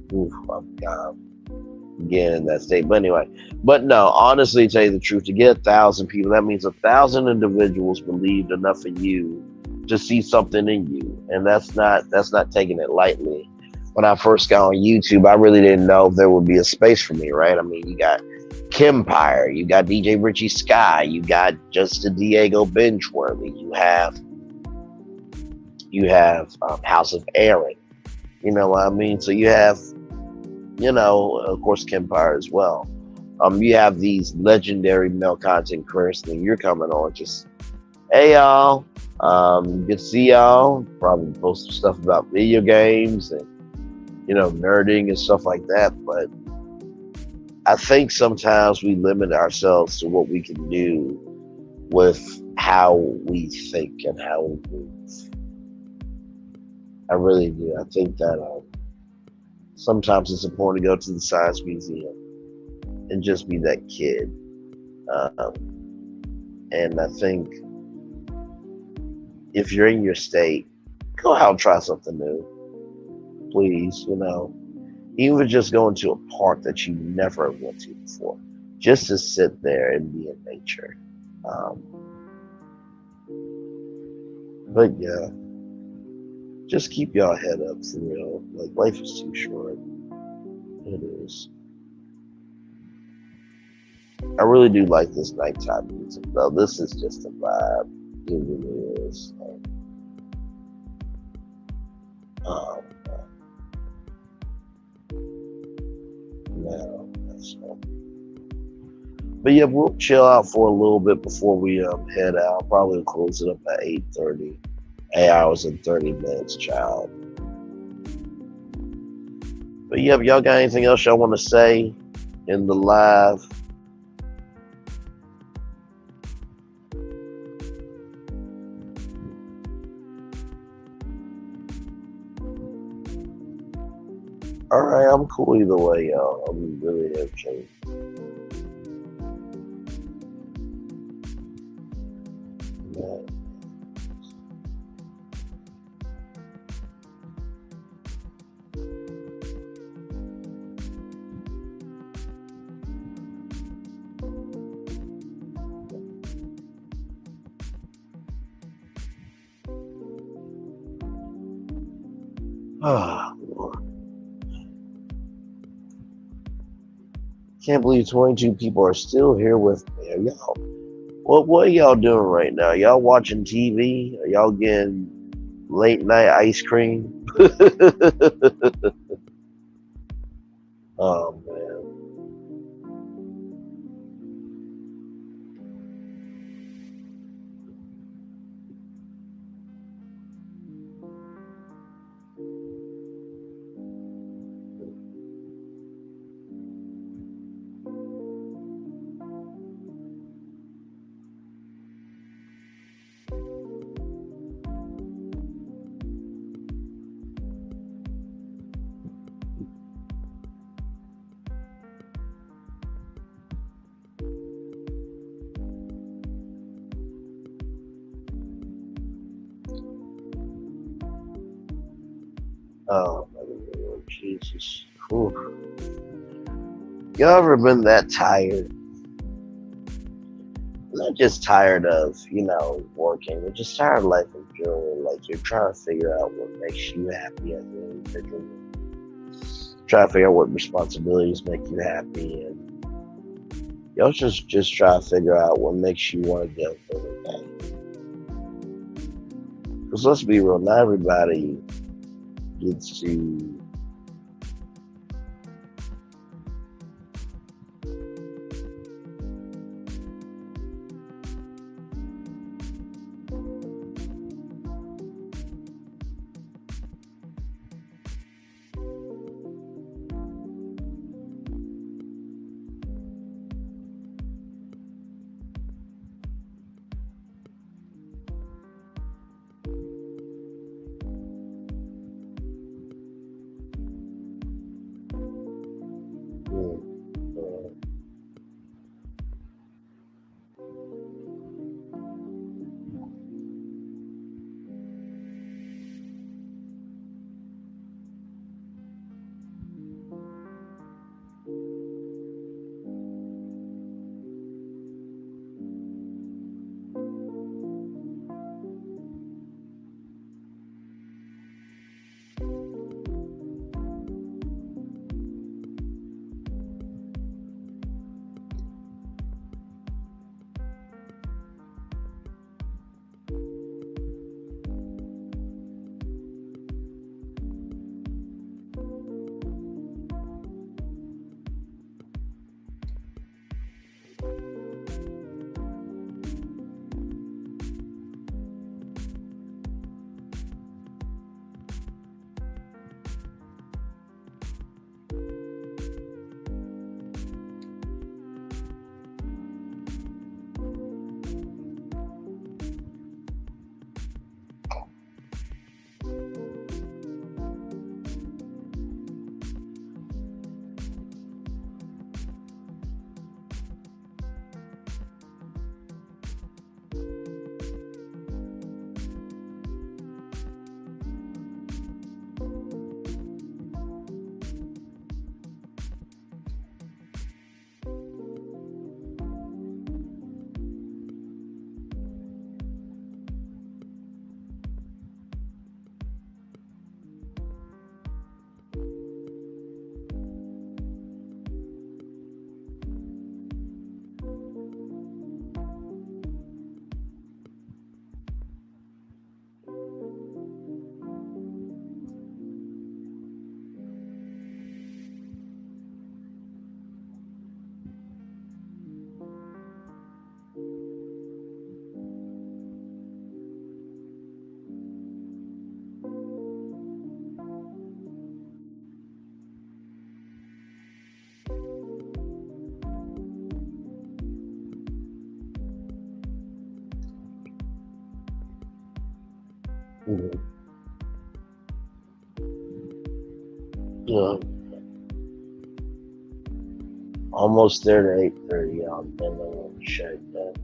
getting in that state. But anyway, no, honestly, to tell you the truth, to get 1,000 people, that means 1,000 individuals believed enough in you to see something in you, and that's not taking it lightly. When I first got on YouTube, I really didn't know if there would be a space for me, right? I mean, you got Kempire, you got DJ Richie Sky, you got Justin Diego Benchworthy, you have House of Aaron. You know what I mean? So you have, of course, Kempire as well. You have these legendary male content creators, and you're coming on just, hey y'all, good to see y'all. Probably post some stuff about video games and nerding and stuff like that. But I think sometimes we limit ourselves to what we can do with how we think and how we move. I really do. I think that sometimes it's important to go to the science museum and just be that kid. Um, and I think if you're in your state, go out and try something new, please. Even if it's just going to a park that you never went to before, just to sit there and be in nature. Um, but yeah, just keep y'all head up for real. Like, life is too short. It is. I really do like this nighttime music though. This is just a vibe. It really is. Um, no, that's not. But yeah, we'll chill out for a little bit before we head out. Probably close it up at 8:30. 8 hours and 30 minutes, child. But yeah, y'all got anything else y'all want to say in the live? All right, I'm cool either way, y'all. I'm really okay. Ah, Lord. Can't believe 22 people are still here with me. Y'all, what are y'all doing right now? Y'all watching TV? Are y'all getting late night ice cream? Oh man. Oh my Lord, Jesus. Whew. Y'all ever been that tired? Not just tired of, working, but just tired of life in general. Like, you're trying to figure out what makes you happy as an individual. Try to figure out what responsibilities make you happy, and y'all just try to figure out what makes you want to get up every day. Because let's be real, not everybody gets to Mhm. Yeah. Almost there to 8:30. I'm bending on the shake that.